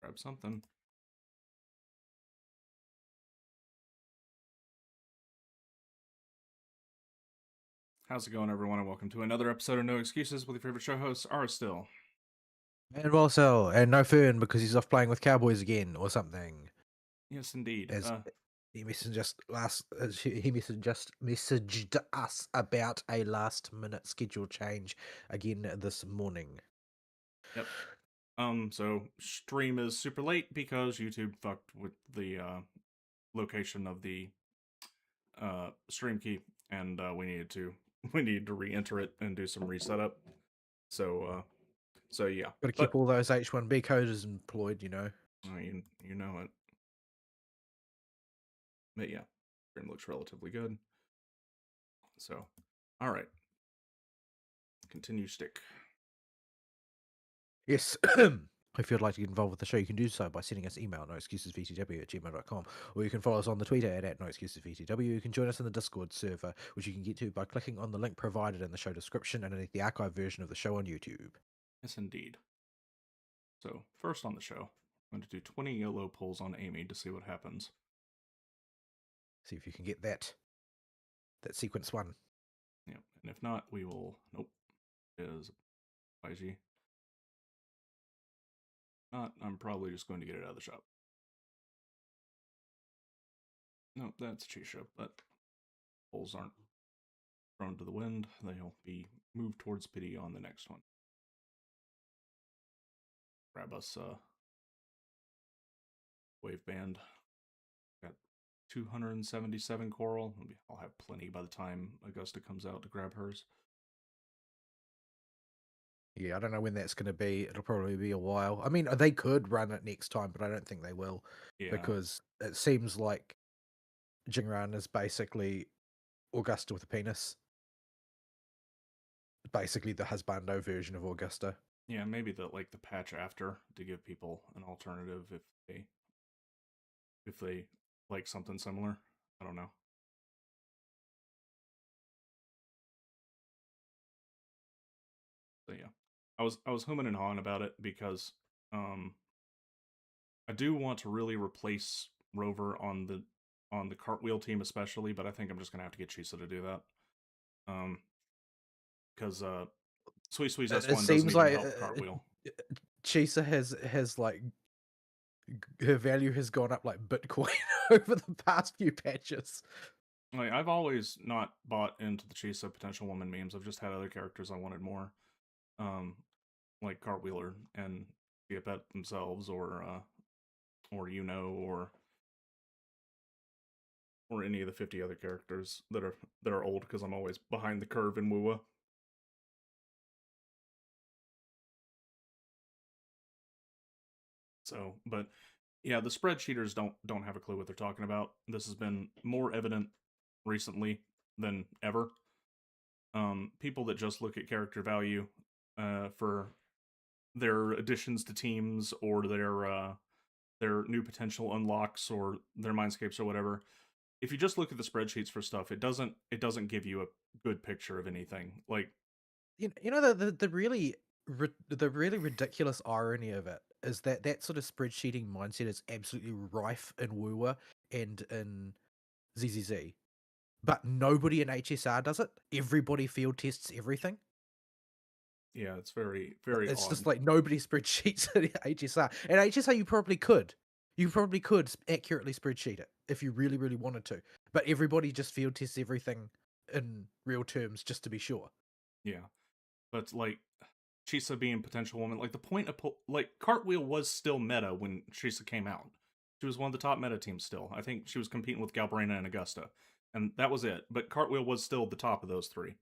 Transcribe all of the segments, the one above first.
Grab something. How's it going, everyone, and welcome to another episode of No Excuses with your favorite show hosts, Ara Still. And also, and no Fern because he's off playing with Cowboys again or something. Yes, indeed. As he messaged us about a last minute schedule change again this morning. Yep. So stream is super late because YouTube fucked with the location of the stream key, and we needed to re-enter it and do some resetup. So yeah. Got to But keep all those H1B coders employed, you know. you know it. But yeah, stream looks relatively good. So, all right. Continue stick. Yes. If you'd like to get involved with the show, you can do so by sending us email, noexcusesvtw@gmail.com, or you can follow us on the Twitter at noexcusesvtw. You can join us in the Discord server, which you can get to by clicking on the link provided in the show description underneath the archive version of the show on YouTube. Yes, indeed. So, first on the show, I'm going to do 20 YOLO pulls on Amy to see what happens. See if you can get that sequence one. Yep, and if not, we will... Nope. Is YG. Not, I'm probably just going to get it out of the shop. Nope, that's Chisha, but pulls aren't thrown to the wind. They'll be moved towards pity on the next one. Grab us wave band. Got 277 coral. I'll have plenty by the time Augusta comes out to grab hers. Yeah, I don't know when that's going to be. It'll probably be a while. I mean, they could run it next time, but I don't think they will. Yeah. Because it seems like Jingran is basically Augusta with a penis. Basically the husbando version of Augusta. Yeah, maybe the patch after to give people an alternative if they like something similar. I don't know. So yeah, I was humming and hawing about it because I do want to really replace Rover on the cartwheel team especially, but I think I'm just gonna have to get Chisa to do that. Because Sweet Sweet's It S1 doesn't seems even like help cartwheel. Chisa has like her value has gone up like Bitcoin over the past few patches. Like, I've always not bought into the Chisa potential woman memes. I've just had other characters I wanted more, like Cartwheeler and Pet themselves, or or any of the 50 other characters that are old because I'm always behind the curve in WUA. So, but yeah, the spreadsheeters don't have a clue what they're talking about. This has been more evident recently than ever. People that just look at character value for their additions to teams or their new potential unlocks or their mindscapes or whatever. If you just look at the spreadsheets for stuff, it doesn't give you a good picture of anything. Like, You know the really the really ridiculous irony of it is that sort of spreadsheeting mindset is absolutely rife in WUA and in ZZZ. But nobody in HSR does it. Everybody field tests everything. yeah, it's very, very It's odd. just like nobody spreadsheets at HSR. And HSR, you probably could. You probably could accurately spreadsheet it if you really, really wanted to. But everybody just field tests everything in real terms just to be sure. Yeah, but like Chisa being potential woman, like the point of like Cartwheel was still meta when Chisa came out. She was one of the top meta teams still. I think she was competing with Galbrina and Augusta, and that was it. But Cartwheel was still the top of those three.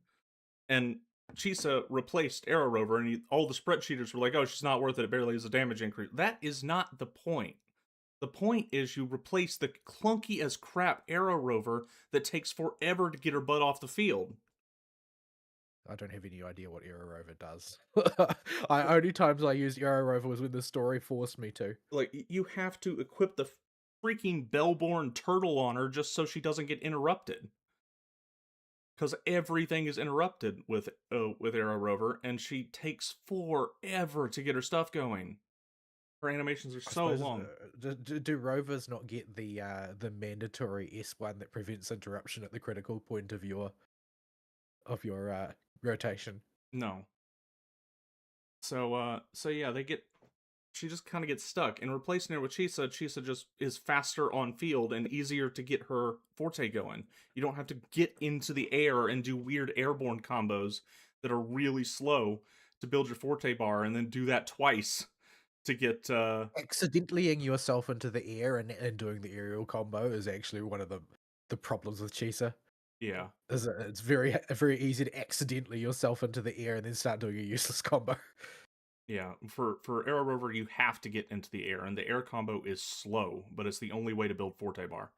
And Chisa replaced Arrow Rover, and all the spreadsheeters were like, "Oh, she's not worth it. It barely is a damage increase." That is not the point. The point is you replace the clunky as crap Arrow Rover that takes forever to get her butt off the field. I don't have any idea what Aero Rover does. Only times I used Aero Rover was when the story forced me to. Like, you have to equip the freaking Bellborn turtle on her just so she doesn't get interrupted. Because everything is interrupted with Arrow Rover, and she takes forever to get her stuff going. Her animations are I so suppose, long. do rovers not get the mandatory S1 that prevents interruption at the critical point of your rotation? No. So yeah, she just kind of gets stuck, and replacing her with Chisa just is faster on field and easier to get her forte going. You don't have to get into the air and do weird airborne combos that are really slow to build your forte bar, and then do that twice to get Accidentally-ing yourself into the air and doing the aerial combo is actually one of the problems with Chisa. yeah. Is that it's very easy to accidentally yourself into the air and then start doing a useless combo. Yeah, for Arrow Rover, you have to get into the air, and the air combo is slow, but it's the only way to build Forte Bar.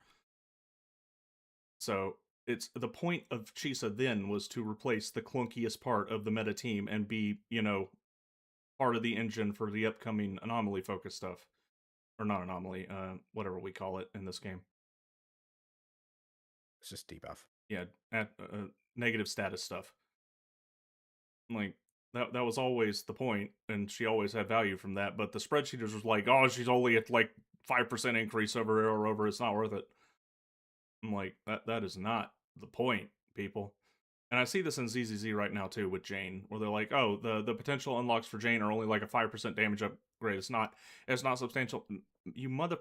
So it's the point of Chisa then was to replace the clunkiest part of the meta team and be, part of the engine for the upcoming anomaly focus stuff. Or not anomaly, whatever we call it in this game. It's just debuff. Yeah, negative status stuff. Like that was always the point, and she always had value from that. But the spreadsheeters was like, oh, she's only at like 5% increase over Arrow Rover. It's not worth it. I'm like, that is not the point, people. And I see this in ZZZ right now too with Jane, where they're like, oh, the potential unlocks for Jane are only like a 5% damage upgrade. It's not substantial. You mother.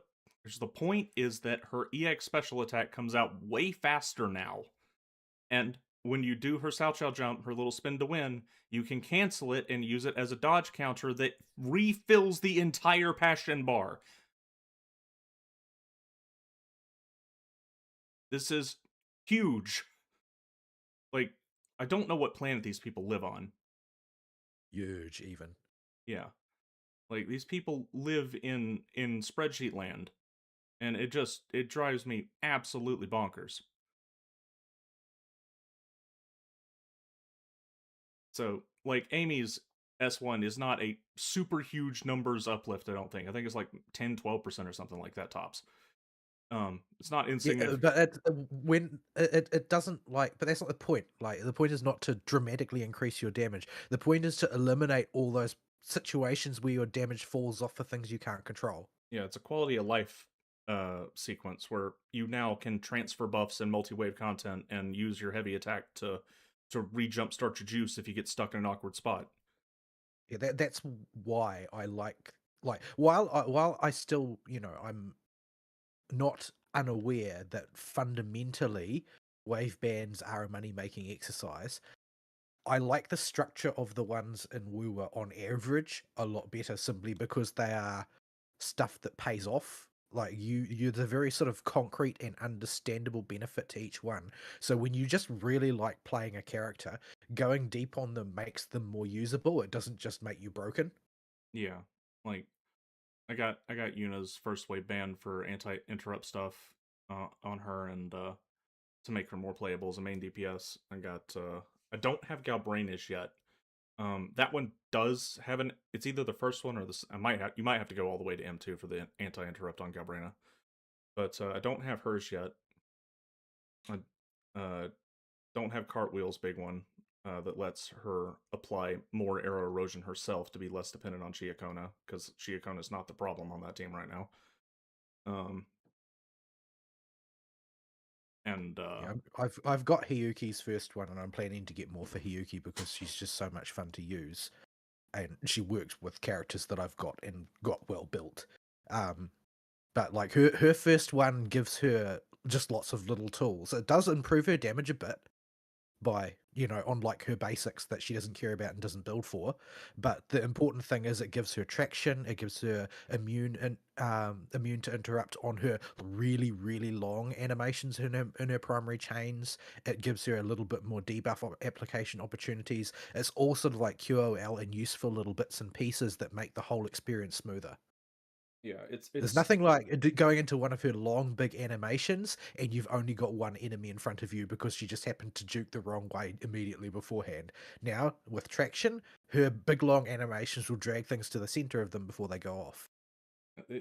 The point is that her EX special attack comes out way faster now, and when you do her Salchow jump, her little spin to win, you can cancel it and use it as a dodge counter that refills the entire Passion bar. This is huge. Like, I don't know what planet these people live on. Huge, even. Yeah. Like, these people live in spreadsheet land, and it drives me absolutely bonkers. So, like, Amy's S1 is not a super huge numbers uplift, I don't think. I think it's like 10-12% or something like that tops. It's not Yeah, insignificant. but when it doesn't like, but that's not the point. Like the point is not to dramatically increase your damage. The point is to eliminate all those situations where your damage falls off for things you can't control. Yeah, it's a quality of life sequence where you now can transfer buffs and multi-wave content and use your heavy attack to re-jumpstart your juice if you get stuck in an awkward spot. Yeah, that's why I like while I still, I'm not unaware that fundamentally wave bands are a money making exercise. I like the structure of the ones in Woowa on average a lot better simply because they are stuff that pays off. Like you're the very sort of concrete and understandable benefit to each one. So when you just really like playing a character, going deep on them makes them more usable. It doesn't just make you broken. Yeah, like I got Yuna's first wave ban for anti-interrupt stuff on her, and to make her more playable as a main DPS. I don't have Galbrainish yet. That one does have an. It's either the first one or this. You might have to go all the way to M2 for the anti-interrupt on Galbraina, but I don't have hers yet. I don't have Cartwheel's big one that lets her apply more arrow erosion herself to be less dependent on Chiakona, because Chiakona is not the problem on that team right now. Um, and Yeah, I've got Hiyuki's first one, and I'm planning to get more for Hiyuki because she's just so much fun to use, and she works with characters that I've got and got well built. Um, but like her first one gives her just lots of little tools. It does improve her damage a bit by, on like her basics that she doesn't care about and doesn't build for. But the important thing is it gives her traction, it gives her immune to interrupt on her really, really long animations in her primary chains. It gives her a little bit more debuff application opportunities. It's all sort of like QOL and useful little bits and pieces that make the whole experience smoother. yeah, it's There's it's nothing like going into one of her long, big animations, and you've only got one enemy in front of you because she just happened to juke the wrong way immediately beforehand. Now, with traction, her big, long animations will drag things to the center of them before they go off.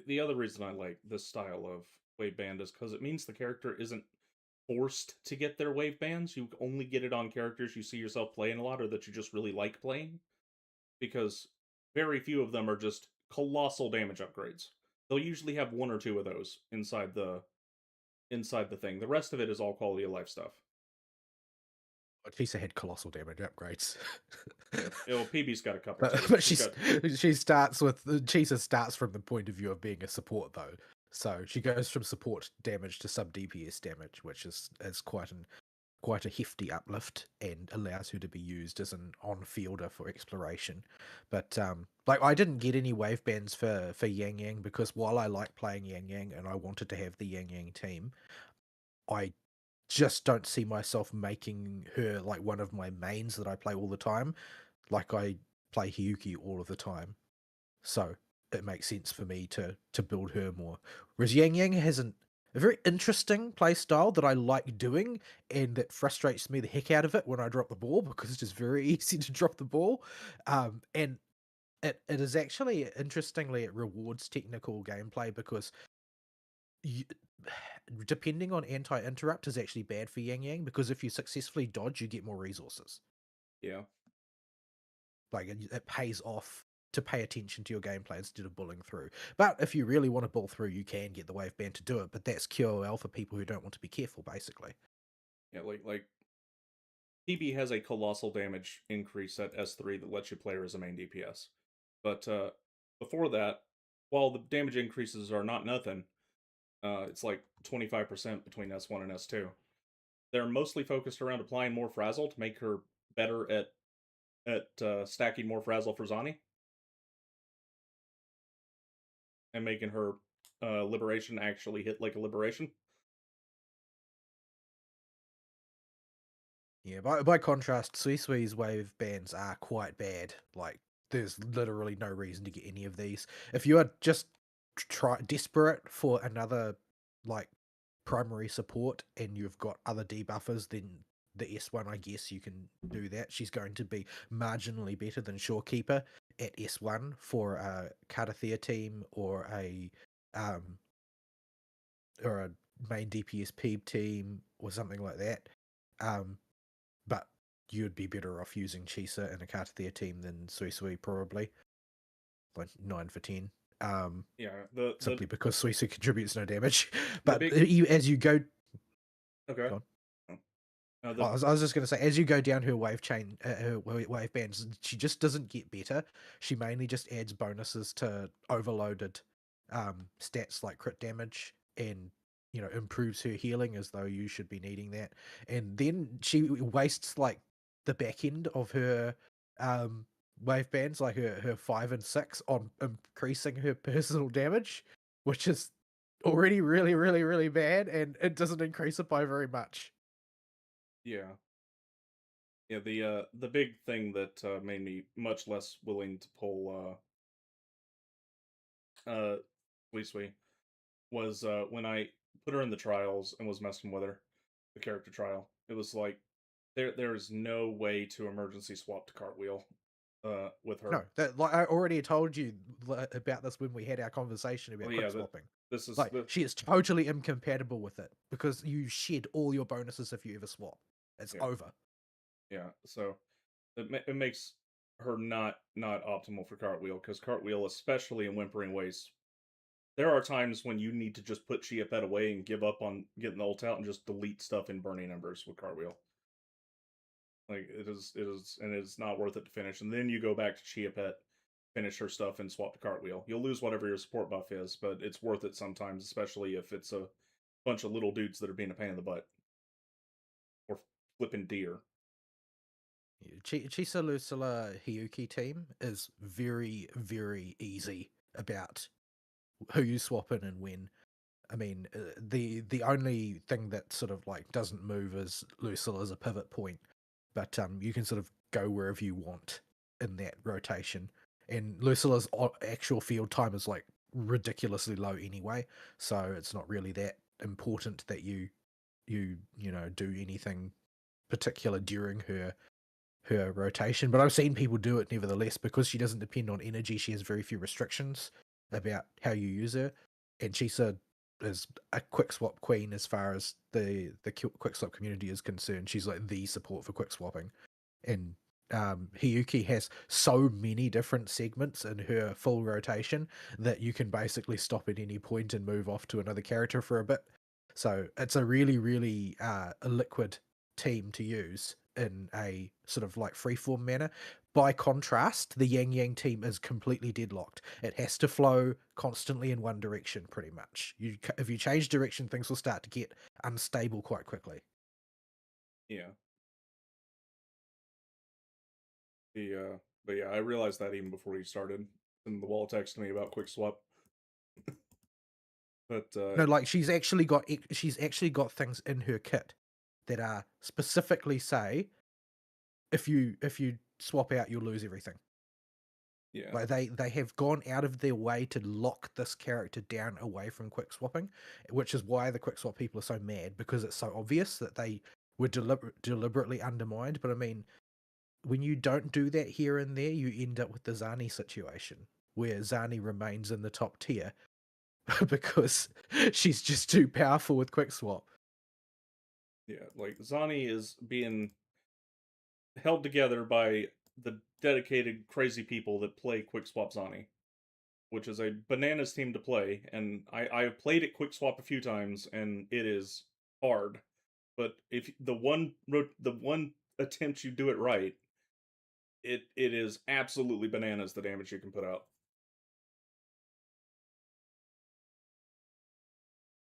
the other reason I like this style of wave band is because it means the character isn't forced to get their wave bands. You only get it on characters you see yourself playing a lot or that you just really like playing, because very few of them are just colossal damage upgrades. They'll usually have one or two of those inside the thing. The rest of it is all quality of life stuff. Chisa had colossal damage upgrades. Well, PB's got a couple too. But She's got she starts with Chisa starts from the point of view of being a support though. So she goes from support damage to sub DPS damage, which is quite a hefty uplift and allows her to be used as an on-fielder for exploration. But like I didn't get any wave bands for Yang Yang because while I like playing Yang Yang and I wanted to have the Yang Yang team, I just don't see myself making her like one of my mains that I play all the time. Like I play Hiyuki all of the time. So it makes sense for me to build her more. Whereas Yang Yang has a very interesting play style that I like doing, and that frustrates me the heck out of it when I drop the ball because it's just very easy to drop the ball. And it is actually interestingly it rewards technical gameplay because you, depending on anti-interrupt is actually bad for Yang Yang because if you successfully dodge, you get more resources. yeah. Like it pays off to pay attention to your gameplay instead of bullying through. But if you really want to bull through, you can get the wave band to do it. But that's QOL for people who don't want to be careful, basically. Yeah, like PB has a colossal damage increase at S3 that lets you play her as a main DPS. But before that, while the damage increases are not nothing, it's like 25% between S1 and S2. They're mostly focused around applying more frazzle to make her better at stacking more frazzle for Zani and making her liberation actually hit like a liberation. Yeah, by contrast, Suisui's wave bands are quite bad. Like, there's literally no reason to get any of these. If you are just desperate for another like primary support and you've got other debuffers, then the S1, I guess you can do that. She's going to be marginally better than Shorekeeper at S1 for a Kardathea team um or a main DPS Peeb team or something like that. But you'd be better off using Chisa in a Kartathea team than Suisui probably. Like 9 for 10. Yeah, Simply because Suisui contributes no damage. the But big as you go, okay. go on. The I was just going to say, as you go down her wave chain, her wave bands, she just doesn't get better. She mainly just adds bonuses to overloaded stats like crit damage and, improves her healing as though you should be needing that. And then she wastes like the back end of her um, wave bands, like her 5 and 6, on increasing her personal damage, which is already really, really, really bad. And it doesn't increase it by very much. yeah. Yeah, the big thing that made me much less willing to pull Weeswee was when I put her in the trials and was messing with her, the character trial. It was like there is no way to emergency swap to Cartwheel with No, her. that like I already told you about this when we had our conversation Oh about quick yeah, swapping. this is Like the she is totally incompatible with it because you shed all your bonuses if you ever swap. It's yeah, over. yeah. So it makes her not optimal for Cartwheel because Cartwheel, especially in Whimpering Waste, there are times when you need to just put Chia Pet away and give up on getting the ult out and just delete stuff in Burning Embers with Cartwheel. Like and it's not worth it to finish. And then you go back to Chia Pet, finish her stuff, and swap to Cartwheel. You'll lose whatever your support buff is, but it's worth it sometimes, especially if it's a bunch of little dudes that are being a pain in the butt or flipping deer. Chisa Lucilla Hiyuki team is very, very easy about who you swap in and when. I mean, the only thing that sort of like doesn't move is Lucilla as a pivot point, but you can sort of go wherever you want in that rotation. And Lucilla's actual field time is like ridiculously low anyway, so it's not really that important that you do anything particular during her rotation. But I've seen people do it nevertheless because she doesn't depend on energy. She has very few restrictions about how you use her, and Chisa is a quick swap queen as far as the quick swap community is concerned. She's like the support for quick swapping, and Hiyuki has so many different segments in her full rotation that you can basically stop at any point and move off to another character for a bit. So it's a really, really a liquid team to use in a sort of like freeform manner. By contrast, the Yang Yang team is completely deadlocked. It has to flow constantly in one direction, pretty much. If you change direction, things will start to get unstable quite quickly. Yeah. The but yeah, I realized that even before you started, and the wall texted me about quick swap. But No, like she's actually got things in her kit that are specifically say if you swap out, you'll lose everything. yeah, Like they have gone out of their way to lock this character down away from quick swapping, which is why the quick swap people are so mad because it's so obvious that they were deliberately undermined. But I mean, when you don't do that here and there, you end up with the Zani situation where Zani remains in the top tier because she's just too powerful with quick swap. yeah, like Zani is being held together by the dedicated crazy people that play quick swap Zani, which is a bananas team to play. And I have played it quick swap a few times, and it is hard. But if the one attempt you do it right, it is absolutely bananas the damage you can put out.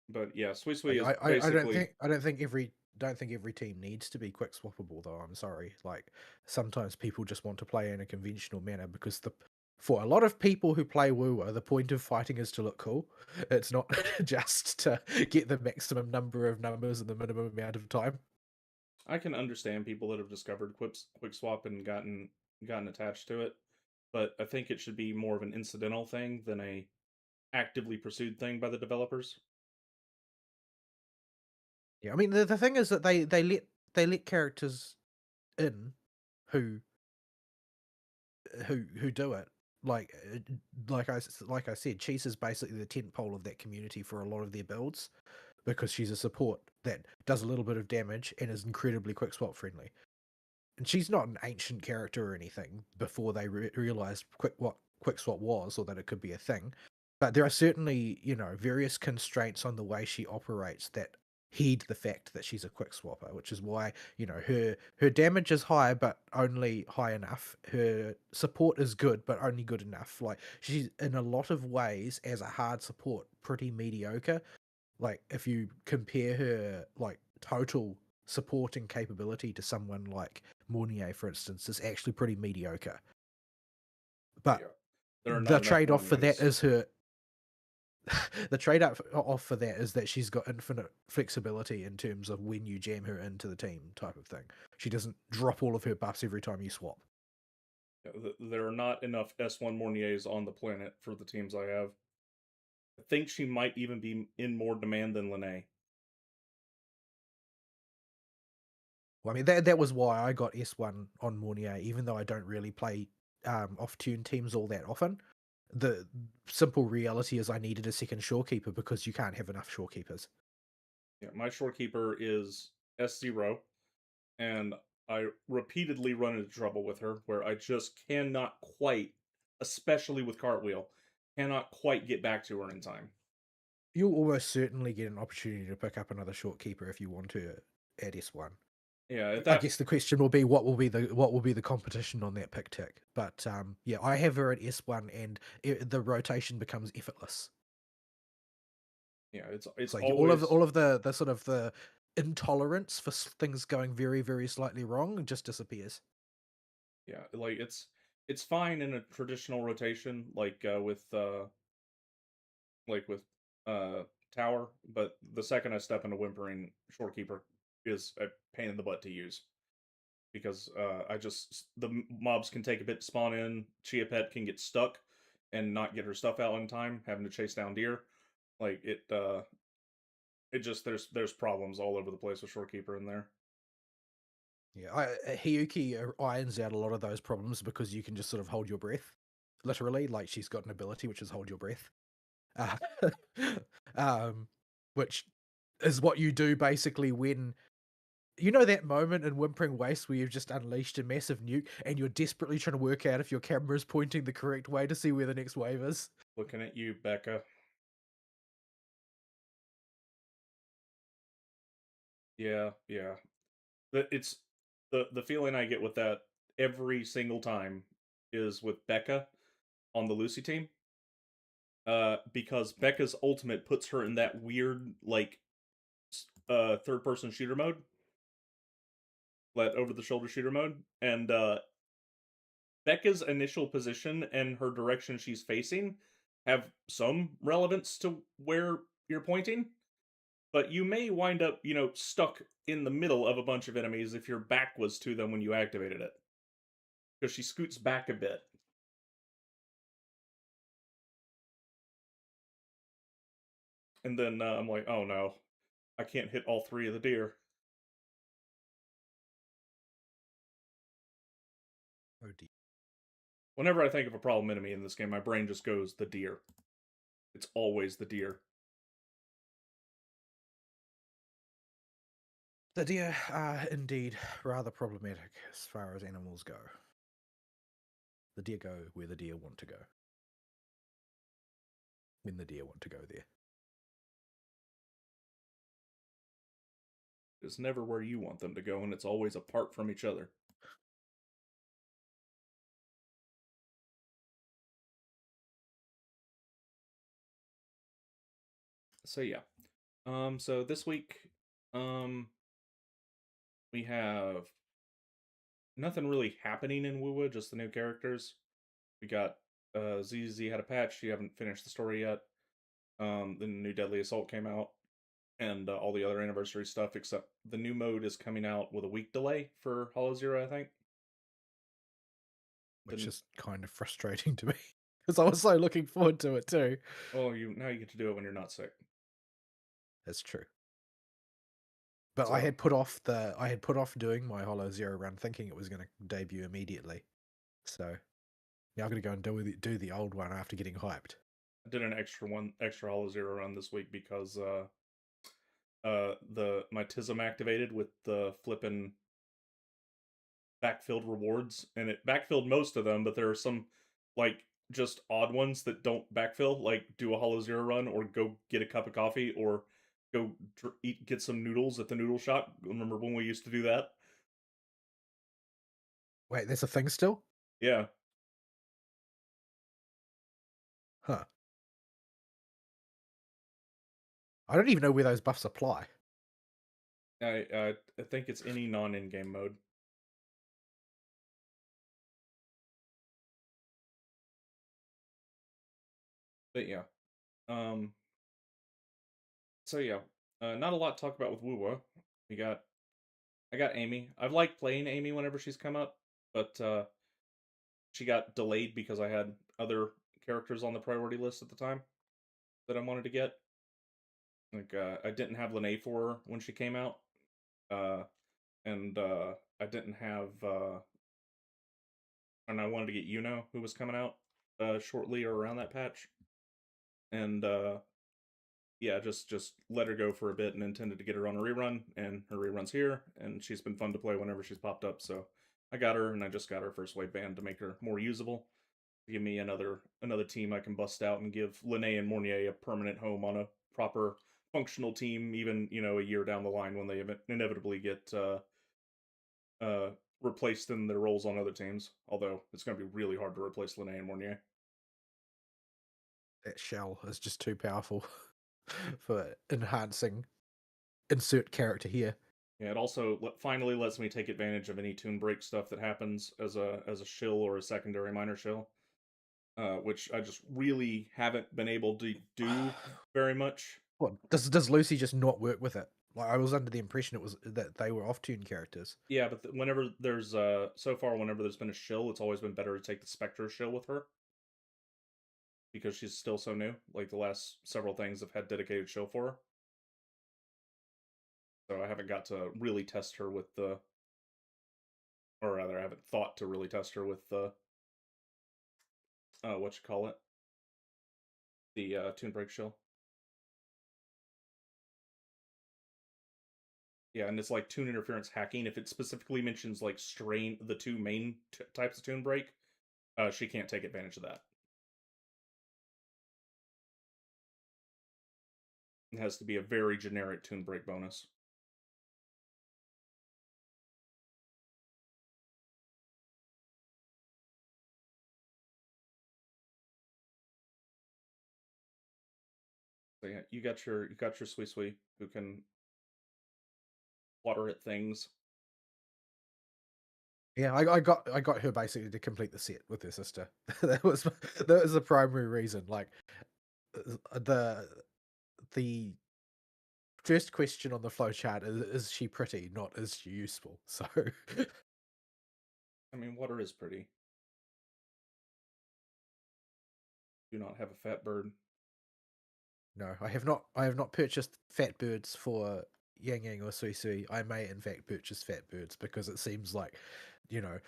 But yeah, Sui Like, Sui is I basically don't think every team needs to be quick swappable though. I'm sorry. Like sometimes people just want to play in a conventional manner because the for a lot of people who play Woowa, the point of fighting is to look cool. It's not just to get the maximum number of numbers in the minimum amount of time. I can understand people that have discovered quick swap and gotten attached to it, but I think it should be more of an incidental thing than a actively pursued thing by the developers. Yeah, I mean the thing is that they let characters in who who do it. Like like I said, Cheese is basically the tent pole of that community for a lot of their builds because she's a support that does a little bit of damage and is incredibly quick swap friendly. And she's not an ancient character or anything before they realized what quick swap was or that it could be a thing. But there are certainly, various constraints on the way she operates that heed the fact that she's a quick swapper, which is why, her damage is high but only high enough. Her support is good but only good enough. Like she's in a lot of ways as a hard support pretty mediocre. Like if you compare her like total supporting capability to someone like Mournier, for instance, is actually pretty mediocre. But Yeah, there are the not enough trade-off for that Morniers. is her the trade-off for that is that she's got infinite flexibility in terms of when you jam her into the team type of thing. She doesn't drop all of her buffs every time you swap. Yeah, there are not enough S1 Morniers on the planet for the teams I have. I think she might even be in more demand than Lene. Well, I mean that was why I got S1 on Mournier, even though I don't really play off-tune teams all that often. The simple reality is I needed a second shorekeeper because you can't have enough shorekeepers. Yeah, my shorekeeper is S0, and I repeatedly run into trouble with her where I just cannot quite, especially with Cartwheel, cannot quite get back to her in time. You'll almost certainly get an opportunity to pick up another shorekeeper if you want to at S1. Yeah, at I that guess the question will be what will be the competition on that pick tick. But yeah, I have her at S1 and the rotation becomes effortless. yeah, It's it's like all of always the sort of the intolerance for things going very very slightly wrong just disappears. yeah, like it's fine in a traditional rotation like with uh tower, but the second I step into whimpering, shorekeeper is a pain in the butt to use because I just the mobs can take a bit to spawn in. Chia Pet can get stuck and not get her stuff out in time, having to chase down deer. Like it just there's problems all over the place with shorekeeper in there. Yeah, Hiyuki irons out a lot of those problems because you can just sort of hold your breath, literally. Like she's got an ability which is hold your breath, uh, um, which is what you do basically when You know that moment in Whimpering Waste where you've just unleashed a massive nuke and you're desperately trying to work out if your camera is pointing the correct way to see where the next wave is? Looking at you, Becca. Yeah, yeah. It's the feeling I get with that every single time is with Becca on the Lucy team. Because Becca's ultimate puts her in that weird like third person shooter mode, that over the shoulder shooter mode, and Becca's initial position and her direction she's facing have some relevance to where you're pointing, but you may wind up, stuck in the middle of a bunch of enemies if your back was to them when you activated it, because she scoots back a bit. And then I'm like, oh no, I can't hit all three of the deer. Oh dear. Whenever I think of a problem enemy in this game, my brain just goes, the deer. It's always the deer. The deer are indeed rather problematic as far as animals go. The deer go where the deer want to go. When the deer want to go there. It's never where you want them to go, and it's always apart from each other. So yeah. So this week, um, we have nothing really happening in WoWa, just the new characters. We got ZZ had a patch. You haven't finished the story yet. The new Deadly Assault came out, and all the other anniversary stuff. Except the new mode is coming out with a week delay for Hollow Zero, I think. Which Didn't is kind of frustrating to me. Because I was so looking forward to it too. well, you now you get to do it when you're not sick. That's true. But So I had put off doing my Hollow Zero run thinking it was going to debut immediately. So now I'm going to go and do the old one after getting hyped. I did an extra Hollow Zero run this week because the my Tism activated with the flippin' backfilled rewards, and it backfilled most of them, but there are some like just odd ones that don't backfill, like do a Hollow Zero run or go get a cup of coffee or go get some noodles at the noodle shop. Remember when we used to do that? Wait, there's a thing still? Yeah, Huh. I don't even know where those buffs apply. I think it's any non in-game mode. But yeah, um, so yeah, not a lot to talk about with Wuwa. We got I got Amy. I've liked playing Amy whenever she's come up, but she got delayed because I had other characters on the priority list at the time that I wanted to get. Like I didn't have Lene for her when she came out, uh, and I didn't have, and I wanted to get Yuno, who was coming out shortly or around that patch, and yeah, just let her go for a bit and intended to get her on a rerun, and her rerun's here, and she's been fun to play whenever she's popped up. So I got her, and I just got her first wave banned to make her more usable. Give me another team I can bust out and give Lene and Mornier a permanent home on a proper functional team, even a year down the line when they inevitably get uh, replaced in their roles on other teams. Although it's going to be really hard to replace Lene and Mornier. That shell is just too powerful for enhancing insert character here. Yeah, it also finally lets me take advantage of any tune break stuff that happens as a shill or a secondary minor shill, which I just really haven't been able to do very much. What does Lucy just not work with it? Like I was under the impression it was that they were off-tune characters. Yeah, but whenever there's so far whenever there's been a shill, it's always been better to take the Spectre shill with her because she's still so new. Like the last several things have had dedicated shill for her, so I haven't got to really test her with the, or rather, I haven't thought to really test her with the what you call it, the tune break shill. Yeah, and it's like tune interference hacking. If it specifically mentions like strain, the two main types of tune break, she can't take advantage of that. It has to be a very generic tune break bonus. So yeah, you got your sweet sweet who can water at things. Yeah, I got her basically to complete the set with her sister. That was the primary reason. Like the first question on the flowchart is she pretty, not is she useful. So I mean, water is pretty. Do not have a fat bird. no, I have not purchased fat birds for Yang Yang or Sui Sui. I may in fact purchase fat birds because it seems like, you know,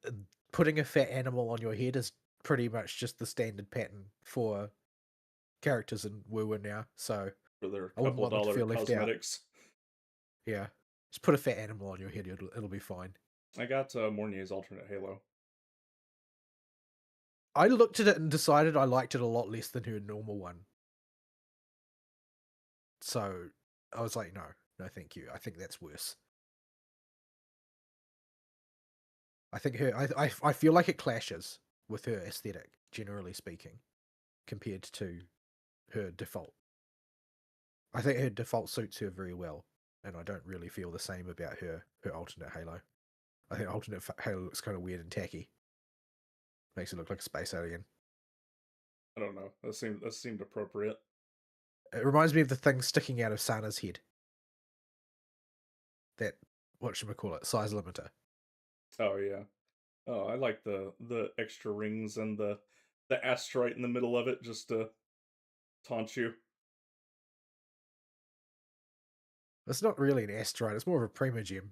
uh, putting a fat animal on your head is pretty much just the standard pattern for characters in Woo now. So For their I wouldn't couple want them to dollar feel left out. cosmetics. Yeah. Just put a fat animal on your head, it'll be fine. I got Mornier's alternate Halo. I looked at it and decided I liked it a lot less than her normal one. So I was like, no, no, thank you. I think that's worse. I think I feel like it clashes with her aesthetic, generally speaking, compared to her default. I think her default suits her very well, and I don't really feel the same about her alternate Halo. I think alternate Halo looks kind of weird and tacky. Makes it look like a space alien. I don't know. That seemed appropriate. It reminds me of the thing sticking out of Sana's head. That whatchamacallit, size limiter. Oh yeah. Oh, I like the extra rings and the asteroid in the middle of it just to taunt you. It's not really an asteroid, it's more of a primogem.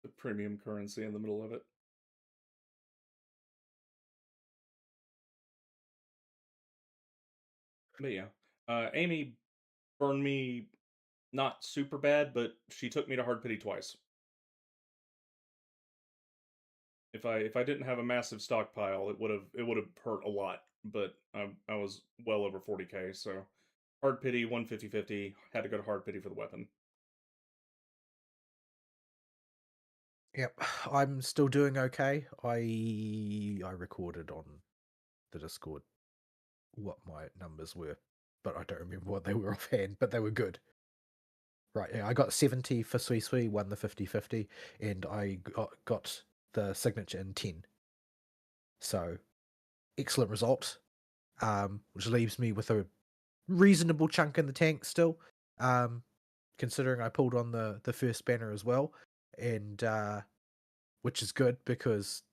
The premium currency in the middle of it. But yeah, Amy burned me not super bad, but she took me to hard pity twice. If I didn't have a massive stockpile, it would have hurt a lot. But I was well over 40k, so hard pity 150-50 had to go to hard pity for the weapon. Yep, I'm still doing okay. I recorded on the Discord what my numbers were, but I don't remember what they were offhand, but they were good. Right, yeah, I got 70 for Sui Sui, won the 50-50, and I got the signature in 10. So, excellent result, which leaves me with a reasonable chunk in the tank still, considering I pulled on the first banner as well, and which is good because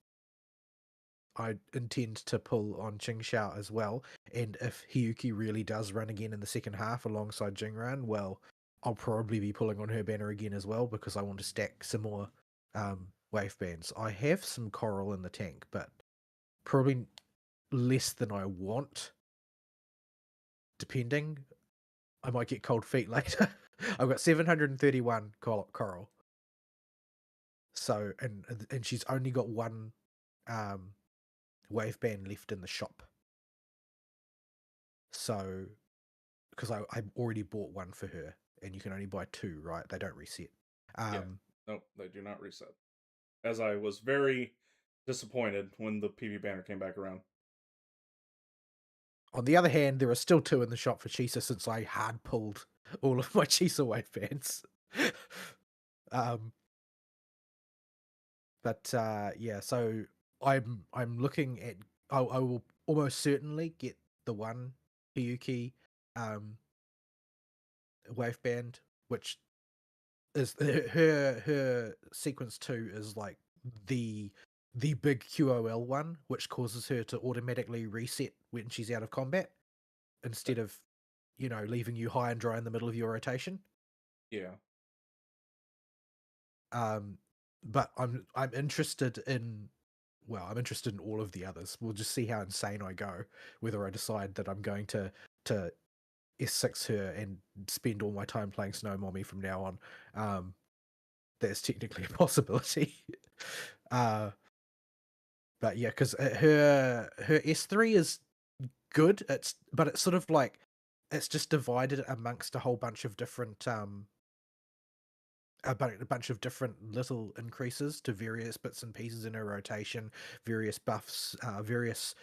I intend to pull on Qingxiao as well. And if Hiyuki really does run again in the second half alongside Jingran, well, I'll probably be pulling on her banner again as well because I want to stack some more wave bands. I have some coral in the tank, but probably less than I want. Depending, I might get cold feet later. I've got 731 coral. So and she's only got one um wave band left in the shop. So because I already bought one for her, and you can only buy two, right? They don't reset. Yeah, Um, nope, they do not reset. As I was very disappointed when the PV banner came back around. on the other hand, there are still two in the shop for Chisa since I hard pulled all of my Chisa wave bands. um, but yeah, so I'm looking at I will almost certainly get the one Hiyuki um wave band, which is her sequence 2 is like the the big QOL one, which causes her to automatically reset when she's out of combat instead of, leaving you high and dry in the middle of your rotation. Yeah, Um, but I'm interested in I'm interested in all of the others. We'll just see how insane I go, whether I decide that I'm going to S6 her and spend all my time playing Snow Mommy from now on. That's technically a possibility. uh, but yeah, because her S3 is good. But it's sort of like it's just divided amongst a whole bunch of different a bunch of different little increases to various bits and pieces in her rotation, various buffs, various.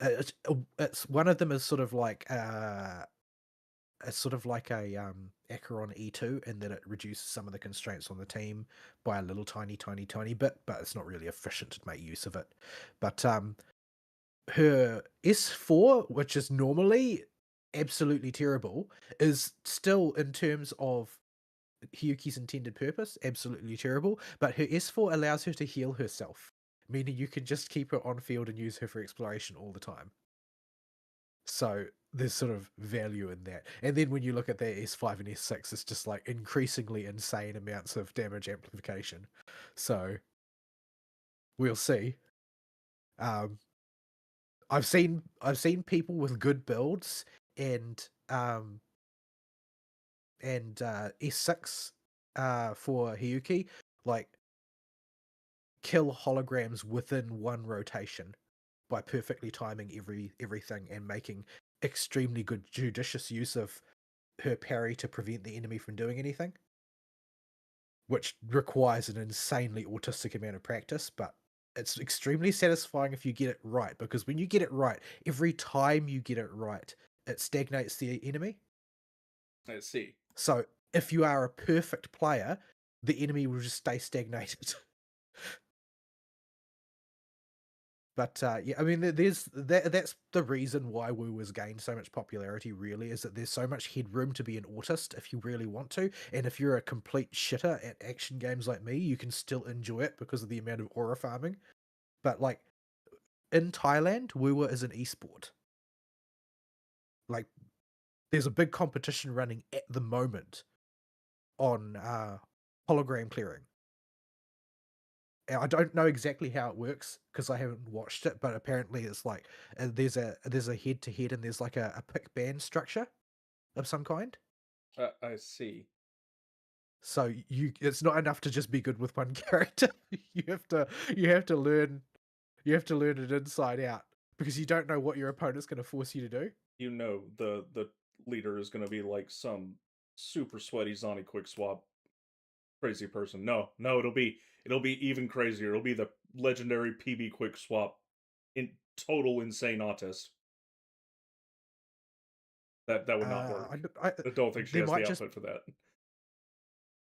It's one of them is sort of like it's sort of like a Acheron E2 in that it reduces some of the constraints on the team by a little tiny bit, but it's not really efficient to make use of it. But her S4, which is normally absolutely terrible, is still in terms of Hiyuki's intended purpose, absolutely terrible, but her S4 allows her to heal herself, meaning you can just keep her on field and use her for exploration all the time. So there's sort of value in that. And then when you look at that S5 and S6, it's just like increasingly insane amounts of damage amplification. So we'll see. Um, I've seen people with good builds and S6 for Hiyuki like kill holograms within one rotation by perfectly timing everything and making extremely good judicious use of her parry to prevent the enemy from doing anything, which requires an insanely autistic amount of practice, but it's extremely satisfying if you get it right, because when you get it right, every time you get it right, it stagnates the enemy. I see. So if you are a perfect player, the enemy will just stay stagnated. But yeah, I mean, there's that's the reason why Woo has gained so much popularity. Really, is that there's so much headroom to be an autist if you really want to, and if you're a complete shitter at action games like me, you can still enjoy it because of the amount of aura farming. But like in Thailand, Woo is an esport. Like, there's a big competition running at the moment on hologram clearing. I don't know exactly how it works because I haven't watched it, but apparently it's like there's a head to head and there's like a pick ban structure of some kind. I see. So it's not enough to just be good with one character. you have to you have to learn you have to learn it inside out because you don't know what your opponent's going to force you to do. You know the leader is going to be like some super sweaty Zoni quick swap crazy person. No, no, it'll be even crazier. It'll be the legendary PB quick swap in total insane autist. That would not work. I don't think she They has might the just output for that.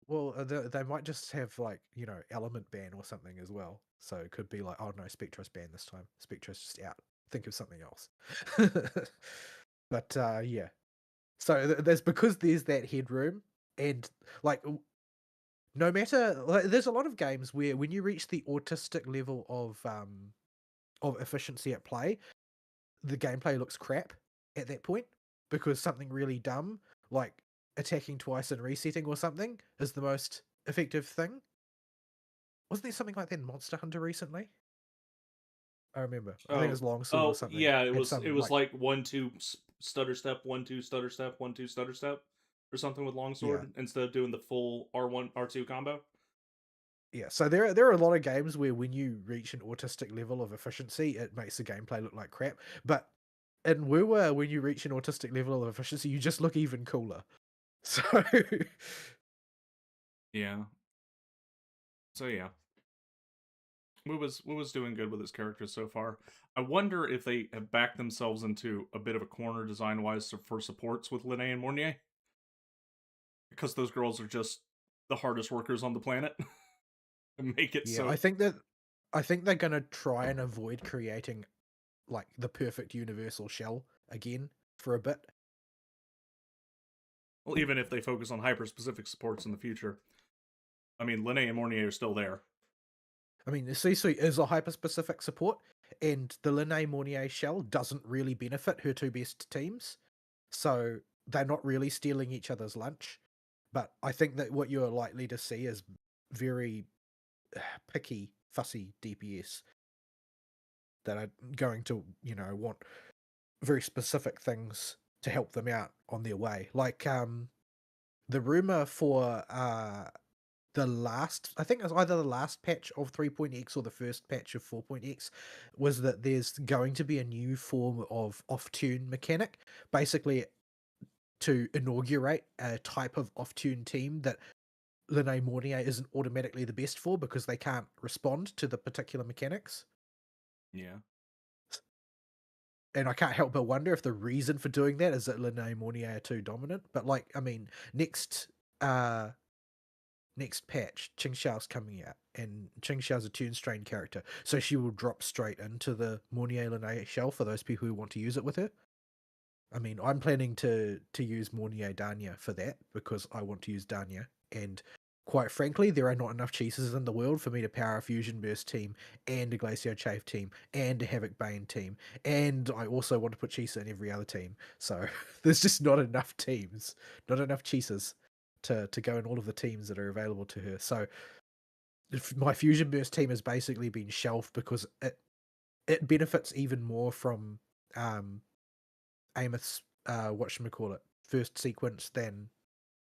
well they might just have like element ban or something as well. So it could be like, oh no, Spectre's ban this time. Spectre's just out. Think of something else. But yeah, so there's because there's that headroom and like no matter like, there's a lot of games where when you reach the autistic level of efficiency at play, the gameplay looks crap at that point because something really dumb like attacking twice and resetting or something is the most effective thing. Wasn't there something like that in Monster Hunter recently? I remember. I think it was Oh, Longsword or oh something. yeah, it Had was it some was like like 1 2 stutter step, 1 2 stutter step, 1 2 stutter step, or something with yeah. longsword instead of doing the full R1 R2 combo. Yeah, so there are a lot of games where when you reach an autistic level of efficiency, it makes the gameplay look like crap. But in Wua, when you reach an autistic level of efficiency, you just look even cooler. So Yeah. So yeah, Wu was doing good with his characters so far. I wonder if they have backed themselves into a bit of a corner design wise for supports with Lene and Mornier, because those girls are just the hardest workers on the planet and make it yeah, so. I think they're gonna try and avoid creating like the perfect universal shell again for a bit. Well, even if they focus on hyper specific supports in the future, I mean, Lene and Mornier are still there. I mean, the C-Suite is a hyper-specific support, and the Linnae Mornier shell doesn't really benefit her two best teams, so they're not really stealing each other's lunch. But I think that what you're likely to see is very picky, fussy DPS that are going to, want very specific things to help them out on their way. Like the rumor for the last, I think it was either the last patch of 3.x or the first patch of 4.x, was that there's going to be a new form of off-tune mechanic, basically to inaugurate a type of off-tune team that Linnae Mornier isn't automatically the best for because they can't respond to the particular mechanics. Yeah. And I can't help but wonder if the reason for doing that is that Linnae Mornier are too dominant. But like, I mean, uh next patch, Qing Xiao's coming out, and Qing Xiao's a Tune Strain character, so she will drop straight into the Mornier Linnae shell for those people who want to use it with her. I mean, I'm planning to use Mornier Danya for that because I want to use Danya, and quite frankly, there are not enough cheeses in the world for me to power a Fusion Burst team and a Glacio Chafe team and a Havoc Bane team, and I also want to put Chisa in every other team. So there's just not enough teams, not enough cheeses to go in all of the teams that are available to her. So my Fusion Burst team has basically been shelved because it benefits even more from um Ameth's whatchamacallit, first sequence than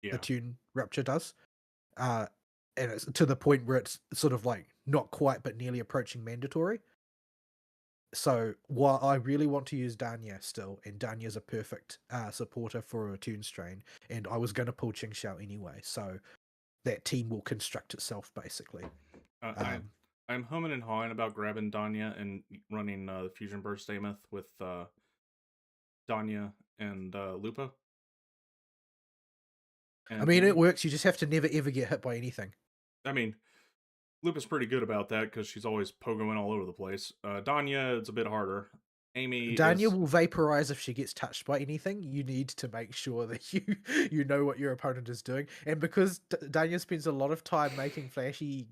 the Yeah. Tune Rupture does. Uh and it's to the point where it's sort of like not quite but nearly approaching mandatory. So while I really want to use Danya still, and Danya's a perfect supporter for a Tune Strain, and I was going to pull Qing Xiao anyway, so that team will construct itself basically. Uh, I Um, I'm humming and hawing about grabbing Danya and running the Fusion Burst Ameth with Danya and Lupa. I And mean, it works. You just have to never ever get hit by anything. I mean, Lupa's pretty good about that because she's always pogoing all over the place. Danya, it's a bit harder. Amy Danya is, will vaporize if she gets touched by anything. You need to make sure that you know what your opponent is doing. And because Danya spends a lot of time making flashy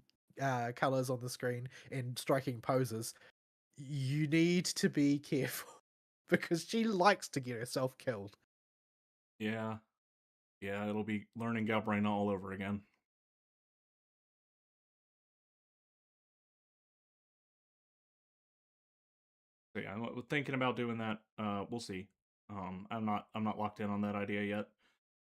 colors on the screen and striking poses, you need to be careful because she likes to get herself killed. yeah, yeah, it'll be learning Galbraina all over again. So yeah, I'm thinking about doing that. We'll see. I'm not locked in on that idea yet.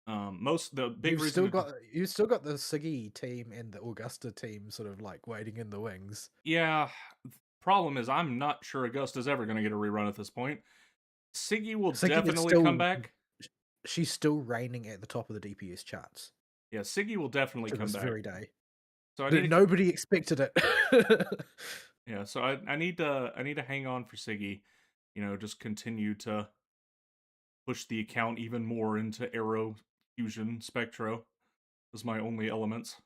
Most the big reason to You've still got the Siggy team and the Augusta team sort of like waiting in the wings. yeah, problem is I'm not sure Augusta's ever going to get a rerun at this point. Siggy will Siggy is definitely come still back. she's still reigning at the top of the DPS charts Yeah, Siggy will definitely to come this back. very day. So I need That to nobody expected it. yeah, so I need to hang on for Siggy, just continue to push the account even more into Arrow, Fusion, Spectro as my only elements.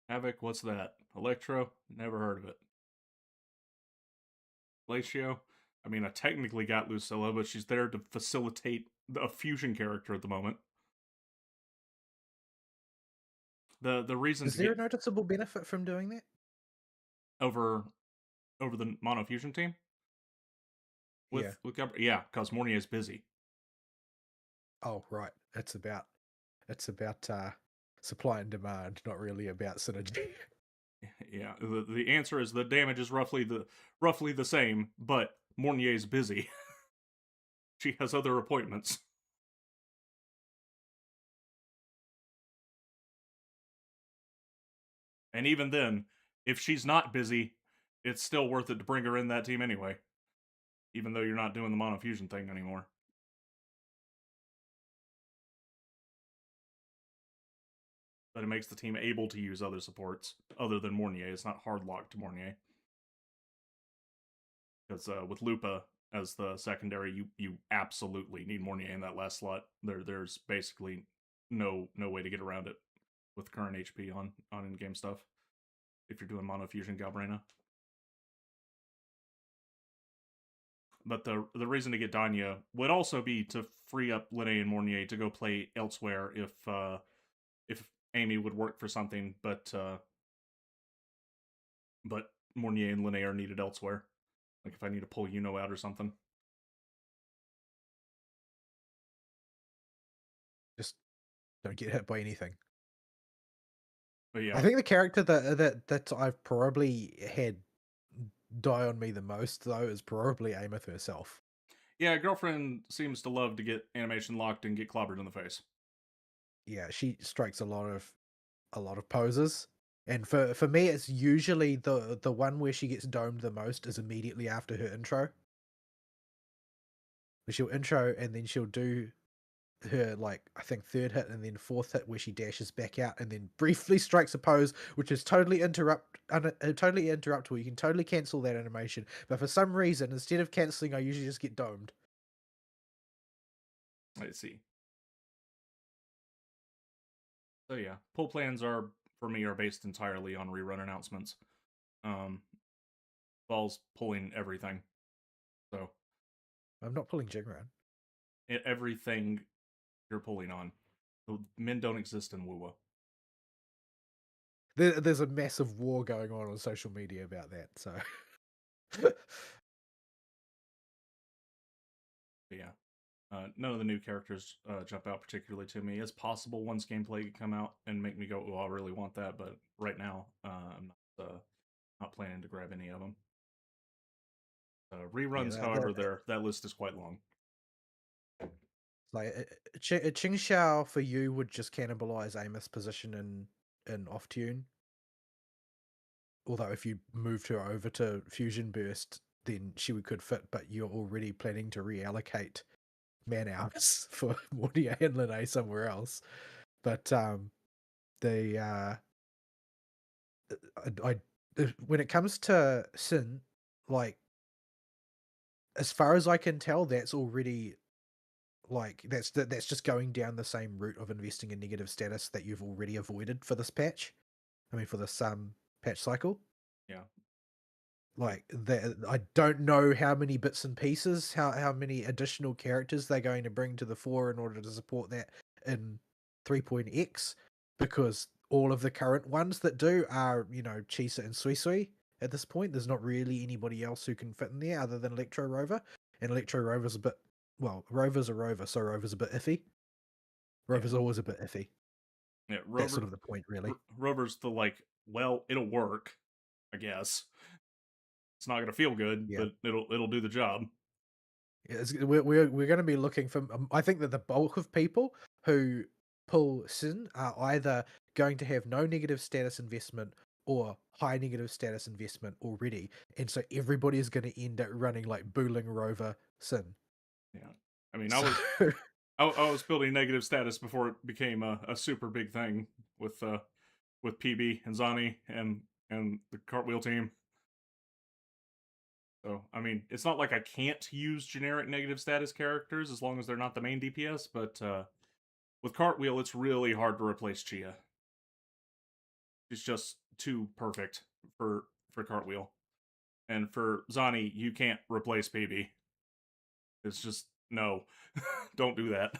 Havoc, what's that? Electro? Never heard of it. Glacio? I mean, I technically got Lucilla, but she's there to facilitate a fusion character at the moment. The reason Is to there a get noticeable benefit from doing that? over the mono fusion team Yeah. yeah, because Mornier is busy. Oh, right. It's about supply and demand, not really about synergy. Yeah, the answer is the damage is roughly the same, but Mornier is busy. She has other appointments. And even then, if she's not busy, it's still worth it to bring her in that team anyway, even though you're not doing the mono fusion thing anymore. But it makes the team able to use other supports other than Mornier. It's not hard locked to Mornier. Because with Lupa as the secondary, you absolutely need Mornier in that last slot. There's basically no way to get around it with current HP on in game stuff if you're doing mono fusion Galbrena. But the reason to get Danya would also be to free up Linnae and Mornier to go play elsewhere if Amy would work for something, but Mornier and Linnae are needed elsewhere. Like if I need to pull Yuno out or something. Just don't get hit by anything. But I yeah, think the character that I've probably had die on me the most, though, is probably Ameth herself. Yeah, girlfriend seems to love to get animation locked and get clobbered in the face. Yeah, she strikes a lot of poses. And for me, it's usually the one where she gets domed the most is immediately after her intro. She'll intro and then she'll do her like I think third hit and then fourth hit where she dashes back out and then briefly strikes a pose which is totally interruptible. You can totally cancel that animation, but for some reason instead of canceling, I usually just get domed. I see. So yeah, pull plans are for me are based entirely on rerun announcements. Um, Ball's pulling everything. So I'm not pulling Jingran. everything you're pulling on. Men don't exist in Wuwa. There's a massive war going on social media about that. So But yeah, none of the new characters jump out particularly to me. It's possible once gameplay could come out and make me go, "Oh, I really want that," but right now, I'm not planning to grab any of them. yeah, Reruns, however, that list is quite long. like a Ching Xiao for you would just cannibalize Ameth's position in off tune. Although if you moved her over to Fusion Burst, then could fit, but you're already planning to reallocate man hours for Mortier and Lene somewhere else. But the when it comes to Sin, like as far as I can tell, that's already like that's just going down the same route of investing in negative status that you've already avoided for this patch. I mean, for this patch cycle. Yeah, like Like I don't know how many bits and pieces, how many additional characters they're going to bring to the fore in order to support that in 3.x, because all of the current ones that do are, Chisa and Sui Sui at this point. There's not really anybody else who can fit in there other than Electro Rover. And Electro Rover's a bit Rover's a rover, so Rover's a bit iffy. yeah, Rover's always a bit iffy. yeah. That's sort of the point, really. Rover's the like, well, it'll work, I guess. It's not gonna feel good, Yeah. but it'll do the job. Yeah, we're going to be looking for. I think that the bulk of people who pull Sin are either going to have no negative status investment or high negative status investment already, and so everybody is going to end up running like Booling Rover Sin. Yeah, I mean, So I was building negative status before it became a super big thing with PB and Zani and the cartwheel team. So I mean, it's not like I can't use generic negative status characters as long as they're not the main DPS, but with cartwheel, it's really hard to replace Chia. She's just too perfect for cartwheel, and for Zani, you can't replace PB. It's just no, don't do that.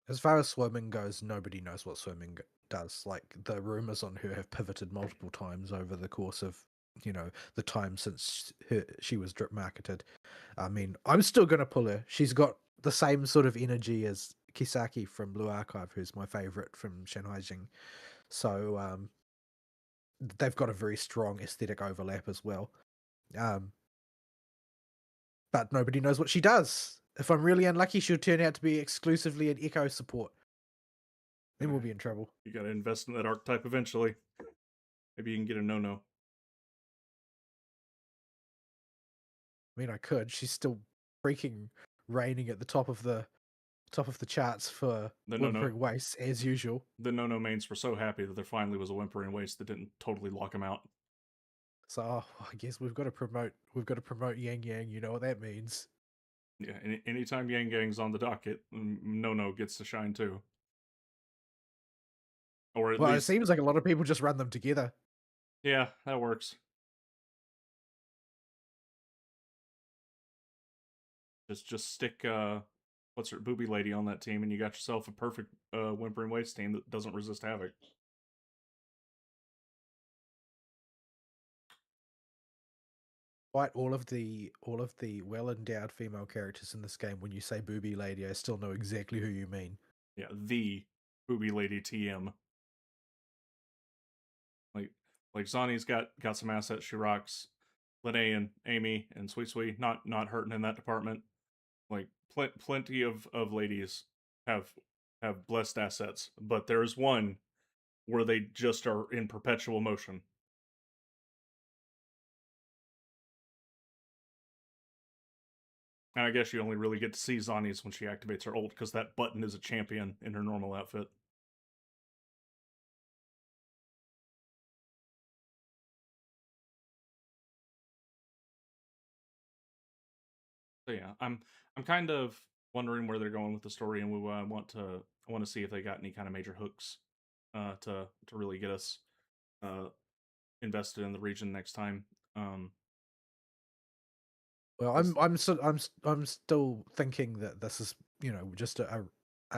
as far as swimming goes, nobody knows what swimming does. Like the rumors on her have pivoted multiple times over the course of the time since she was drip marketed. I mean, I'm still gonna pull her. She's got the same sort of energy as Kisaki from Blue Archive, who's my favorite from Shanghai Jing. So they've got a very strong aesthetic overlap as well. Um, but nobody knows what she does. If I'm really unlucky, she'll turn out to be exclusively an Echo support. Then we'll be in trouble. You got to invest in that archetype eventually. Maybe you can get a no. I mean, I could. She's still freaking reigning at the top of the charts for The no Whimpering Waste as usual. the no mains were so happy that there finally was a whimpering waste that didn't totally lock him out. So I guess we've got to promote Yang Yang. You know what that means. Yeah, anytime Yang Gang's on the docket, no gets to shine too, or at Well, it least seems like a lot of people just run them together. yeah, that works. Just stick what's her booby lady on that team, and you got yourself a perfect whimpering waste team that doesn't resist havoc. Despite all of the well endowed female characters in this game, when you say booby lady, I still know exactly who you mean. Yeah, the booby lady TM. Like like Zani's got some assets she rocks. Lene and Amy and Sweet Sweet not hurting in that department. Like plenty of ladies have have blessed assets, but there's one where they just are in perpetual motion. And I guess you only really get to see Zani's when she activates her ult because that button is a champion in her normal outfit. So yeah, I'm kind of wondering where they're going with the story, and I want to see if they got any kind of major hooks to really get us uh, invested in the region next time. Um, Well, this, I'm still thinking that this is, just a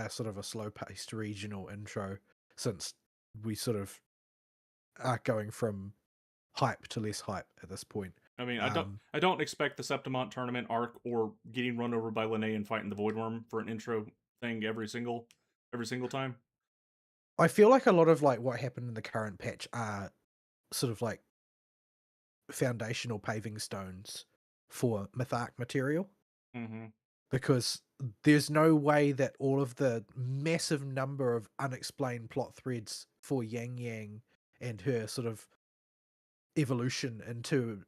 sort of a slow paced regional intro, since we sort of are going from hype to less hype at this point. I mean, Um, I don't expect the Septimont tournament arc or getting run over by Lene and fighting the Void Worm for an intro thing every single time. I feel like a lot of like what happened in the current patch are sort of like foundational paving stones for Mythark material, Mm-hmm. because there's no way that all of the massive number of unexplained plot threads for Yang Yang and her sort of evolution into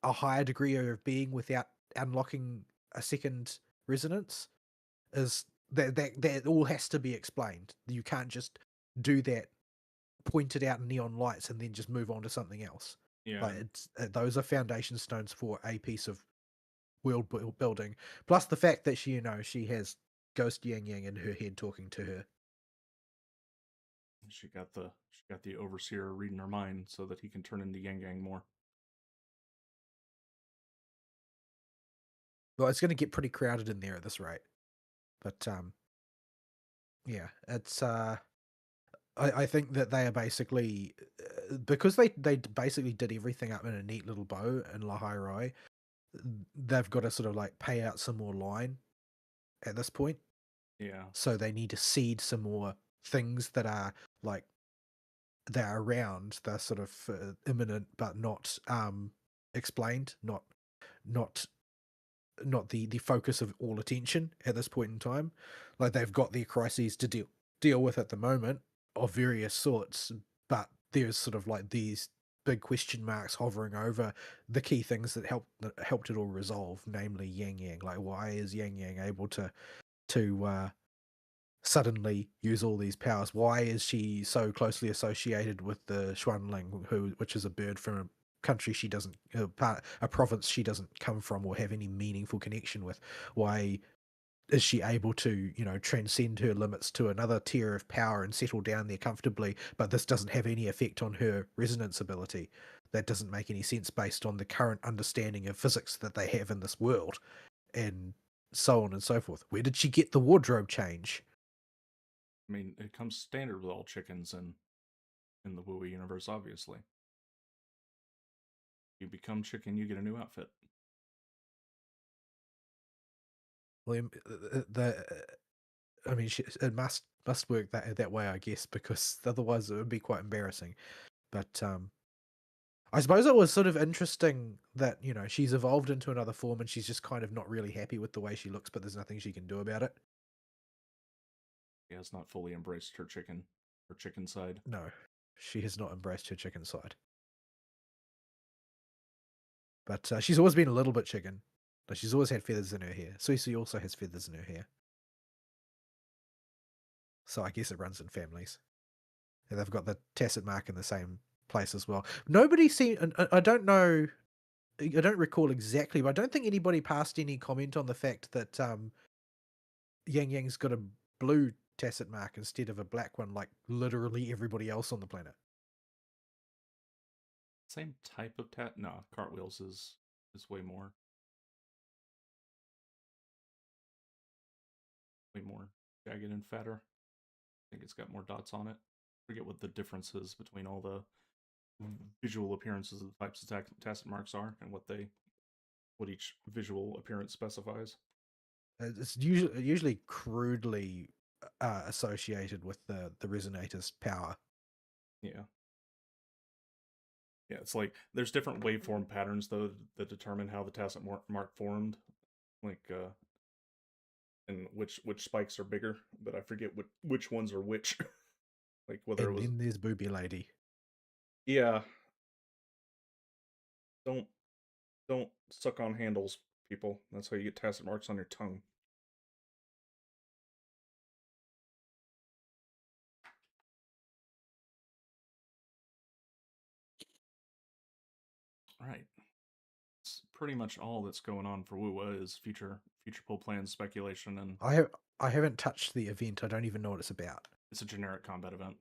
a higher degree of being without unlocking a second resonance is that all has to be explained. You can't just do that, point it out in neon lights, and then just move on to something else. Yeah, Like it's those are foundation stones for a piece of building. Plus the fact that she has Ghost Yang Yang in her head talking to her. she got the overseer reading her mind so that he can turn into Yang Yang more. Well, it's going to get pretty crowded in there at this rate. But yeah, it's I think that they are basically because they basically did everything up in a neat little bow in Lahai, they've got to sort of like pay out some more line at this point. Yeah, So they need to seed some more things that are like they're around, they're sort of imminent but not explained, not not the focus of all attention at this point in time. Like they've got their crises to deal with at the moment of various sorts, but there's sort of like these big question marks hovering over the key things that helped it all resolve, namely Yang Yang. Like why is Yang Yang able to suddenly use all these powers? Why is she so closely associated with the Xuanling, which is a bird from a country she doesn't, a province she doesn't come from or have any meaningful connection with? Why is she able to, transcend her limits to another tier of power and settle down there comfortably? But this doesn't have any effect on her resonance ability. That doesn't make any sense based on the current understanding of physics that they have in this world, and so on and so forth. Where did she get the wardrobe change? I mean it comes standard with all chickens in the Wooey universe. Obviously, you become chicken, you get a new outfit. Well, I mean, it must work that way, I guess, because otherwise it would be quite embarrassing. But I suppose it was sort of interesting that she's evolved into another form and she's just kind of not really happy with the way she looks, but there's nothing she can do about it. He has not fully embraced her chicken side. No, she has not embraced her chicken side. But she's always been a little bit chicken. Like, she's always had feathers in her hair. Suisi also has feathers in her hair. So I guess it runs in families. And they've got the tacit mark in the same place as well. Nobody seemed. I don't know. I don't recall exactly, but I don't think anybody passed any comment on the fact that Yang Yang's got a blue tacit mark instead of a black one, like literally everybody else on the planet. Same type of tat. No, cartwheels is way more jagged and fatter. I think it's got more dots on it. Forget what the difference is between all the visual appearances of the types of tacit marks are and what each visual appearance specifies. It's usually crudely associated with the resonator's power. Yeah. Yeah, it's like there's different waveform patterns though that determine how the tacit mark formed, like and which spikes are bigger, but I forget which ones are which. Like whether it And was then there's Booby Lady. yeah, don't don't suck on handles, people. That's how you get tacit marks on your tongue. Right. It's pretty much all that's going on for Wuwa is future pull plans, speculation, and I haven't touched the event. I don't even know what it's about. it's a generic combat event.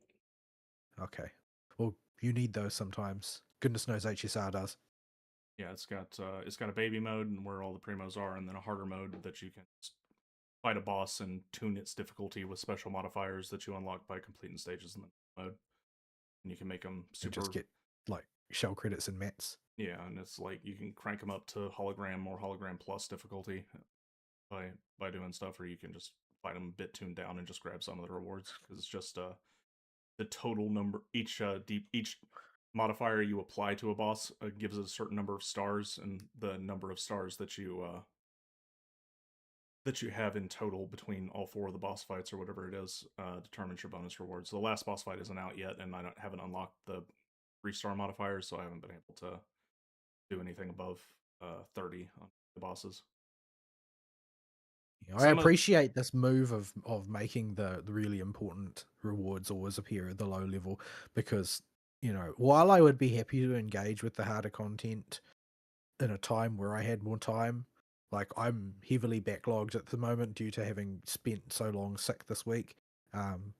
Okay. Well, you need those sometimes. Goodness knows HSR does. Yeah, it's got a baby mode and where all the primos are, and then a harder mode that you can fight a boss and tune its difficulty with special modifiers that you unlock by completing stages in the mode. And you can make them And just super. get like shell credits and mats. Yeah, and it's like you can crank them up to hologram or hologram plus difficulty by by doing stuff, or you can just fight them a bit tuned down and just grab some of the rewards because it's just the total number each modifier you apply to a boss gives it a certain number of stars, and the number of stars that you have in total between all four of the boss fights or whatever it is determines your bonus rewards. So the last boss fight isn't out yet, and haven't unlocked the 3-star modifiers, so I haven't been able to do anything above 30 on the bosses. You know, I Some of appreciate this move of making the really important rewards always appear at the low level because, you know, while I would be happy to engage with the harder content in a time where I had more time, like I'm heavily backlogged at the moment due to having spent so long sick this week. Um,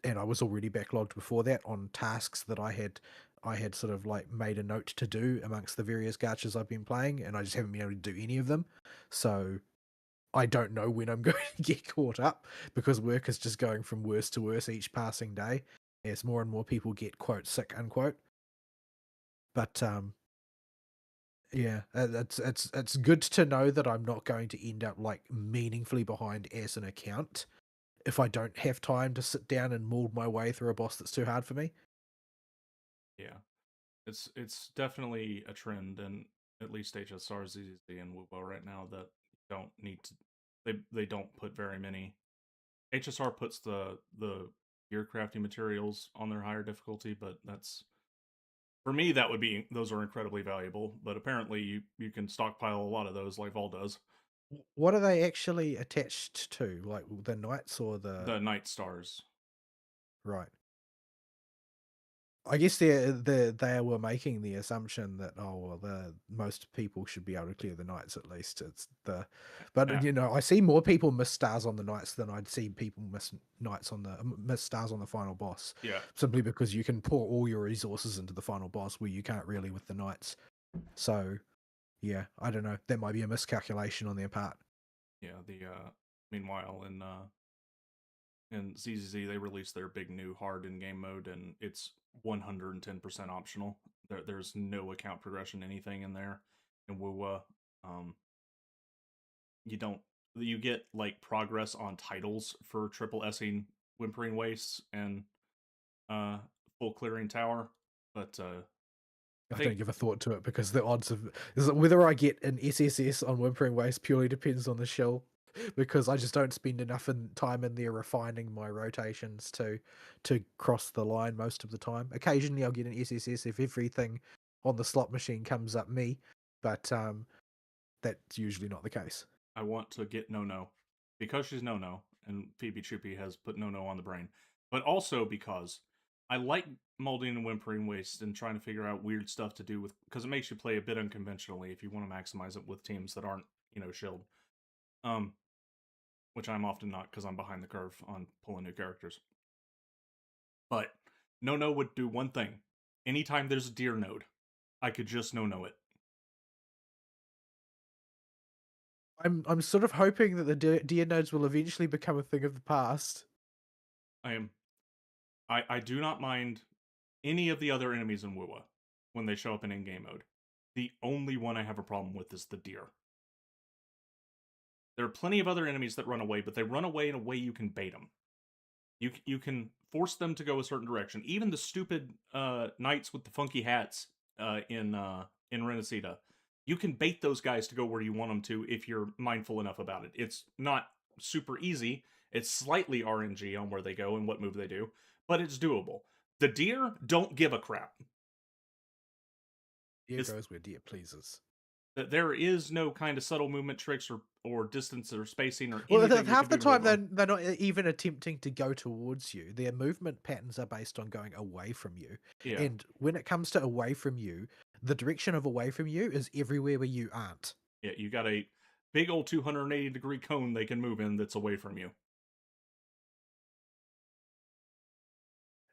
and I was already backlogged before that on tasks that I had sort of like made a note to do amongst the various gachas I've been playing, and I just haven't been able to do any of them. So I don't know when I'm going to get caught up because work is just going from worse to worse each passing day as more and more people get quote sick unquote. But yeah, it's good to know that I'm not going to end up like meaningfully behind as an account if I don't have time to sit down and mold my way through a boss that's too hard for me. Yeah, it's definitely a trend, and at least HSR, ZZZ, and Wubo right now that don't need to. They don't put very many. HSR puts the gear crafting materials on their higher difficulty, but that's for me that would be those are incredibly valuable. But apparently you can stockpile a lot of those like Vol does. What are they actually attached to? Like the knights or The the Night Stars. right? I guess they were making the assumption that oh well the most people should be able to clear the knights at least. But Yeah, you know I see more people miss stars on the knights than I'd see people miss stars on the final boss. yeah, Simply because you can pour all your resources into the final boss where you can't really with the knights. So yeah, I don't know. That might be a miscalculation on their part. yeah. The meanwhile in ZZZ they released their big new hard in game mode, and it's 110% optional. There's no account progression anything in there. In Wuwa, um, you don't you get like progress on titles for triple S'ing Whimpering Wastes and uh full clearing tower, but I I think don't give a thought to it because the odds of whether I get an SSS on Whimpering Waste purely depends on the shell. Because I just don't spend enough time in there refining my rotations to cross the line most of the time. Occasionally, I'll get an SSS if everything on the slot machine comes up me, but that's usually not the case. I want to get No because she's No and Phoebe Chupi has put No on the brain, but also because I like molding and whimpering waste and trying to figure out weird stuff to do with because it makes you play a bit unconventionally if you want to maximize it with teams that aren't shield. Um, which I'm often not because I'm behind the curve on pulling new characters. But No would do one thing. Anytime there's a deer node, I could just No it. I'm sort of hoping that the deer nodes will eventually become a thing of the past. I am I do not mind any of the other enemies in Wuwa when they show up in in-game mode. The only one I have a problem with is the deer. There are plenty of other enemies that run away, but they run away in a way you can bait them. You can force them to go a certain direction. Even the stupid knights with the funky hats in Renacita, you can bait those guys to go where you want them to if you're mindful enough about it. It's not super easy. It's slightly RNG on where they go and what move they do, but it's doable. The deer don't give a crap. Deer It's goes where deer pleases. that there is no kind of subtle movement tricks or distance or spacing or Well, anything you can half the do to avoid time them. they're not even attempting to go towards you. Their movement patterns are based on going away from you. Yeah, And when it comes to away from you, the direction of away from you is everywhere where you aren't. yeah, you got a big old 280-degree cone they can move in that's away from you.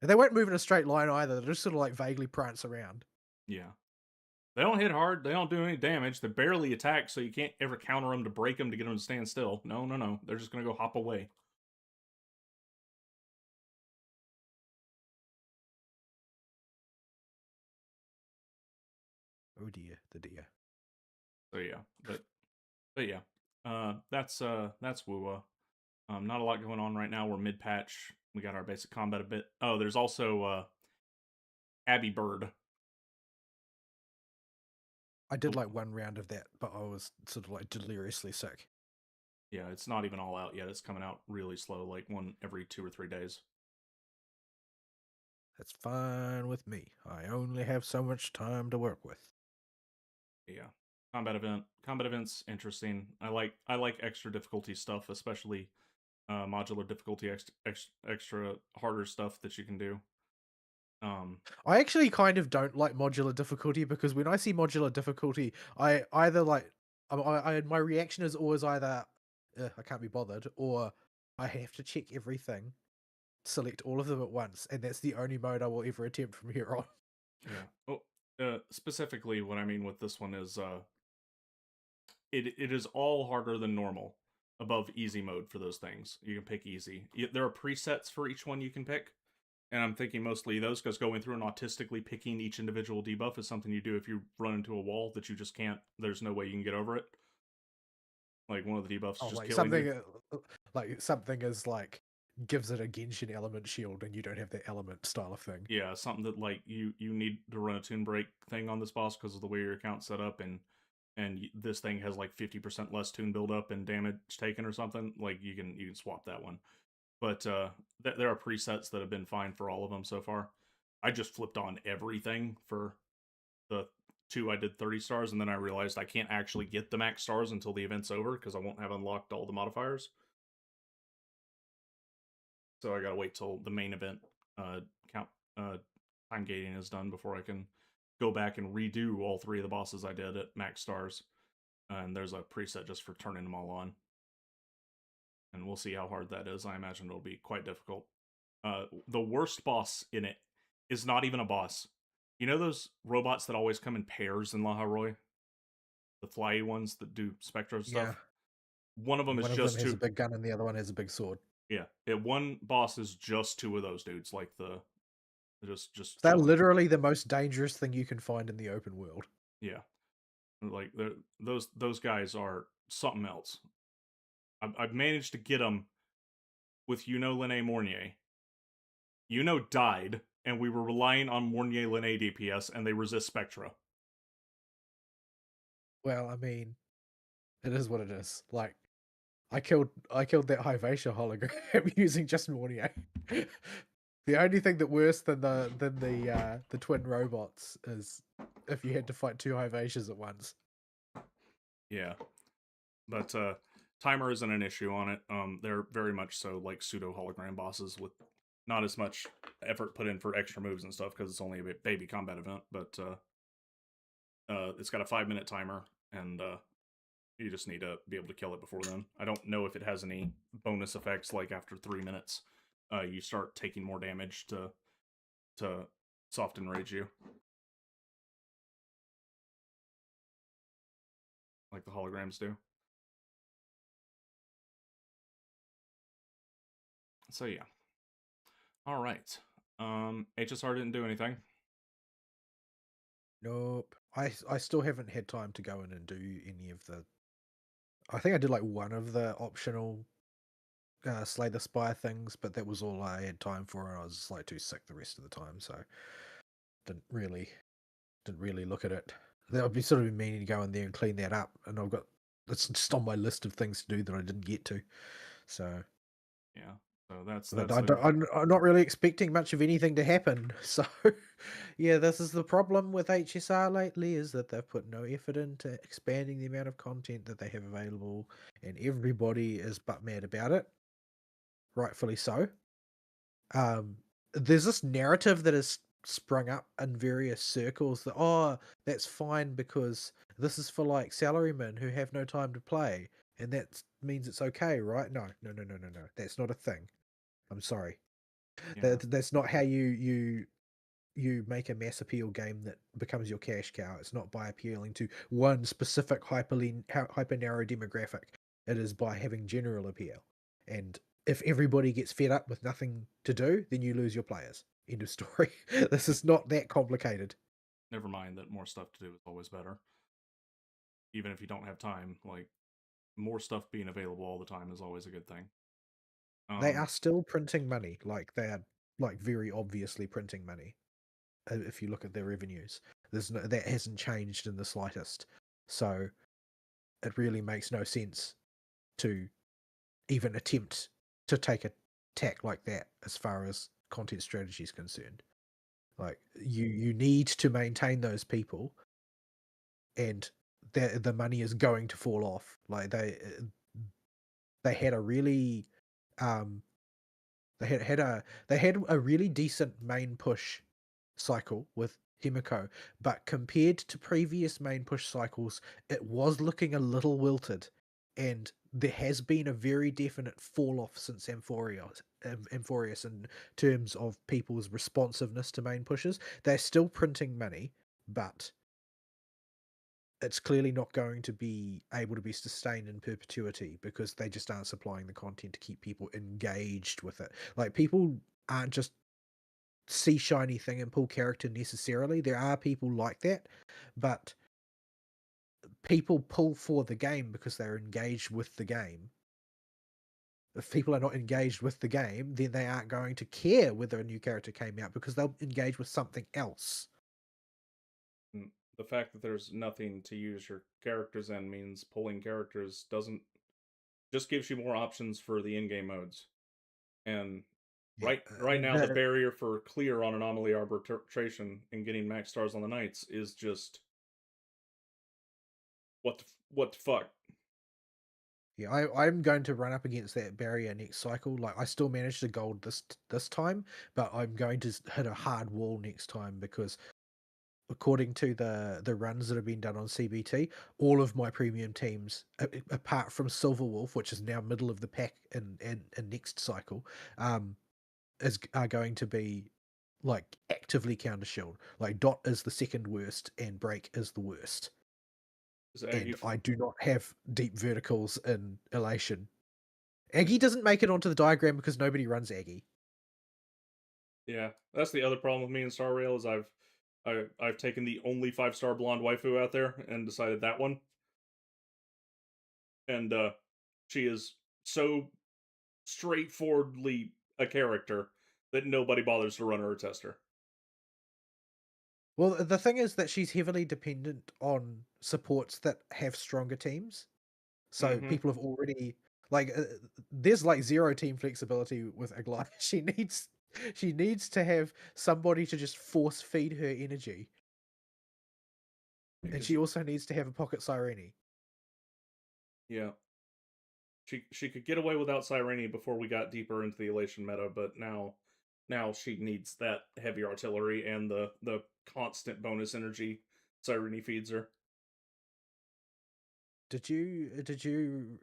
And they won't move in a straight line either. They'll just sort of like vaguely prance around. Yeah. They don't hit hard. They don't do any damage. They barely attack, so you can't ever counter them to break them to get them to stand still. No, no, no. They're just going to go hop away. Oh dear, the deer. So yeah, but yeah, that's Woowa. Not a lot going on right now. We're mid patch. We got our basic combat a bit. Oh, there's also Abbey Bird. I did like one round of that, but I was sort of like deliriously sick. Yeah, it's not even all out yet. It's coming out really slow, like one every 2 or 3 days. That's fine with me. I only have so much time to work with. Yeah, combat events interesting. I like extra difficulty stuff, especially modular difficulty, extra harder stuff that you can do. I actually kind of don't like modular difficulty because when I see modular difficulty, I either like my reaction is always either I can't be bothered or I have to check everything, select all of them at once, and that's the only mode I will ever attempt from here on. Yeah. Oh, specifically, what I mean with this one is it is all harder than normal above easy mode for those things. You can pick easy. There are presets for each one you can pick, and I'm thinking mostly those because going through and autistically picking each individual debuff is something you do if you run into a wall that you just can't. There's no way you can get over it. Like one of the debuffs Oh, is just like killing you. something is like gives it a Genshin element shield, and you don't have that element style of thing. Yeah, something that like you need to run a tune break thing on this boss because of the way your account's set up, and this thing has like 50% less tune build up and damage taken or something. Like you can swap that one. But there are presets that have been fine for all of them so far. I just flipped on everything for the two I did 30 stars, and then I realized I can't actually get the max stars until the event's over because I won't have unlocked all the modifiers. So I gotta wait till the main event count time gating is done before I can go back and redo all three of the bosses I did at max stars. And there's a preset just for turning them all on, and we'll see how hard that is. I imagine it'll be quite difficult. The worst boss in it is not even a boss. You know those robots that always come in pairs in La Roy? The flyy ones that do Spectra Yeah, stuff? One of them is one of them just has a two. big gun, and the other one has a big sword. Yeah, one boss is just two of those dudes, like the just They're chilling. literally the most dangerous thing you can find in the open world. Yeah, like those guys are something else. I've managed to get them with Lene Mornier. Died, and we were relying on Mornier Lene DPS, and they resist Spectra. Well, I mean, it is what it is. Like, I killed that Hivatia hologram using just Mornier. The only thing that worse than the twin robots is if you had to fight two Hivatias at once. Yeah, but timer isn't an issue on it. They're very much so like pseudo hologram bosses with not as much effort put in for extra moves and stuff because it's only a baby combat event. But it's got a 5-minute timer, and you just need to be able to kill it before then. I don't know if it has any bonus effects like after 3 minutes, you start taking more damage to soft enrage you, like the holograms do. So yeah. All right. HSR didn't do anything. Nope. I still haven't had time to go in and do any of the. I think I did like one of the optional Slay the Spire things, but that was all I had time for, and I was just like too sick the rest of the time, so didn't really didn't really look at it. I'd be sort of meaning to go in there and clean that up, and I've got it's just on my list of things to do that I didn't get to. So, Yeah. So that's but that's a I'm not really expecting much of anything to happen. So, yeah, this is the problem with HSR lately is that they've put no effort into expanding the amount of content that they have available, and everybody is butt mad about it, rightfully so. Um, there's this narrative that has sprung up in various circles that that's fine because this is for like salarymen who have no time to play, and that means it's okay, right? No, no, no, no, no, no. That's not a thing. I'm sorry. yeah. That's not how you make a mass appeal game that becomes your cash cow. It's not by appealing to one specific hyper narrow demographic. It is by having general appeal. And if everybody gets fed up with nothing to do, then you lose your players. End of story. This Yeah. is not that complicated. Never mind that more stuff to do is always better. Even if you don't have time, like more stuff being available all the time is always a good thing. They Um, are still printing money. Like they are like very obviously printing money. If you look at their revenues, that hasn't changed in the slightest. So it really makes no sense to even attempt to take a tack like that as far as content strategy is concerned. Like you need to maintain those people, and the money is going to fall off. Like they had a really um they had a really decent main push cycle with Himiko, but compared to previous main push cycles, it was looking a little wilted, and there has been a very definite fall off since Amphorius in terms of people's responsiveness to main pushes. They're still printing money, but it's clearly not going to be able to be sustained in perpetuity because they just aren't supplying the content to keep people engaged with it. Like people aren't just see shiny thing and pull character necessarily. There are people like that, but people pull for the game because they're engaged with the game. If people are not engaged with the game, then they aren't going to care whether a new character came out because they'll engage with something else. the fact that there's nothing to use your characters in means pulling characters doesn't just gives you more options for the in-game modes. And Yeah, right now the barrier for clear on anomaly arbitration and getting max stars on the knights is just what the fuck. yeah. I'm going to run up against that barrier next cycle. Like I still managed to gold this time, but I'm going to hit a hard wall next time because according to the runs that have been done on CBT, all of my premium teams, apart from Silverwolf, which is now middle of the pack in next cycle, um, are going to be like actively counter shield. Like Dot is the second worst, and Break is the worst. Is Aggie And I do not have deep verticals in Elation. Aggie doesn't make it onto the diagram because nobody runs Aggie. Yeah, that's the other problem with me in Star Rail is I've taken the only 5-star blonde waifu out there and decided that one. And she is so straightforwardly a character that nobody bothers to run her or test her. Well, the thing is that she's heavily dependent on supports that have stronger teams. So Mm-hmm. people have already like there's like zero team flexibility with Aglaia. She needs to have somebody to just force feed her energy, and Because she also needs to have a pocket Sireni. yeah, she could get away without Cyrene before we got deeper into the Elation meta, but now she needs that heavy artillery and the constant bonus energy Cyrene feeds her. Did you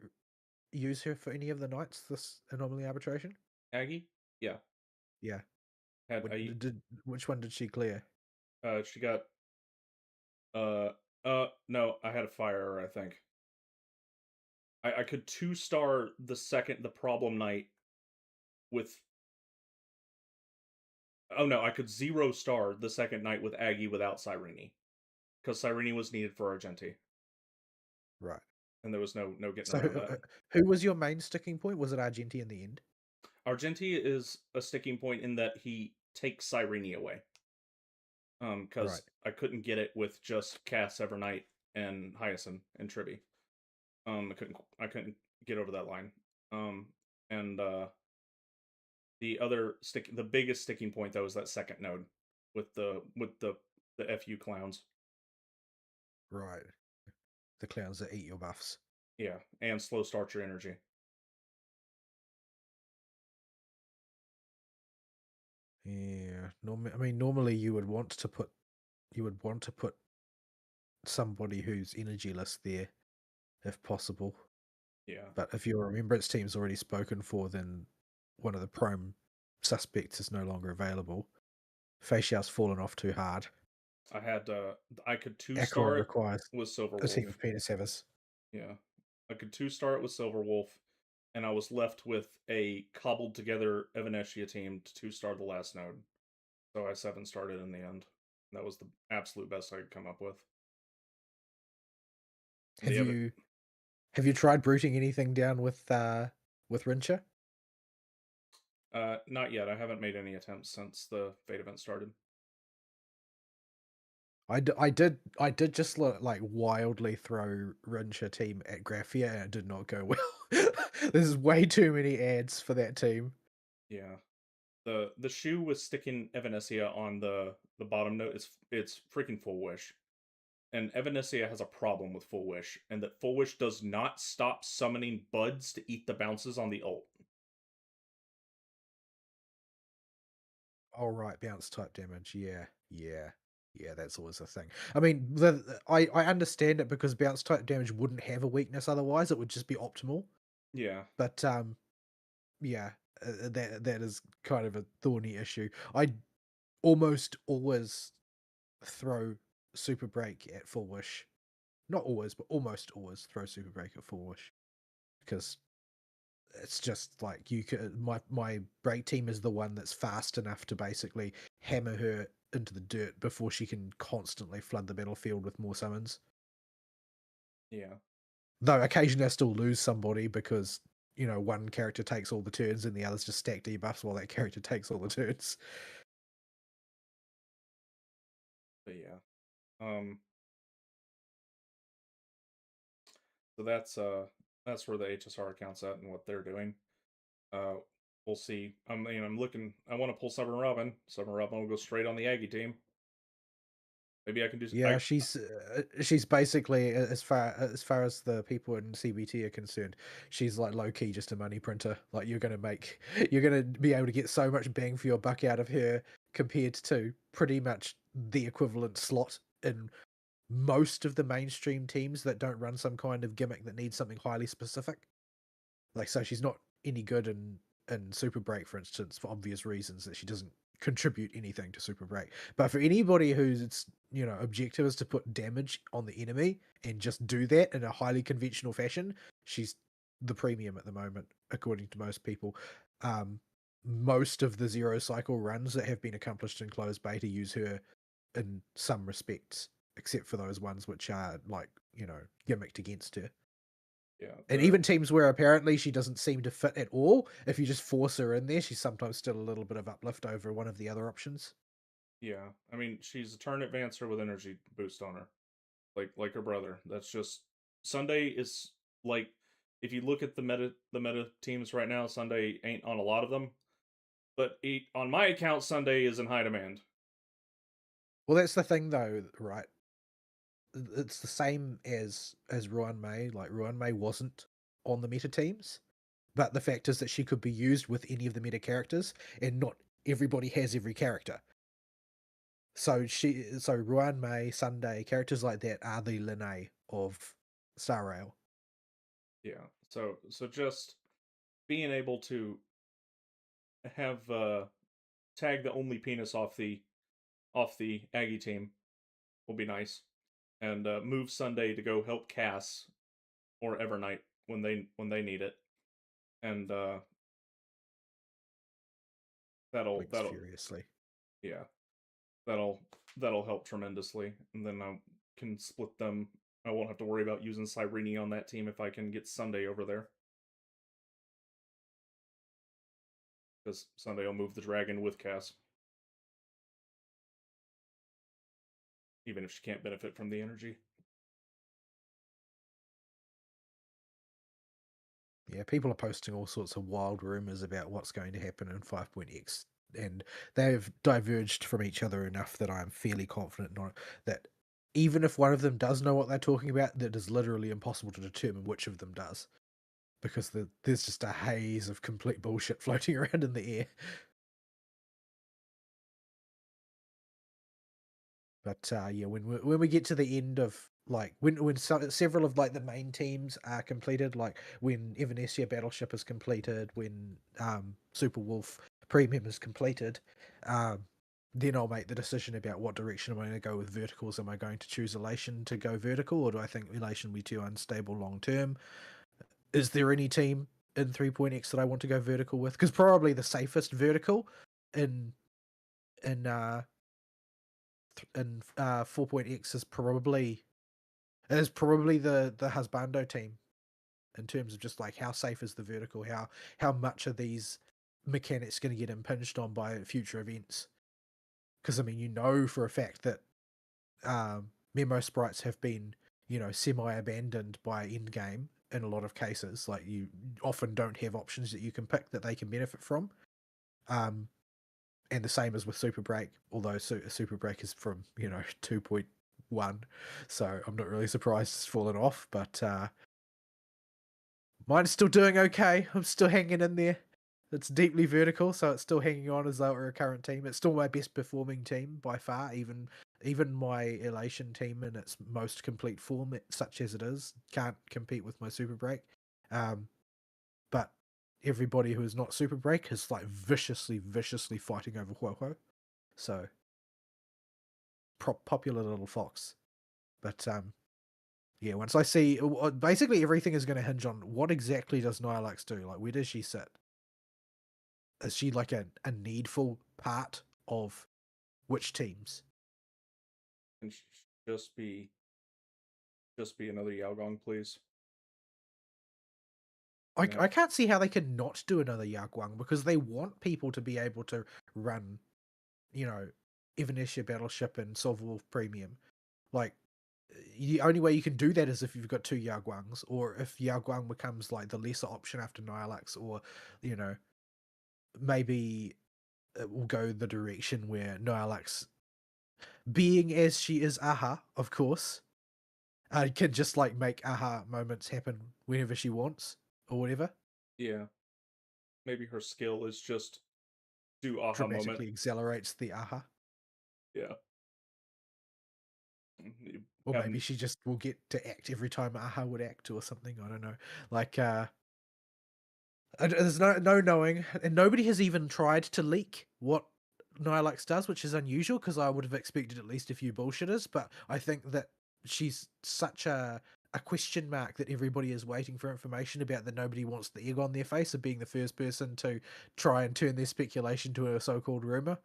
use her for any of the nights this anomaly arbitration? Aggie, yeah, Yeah. had What I which one did she clear? she got no, I had a fire, I think. I could 2-star the second the problem night with oh no, I could 0-star the second night with Aggie without Cyrene. Because Cyrene was needed for Argenti. Right. and there was no getting So around that. who was your main sticking point? Was it Argenti in the end? Argenti is a sticking point in that he takes Cyrene away. Right. Because I couldn't get it with just Cass Evernight and Hyacinth and Tribby. I couldn't get over that line. Um, and the biggest sticking point though is that second node with the FU clowns. Right. The clowns that eat your buffs. Yeah, and slow start your energy. Yeah. I mean, normally you would want to put somebody who's energyless there if possible. Yeah, But if your remembrance team's already spoken for, then one of the prime suspects is no longer available. Facial's fallen off too hard. I had I could two star Acheron it requires with Silver a team Wolf. of penis havers. Yeah, I could two-star it with Silver Wolf, and I was left with a cobbled together Evanescia team to two-star the last node. So I seven-starred it in the end. That was the absolute best I could come up with. And Have the Evan, you have you tried brooting anything down with Rincha? not yet. I haven't made any attempts since the Fate event started. I did just like wildly throw Rincha team at Graphia and it did not go well. There's way too many ads for that team. Yeah, the shoe with sticking Evanescia on the bottom note is it's freaking full wish. And Evanescia has a problem with full wish, and that full wish does not stop summoning buds to eat the bounces on the ult. All right, bounce type damage. Yeah, that's always a thing. I mean, I understand it because bounce type damage wouldn't have a weakness otherwise; it would just be optimal. Yeah, But yeah, that is kind of a thorny issue. I almost always throw super break at full wish. Not always, but almost always throw super break at full wish because it's just like you could my break team is the one that's fast enough to basically hammer her into the dirt before she can constantly flood the battlefield with more summons. yeah, Though occasionally I still lose somebody because one character takes all the turns and the others just stack debuffs while that character takes all the turns. but yeah. So that's where the HSR account's at and what they're doing. Uh, we'll see. I'm looking. I want to pull Summer Robin. Summer Robin will go straight on the Aggie team. Maybe I can do. Yeah, she's basically as far as the people in CBT are concerned, she's like low key just a money printer. Like you're gonna be able to get so much bang for your buck out of her compared to pretty much the equivalent slot in most of the mainstream teams that don't run some kind of gimmick that needs something highly specific. Like, so she's not any good in Super Break, for instance, for obvious reasons that she doesn't contribute anything to Super Break. But for anybody whose objective is to put damage on the enemy and just do that in a highly conventional fashion, she's the premium at the moment, according to most people. Um, most of the zero cycle runs that have been accomplished in closed beta use her in some respects, except for those ones which are like gimmicked against her. Yeah, And even teams where apparently she doesn't seem to fit at all, if you just force her in there, she's sometimes still a little bit of uplift over one of the other options. yeah. I mean, she's a turn advancer with energy boost on her, like her brother. That's just Sunday is like if you look at the meta teams right now, Sunday ain't on a lot of them. But on my account, Sunday is in high demand. Well, that's the thing though, right? It's the same as Ruan Mei. Like Ruan Mei wasn't on the meta teams, but the fact is that she could be used with any of the meta characters, and not everybody has every character. So Ruan Mei, Sunday, characters like that are the Linnae of Star Rail. Yeah. So just being able to have tag the only penis off the Aggie team will be nice, and move Sunday to go help Cass or Evernight when they need it, and Blinks that'll furiously. yeah that'll that'll help tremendously, and then I can split them I won't have to worry about using Cyrene on that team if I can get Sunday over there. Because Sunday will move the dragon with Cass. Even if she can't benefit from the energy. Yeah, people are posting all sorts of wild rumors about what's going to happen in 5.x, and they've diverged from each other enough that I'm fairly confident that even if one of them does know what they're talking about, that is literally impossible to determine which of them does, because there's just a haze of complete bullshit floating around in the air. But yeah, when we get to the end of like several of like the main teams are completed, like when Evanesia Battleship is completed, when Super Wolf Premium is completed, then I'll make the decision about what direction am I going to go with verticals. Am I going to choose Elation to go vertical, or do I think Elation will be too unstable long term? Is there any team in 3.x that I want to go vertical with? Because probably the safest vertical in in uh 4.x is probably the Husbando team, in terms of just like how safe is the vertical, how much are these mechanics going to get impinged on by future events. Because I mean, you know for a fact that memo sprites have been, semi abandoned by endgame in a lot of cases. Like, you often don't have options that you can pick that they can benefit from. And the same as with Super Break, although Super Break is from 2.1, so I'm not really surprised it's fallen off. But mine's still doing okay. I'm still hanging in there. It's deeply vertical, so it's still hanging on as though we're a current team. It's still my best performing team by far. Even my Elation team in its most complete form, such as it is, can't compete with my Super Break. But everybody who is not Super Break is like viciously fighting over Huohuo. So popular little fox. But yeah, once I see, basically everything is going to hinge on what exactly does Nihilux do. Like, where does she sit? Is she like a needful part of which teams? And just be another Yaogong, please. I can't see how they could not do another Yaguang, because they want people to be able to run, Evanesia Battleship and Silver Wolf Premium. Like, the only way you can do that is if you've got two Yaguangs, or if Yaguang becomes like the lesser option after Nihilux, or maybe it will go the direction where Nihilux, being as she is Aha, of course, can just like make Aha moments happen whenever she wants or whatever. Yeah. Maybe her skill is just do aha moment. Dramatically accelerates the Aha. Yeah. Or Have maybe she just will get to act every time Aha would act or something. I don't know. Like, there's no knowing, and nobody has even tried to leak what Nihilux does, which is unusual because I would have expected at least a few bullshitters. But I think that she's such a question mark that everybody is waiting for information about, that nobody wants the egg on their face of being the first person to try and turn their speculation to a so-called rumor.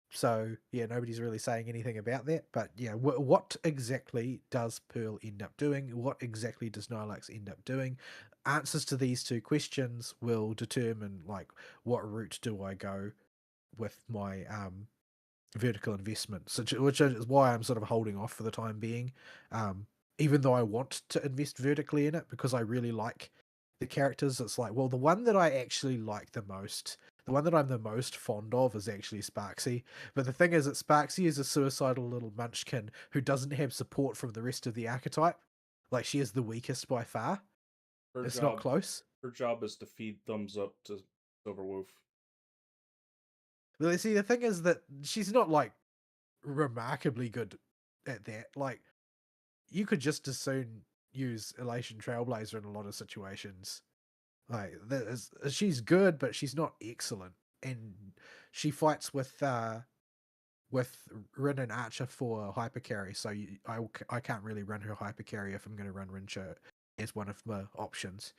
So yeah, nobody's really saying anything about that. But yeah, what exactly does Pearl end up doing? What exactly does Nihilux end up doing? Answers to these two questions will determine like what route do I go with my vertical investment, which is why I'm sort of holding off for the time being. Even though I want to invest vertically in it because I really like the characters, it's like, well, the one that I actually like the most, the one that I'm the most fond of, is actually Sparksy. But the thing is that Sparksy is a suicidal little munchkin who doesn't have support from the rest of the archetype. Like, she is the weakest by far. her It's not job. close. Her job is to feed thumbs up to Silverwolf. But see, the thing is that she's not like remarkably good at that. Like, you could just as soon use Elation Trailblazer in a lot of situations. Like, she's good, but she's not excellent, and she fights with Rin and Archer for hyper carry. So I can't really run her hyper carry if I'm going to run Rincha as one of my options,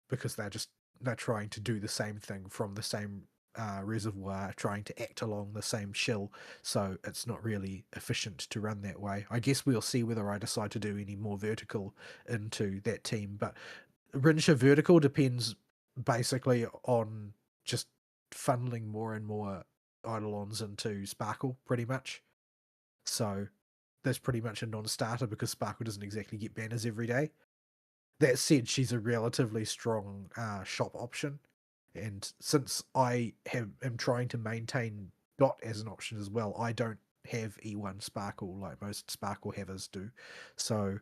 because they're trying to do the same thing from the same reservoir trying to act along the same shill, so it's not really efficient to run that way. I guess we'll see whether I decide to do any more vertical into that team, but Rincha vertical depends basically on just funneling more and more Eidolons into Sparkle, pretty much. So that's pretty much a non-starter because Sparkle doesn't exactly get banners every day. That said, she's a relatively strong shop option, and since am trying to maintain Dot as an option as well, I don't have E1 Sparkle like most Sparkle havers do. So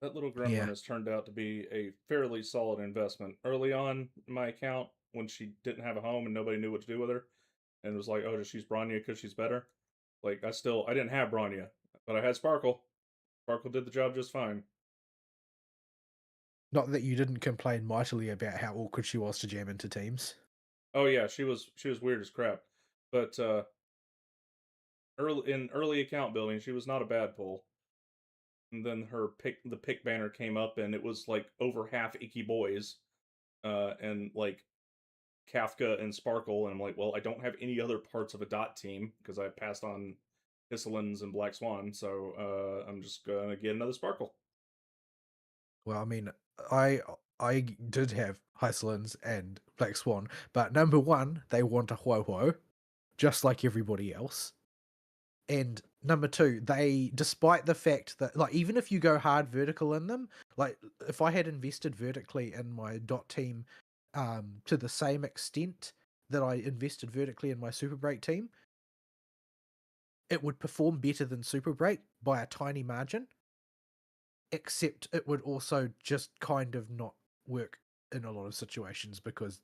That little gremlin yeah, has turned out to be a fairly solid investment. Early on in my account, when she didn't have a home and nobody knew what to do with her, and it was like, oh, just use Bronya because she's better. Like I didn't have Bronya, but I had Sparkle. Sparkle did the job just fine. not that you didn't complain mightily about how awkward she was to jam into teams. Oh yeah, she was weird as crap, but early account building, she was not a bad pull. And then the pick banner came up, and it was like over half Icky boys, and like Kafka and Sparkle, and I'm like, well, I don't have any other parts of a dot team because I passed on Hisselins and Black Swan, so I'm just gonna get another Sparkle. Well, I mean, I I did have Hysolins and Black Swan, but number one, they want a Huo, just like everybody else. And number two, they, despite the fact that, like, even if you go hard vertical in them, like, if I had invested vertically in my dot team to the same extent that I invested vertically in my Super Break team, it would perform better than Super Break by a tiny margin, except it would also just kind of not work in a lot of situations because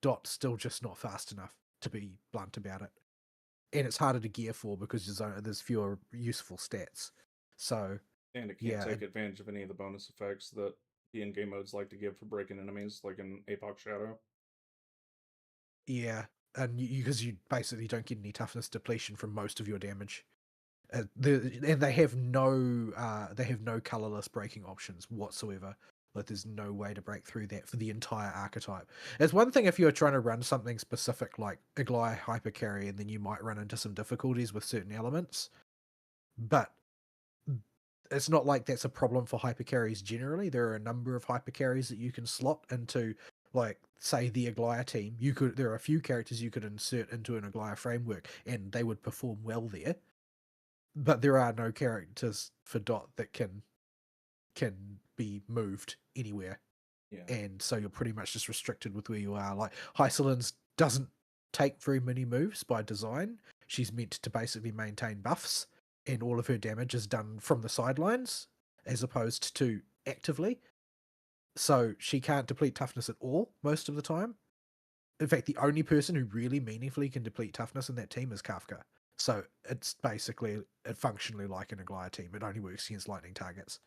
dot's still just not fast enough, to be blunt about it. And it's harder to gear for because there's fewer useful stats. So And it can't yeah, take advantage of any of the bonus effects that the in-game modes like to give for breaking enemies, like in Apoc Shadow. yeah, and because you basically don't get any toughness depletion from most of your damage. And they have no colorless breaking options whatsoever. Like there's no way to break through that for the entire archetype. It's one thing if you're trying to run something specific like Iglai Hypercarry, and then you might run into some difficulties with certain elements. But it's not like that's a problem for hypercarries generally. There are a number of hypercarries that you can slot into, like say the Aglaya team. There are a few characters you could insert into an Aglaya framework, and they would perform well there. But there are no characters for Dot that can be moved anywhere, Yeah. and so you're pretty much just restricted with where you are. Like Hysolins doesn't take very many moves by design. She's meant to basically maintain buffs, and all of her damage is done from the sidelines as opposed to actively. So she can't deplete toughness at all most of the time. In fact, the only person who really meaningfully can deplete toughness in that team is Kafka. So it's basically functionally like an Aglaya team. It only works against lightning targets.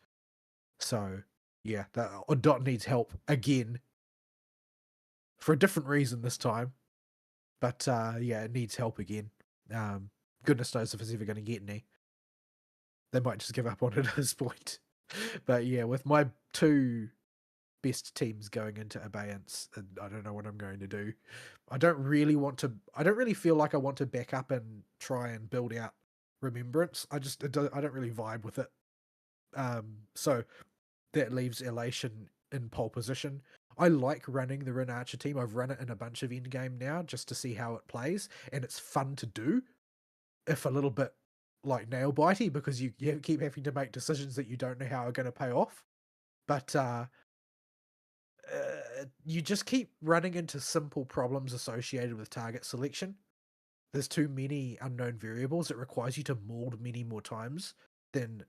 So yeah, that Dot needs help again for a different reason this time. But yeah, it needs help again. Um, Goodness knows if it's ever going to get any. They might just give up on it at this point. But yeah, with my two best teams going into abeyance, and I don't know what I'm going to do. I don't really want to. I don't really feel like I want to back up and try and build out Remembrance. I don't really vibe with it. So that leaves Elation in pole position. I like running the Rin Archer team. I've run it in a bunch of endgame now just to see how it plays, and it's fun to do, if a little bit like nail bitey because you keep having to make decisions that you don't know how are going to pay off. But you just keep running into simple problems associated with target selection. There's too many unknown variables. It requires you to mold many more times than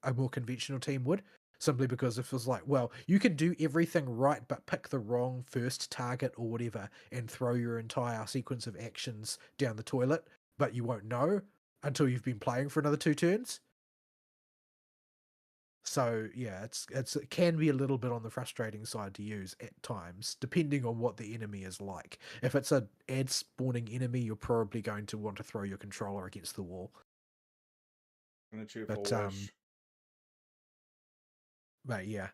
a more conventional team would, simply because it feels like, well, you can do everything right but pick the wrong first target or whatever and throw your entire sequence of actions down the toilet, but you won't know until you've been playing for another 2 turns. So yeah, it can be a little bit on the frustrating side to use at times, depending on what the enemy is like. If it's a ad spawning enemy, you're probably going to want to throw your controller against the wall. And a cheerful But wish. but yeah,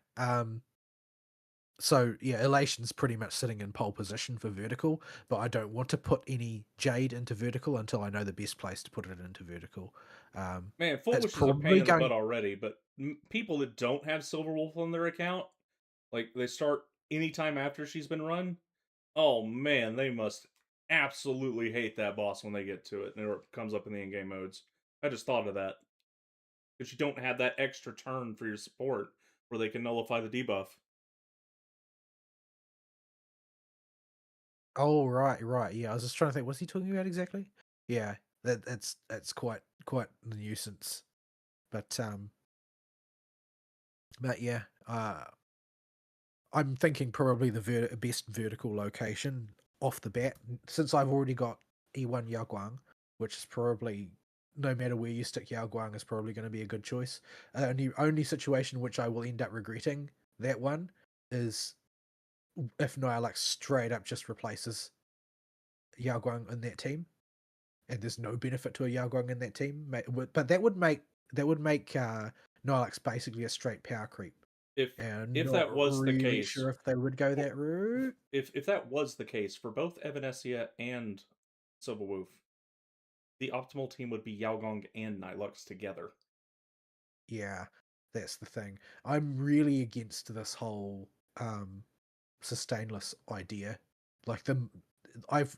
So yeah, Elation's pretty much sitting in pole position for vertical, but I don't want to put any Jade into vertical until I know the best place to put it into vertical. Man, Full It's Wish is a pain probably in the going. butt already, but people that don't have Silverwolf on their account, like they start anytime after she's been run, oh man, they must absolutely hate that boss when they get to it and it comes up in the in-game modes. I just thought of that. Because you don't have that extra turn for your support where they can nullify the debuff. Oh right, right. Yeah, I was just trying to think. What's he talking about exactly? Yeah, that's quite the nuisance. But yeah, I'm thinking probably the best vertical location off the bat, since I've already got E1 Yaoguang, which is probably, no matter where you stick Yaoguang, is probably going to be a good choice. Only situation which I will end up regretting that one is if Nihilex straight up just replaces Yaoguang in that team, and there's no benefit to a Yaoguang in that team. But that would make Nihilex basically a straight power creep. If And if not that was the really case, sure if they would go for, that route. if that was the case for both Evanescia and Silverwolf, the optimal team would be Yaogong and Nilux together. Yeah, that's the thing. I'm really against this whole sustainless idea. Like I've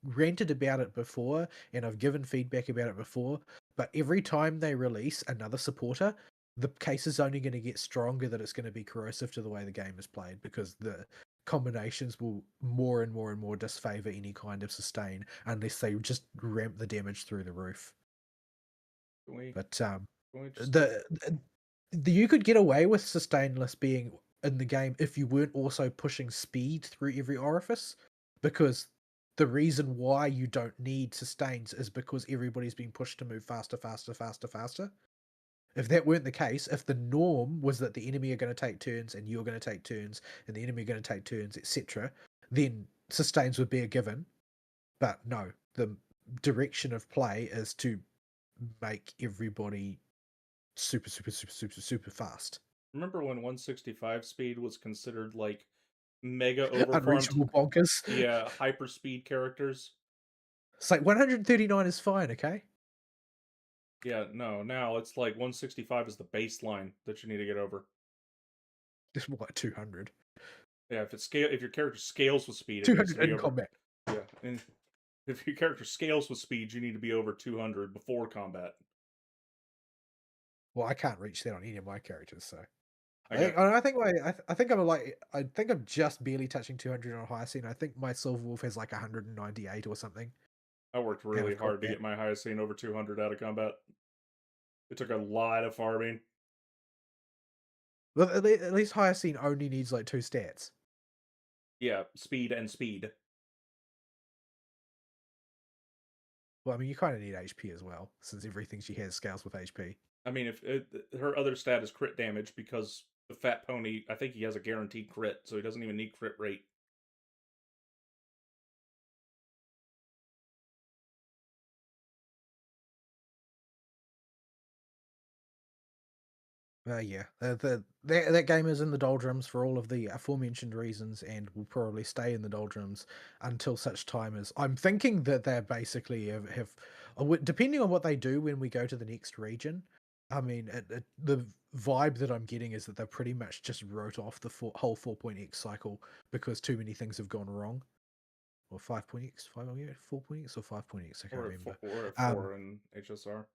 ranted about it before and I've given feedback about it before, but every time they release another supporter, the case is only going to get stronger that it's going to be corrosive to the way the game is played, because the combinations will more and more and more disfavor any kind of sustain unless they just ramp the damage through the roof. Can we But can we just you could get away with sustainless being in the game if you weren't also pushing speed through every orifice, because the reason why you don't need sustains is because everybody's being pushed to move faster, faster, faster, faster. If that weren't the case, if the norm was that the enemy are going to take turns and you're going to take turns and the enemy are going to take turns, etc., then sustains would be a given. But no, the direction of play is to make everybody super, super, super, super, super fast. remember when 165 speed was considered like mega overfarmed? Unreachable bonkers. Yeah, hyper speed characters. It's like 139 is fine, okay? Yeah, no, now it's like 165 is the baseline that you need to get over. Just more like 200. Yeah, if your character scales with speed, it needs 200 to be in over. combat. Yeah, and if your character scales with speed, you need to be over 200 before combat. Well, I can't reach that on any of my characters, so I got I think I'm like I think I'm just barely touching 200 on high scene. I think my Silver Wolf has like 198 or something I worked out really of hard to combat. get my highest scene over 200 out of combat. It took a lot of farming. Well, at least higher scene only needs like two stats. Yeah, speed and speed. Well, I mean, you kind of need HP as well, since everything she has scales with HP. I mean, if her other stat is crit damage because the fat pony, I think he has a guaranteed crit, so he doesn't even need crit rate. Yeah, that game is in the doldrums for all of the aforementioned reasons, and will probably stay in the doldrums until such time as I'm thinking that they basically have depending on what they do when we go to the next region. I mean, the vibe that I'm getting is that they pretty much just wrote off the whole 4.x cycle because too many things have gone wrong. Or 5.x, 4.x or 5.x, I can't remember. Or at Um, 4 in HSR.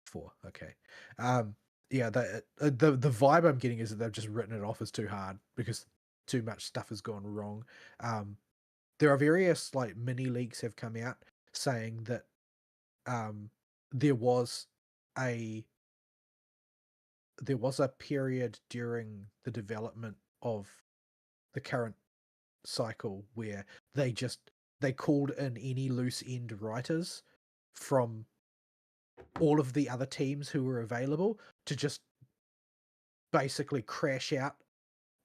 4, okay. Um, yeah, the vibe I'm getting is that they've just written it off as too hard because too much stuff has gone wrong. Um, there are various like mini leaks have come out saying that um, there was a period during the development of the current cycle where they called in any loose end writers from all of the other teams who were available to just basically crash out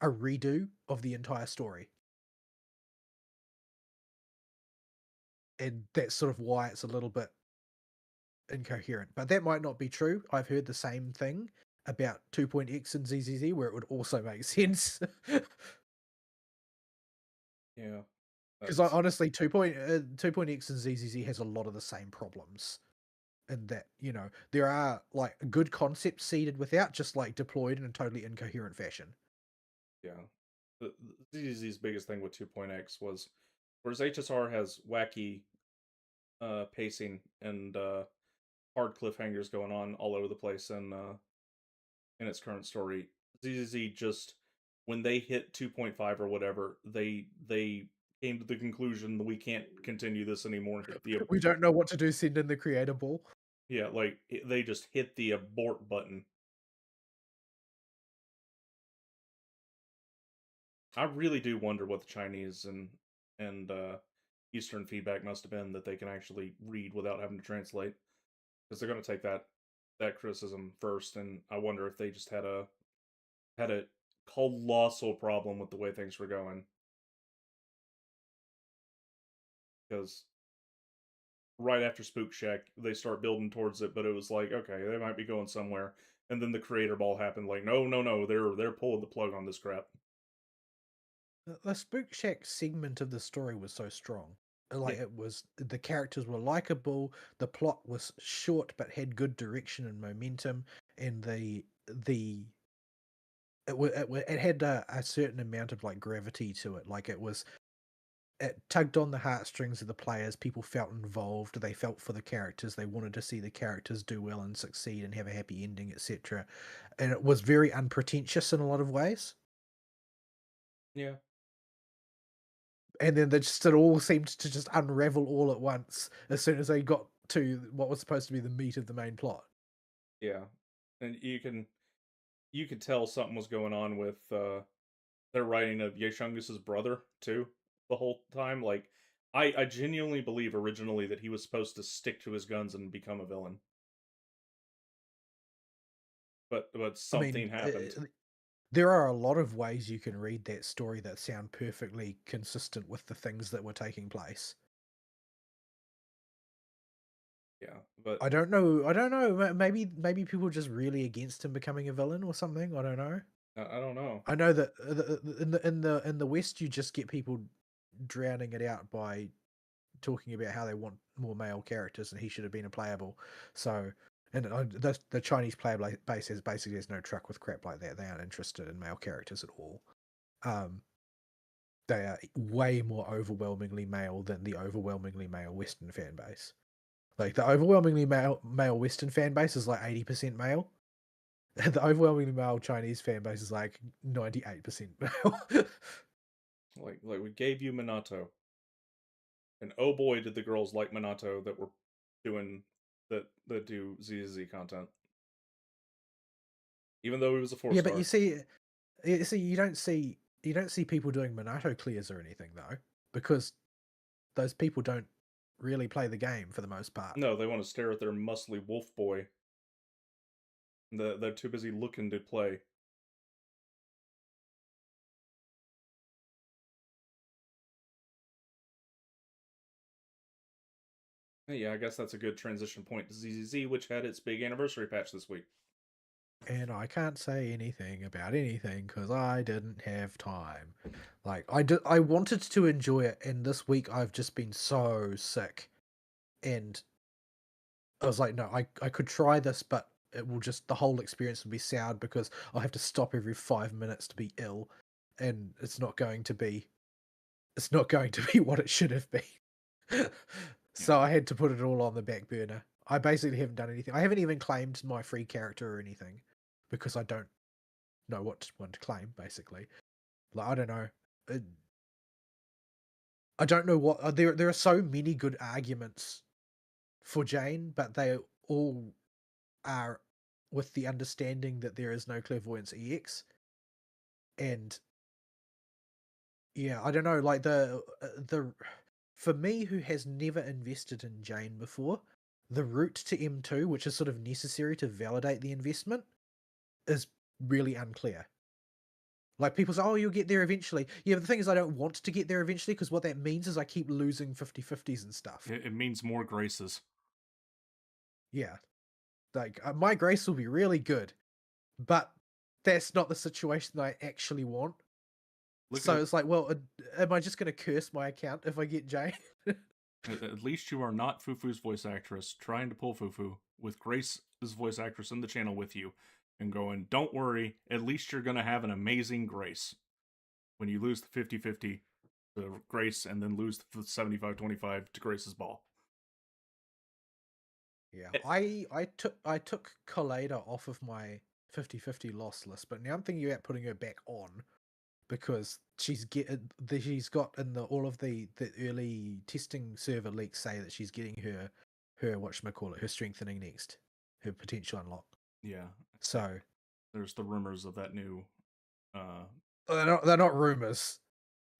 a redo of the entire story. And that's sort of why it's a little bit incoherent. But that might not be true. I've heard the same thing about 2.x and ZZZ where it would also make sense. Yeah, Because I that's honestly, 2.x and ZZZ has a lot of the same problems. And that, there are like good concepts seeded without, just like deployed in a totally incoherent fashion. yeah. The ZZ's biggest thing with 2.x was whereas HSR has wacky pacing and hard cliffhangers going on all over the place in its current story. ZZZ just when they hit 2.5 or whatever, they came to the conclusion that we can't continue this anymore and hit the We don't know what to do, send in the creator ball. yeah, like they just hit the abort button. I really do wonder what the Chinese and Eastern feedback must have been that they can actually read without having to translate because they're going to take that criticism first, and I wonder if they just had a colossal problem with the way things were going because right after Spook Shack they start building towards it, but it was like okay they might be going somewhere, and then the creator ball happened. Like no no no they're pulling the plug on this crap. The Spook Shack segment of the story was so strong. Yeah Like, it was, the characters were likable, the plot was short but had good direction and momentum, and it had a certain amount of like gravity to it. Like, it tugged on the heartstrings of the players. People felt involved. They felt for the characters. They wanted to see the characters do well and succeed and have a happy ending, etc. And it was very unpretentious in a lot of ways. yeah And then it all seemed to just unravel all at once as soon as they got to what was supposed to be the meat of the main plot. yeah, and you could tell something was going on with their writing of Yeshungus's brother too the whole time. Like I genuinely believe originally that he was supposed to stick to his guns and become a villain, but I mean, something happened. there are a lot of ways you can read that story that sound perfectly consistent with the things that were taking place. Yeah, but Maybe people are just really against him becoming a villain or something. I don't know. I don't know. I know that in the West, you just get people drowning it out by talking about how they want more male characters and he should have been a playable. So, and the Chinese player base has no truck with crap like that. They aren't interested in male characters at all. Um, they are way more overwhelmingly male than the overwhelmingly male Western fan base. Like, the overwhelmingly male Western fan base is like 80% male. The overwhelmingly male Chinese fan base is like 98% male. Like we gave you Minato, and oh boy, did the girls like Minato that were doing that do ZZ content, even though he was a four Yeah, but star. you don't see people doing Minato clears or anything though, because those people don't really play the game for the most part. No, they want to stare at their muscly wolf boy. They're too busy looking to play. Hey, yeah, I guess that's a good transition point to ZZZ, which had its big anniversary patch this week. And I can't say anything about anything because I didn't have time. Like, I wanted to enjoy it, and this week I've just been so sick, and I was like, no, I could try this, but the whole experience will be soured because I'll have to stop every 5 minutes to be ill, and it's not going to be what it should have been. So Yeah, I had to put it all on the back burner. I basically haven't done anything. I haven't even claimed my free character or anything because I don't know what one to claim. Basically, like, I don't know. Uh, I don't know what there are so many good arguments for Jane, but they all are with the understanding that there is no clairvoyance EX, and yeah, I don't know. Like, the for me, who has never invested in Jane before, the route to M2, which is sort of necessary to validate the investment, is really unclear. Like, people say, oh, you'll get there eventually. Yeah, but the thing is, I don't want to get there eventually because what that means is I keep losing 50/50s and stuff. it means more graces. Yeah, like, my grace will be really good, but that's not the situation that I actually want. Look So at it's like, well, am I just going to curse my account if I get Jane? at least you are not Fufu's voice actress trying to pull Fufu with Grace's voice actress in the channel with you and going, don't worry, at least you're going to have an amazing Grace when you lose the 50-50 to Grace and then lose the 75-25 to Grace's ball. Yeah, Eh, I took Colada off of my 50-50 loss list, but now I'm thinking about putting her back on because she's got in all of the early testing server leaks say that she's getting her whatchamacallit, her strengthening next, her potential unlock. yeah, So there's the rumors of that new. Uh, they're not rumors.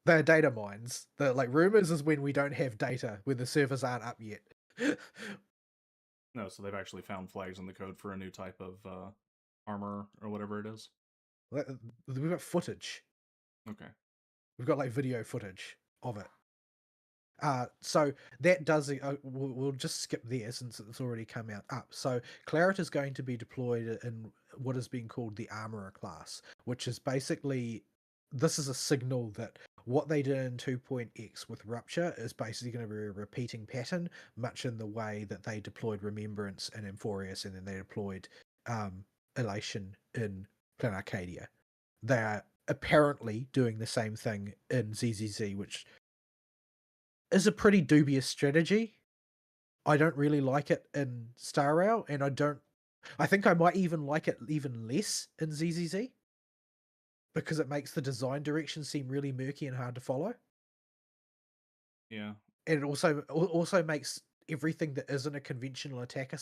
They're data mines. They're like rumors is when we don't have data, when the servers aren't up yet. no, so they've actually found flags in the code for a new type of armor or whatever it is. We've got footage. Okay. We've got like video footage of it. So that does. We'll just skip there since it's already come out up. So Claret is going to be deployed in what is being called the Armorer class, which is basically this is a signal that what they did in 2.x with Rupture is basically going to be a repeating pattern, much in the way that they deployed Remembrance in Amphorius and then they deployed Elation in Plan Arcadia. They are apparently doing the same thing in ZZZ, which is a pretty dubious strategy. I don't really like it in Star Rail, and I think I might even like it even less in ZZZ because it makes the design direction seem really murky and hard to follow. Yeah. And it also makes everything that isn't a conventional attacker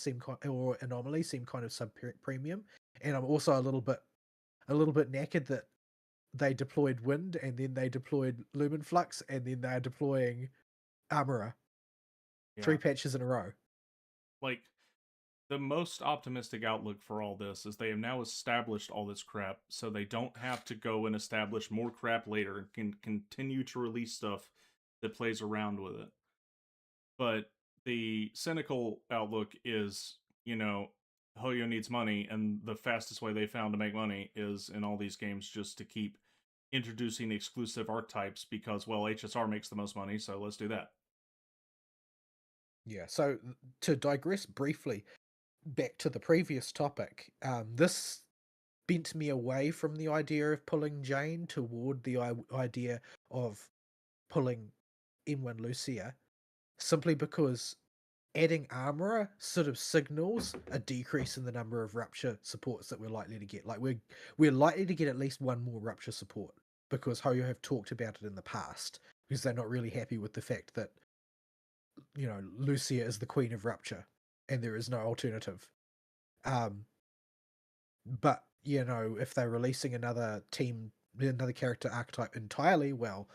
or anomaly seem kind of sub premium. And I'm also a little bit knackered that they deployed Wind and then they deployed Lumen Flux and then they're deploying Armorer Yeah. 3 patches in a row. Like, the most optimistic outlook for all this is they have now established all this crap, so they don't have to go and establish more crap later and can continue to release stuff that plays around with it. But the cynical outlook is, Hoyo needs money, and the fastest way they found to make money is in all these games just to keep introducing exclusive archetypes because, well, HSR makes the most money, so let's do that. Yeah. So to digress briefly back to the previous topic, this bent me away from the idea of pulling Jane toward the idea of pulling M1 Lucia, simply because adding Armorer sort of signals a decrease in the number of Rupture supports that we're likely to get. Like we're likely to get at least one more Rupture support because Hoyo have talked about it in the past because they're not really happy with the fact that Lucia is the queen of Rupture and there is no alternative. Um, but if they're releasing another character archetype entirely, well,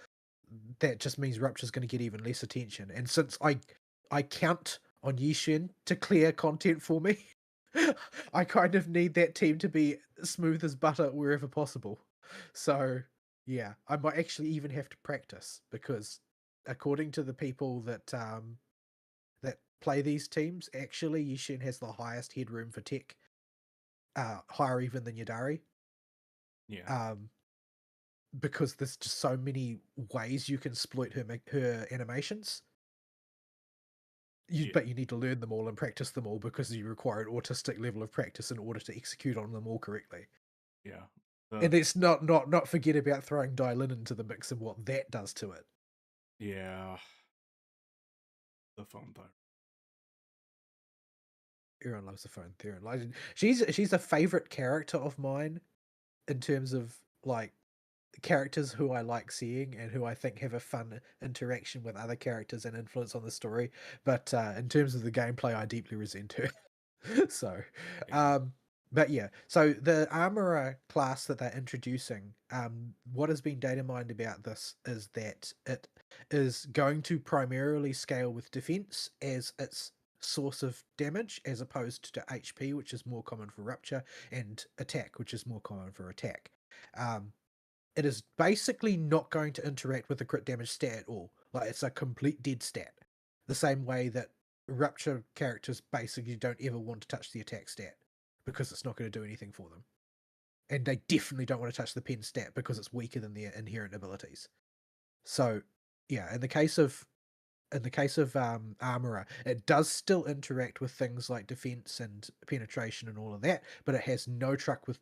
that just means Rupture's going to get even less attention. And since I count on Yishin to clear content for me, I kind of need that team to be smooth as butter wherever possible. So yeah, I might actually even have to practice because according to the people that play these teams, actually Yishin has the highest headroom for tech, higher even than Yadari. Yeah. Um, because there's just so many ways you can exploit her animations. Yeah. But you need to learn them all and practice them all because you require an autistic level of practice in order to execute on them all correctly. Yeah. And it's not forget about throwing Dylan into the mix and what that does to it. Yeah. The phone thyroid. Everyone loves the phone Theron. Like she's a favorite character of mine in terms of like characters who I like seeing and who I think have a fun interaction with other characters and influence on the story. But in terms of the gameplay, I deeply resent her. So, um, but yeah, so the armorer class that they're introducing, what has been data mined about this is that it is going to primarily scale with defense as its source of damage, as opposed to HP, which is more common for rupture, and attack, which is more common for attack. Um, it is basically not going to interact with the crit damage stat at all. Like it's a complete dead stat. The same way that Rupture characters basically don't ever want to touch the attack stat because it's not going to do anything for them. and they definitely don't want to touch the pen stat because it's weaker than their inherent abilities. So, yeah, in the case of armorer, it does still interact with things like defense and penetration and all of that, but it has no truck with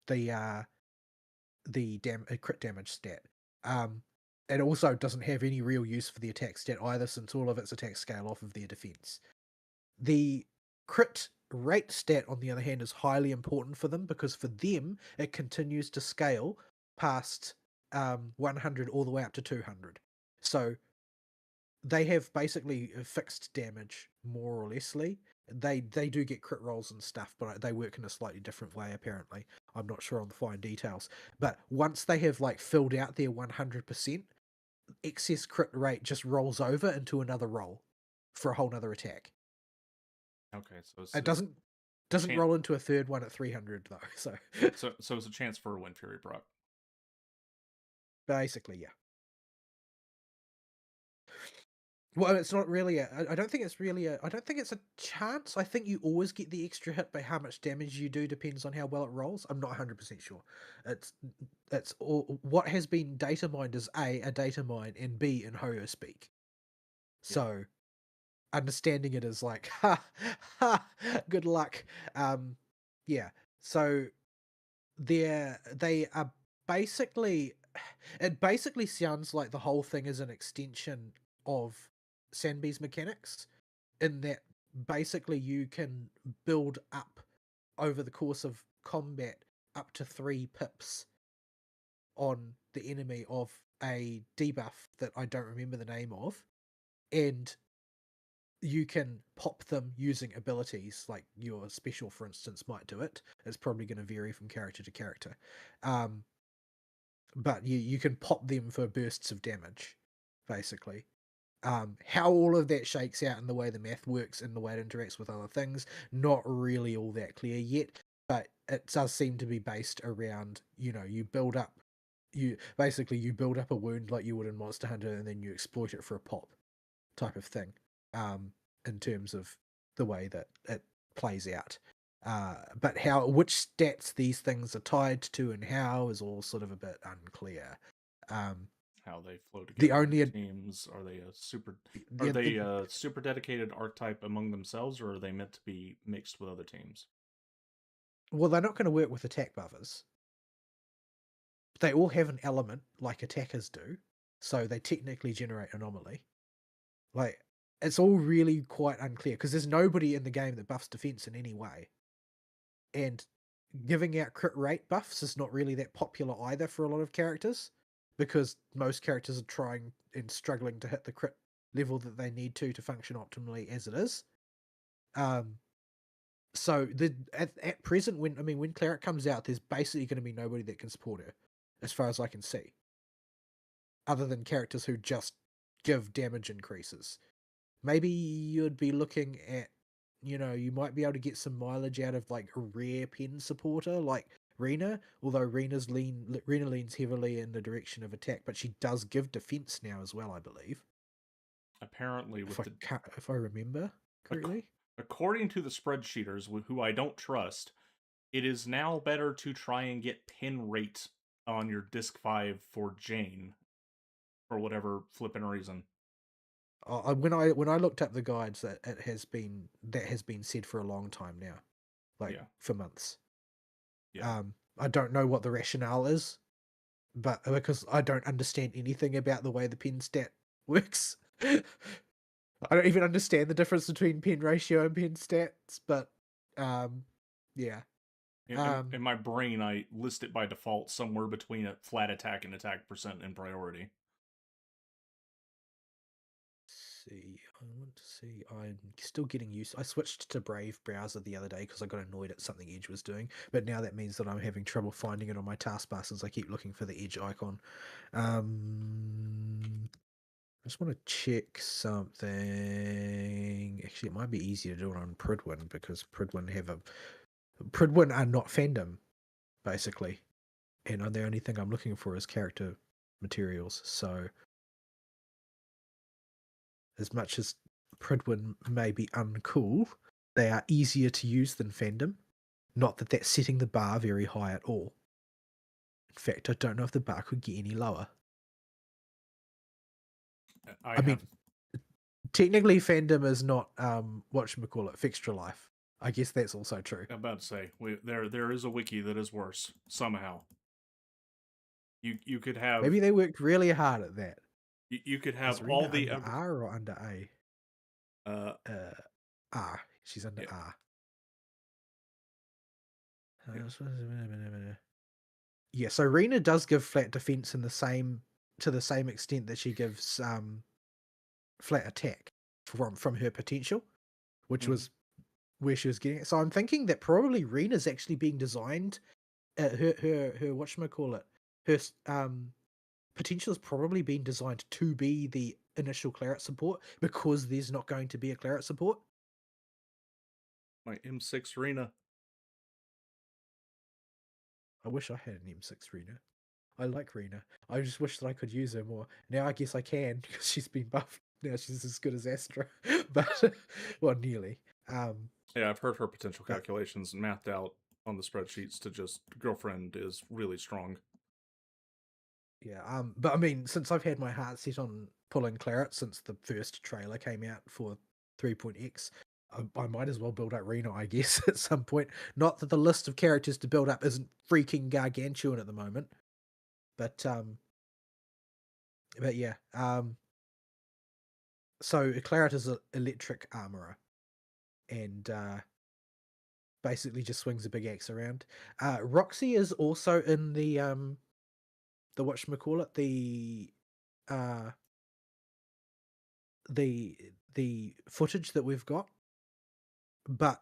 the crit damage stat. Um, it also doesn't have any real use for the attack stat either, since all of its attacks scale off of their defense. The crit rate stat, on the other hand, is highly important for them because for them it continues to scale past 100 all the way up to 200. So they have basically fixed damage more or lessly. They do get crit rolls and stuff, but they work in a slightly different way apparently. I'm not sure on the fine details. But once they have like filled out their 100%, excess crit rate just rolls over into another roll for a whole nother attack. Okay, so it's It a doesn't chance. roll into a third one at 300 though. So So it's a chance for a Wind Fury proc. basically, yeah. Well, it's not really I don't think it's really I don't think it's a chance. I think you always get the extra hit, by how much damage you do depends on how well it rolls. I'm not 100% sure. It's it's all what has been data mined is a data mine, and B in Hoyo speak. Yeah. So understanding it is like ha ha, good luck. Yeah. So they are basically, it basically sounds like the whole thing is an extension of Sanbi's mechanics, in that basically you can build up over the course of combat up to 3 pips on the enemy of a debuff that I don't remember the name of, and you can pop them using abilities. Like your special, for instance, might do it. It's probably going to vary from character to character. Um, but you can pop them for bursts of damage, basically. How all of that shakes out and the way the math works and the way it interacts with other things, not really all that clear yet, but it does seem to be based around, you build up, you build up a wound like you would in Monster Hunter, and then you exploit it for a pop type of thing, um, in terms of the way that it plays out. But which stats these things are tied to and how is all sort of a bit unclear. Um, How they flow the together in only teams? Are they a super? Are the, they the a super dedicated archetype among themselves, or are they meant to be mixed with other teams? well, they're not going to work with attack buffers. They all have an element like attackers do, so they technically generate anomaly. Like, it's all really quite unclear because there's nobody in the game that buffs defense in any way, and giving out crit rate buffs is not really that popular either for a lot of characters, because most characters are trying and struggling to hit the crit level that they need to function optimally as it is. Um, so at present, when Cleric comes out, there's basically going to be nobody that can support her, as far as I can see, other than characters who just give damage increases. Maybe you'd be looking at, you might be able to get some mileage out of like a rare pen supporter like Rena, although Rena leans heavily in the direction of attack, but she does give defense now as well, I believe. Apparently, with the If I remember ac- correctly. according to the spreadsheeters, who I don't trust, it is now better to try and get pin rate on your disc 5 for Jane for whatever flipping reason. When I looked up the guides, that has been said for a long time now, like Yeah, for months. yeah. I don't know what the rationale is, but because I don't understand anything about the way the pen stat works. I don't even understand the difference between pen ratio and pen stats, but um yeah. In my brain, I list it by default somewhere between a flat attack and attack percent in priority. See, I want to see. I'm still getting used. I switched to Brave browser the other day because I got annoyed at something Edge was doing, but now that means that I'm having trouble finding it on my taskbar since I keep looking for the Edge icon. I just want to check something. Actually, it might be easier to do it on Pridwin because Pridwin are not fandom basically, and the only thing I'm looking for is character materials. So, as much as Pridwin may be uncool, they are easier to use than fandom. Not that that's setting the bar very high at all. In fact, I don't know if the bar could get any lower. I I have. mean, technically, fandom is not whatchamacallit, Fixture Life. I guess that's also true. I'm about to say there is a wiki that is worse somehow. You could have Maybe they worked really hard at that. you could have Is Rena all the under R or under A? uh R. She's under yeah, R. yeah. Yeah, so Rena does give flat defense in the same to the same extent that she gives flat attack from her potential, which Mhm. was where she was getting it. So I'm thinking that probably Rena's actually being designed. Her whatchamacallit, her potential is probably being designed to be the initial Claret support because there's not going to be a Claret support. My M6 Rena. I wish I had an M6 Rena. I like Rena. I just wish that I could use her more. Now I guess I can because she's been buffed. Now she's as good as Astra, but well, nearly. Yeah, I've heard her potential But calculations mathed out on the spreadsheets to just girlfriend is really strong. yeah, but I mean, since I've had my heart set on pulling Claret since the first trailer came out for 3.x, I might as well build up Reno, I guess, at some point. Not that the list of characters to build up isn't freaking gargantuan at the moment, but yeah, so Claret is an electric armorer, and basically just swings a big axe around. Roxy is also in the whatchamacallit, uh the footage that we've got, but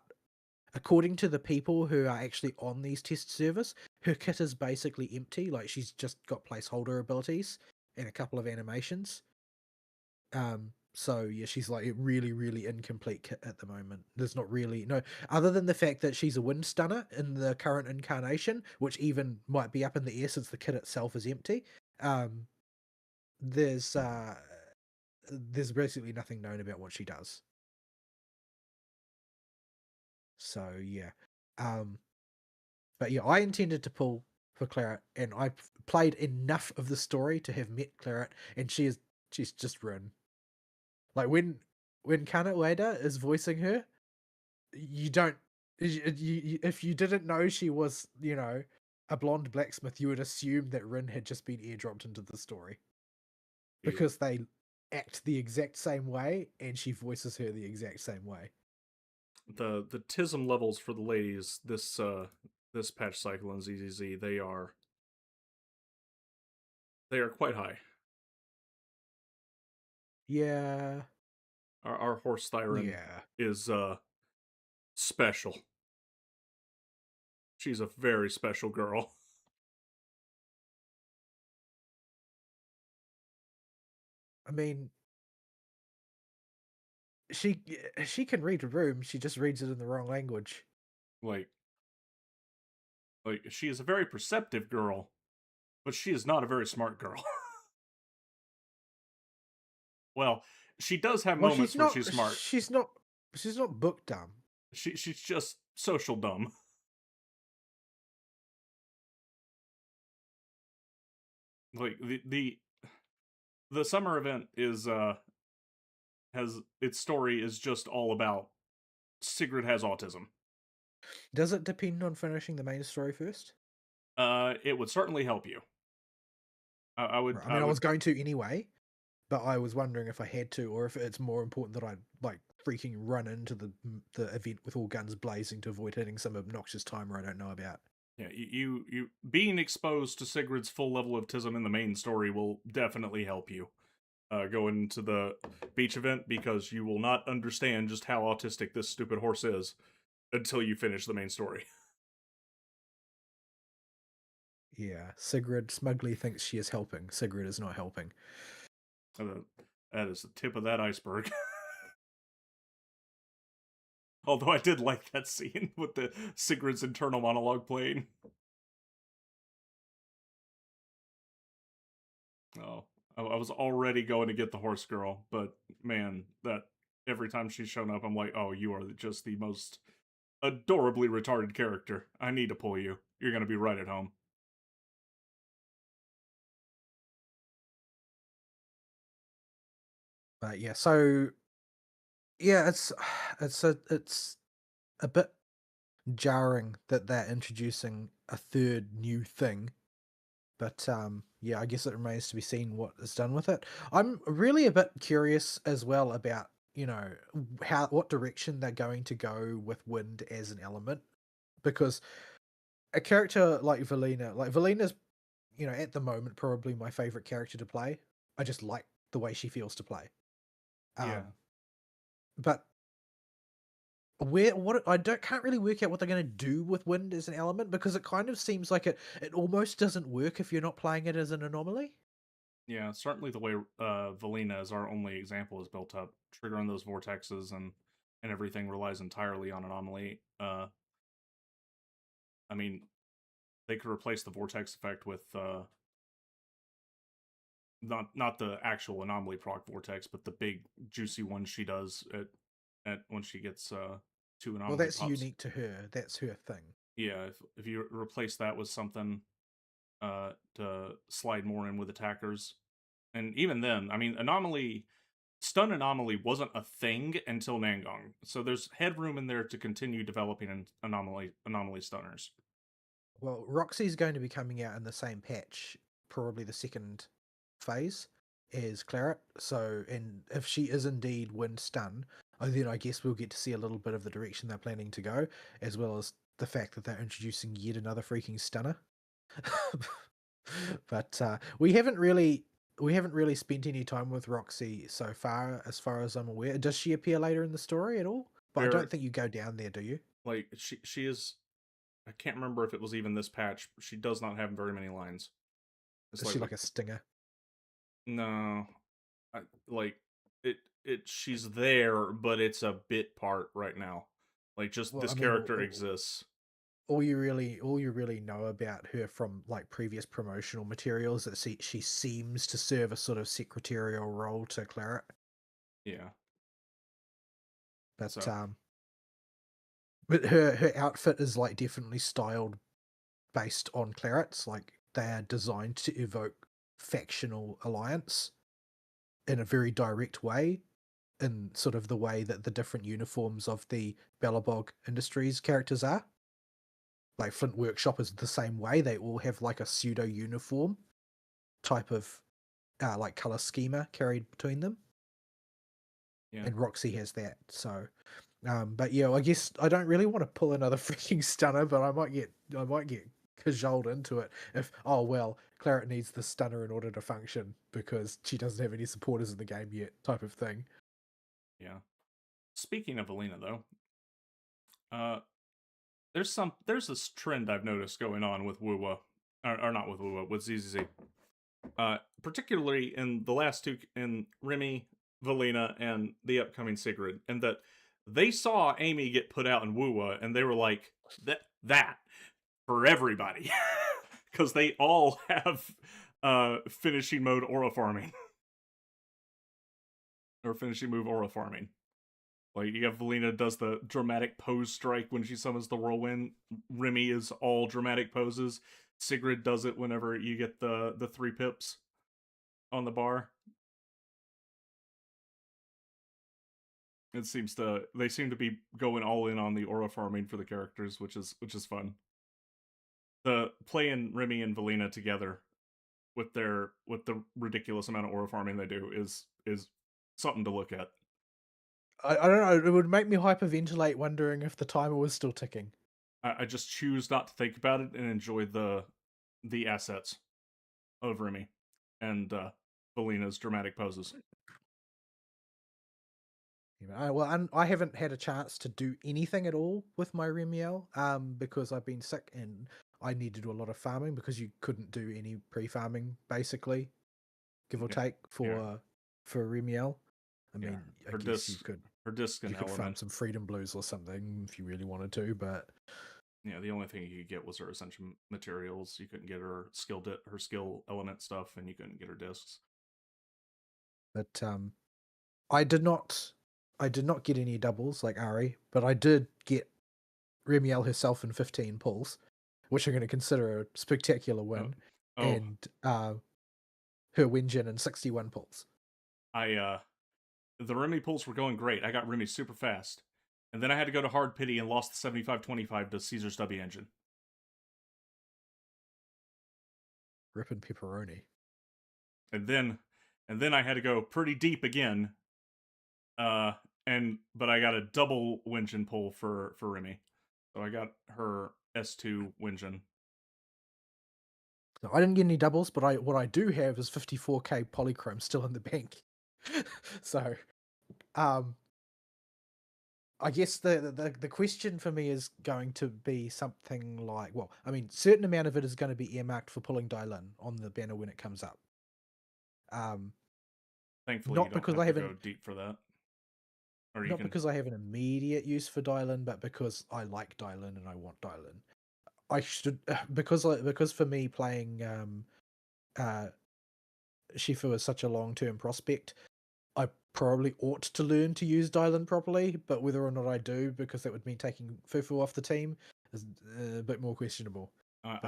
according to the people who are actually on these test servers, her kit is basically empty. Like she's just got placeholder abilities and a couple of animations. So yeah, she's like a really, really incomplete kit at the moment. There's not really no other than the fact that she's a wind stunner in the current incarnation, which even might be up in the air since the kit itself is empty. Um, there's basically nothing known about what she does. So yeah. Um, but yeah, I intended to pull for Claret, and I played enough of the story to have met Claret, and she's just ruined. Like when Kana Ueda is voicing her, you don't if you didn't know she was, a blonde blacksmith, you would assume that Rin had just been airdropped into the story It, because they act the exact same way and she voices her the exact same way. the tism levels for the ladies this patch cycle in ZZZ they are quite high. Yeah, Our horse Thyron yeah. is special. She's a very special girl. I mean, she she can read a room. She just reads it in the wrong language. like she is a very perceptive girl, but she is not a very smart girl. Well, she does have Well, moments where she's smart. she's not book dumb. She's just social dumb. Like the summer event is has its story is just all about Sigrid has autism. Does it depend on finishing the main story first? It would certainly help you. I would Right. I I mean, I would was going to anyway, but I was wondering if I had to, or if it's more important that I like freaking run into the event with all guns blazing to avoid hitting some obnoxious timer I don't know about. Yeah, you being exposed to Sigrid's full level of Tism in the main story will definitely help you go into the beach event because you will not understand just how autistic this stupid horse is until you finish the main story. Yeah, Sigrid smugly thinks she is helping. Sigrid is not helping. That is the tip of that iceberg. Although I did like that scene with the Sigrid's internal monologue playing. Oh, I was already going to get the horse girl, but man, that every time she's shown up, I'm like, oh, you are just the most adorably retarded character. I need to pull you. You're gonna be right at home. But yeah, so yeah, it's a bit jarring that they're introducing a third new thing. But yeah, I guess it remains to be seen what is done with it. I'm really a bit curious as well about, how what direction they're going to go with wind as an element, because a character like Valina's, at the moment probably my favorite character to play. I just like the way she feels to play. Yeah, Um, but where what I don't can't really work out what they're going to do with wind as an element, because it kind of seems like it almost doesn't work if you're not playing it as an anomaly. yeah. Certainly, the way Valina, as our only example, is built up, triggering those vortexes and everything relies entirely on anomaly. I mean, they could replace the vortex effect with not the actual anomaly proc vortex, but the big juicy one she does at when she gets two Well, anomaly that's pops. unique to her. That's her thing. Yeah, if you replace that with something to slide more in with attackers, and even then, I mean, anomaly stun anomaly wasn't a thing until Nangong, so there's headroom in there to continue developing anomaly stunners. Well, Roxy's going to be coming out in the same patch, probably the second phase, as Claret. So, and if she is indeed wind stun, then I guess we'll get to see a little bit of the direction they're planning to go, as well as the fact that they're introducing yet another freaking stunner. But we haven't really spent any time with Roxy so far as I'm aware. Does she appear later in the story at all? But I don't Where think you go down there, do you? like she is, I can't remember if it was even this patch. She does not have very many lines. It's Is like she like a stinger? no, like she's there, but it's a bit part right now. Like just Well, this I mean, character exists. all you really know about her from like previous promotional materials that she seems to serve a sort of secretarial role to Claret. Yeah. But So her outfit is like definitely styled based on Claret's. Like they are designed to evoke factional alliance in a very direct way, in sort of the way that the different uniforms of the Bellabog Industries characters are. Like Flint Workshop is the same way. They all have like a pseudo uniform type of like color schema carried between them, yeah, and Roxy has that. So, but yeah, I guess I don't really want to pull another freaking stunner, but I might get cajoled into it if Claret needs the stunner in order to function because she doesn't have any supporters in the game yet, type of thing. yeah. Speaking of Alina though, uh there's this trend I've noticed going on with Wuwa. Or not with Wuwa, with ZZZ. Particularly in the last two, in Remy, Valina, and the upcoming Sigrid, and that they saw Amy get put out in Wuwa, and they were like, that for everybody, because they all have finishing mode aura farming or finishing move aura farming. Like you have Valina does the dramatic pose strike when she summons the whirlwind. Remy is all dramatic poses. Sigrid does it whenever you get the 3 pips on the bar. They seem to be going all in on the aura farming for the characters, which is fun. The playing Remy and Valina together with the ridiculous amount of aura farming they do is something to look at. I don't know. It would make me hyperventilate, wondering if the timer was still ticking. I just choose not to think about it and enjoy the assets of Remy and Valina's dramatic poses. Well, I haven't had a chance to do anything at all with my Remiel, because I've been sick and I need to do a lot of farming because you couldn't do any pre-farming basically, give or Yeah, take yeah, for Remiel. I yeah. mean, I Her guess you disc, could her disc you and could farm element. some Freedom Blues or something if you really wanted to, but Yeah, the only thing you could get was her essential materials. You couldn't get her skill element stuff, and you couldn't get her discs. but I did not I did not get any doubles like Ari, but I did get Remiel herself in 15 pulls, which I'm going to consider a spectacular Oh, win, oh, and her win gen in 61 pulls. the Remy pulls were going great. I got Remy super fast. And then I had to go to hard pity and lost the 75-25 to Caesar's W engine. Rippin' pepperoni. And then I had to go pretty deep again. Uh but I got a double Wenjin pull for Remy. So I got her S2 Wenjin. So I didn't get any doubles, but what I do have is 54k polychrome still in the bank. So, um, I guess the question for me is going to be something like, well, I mean, certain amount of it is going to be earmarked for pulling Dylan on the banner when it comes up. Um, Thankfully you not don't because have I to go haven't, deep for that. Or you not can because I have an immediate use for Dylan, but because I like Dylan and I want Dylan. I should because for me playing uh Shifu is such a long term prospect. I probably ought to learn to use Dylan properly, but whether or not I do, because that would mean taking Fufu off the team, is a bit more questionable. But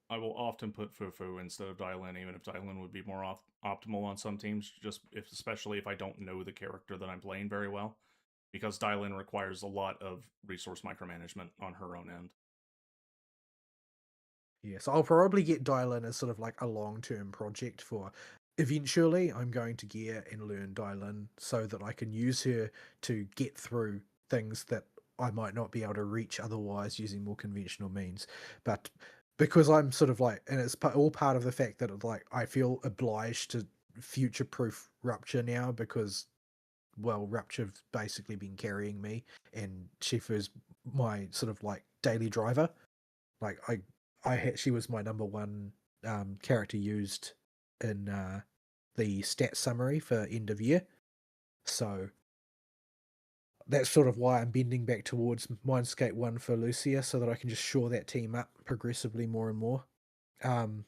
I will often put Fufu instead of Dylan, even if Dylan would be more optimal on some teams. Just if, especially if I don't know the character that I'm playing very well, because Dylan requires a lot of resource micromanagement on her own end. yeah, so I'll probably get Dylan as sort of like a long term project for. Eventually, I'm going to gear and learn Dylan so that I can use her to get through things that I might not be able to reach otherwise using more conventional means. But because I'm sort of like, and it's all part of the fact that like I feel obliged to future proof Rupture now because well, Rupture's basically been carrying me, and Shifu's my sort of like daily driver. Like she was my number one character used in the stat summary for end of year. So that's sort of why I'm bending back towards Mindscape 1 for Lucia, so that I can just shore that team up progressively more and more. Um,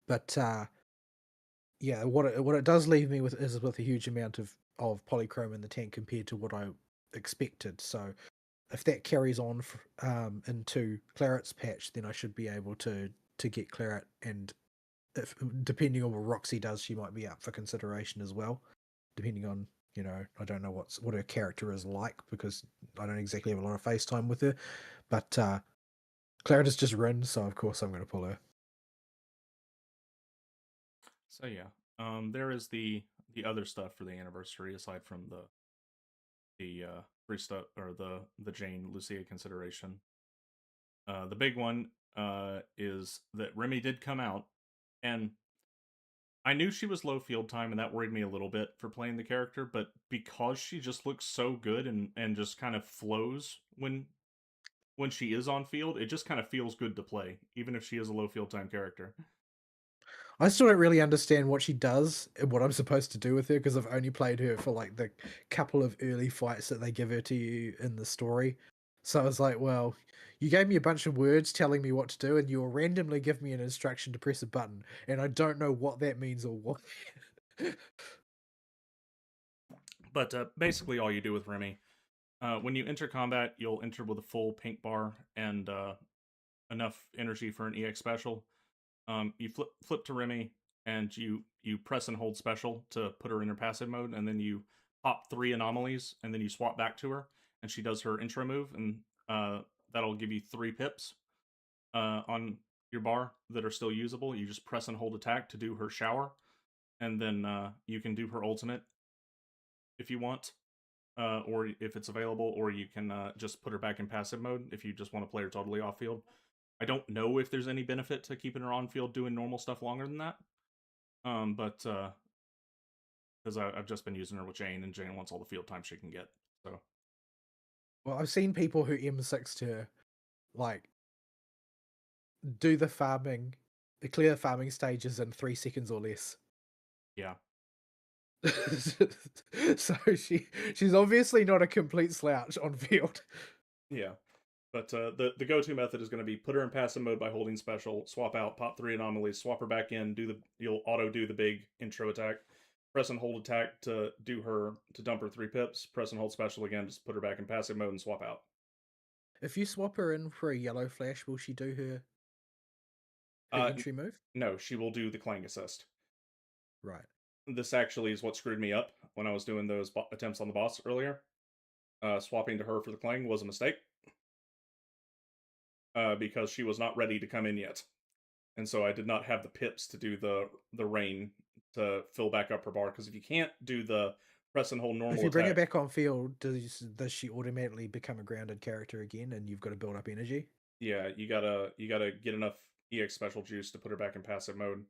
but yeah, what it does leave me with is with a huge amount of polychrome in the tank compared to what I expected. So if that carries on into Claret's patch, then I should be able to get Claret, and if, depending on what Roxy does, she might be up for consideration as well. Depending on I don't know what her character is like because I don't exactly have a lot of FaceTime with her, but Claret is just Rin, so of course I'm going to pull her. So yeah, there is the other stuff for the anniversary aside from the free stuff or the Jane Lucia consideration. The big one is that Remy did come out, and I knew she was low field time, and that worried me a little bit for playing the character. But because she just looks so good and just kind of flows when she is on field, it just kind of feels good to play, even if she is a low field time character. I still don't really understand what she does and what I'm supposed to do with her because I've only played her for like the couple of early fights that they give her to you in the story. So I was like, well, you gave me a bunch of words telling me what to do, and you'll randomly give me an instruction to press a button, and I don't know what that means or what. But basically, all you do with Remy, when you enter combat, you'll enter with a full pink bar and enough energy for an EX special. You flip to Remy and you press and hold special to put her in her passive mode, and then you pop 3 anomalies, and then you swap back to her, and she does her intro move, and that'll give you 3 pips on your bar that are still usable. You just press and hold attack to do her shower, and then you can do her ultimate if you want, or if it's available, or you can just put her back in passive mode if you just want to play her totally off field. I don't know if there's any benefit to keeping her on field doing normal stuff longer than that. But because I've just been using her with Jane, and Jane wants all the field time she can get. So Well, I've seen people who M6 her like do the clear farming stages in 3 seconds or less. yeah, So she's obviously not a complete slouch on field. yeah. But the go to method is going to be put her in passive mode by holding special, swap out, pop 3 anomalies, swap her back in, you'll auto do the big intro attack, press and hold attack to dump her 3 pips, press and hold special again, just put her back in passive mode and swap out. If you swap her in for a yellow flash, will she do her Uh, entry move? no, she will do the clang assist. Right. this actually is what screwed me up when I was doing those attempts on the boss earlier. Swapping to her for the Clang was a mistake because she was not ready to come in yet, and so I did not have the pips to do the rain to fill back up her bar. Because if you can't do the press and hold If normal you bring her attack, back on field, does she automatically become a grounded character again, and you've got to build up energy? yeah, you gotta get enough EX special juice to put her back in passive mode,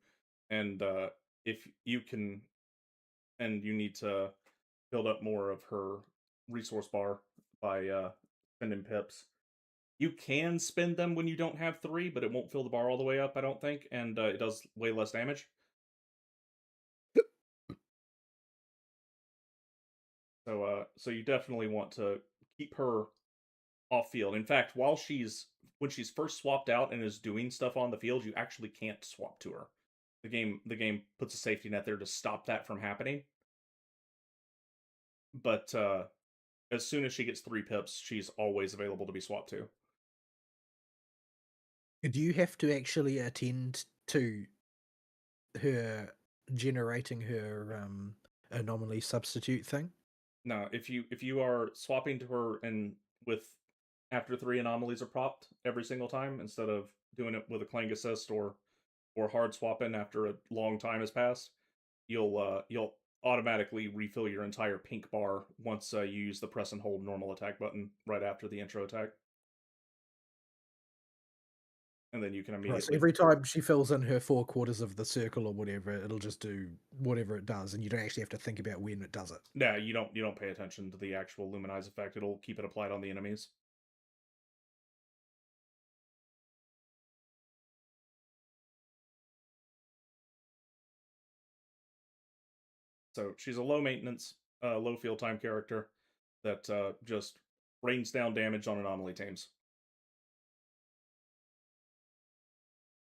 and if you can, and you need to build up more of her resource bar by spending pips. You can spend them when you don't have three, but it won't fill the bar all the way up, I don't think, and it does way less damage. So you definitely want to keep her off field. In fact, when she's first swapped out and is doing stuff on the field, you actually can't swap to her. The game puts a safety net there to stop that from happening. But as soon as she gets three pips, she's always available to be swapped to. Do you have to actually attend to her generating her anomaly substitute thing? No, if you are swapping to her and with after three anomalies are propped every single time instead of doing it with a clang assist or hard swapping after a long time has passed, you'll automatically refill your entire pink bar once you use the press and hold normal attack button right after the intro attack, and then you can Right, so immediately. every time she fills in her 4 quarters of the circle or whatever, it'll just do whatever it does, and you don't actually have to think about when it does it. Yeah, you don't pay attention to the actual luminize effect. It'll keep it applied on the enemies. So she's a low maintenance, low field time character that just rains down damage on anomaly teams.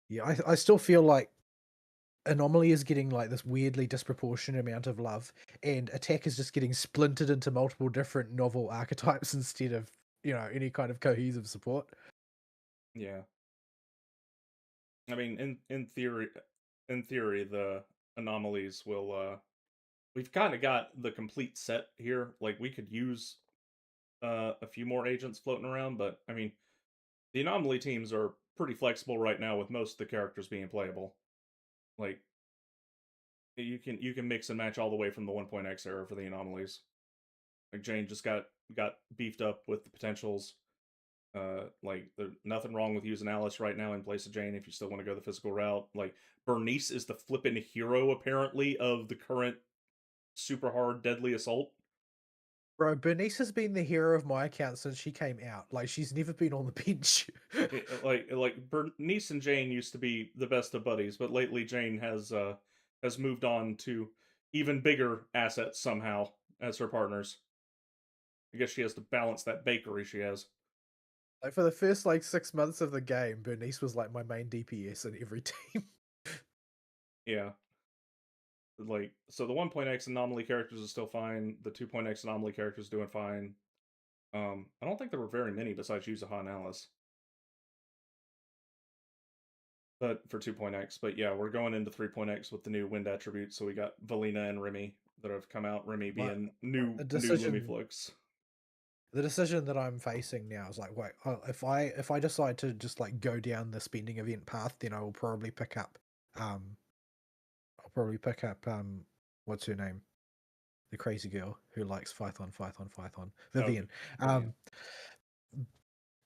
Yeah, I still feel like Anomaly is getting like this weirdly disproportionate amount of love, and Attack is just getting splintered into multiple different novel archetypes instead of, any kind of cohesive support. Yeah, I mean, in theory, the anomalies will. We've kind of got the complete set here. Like we could use a few more agents floating around, but I mean, the anomaly teams are pretty flexible right now with most of the characters being playable. Like you can mix and match all the way from the 1.x era for the anomalies. Like Jane just got beefed up with the potentials. Like there's nothing wrong with using Alice right now in place of Jane if you still want to go the physical route. Like Bernice is the flippin' hero apparently of the current super hard deadly assault. Bro, Bernice has been the hero of my account since she came out. Like, she's never been on the bench. Like Bernice and Jane used to be the best of buddies, but lately Jane has moved on to even bigger assets somehow as her partners. I guess she has to balance that bakery she has. Like, for the first, like, 6 months of the game, Bernice was, like, my main DPS in every team. Yeah. Like so the 1.x anomaly characters is still fine. The 2.x anomaly characters doing fine. I don't think there were very many besides Yuzuha and Alice. But for 2.x, but yeah, we're going into 3.x with the new wind attributes. So we got Valina and Remy that have come out. Remy Like, being new the new decision Lumiflux. the decision that I'm facing now is like, wait, if I decide to just like go down the spending event path, then I will probably pick up um what's her name? The crazy girl who likes Python, Oh, Vivian. Vivian. Um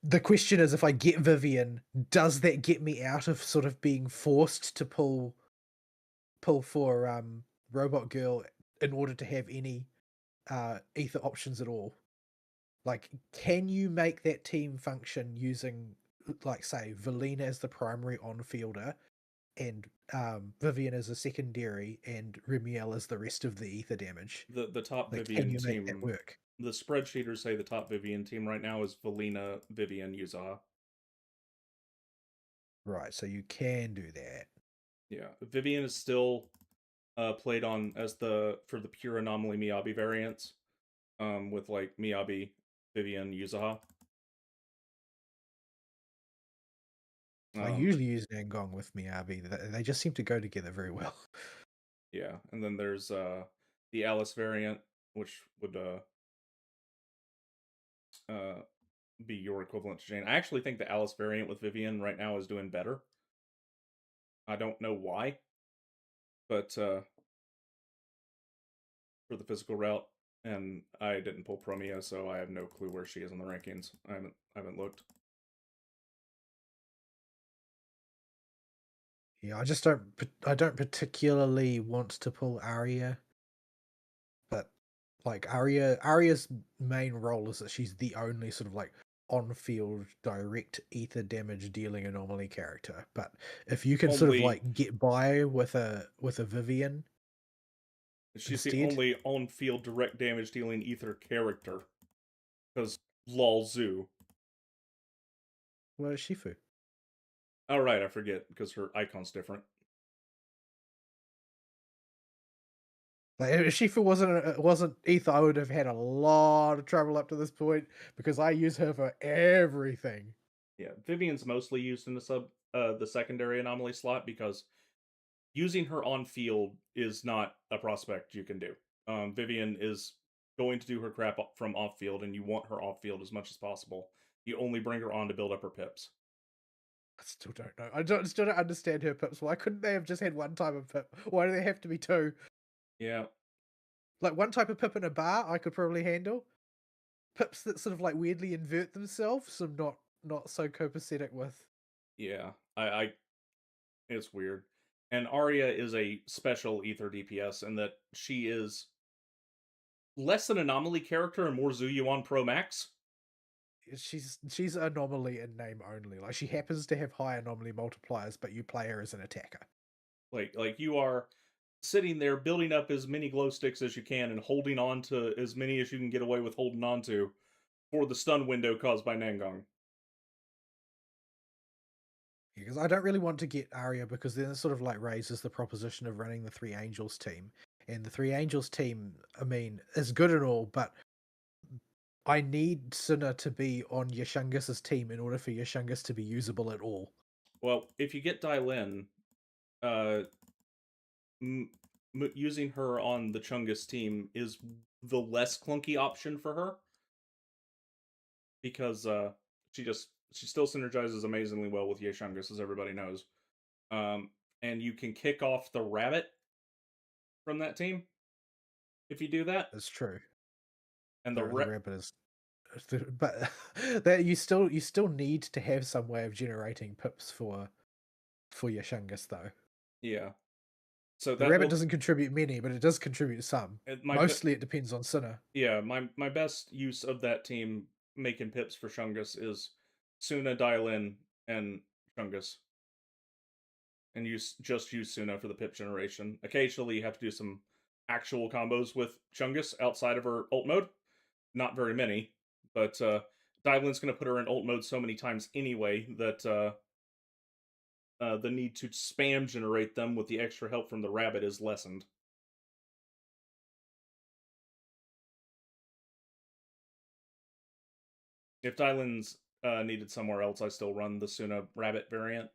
the question is, if I get Vivian, does that get me out of sort of being forced to pull for Robot Girl in order to have any ether options at all? Like, can you make that team function using, like, say, Valina as the primary on-fielder and Vivian as a secondary and Remiel as the rest of the ether damage? The top Like, can Vivian you make that team. work? The spreadsheeters say the top Vivian team right now is Valina, Vivian, Yuzuha. Right, so you can do that. Yeah, Vivian is still played on as the for the pure anomaly Miyabi variants. With like Miyabi, Vivian, Yuzuha. I Um, usually use Nangong with Miyabi. They just seem to go together very well. Yeah, and then there's the Alice variant, which would uh be your equivalent to Jane. I actually think the Alice variant with Vivian right now is doing better. I don't know why, but for the physical route, and I didn't pull Promia, so I have no clue where she is in the rankings. I haven't looked. Yeah, I just don't. I don't particularly want to pull Arya, but like Arya's main role is that she's the only sort of like on-field direct ether damage dealing anomaly character. But if you can sort of Only like get by with a Vivian she's the instead, only on-field direct damage dealing ether character because lol zoo. what is Shifu? Oh right, I forget because her icon's different. Like if Shifu wasn't ether, I would have had a lot of trouble up to this point because I use her for everything. Yeah, Vivian's mostly used in the secondary anomaly slot because using her on field is not a prospect you can do. Vivian is going to do her crap from off field, and you want her off field as much as possible. You only bring her on to build up her pips. I still don't know. Still don't understand her pips. Why couldn't they have just had one type of pip? Why do they have to be two? Yeah, Like one type of pip in a bar, I could probably handle. Pips that sort of like weirdly invert themselves, I'm not so copacetic with. yeah. I it's weird. And Arya is a special ether DPS in that she is less an anomaly character and more Zuyuan Pro Max. She's an anomaly in name only. Like she happens to have high anomaly multipliers, but you play her as an attacker. Like you are sitting there building up as many glow sticks as you can and holding on to as many as you can get away with holding on to for the stun window caused by Nangong. Because I don't really want to get Arya because then it sort of like raises the proposition of running the Three Angels team. And the Three Angels team, I mean, is good and all, but I need Sinner to be on Yashungis's team in order for Yashungus to be usable at all. Well, if you get Dylin, uh, using her on the Chungus team is the less clunky option for her because she still synergizes amazingly well with Yeshungus, as everybody knows. Um, and you can kick off the rabbit from that team if you do that. That's true. And The rabbit is, but that you still need to have some way of generating pips for Yashungus though. yeah. So The that rabbit will doesn't contribute many, but it does contribute some. my Mostly, it depends on Sinner. yeah, my best use of that team making pips for Chungus is Suna, Dylin, and Chungus. And just use Suna for the pip generation. Occasionally, you have to do some actual combos with Chungus outside of her ult mode. Not very many, but Dylan's going to put her in ult mode so many times anyway that the need to spam generate them with the extra help from the rabbit is lessened. If Dylan's needed somewhere else, I still run the Suna rabbit variant,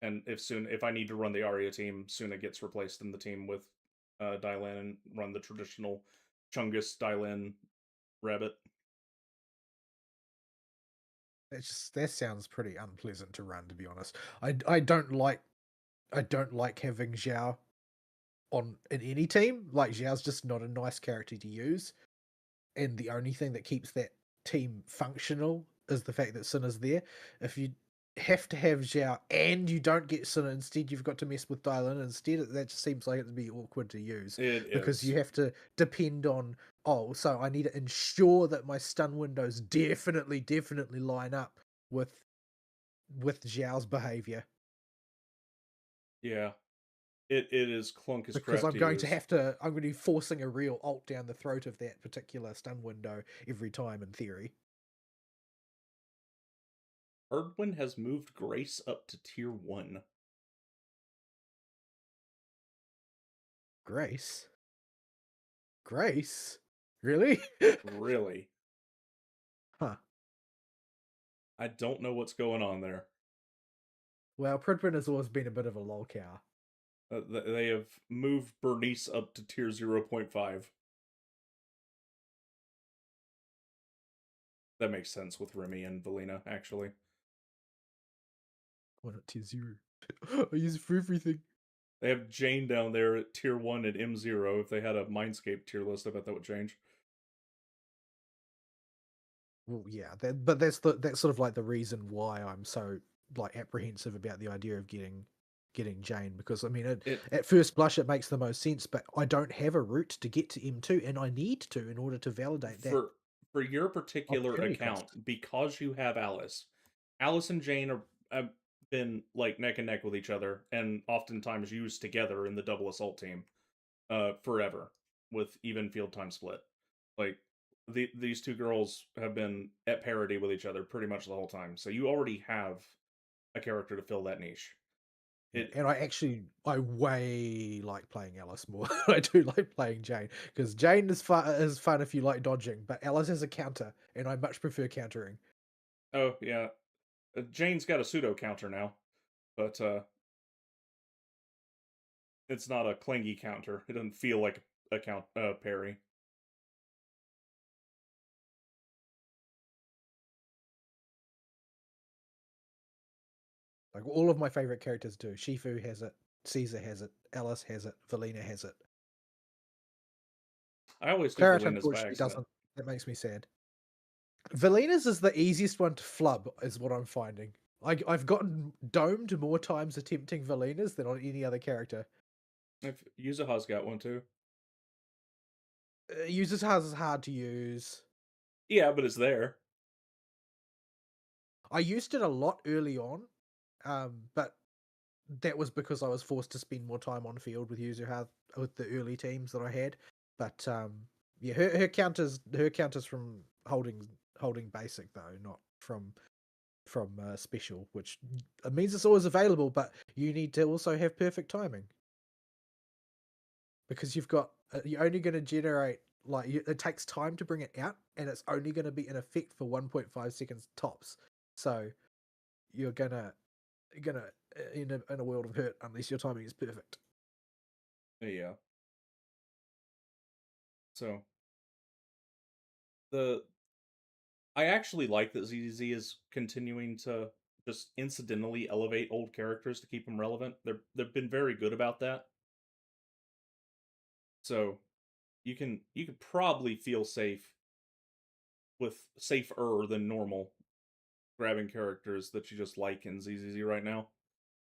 and if I need to run the Arya team, Suna gets replaced in the team with Dylan and run the traditional Chungus Dylan rabbit. That sounds pretty unpleasant to run, to be honest. I don't like having Zhao on in any team. Like Zhao's just not a nice character to use, and the only thing that keeps that team functional is the fact that Sinner's there. If you have to have Zhao and you don't get Sinner, instead you've got to mess with Dylan instead. That just seems like it'd be awkward to use It because you is. have to depend on. Oh, so I need to ensure that my stun windows definitely line up with Zhao's behavior Yeah. It is clunk as because crap I'm to going to use. have to. I'm going to be forcing a real ult down the throat of that particular stun window every time, in theory. Erdwin has moved Grace up to tier 1. Grace. Grace? Really? Really? Huh. I don't know what's going on there. Well, Pridwin has always been a bit of a lolcow. They have moved Bernice up to tier 0.5. That makes sense with Remy and Valina, actually. Why not tier 0? I use it for everything. They have Jane down there at tier 1 at M0. If they had a Mindscape tier list, I bet that would change. Well, yeah, but that's sort of like the reason why I'm so like apprehensive about the idea of getting Jane, because I mean, It at first blush it makes the most sense, but I don't have a route to get to M2, and I need to in order to validate that for your particular opportunity cost. account, because you have Alice. Alice and Jane are have been like neck and neck with each other, and oftentimes used together in the double assault team, forever, with even field time split. Like these two girls have been at parity with each other pretty much the whole time. So you already have a character to fill that niche. Yeah, It and I way like playing Alice more than I do like playing Jane, because Jane is fun if you like dodging, but Alice is a counter, and I much prefer countering. oh yeah, Jane's got a pseudo counter now, but it's not a clingy counter. It doesn't feel like a count parry. Like all of my favorite characters do. Shifu has it, Caesar has it, Alice has it, Valina has it. I always do Claret Valina's by unfortunately accident. doesn't. That makes me sad. Valina's is the easiest one to flub, is what I'm finding. I've gotten domed more times attempting Valina's than on any other character. If Yuzuha's got one too. Users has is hard to use. Yeah, but it's there. I used it a lot early on, but that was because I was forced to spend more time on field with Yuzuha with the early teams that I had. But yeah, her counters from holding basic though, not from special, which means it's always available. But you need to also have perfect timing, because you're only going to generate it takes time to bring it out, and it's only going to be in effect for 1.5 seconds tops. So you're gonna in a world of hurt unless your timing is perfect. Yeah. So the I actually like that ZZ is continuing to just incidentally elevate old characters to keep them relevant. They've been very good about that. So you can probably feel safer than normal grabbing characters that you just like in ZZZ right now.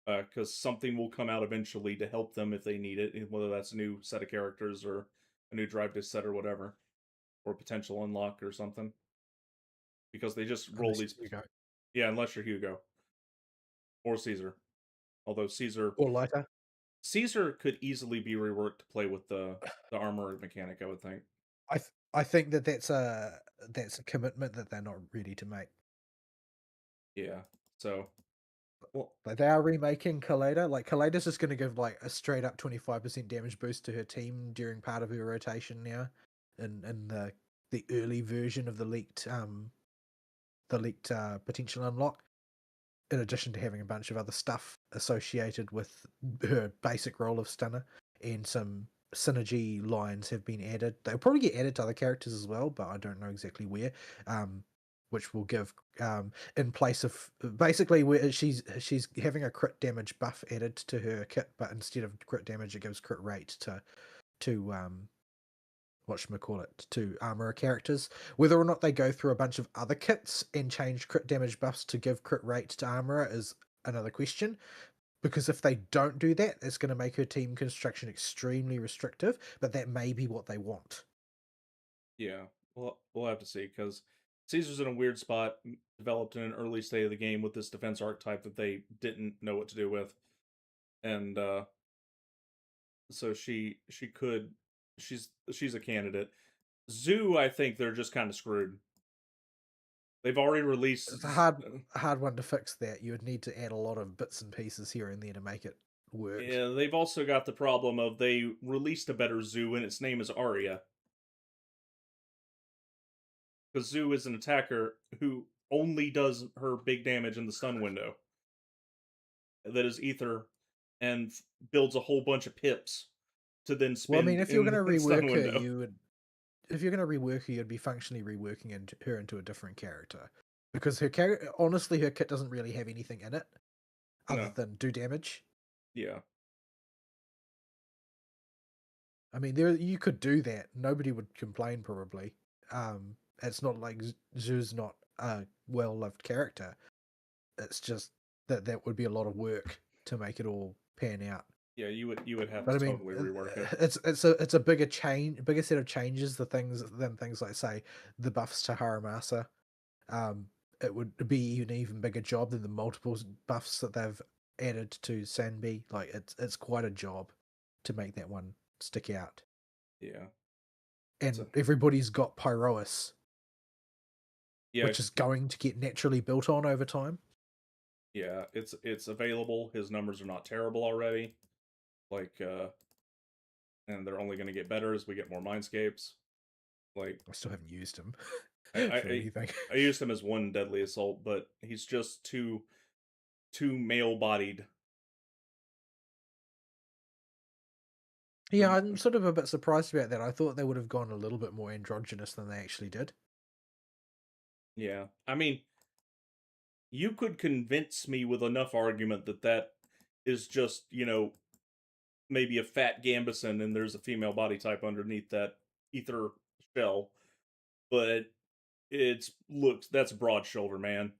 Because something will come out eventually to help them if they need it, whether that's a new set of characters or a new drive disc set or whatever, or potential unlock or something. Because they just roll Unless these. you go Yeah, unless you're Hugo or Caesar. Although or lighter. Caesar could easily be reworked to play with the armor mechanic, I would think. I think that's a commitment that they're not ready to make. Yeah. So, well, Like they are remaking Kaleda. Like Kaleda's just going to give like a straight up 25% damage boost to her team during part of her rotation now, in the early version of the leaked potential unlock. In addition to having a bunch of other stuff associated with her basic role of stunner, and some synergy lines have been added. They'll probably get added to other characters as well, but I don't know exactly where. Which will give in place of basically where she's having a crit damage buff added to her kit, but instead of crit damage, it gives crit rate to whatchamacallit, to armor characters. Whether or not they go through a bunch of other kits and change crit damage buffs to give crit rate to armor is another question. Because if they don't do that, it's going to make her team construction extremely restrictive, but that may be what they want. yeah, we'll have to see because Caesar's in a weird spot, developed in an early state of the game with this defense archetype that they didn't know what to do with, and so she could she's a candidate. Zoo, I think they're just kind of screwed. They've already It's a released. hard one to fix that. You would need to add a lot of bits and pieces here and there to make it work. Yeah, they've also got the problem of they released a better Zoo, and its name is Arya. Because Zoo is an attacker who only does her big damage in the stun window. That is ether, and builds a whole bunch of pips to then Well, I mean, spend if you're in gonna the stun rework her, window. you would if you're gonna rework her, you'd be functionally reworking her into a different character. Because her character, honestly, her kit doesn't really have anything in it other No, than do damage. yeah, I mean, there you could do that. Nobody would complain probably. It's not like Zhu's not a well-loved character. It's just that that would be a lot of work to make it all pan out. yeah. You would have But to I mean, totally rework it. it's a bigger change, bigger set of changes. The things than things like say the buffs to Haramasa. Um, it would be an even bigger job than the multiple buffs that they've added to Sanbi. Like it's quite a job to make that one stick out. Yeah, it's And a everybody's got Pyroas, yeah, which is going to get naturally built on over time. yeah. It's available. His numbers are not terrible already. Like, and they're only going to get better as we get more mindscapes. Like, I still haven't used him I I for I anything. I used him as one deadly assault, but he's just too male bodied. Yeah, I'm sort of a bit surprised about that. I thought they would have gone a little bit more androgynous than they actually did. Yeah, I mean, you could convince me with enough argument that that is just maybe a fat Gambison and there's a female body type underneath that ether shell, but it's looks that's broad shoulder, man.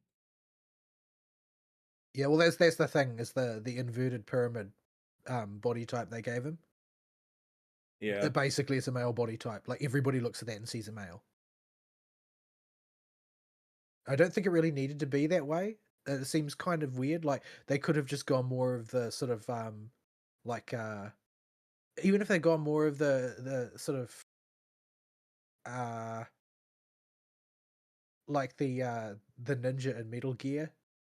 Yeah, well, that's the thing is the inverted pyramid body type they gave him. Yeah, It basically is a male body type. Like everybody looks at that and sees a male. I don't think it really needed to be that way. It seems kind of weird. Like they could have just gone more of the sort of like even if they gone more of the sort of uh like the ninja in Metal Gear,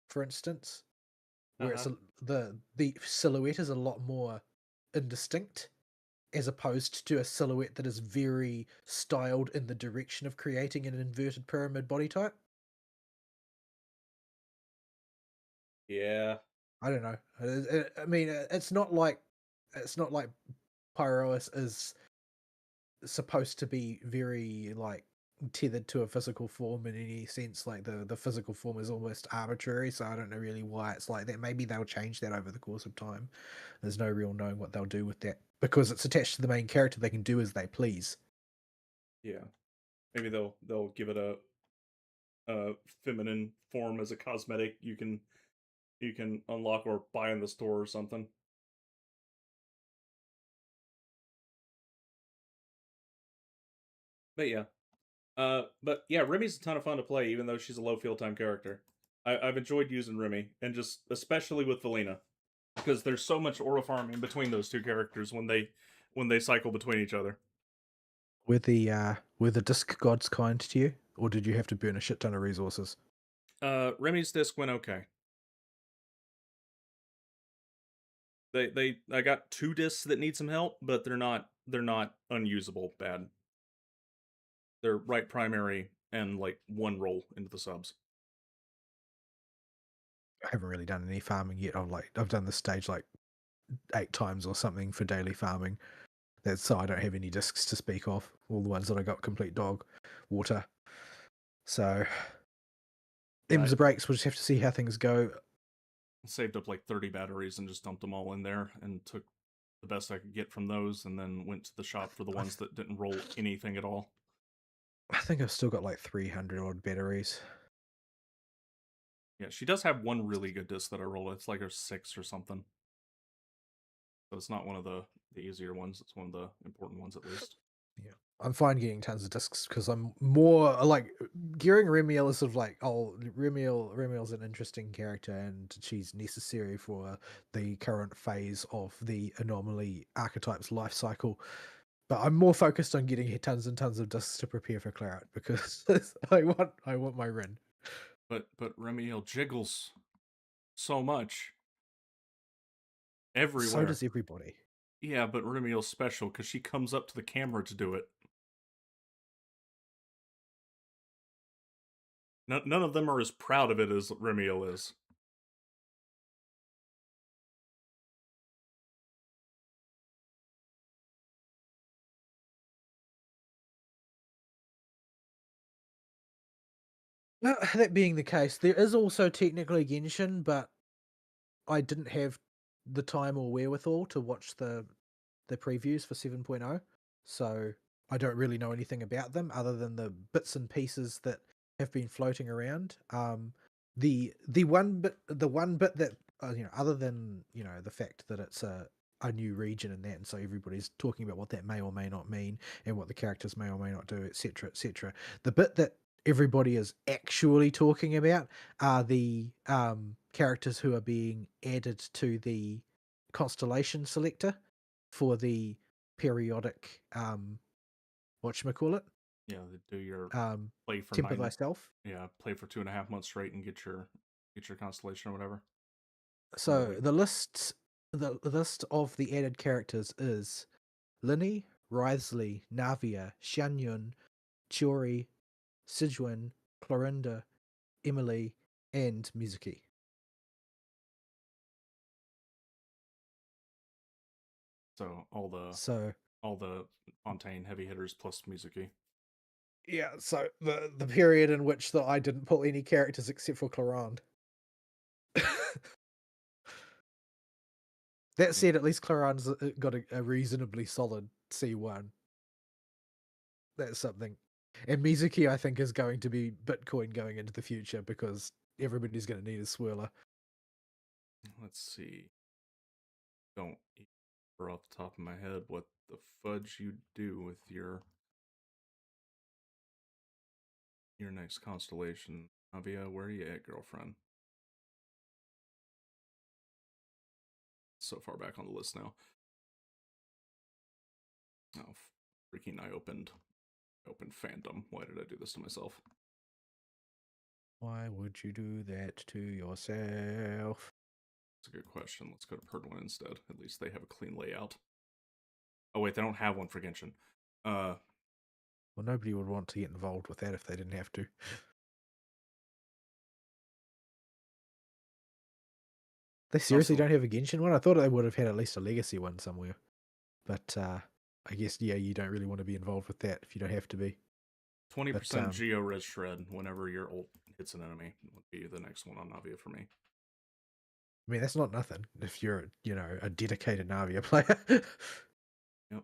for instance, uh where huh, the silhouette is a lot more indistinct as opposed to a silhouette that is very styled in the direction of creating an inverted pyramid body type. yeah, I don't know. I mean, it's not like Pyroas is supposed to be very like tethered to a physical form in any sense. Like the physical form is almost arbitrary, so I don't know really why it's like that. Maybe they'll change that over the course of time. There's no real knowing what they'll do with that because it's attached to the main character. They can do as they please. yeah. Maybe they'll give it a feminine form as a cosmetic you can unlock or buy in the store or something. But yeah, but yeah, Remy's a ton of fun to play, even though she's a low field time character. I've enjoyed using Remy, and just especially with Felina, because there's so much aura farming between those two characters when they cycle between each other. Were the disc gods kind to you, or did you have to burn a shit ton of resources? Remy's disc went okay. They I got two discs that need some help, but they're not unusable bad. They're right primary and like one roll into the subs. I haven't really done any farming yet. I've done this stage like 8 times or something for daily farming. That's so I don't have any discs to speak of. All the ones that I got complete dog water. So Yeah, I them's the breaks. We'll just have to see how things go. saved up like 30 batteries and just dumped them all in there and took the best I could get from those, and then went to the shop for the I, ones that didn't roll anything at all. I think I've still got like 300 odd batteries. Yeah, she does have one really good disc that I roll. It's like her six or something. So it's not one of the easier ones. It's one of the important ones at least. Yeah. I'm fine getting tons of discs because I'm more like gearing Remiel is sort of like, oh, Remiel's an interesting character and she's necessary for the current phase of the anomaly archetype's life cycle. But I'm more focused on getting tons and tons of discs to prepare for Claret because I want my Rin. But Remiel jiggles so much So everywhere. does everybody. Yeah, but Remiel's special because she comes up to the camera to do it. None of them are as proud of it as Remiel is. That being the case, there is also technically Genshin, but I didn't have the time or wherewithal to watch the previews for 7.0, so I don't really know anything about them other than the bits and pieces that have been floating around. The one bit that other than the fact that it's a new region and that, and so everybody's talking about what that may or may not mean and what the characters may or may not do, etc., etc. The bit that everybody is actually talking about are the characters who are being added to the constellation selector for the periodic whatchamacallit, Yeah, they do your um play for temper 9, thyself. yeah, play for 2.5 months straight and get your constellation or whatever. So Ability. the list of the added characters is Linny, Wriothesley, Navia, Xianyun, Chiori, Sijuan, Clorinda, Emily, and Mizuki. So So all the Fontaine heavy hitters plus Mizuki. yeah, so the period in which I didn't pull any characters except for Clarande. That Yeah, said, at least Clarande's got a reasonably solid C1. That's something. And Mizuki, I think, is going to be Bitcoin going into the future because everybody's going to need a swirler. let's see. Don't remember off the top of my head what the fudge you do with your next constellation. Avia, where are you at, girlfriend? So far back on the list now. Oh, freaking! I opened fandom. Why did I do this to myself? Why would you do that to yourself? That's a good question. Let's go to Perdwin instead. At least they have a clean layout. Oh wait, they don't have one for Genshin. Uh, Well, nobody would want to get involved with that if they didn't have to. They seriously also don't have a Genshin one? I thought they would have had at least a legacy one somewhere. But I guess, yeah, you don't really want to be involved with that if you don't have to be. But 20% Geo Res Shred whenever your ult hits an enemy would be the next one on Navia for me. I mean, that's not nothing if you're, a dedicated Navia player. Yep.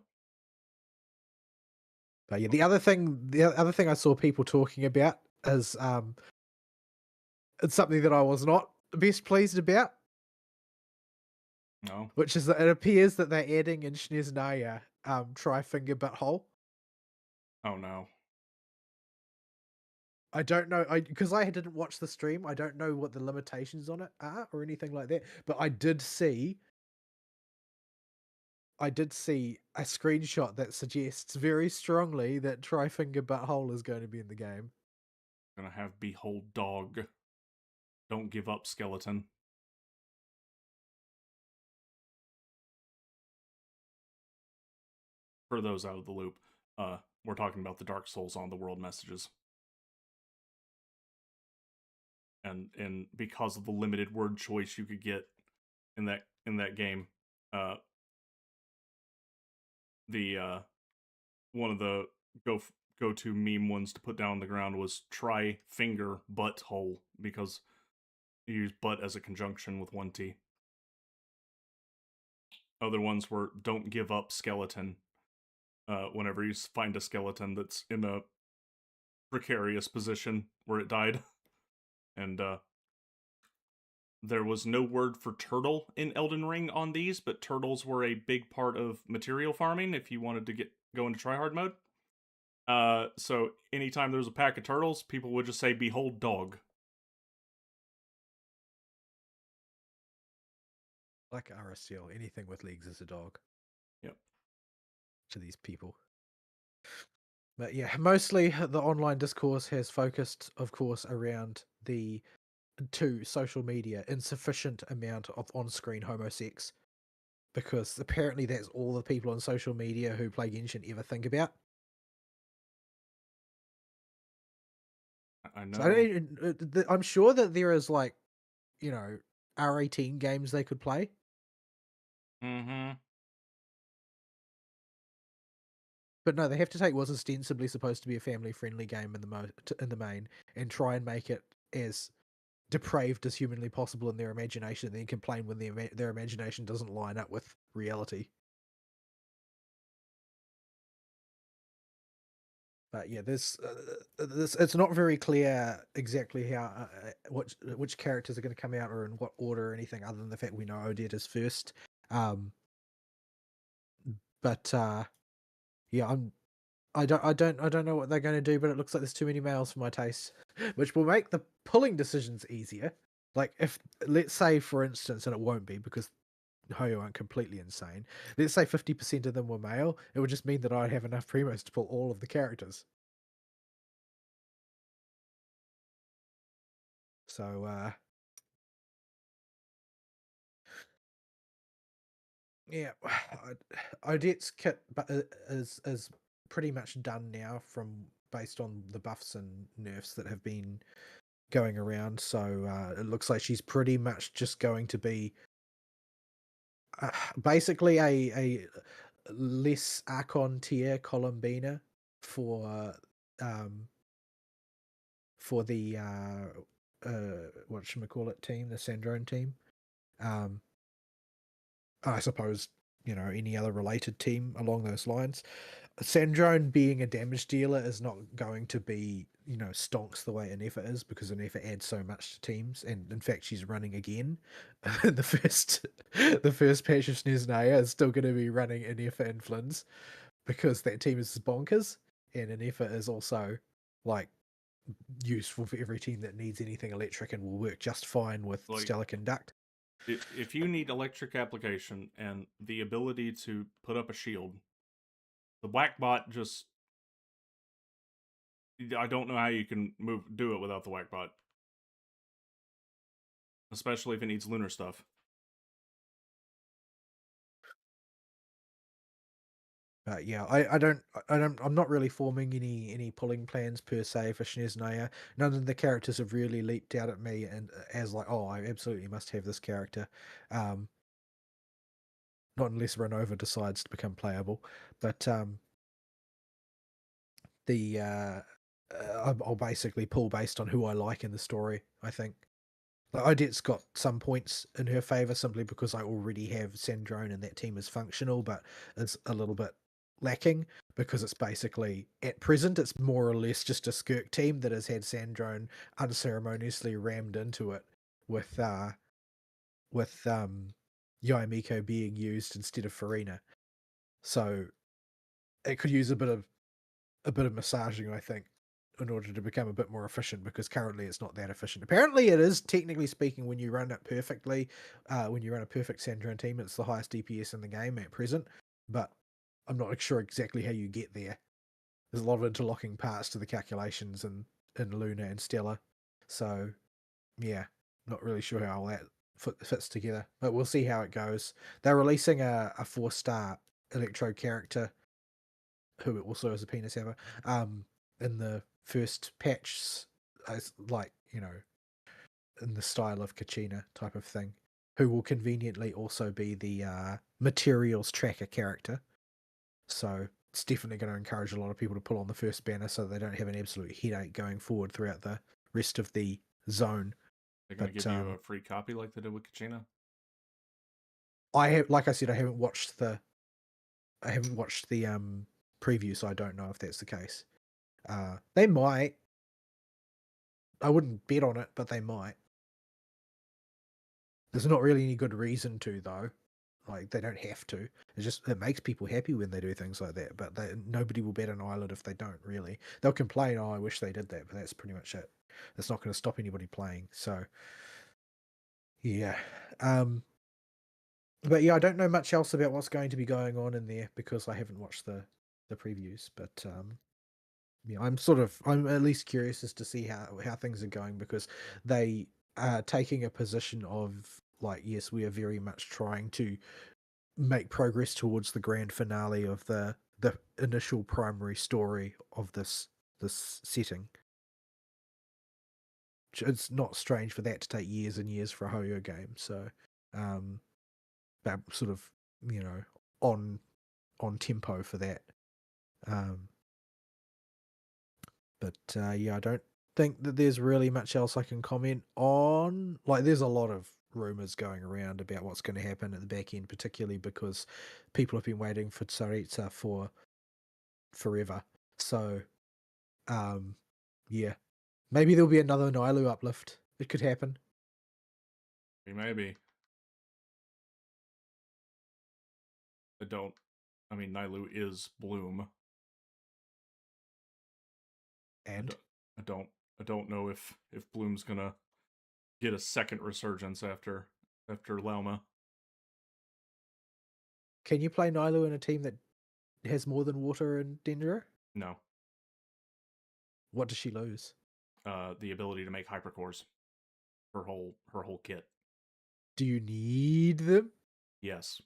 But yeah, the other thing I saw people talking about is it's something that I was not best pleased about, No. which is that it appears that they're adding in Snezhnaya tri-finger butthole. Oh no. I don't know, because I didn't watch the stream. I don't know what the limitations on it are or anything like that. But I did see a screenshot that suggests very strongly that tri-finger butthole is going to be in the game. Gonna have Behold Dog. Don't give up, skeleton. For those out of the loop, we're talking about the Dark Souls on the world messages. And because of the limited word choice you could get in that game, uh the one of the go to meme ones to put down on the ground was try finger butthole because you use butt as a conjunction with one T. Other ones were don't give up, skeleton. Whenever you find a skeleton that's in a precarious position where it died, and there was no word for turtle in Elden Ring on these, but turtles were a big part of material farming if you wanted to go into tryhard mode. So anytime there was a pack of turtles, people would just say, "Behold, dog." Like RSL, anything with legs is a dog Yep. to these people. But yeah, mostly the online discourse has focused, of course, around the to social media insufficient amount of on-screen homosex, because apparently that's all the people on social media who play Genshin ever think about. I So I don't know. even, I'm sure that there is like R18 games they could play. Mm-hmm. But no, they have to take what's ostensibly supposed to be a family-friendly game in the main, and try and make it as depraved as humanly possible in their imagination, and then complain when their imagination doesn't line up with reality. But yeah, this it's not very clear exactly how which characters are going to come out or in what order or anything, other than the fact we know Odette is first. Um, but yeah, I don't know what they're going to do, but it looks like there's too many males for my taste, which will make the pulling decisions easier. Like if let's say for instance, and it won't be because Hoyo aren't completely insane. Let's say 50% of them were male. It would just mean that I'd have enough primos to pull all of the characters. So yeah, Odette's kit is pretty much done now from based on the buffs and nerfs that have been going around. So it looks like she's pretty much just going to be basically a less Archon tier Columbina for um the whatchamacallit team, the Sandrone team. Um I suppose, any other related team along those lines. Sandrone being a damage dealer is not going to be, stonks the way Anefa is, because Anefa adds so much to teams, and in fact she's running again. The first patch of Sneznaya is still going to be running Anefa and Flynn's, because that team is bonkers, and Anefa is also like useful for every team that needs anything electric and will work just fine with Like, Stellar Conduct. if you need electric application and the ability to put up a shield, the whack bot just, I don't know how you can do it without the whack bot, especially if it needs lunar stuff. Yeah, I'm not really forming any pulling plans per se for Sneznaya. None of the characters have really leaped out at me and as like, oh, I absolutely must have this character. Um, Not unless Renova decides to become playable, but the I'll basically pull based on who I like in the story, I think. Like Odette's got some points in her favor simply because I already have Sandrone and that team is functional, but it's a little bit lacking because it's basically at present it's more or less just a Skirk team that has had Sandrone unceremoniously rammed into it with Yoimiko being used instead of Farina. So it could use a bit of massaging, I think, in order to become a bit more efficient, because currently it's not that efficient. Apparently it is, technically speaking, when you run it perfectly, when you run a perfect Sandrone team, it's the highest DPS in the game at present, but I'm not sure exactly how you get there. There's a lot of interlocking parts to the calculations in Luna and Stella, so yeah, not really sure how all that fits together, but we'll see how it goes. They're releasing a 4-star Electro character who also is a penis hammer, in the first patch, as like, in the style of Kachina type of thing, who will conveniently also be the materials tracker character. So it's definitely going to encourage a lot of people to pull on the first banner so they don't have an absolute headache going forward throughout the rest of the zone. They're going to But give you a free copy like they did with Kachina. I have, like I said, I haven't watched the preview, so I don't know if that's the case. They might. I wouldn't bet on it, but they might. There's not really any good reason to, though. Like, they don't have to. It makes people happy when they do things like that, but nobody will bet an eyelid if they don't, really. They'll complain, oh, I wish they did that, but that's pretty much it. It's not going to stop anybody playing, so yeah. But yeah, I don't know much else about what's going to be going on in there because I haven't watched the previews, but yeah, I'm at least curious as to see how things are going, because they are taking a position of like, yes, we are very much trying to make progress towards the grand finale of the initial primary story of this setting. It's not strange for that to take years and years for a Hoyo game, so um that sort of, you know, on tempo for that. Um, but yeah, I don't think that there's really much else I can comment on. Like, there's a lot of rumors going around about what's going to happen at the back end, particularly because people have been waiting for Tsaritsa for forever. So, um, yeah, maybe there'll be another Nailu uplift. It could happen. Maybe. I don't. I mean, Nailu is Bloom. I And don't. I don't. I don't know if Bloom's gonna get a second resurgence after Lauma. can you play Nailu in a team that has more than water and Dendro? No. What does she lose? The ability to make hypercores. Her whole kit. Do you need them? Yes.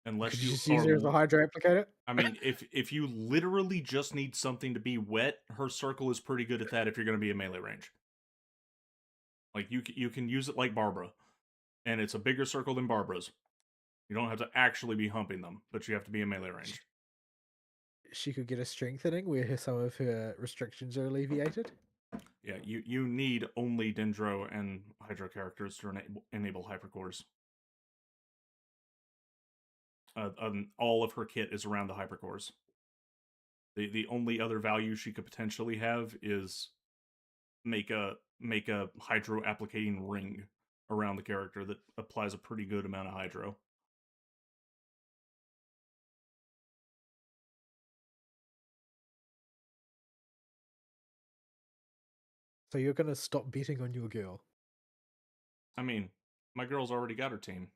Could Unless you you just use are. her as a Hydro applicator? I mean, if you literally just need something to be wet, her circle is pretty good at that. If you're going to be in melee range, like you can use it like Barbara, and it's a bigger circle than Barbara's. You don't have to actually be humping them, but you have to be in melee range. She could get a strengthening where some of her restrictions are alleviated. Yeah, you need only Dendro and Hydro characters to enable hypercores. All of her kit is around the hypercores. The only other value she could potentially have is make a hydro applicating ring around the character that applies a pretty good amount of hydro. So you're gonna stop betting on your girl. I mean, my girl's already got her team.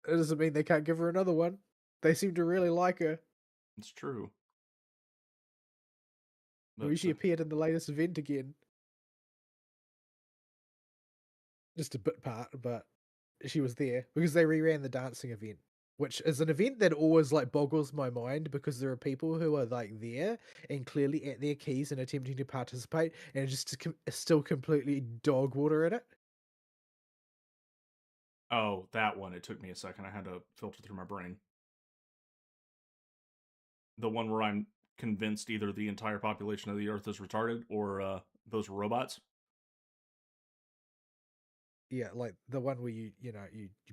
It doesn't mean they can't give her another one. They seem to really like her. It's true. Maybe But she appeared in the latest event again. Just a bit part, but she was there because they reran the dancing event, which is an event that always like boggles my mind because there are people who are like there and clearly at their keys and attempting to participate and just still completely dog water at it. oh, that one, it took me a second. I had to filter through my brain. The one where I'm convinced either the entire population of the Earth is retarded or those robots. Yeah, like the one where you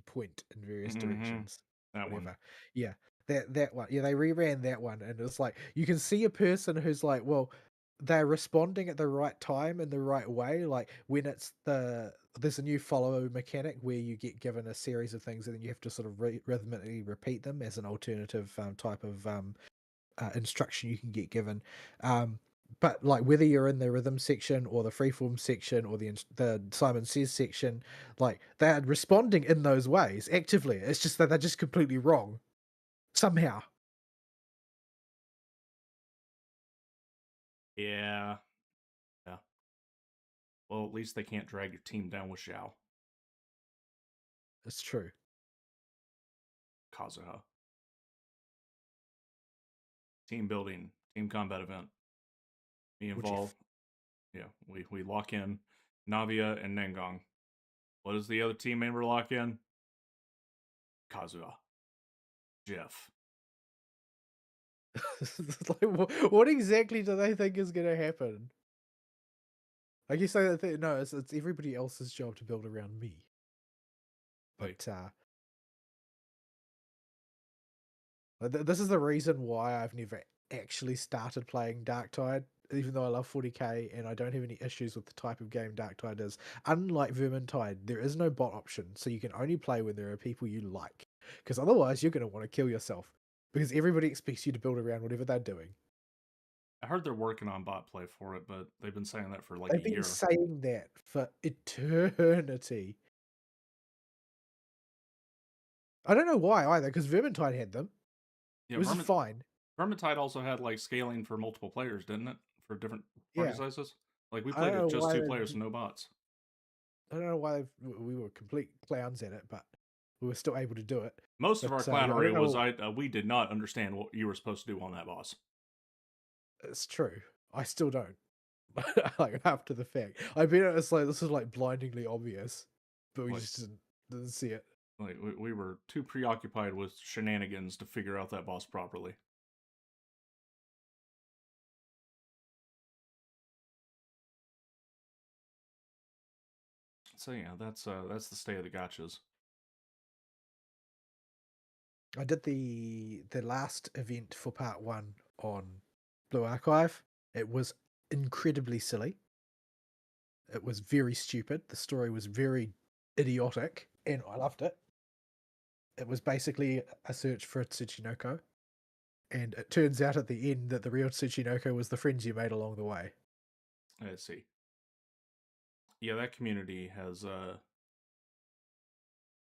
point in various Mm-hmm. directions, That one. whatever. Yeah, that one. Yeah, they reran that one, and it's like you can see a person who's like, well, they're responding at the right time in the right way. Like when there's a new follow mechanic where you get given a series of things, and then you have to sort of rhythmically repeat them as an alternative type of instruction you can get given. But like whether you're in the rhythm section or the freeform section or the Simon Says section, like they're responding in those ways actively. It's just that they're just completely wrong somehow. Yeah. Yeah. Well, at least they can't drag your team down with Xiao. It's true. Kazuha. Team building, team combat event. We Would you? involve, yeah, we lock in Navia and Nengong. What does the other team member lock in? Kazuha. Jeff. Like, what exactly do they think is going to happen? Like you say that no, it's everybody else's job to build around me. Like, But this is the reason why I've never actually started playing Darktide, even though I love 40k and I don't have any issues with the type of game Darktide is. Unlike Vermintide, there is no bot option, so you can only play when there are people you like. Because otherwise, you're going to want to kill yourself. Because everybody expects you to build around whatever they're doing. I heard they're working on bot play for it, but they've been saying that for like a They've been year. saying that for eternity. I don't know why either, because Vermintide had them. Yeah, It was fine. Vermintide also had like scaling for multiple players, didn't it? For different party Yeah. sizes. Like we I don't played know it just why two players and no bots. I don't know why we were complete clowns at it, but we were still able to do it. Most of But our yeah, I clownery don't was know. we did not understand what you were supposed to do on that boss. It's true. I still don't. Like after the fact, I bet it's like this is like blindingly obvious, but we Like just didn't see it. Like we were too preoccupied with shenanigans to figure out that boss properly. So yeah, that's the state of the gotchas. I did the last event for part one on Blue Archive. It was incredibly silly. It was very stupid. The story was very idiotic, and I loved it. It was basically a search for Tsuchinoko, and it turns out at the end that the real Tsuchinoko was the friends you made along the way. Let's see. Yeah, that community has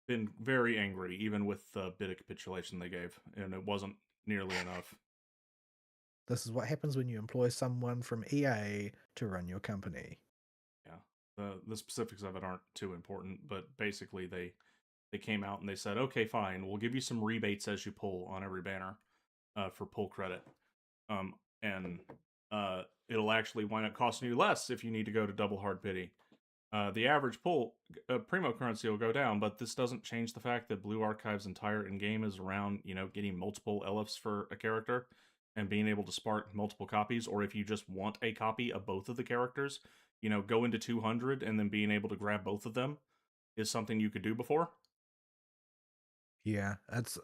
been very angry, even with the bit of capitulation they gave, and it wasn't nearly enough. This is what happens when you employ someone from EA to run your company. Yeah, the specifics of it aren't too important, but basically they came out and they said, okay, fine, we'll give you some rebates as you pull on every banner for pull credit, and it'll actually wind up costing you less if you need to go to double hard pity. The average pull primo currency will go down, but this doesn't change the fact that Blue Archive's entire in game is around getting multiple LFs for a character and being able to spark multiple copies, or if you just want a copy of both of the characters, go into 200 and then being able to grab both of them is something you could do before. Yeah, it's.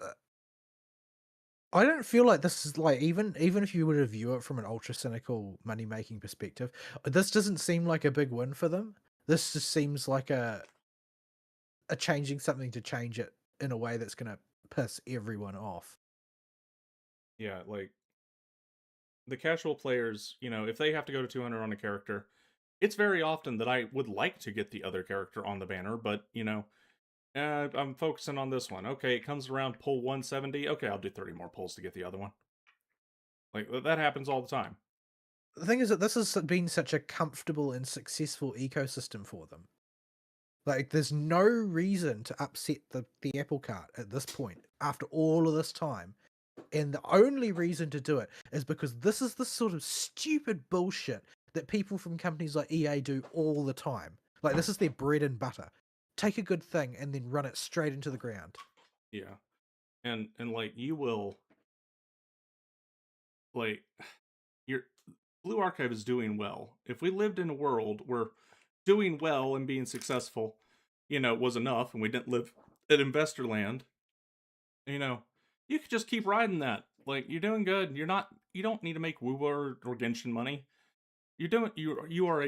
I don't feel like this is like even if you were to view it from an ultra cynical money making perspective, this doesn't seem like a big win for them. This just seems like a changing something to change it in a way that's gonna piss everyone off. Yeah, like the casual players, if they have to go to 200 on a character, it's very often that I would like to get the other character on the banner, but I'm focusing on this one. Okay, it comes around pull 170. Okay, I'll do 30 more pulls to get the other one. Like that happens all the time. The thing is that this has been such a comfortable and successful ecosystem for them. Like, there's no reason to upset the apple cart at this point after all of this time. And the only reason to do it is because this is the sort of stupid bullshit that people from companies like EA do all the time. Like, this is their bread and butter. Take a good thing and then run it straight into the ground. Yeah. And like you will like your Blue Archive is doing well. If we lived in a world where doing well and being successful, was enough and we didn't live at investor land, you know, you could just keep riding that. Like you're doing good. You don't need to make Wu or Genshin money. You are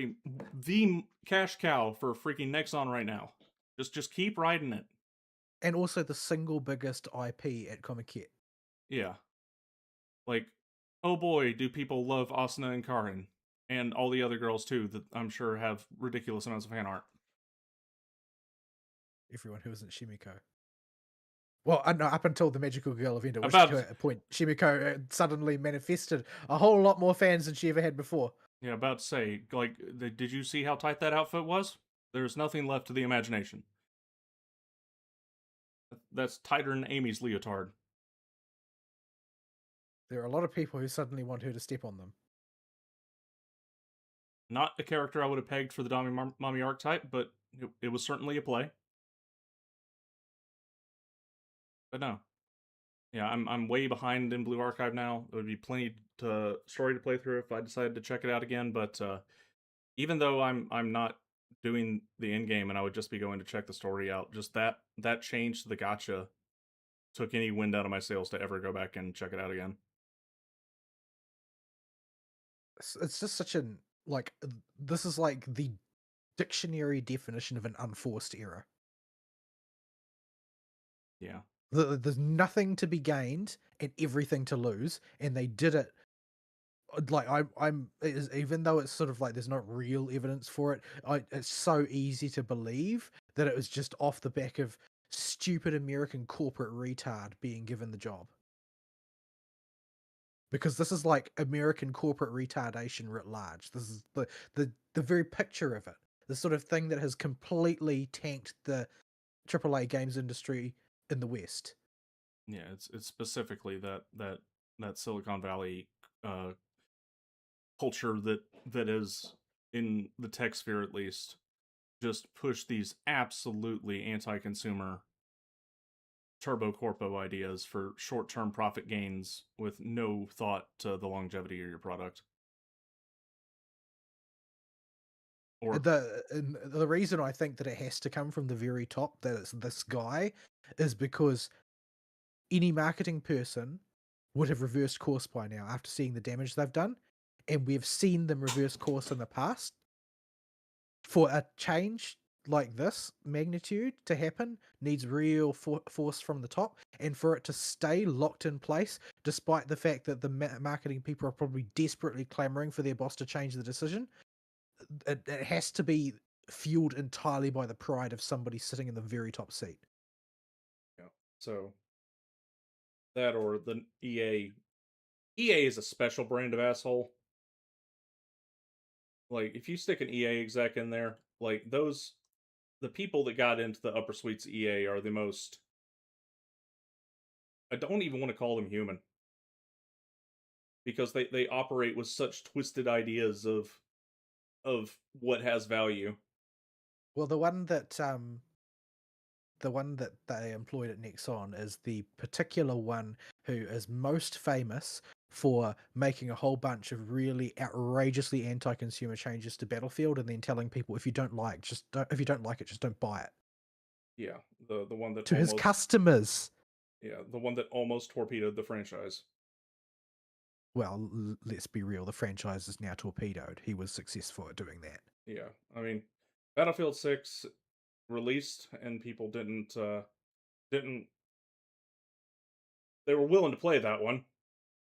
the cash cow for freaking Nexon right now. Just keep riding it. And also the single biggest IP at Comiket. Yeah. Like, oh boy, do people love Asuna and Karin. And all the other girls too, that I'm sure have ridiculous amounts of fan art. Everyone who isn't Shimiko. Well, no, up until the Magical Girl event, at which About point Shimiko suddenly manifested a whole lot more fans than she ever had before. yeah, about to say, like, did you see how tight that outfit was? There's nothing left to the imagination. That's tighter than Amy's leotard. There are a lot of people who suddenly want her to step on them. Not a character I would have pegged for the Dami Mommy archetype, but it was certainly a play. But no, yeah, I'm way behind in Blue Archive now. There would be plenty to story to play through if I decided to check it out again. But even though I'm not doing the end game and I would just be going to check the story out, just that change to the gotcha took any wind out of my sails to ever go back and check it out again. It's just such an like this is like the dictionary definition of an unforced error. Yeah, There's nothing to be gained and everything to lose, and they did it. Like I'm even though it's sort of like there's not real evidence for it. It's so easy to believe that it was just off the back of stupid American corporate retard being given the job. Because this is like American corporate retardation writ large. This is the very picture of it. The sort of thing that has completely tanked the AAA games industry in the West. yeah, it's specifically that Silicon Valley uh, culture that is in the tech sphere at least just push these absolutely anti-consumer turbo corpo ideas for short-term profit gains with no thought to the longevity of your product. Or The reason I think that it has to come from the very top, that it's this guy, is because any marketing person would have reversed course by now after seeing the damage they've done, and we've seen them reverse course in the past. For a change like this magnitude to happen needs real force from the top, and for it to stay locked in place, despite the fact that the marketing people are probably desperately clamoring for their boss to change the decision, it has to be fueled entirely by the pride of somebody sitting in the very top seat. yeah. So that or the EA. EA is a special brand of asshole. Like if you stick an EA exec in there, like those the people that got into the upper suites of EA are the most. I don't even want to call them human because they operate with such twisted ideas of what has value. Well, the one that they employed at Nexon is the particular one who is most famous for making a whole bunch of really outrageously anti-consumer changes to Battlefield, and then telling people if you don't like, if you don't like it, just don't buy it. Yeah, the one that To his almost customers. yeah the one that almost torpedoed the franchise. Well, let's be real, the franchise is now torpedoed. He was successful at doing that. Yeah, I mean, Battlefield 6 released and people didn't they were willing to play that one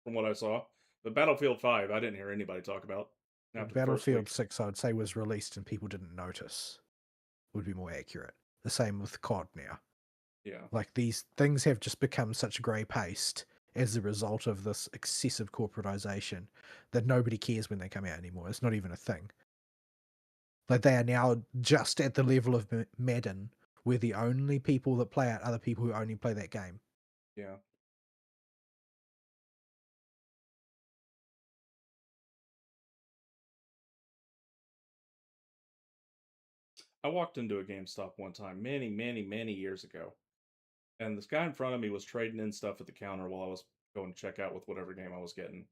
from what I saw. But Battlefield 5, I didn't hear anybody talk about after the first Battlefield week. 6, I would say, was released and people didn't notice, would be more accurate. The same with COD now. Yeah, Like, these things have just become such grey paste as a result of this excessive corporatization that nobody cares when they come out anymore. It's not even a thing. Like, they are now just at the level of Madden, where the only people that play it are the people who only play that game. yeah. I walked into a GameStop one time, many, many, many years ago, and this guy in front of me was trading in stuff at the counter while I was going to check out with whatever game I was getting.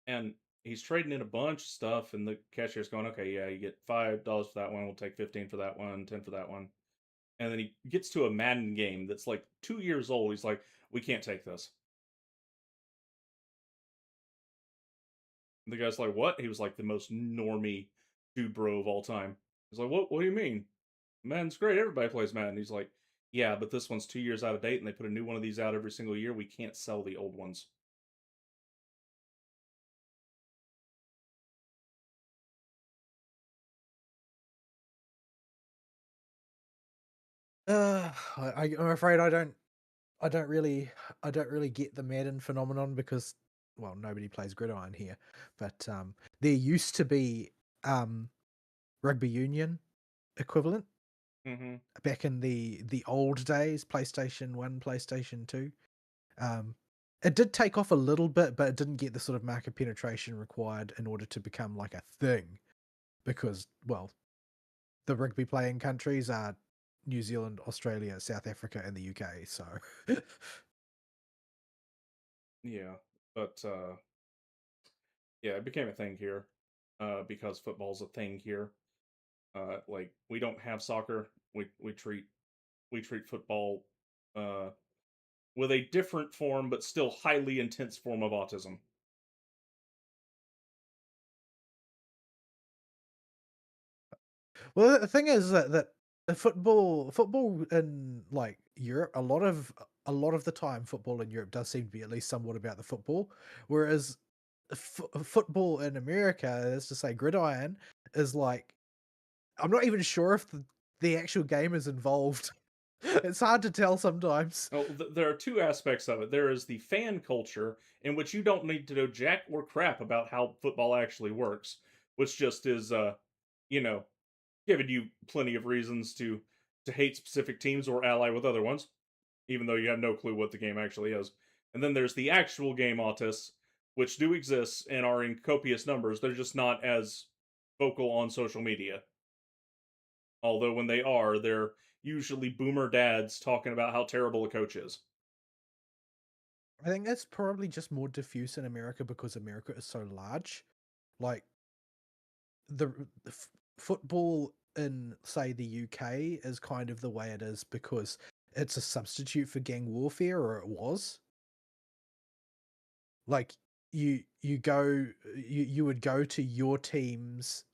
And he's trading in a bunch of stuff, and the cashier's going, "Okay, yeah, you get $5 for that one. We'll take 15 for that one, 10 for that one." And then he gets to a Madden game that's like 2 years old. He's like, "We can't take this." And the guy's like, "What?" He was like the most normie dude bro of all time. He's like, "What? What do you mean? Madden's great. Everybody plays Madden." He's like, "Yeah, but this one's 2 years out of date, and they put a new one of these out every single year. We can't sell the old ones." I'm afraid I don't really get the Madden phenomenon because, well, nobody plays Gridiron here, but there used to be um, rugby union equivalent Mm-hmm. back in the old days, PlayStation 1, PlayStation 2. Um, it did take off a little bit, but it didn't get the sort of market penetration required in order to become like a thing because, well, the rugby playing countries are New Zealand, Australia, South Africa, and the UK. So, Yeah, but yeah, it became a thing here because football's a thing here. Like we don't have soccer. We treat football uh, with a different form, but still highly intense form of autism. well, the thing is that the football in like Europe, a lot of the time, football in Europe does seem to be at least somewhat about the football, whereas football in America, as to say, gridiron is like I'm not even sure if the actual game is involved. It's hard to tell sometimes. Oh, there are two aspects of it. There is the fan culture, in which you don't need to know jack or crap about how football actually works, which just is, you know, giving you plenty of reasons to hate specific teams or ally with other ones, even though you have no clue what the game actually is. And then there's the actual game autists, which do exist and are in copious numbers. They're just not as vocal on social media. Although when they are, they're usually boomer dads talking about how terrible a coach is. I think that's probably just more diffuse in America because America is so large. Like the football in, say, the UK is kind of the way it is because it's a substitute for gang warfare, or it was. Like you would go to your team's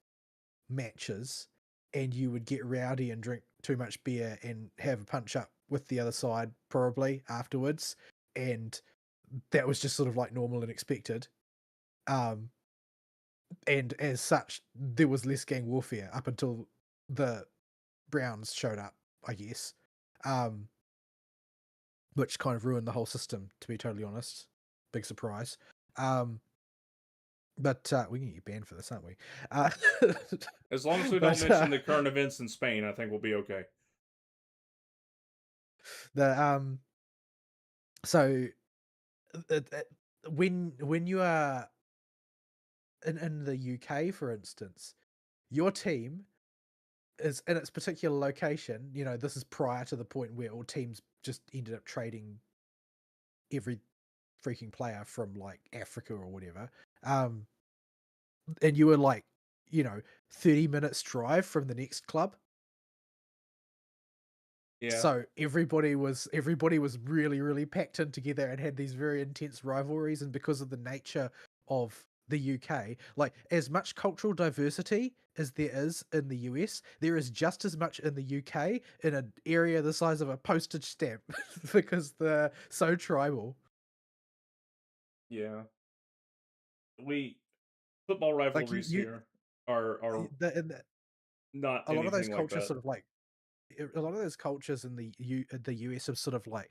matches and you would get rowdy and drink too much beer and have a punch up with the other side probably afterwards, and that was just sort of like normal and expected. Um, and as such, there was less gang warfare up until the Browns showed up, I guess, um, which kind of ruined the whole system. To be totally honest, big surprise. Um, but we can get you banned for this, aren't we? Uh, As long as we don't but mention the current events in Spain, I think we'll be okay. the so when you are in the UK, for instance, your team is in its particular location. You know, this is prior to the point where all teams just ended up trading every freaking player from like Africa or whatever. Um, and you were like, 30 minutes drive from the next club. Yeah, So everybody was really, really packed in together and had these very intense rivalries. And because of the nature of the UK, like as much cultural diversity as there is in the US, there is just as much in the UK in an area the size of a postage stamp because they're so tribal. yeah. We football Like rivalries here are the not a lot of those anything like cultures that. sort of like a lot of those cultures in the US have sort of like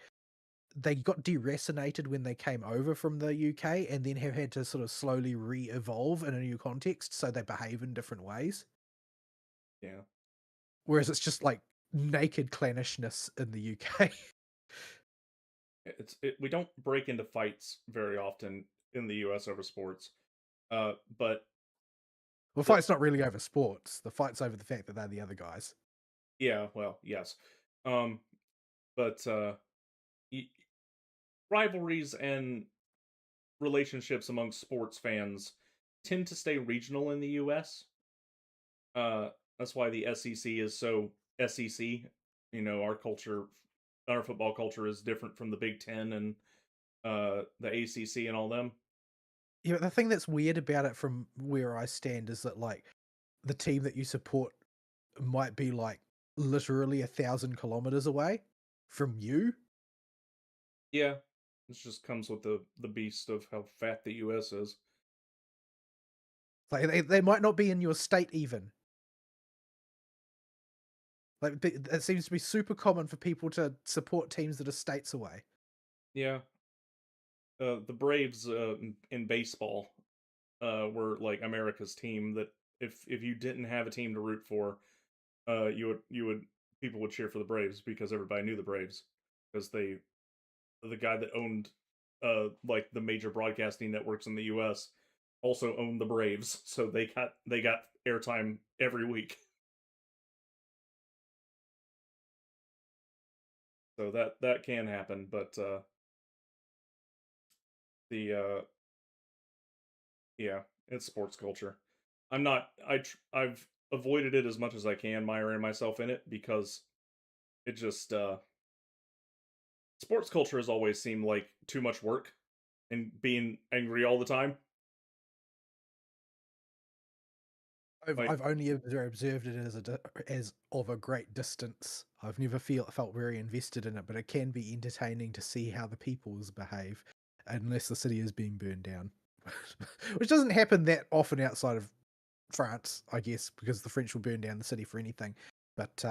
they got deracinated when they came over from the UK and then have had to sort of slowly re-evolve in a new context, so they behave in different ways. Yeah. Whereas it's just like naked clannishness in the UK. We don't break into fights very often in the US over sports. But The the fight's not really over sports. The fight's over the fact that they're the other guys. yeah, well, yes. Um but y- rivalries and relationships among sports fans tend to stay regional in the US. That's why the SEC is so SEC. You know, our football culture is different from the Big Ten and the ACC and all them. The thing that's weird about it from where I stand is that like the team that you support might be like literally 1,000 kilometers away from you. Yeah, this just comes with the beast of how fat the US is. Like they might not be in your state even. Like it seems to be super common for people to support teams that are states away. Yeah, the Braves in baseball were like America's team. That if you didn't have a team to root for, you would people would cheer for the Braves because everybody knew the Braves because the guy that owned like the major broadcasting networks in the US also owned the Braves, so they got airtime every week. So that can happen, but the yeah, it's sports culture. I'm not I've avoided it as much as I can, miring myself in it because it just sports culture has always seemed like too much work and being angry all the time. Like I've only ever observed it as as of a great distance. I've never felt very invested in it, but it can be entertaining to see how the peoples behave, unless the city is being burned down, which doesn't happen that often outside of France, I guess, because the French will burn down the city for anything. But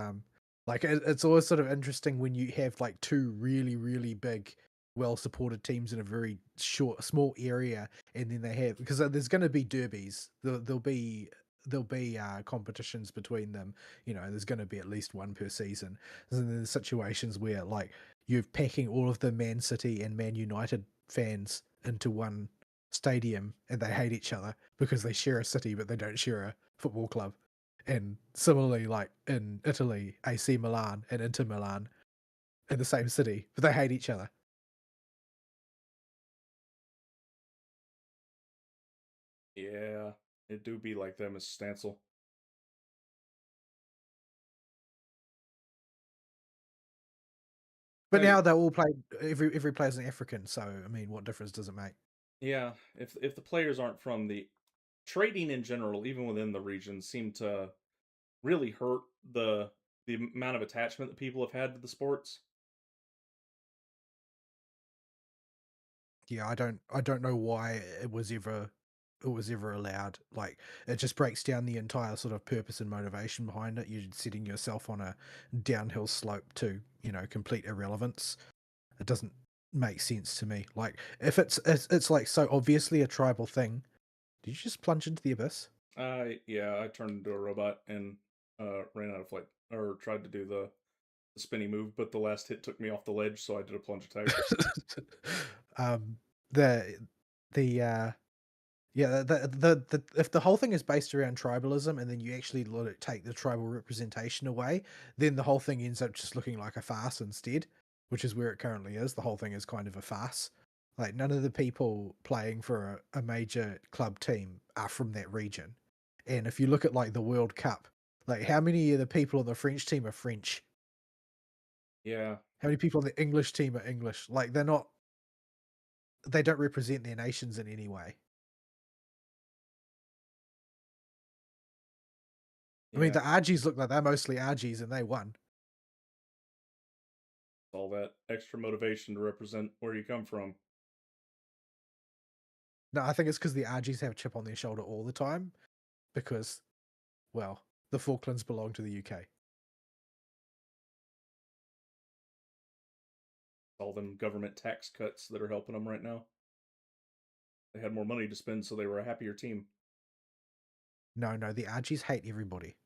like it's always sort of interesting when you have like two really, really big, well-supported teams in a very small area, and then they have because there's going to be derbies. There'll be competitions between them. There's going to be at least one per season. And then there's situations where like you're packing all of the Man City and Man United fans into one stadium and they hate each other because they share a city but they don't share a football club. And similarly, like in Italy, AC Milan and Inter Milan in the same city, but they hate each other. Yeah, it do be like that, Mrs. Stancil. But Hey, now they're all played. Every player's an African, so I mean, what difference does it make? yeah, if the players aren't from the trading in general, even within the region, seem to really hurt the amount of attachment that people have had to the sports. Yeah, I don't know why it was ever allowed. Like it just breaks down the entire sort of purpose and motivation behind it. You're setting yourself on a downhill slope to, complete irrelevance. It doesn't make sense to me. Like if it's like so obviously a tribal thing. Did you just plunge into the abyss? Yeah, I turned into a robot and ran out of flight or tried to do the spinny move, but the last hit took me off the ledge, so I did a plunge attack. um the the Yeah, the if the whole thing is based around tribalism and then you actually let it take the tribal representation away, then the whole thing ends up just looking like a farce instead, which is where it currently is. The whole thing is kind of a farce. Like none of the people playing for a major club team are from that region. And if you look at like the World Cup, like how many of the people on the French team are French? Yeah, How many people on the English team are English? Like they don't represent their nations in any way. I mean, yeah, the Argies look like they're mostly Argies and they won. all that extra motivation to represent where you come from. No, I think it's because the Argies have a chip on their shoulder all the time because, well, the Falklands belong to the UK. All them government tax cuts that are helping them right now. They had more money to spend, so they were a happier team. No, no, the Argies hate everybody.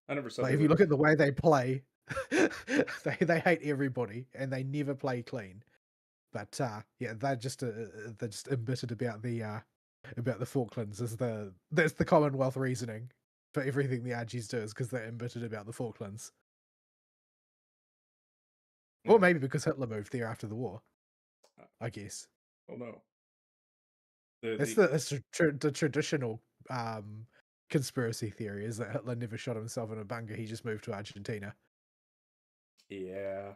I never said Like they if you were. look at the way they play, they hate everybody and they never play clean. But yeah, they're just embittered about the Falklands as that's the Commonwealth reasoning for everything the Argies do is because they're embittered about the Falklands. Or Yeah. maybe because Hitler moved there after the war, I I guess. don't know. The That's the the traditional conspiracy theory is that Hitler never shot himself in a bunker. He just moved to Argentina. yeah.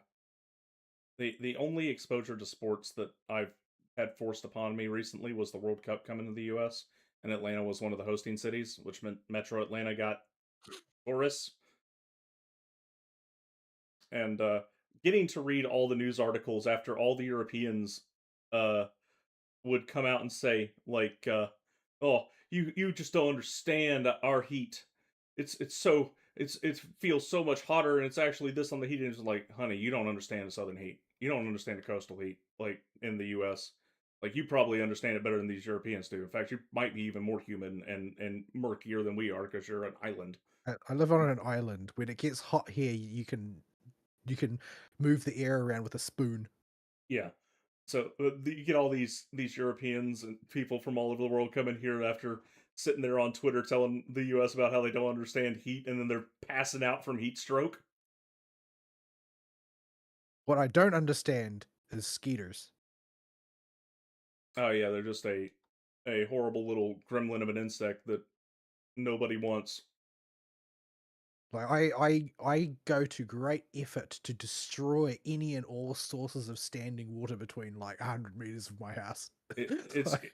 The only exposure to sports that I've had forced upon me recently was the World Cup coming to the US, and Atlanta was one of the hosting cities, which meant Metro Atlanta got tourists. And getting to read all the news articles after all the Europeans uh would come out and say like oh, you just don't understand our heat. It feels so much hotter, and it's actually this on the heat. And it's like, honey, you don't understand the southern heat. You don't understand the coastal heat, like in the U.S. Like you probably understand it better than these Europeans do. In fact, you might be even more humid and murkier than we are because you're an island. I live on an island. When it gets hot here, you can move the air around with a spoon. Yeah. So you get all these Europeans and people from all over the world coming here after sitting there on Twitter telling the U.S. about how they don't understand heat, and then they're passing out from heat stroke. What I don't understand is skeeters. Oh yeah, they're just a horrible little gremlin of an insect that nobody wants. Like I go to great effort to destroy any and all sources of standing water between like 100 meters of my house. It, it's Like,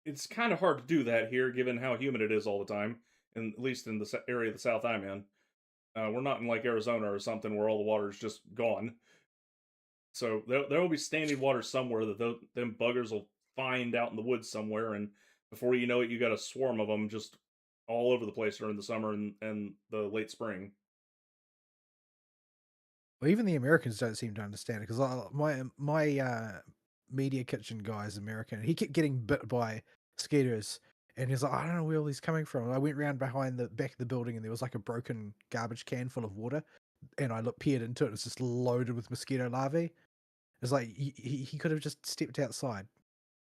it's kind of hard to do that here, given how humid it is all the time, and at least in the area of the South I'm in. We're not in like Arizona or something where all the water is just gone. So there will be standing water somewhere that them buggers will find out in the woods somewhere, and before you know it, you got a swarm of them just all over the place during the summer and the late spring. well, even the Americans don't seem to understand it because my media kitchen guy is American. He kept getting bit by skeeters, and he's like, I don't know where all these coming from. And I went round behind the back of the building, and there was like a broken garbage can full of water, and I peered into it. It's just loaded with mosquito larvae. It's like he could have just stepped outside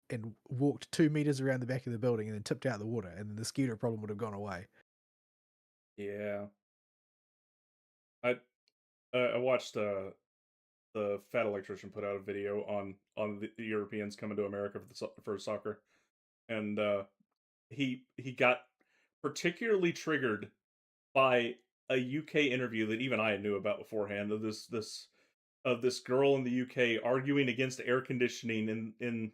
and walked 2 meters around the back of the building, and then tipped out the water, and then the mosquito problem would have gone away. Yeah. I I watched the fat electrician put out a video on the Europeans coming to America for for soccer, and he got particularly triggered by a UK interview that even I knew about beforehand of this girl in the UK arguing against air conditioning in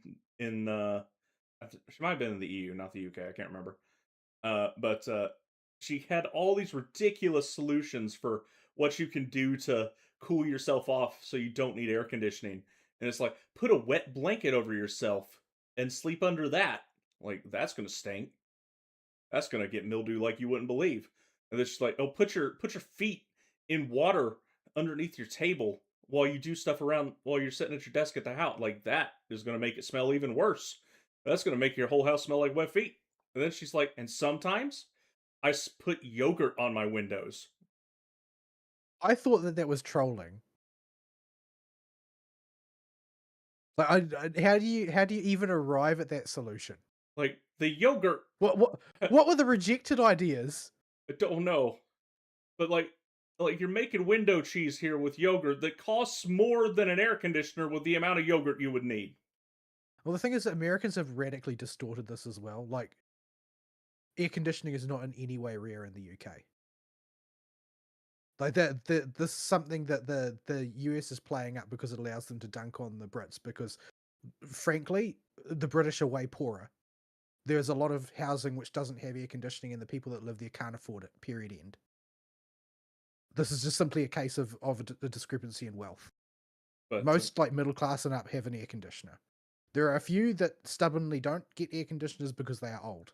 she might have been in the EU, not the UK. I can't remember. But she had all these ridiculous solutions for what you can do to cool yourself off so you don't need air conditioning. And it's like, put a wet blanket over yourself and sleep under that. Like, that's gonna stink. That's gonna get mildew like you wouldn't believe. And it's just like, oh, put your feet in water underneath your table while you do stuff around while you're sitting at your desk at the house. Like that is gonna make it smell even worse. That's gonna make your whole house smell like wet feet. And then she's like, and sometimes put yogurt on my windows. I thought that that was trolling. Like, how do you even arrive at that solution? Like the yogurt, What what I what were the rejected ideas? don't know, but like you're making window cheese here with yogurt that costs more than an air conditioner with the amount of yogurt you would need. Well, the thing is that Americans have radically distorted this as well. Like, air conditioning is not in any way rare in the UK. Like this is something that the US is playing up because it allows them to dunk on the Brits because, frankly, the British are way poorer. There's a lot of housing which doesn't have air conditioning, and the people that live there can't afford it. Period. End. This is just simply a case of a discrepancy in wealth. But Most like middle class and up have an air conditioner. There are a few that stubbornly don't get air conditioners because they are old,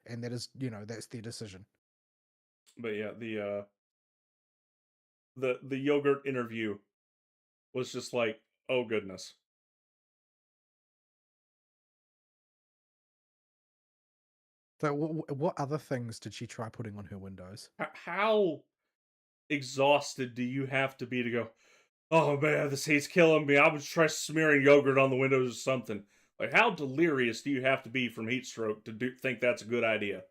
and that is, that's their decision. yeah, the yogurt interview was just like, oh goodness. So, what other things did she try putting on her windows? How exhausted do you have to be to go, oh man, this heat's killing me. I would try smearing yogurt on the windows or something. Like, how delirious do you have to be from heat stroke to think that's a good idea?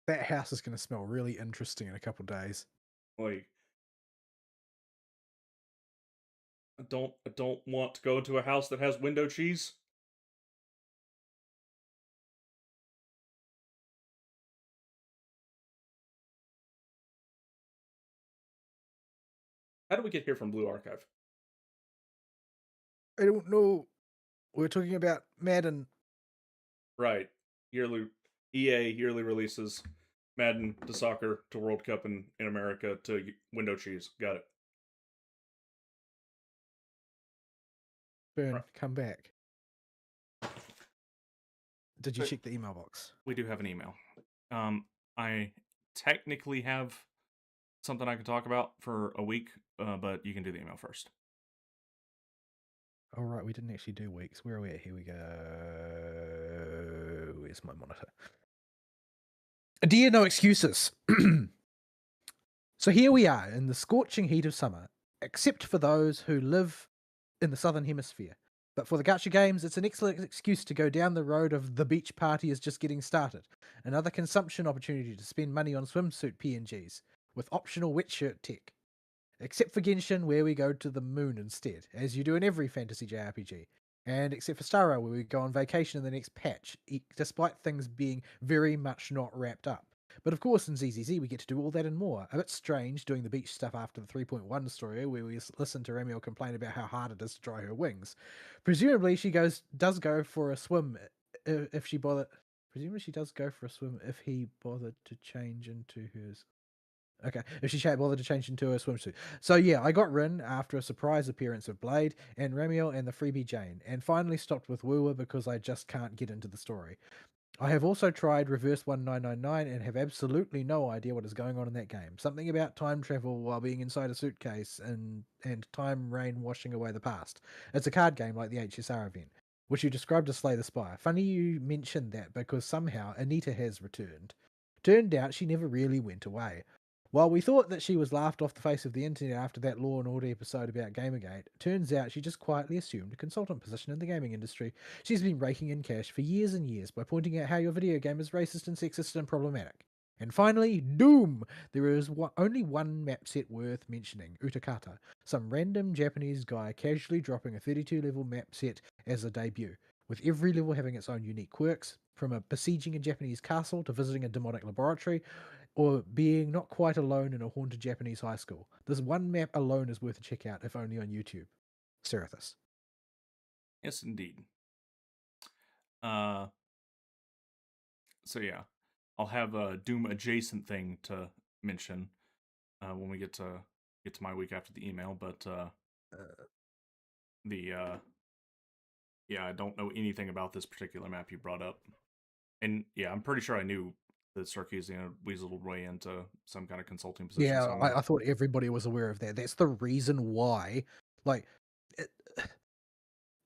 That house is going to smell really interesting in a couple days. Like, I don't want to go into a house that has window cheese. How do we get here from Blue Archive? I don't know. We're talking about Madden. Right, yearly EA yearly releases, Madden to soccer to World Cup in America to window cheese. Got it. Burn, Right. come back. Did you But check the email box? we do have an email. I technically have something I can talk about for a week, but you can do the email first. All right, we didn't actually do weeks. Where are we at? Here we go. Where's my monitor? Dear No Excuses. So here we are in the scorching heat of summer, except for those who live in the southern hemisphere. But for the Gacha games, it's an excellent excuse to go down the road of the beach party is just getting started. Another consumption opportunity to spend money on swimsuit PNGs, with optional wet shirt tech. Except for Genshin, where we go to the moon instead, as you do in every fantasy JRPG. And except for Starro, where we go on vacation in the next patch, despite things being very much not wrapped up. But of course, in ZZZ, we get to do all that and more. A bit strange doing the beach stuff after the 3.1 story, where we listen to Ramiel complain about how hard it is to dry her wings. Presumably, she does go for a swim if she bothered. Presumably, she does go for a swim if he bothered to change into hers. Okay, if she bothered to change into a swimsuit. So yeah, I got Rin after a surprise appearance of Blade and Ramiel and the freebie Jane, and finally stopped with Woowa because I just can't get into the story. I have also tried Reverse 1999 and have absolutely no idea what is going on in that game. Something about time travel while being inside a suitcase and time rain washing away the past. It's a card game like the HSR event, which you described as Slay the Spire. Funny you mentioned that because somehow Anita has returned. Turned out she never really went away. While we thought that she was laughed off the face of the internet after that Law and Order episode about Gamergate, turns out she just quietly assumed a consultant position in the gaming industry. She's been raking in cash for years and years by pointing out how your video game is racist and sexist and problematic. And finally, Doom! There is only one map set worth mentioning, Utakata, some random Japanese guy casually dropping a 32 level map set as a debut, with every level having its own unique quirks, from a besieging a Japanese castle to visiting a demonic laboratory, or being not quite alone in a haunted Japanese high school. This one map alone is worth a check out, if only on YouTube. Serathis. Yes, indeed. Uh, so yeah, I'll have a Doom adjacent thing to mention when we get to my week after the email. But the yeah, I don't know anything about this particular map you brought up, and yeah, I'm pretty sure I knew that Sarkeesian weaseled way into some kind of consulting position Yeah, somewhere. I thought everybody was aware of that. That's the reason why, like, it,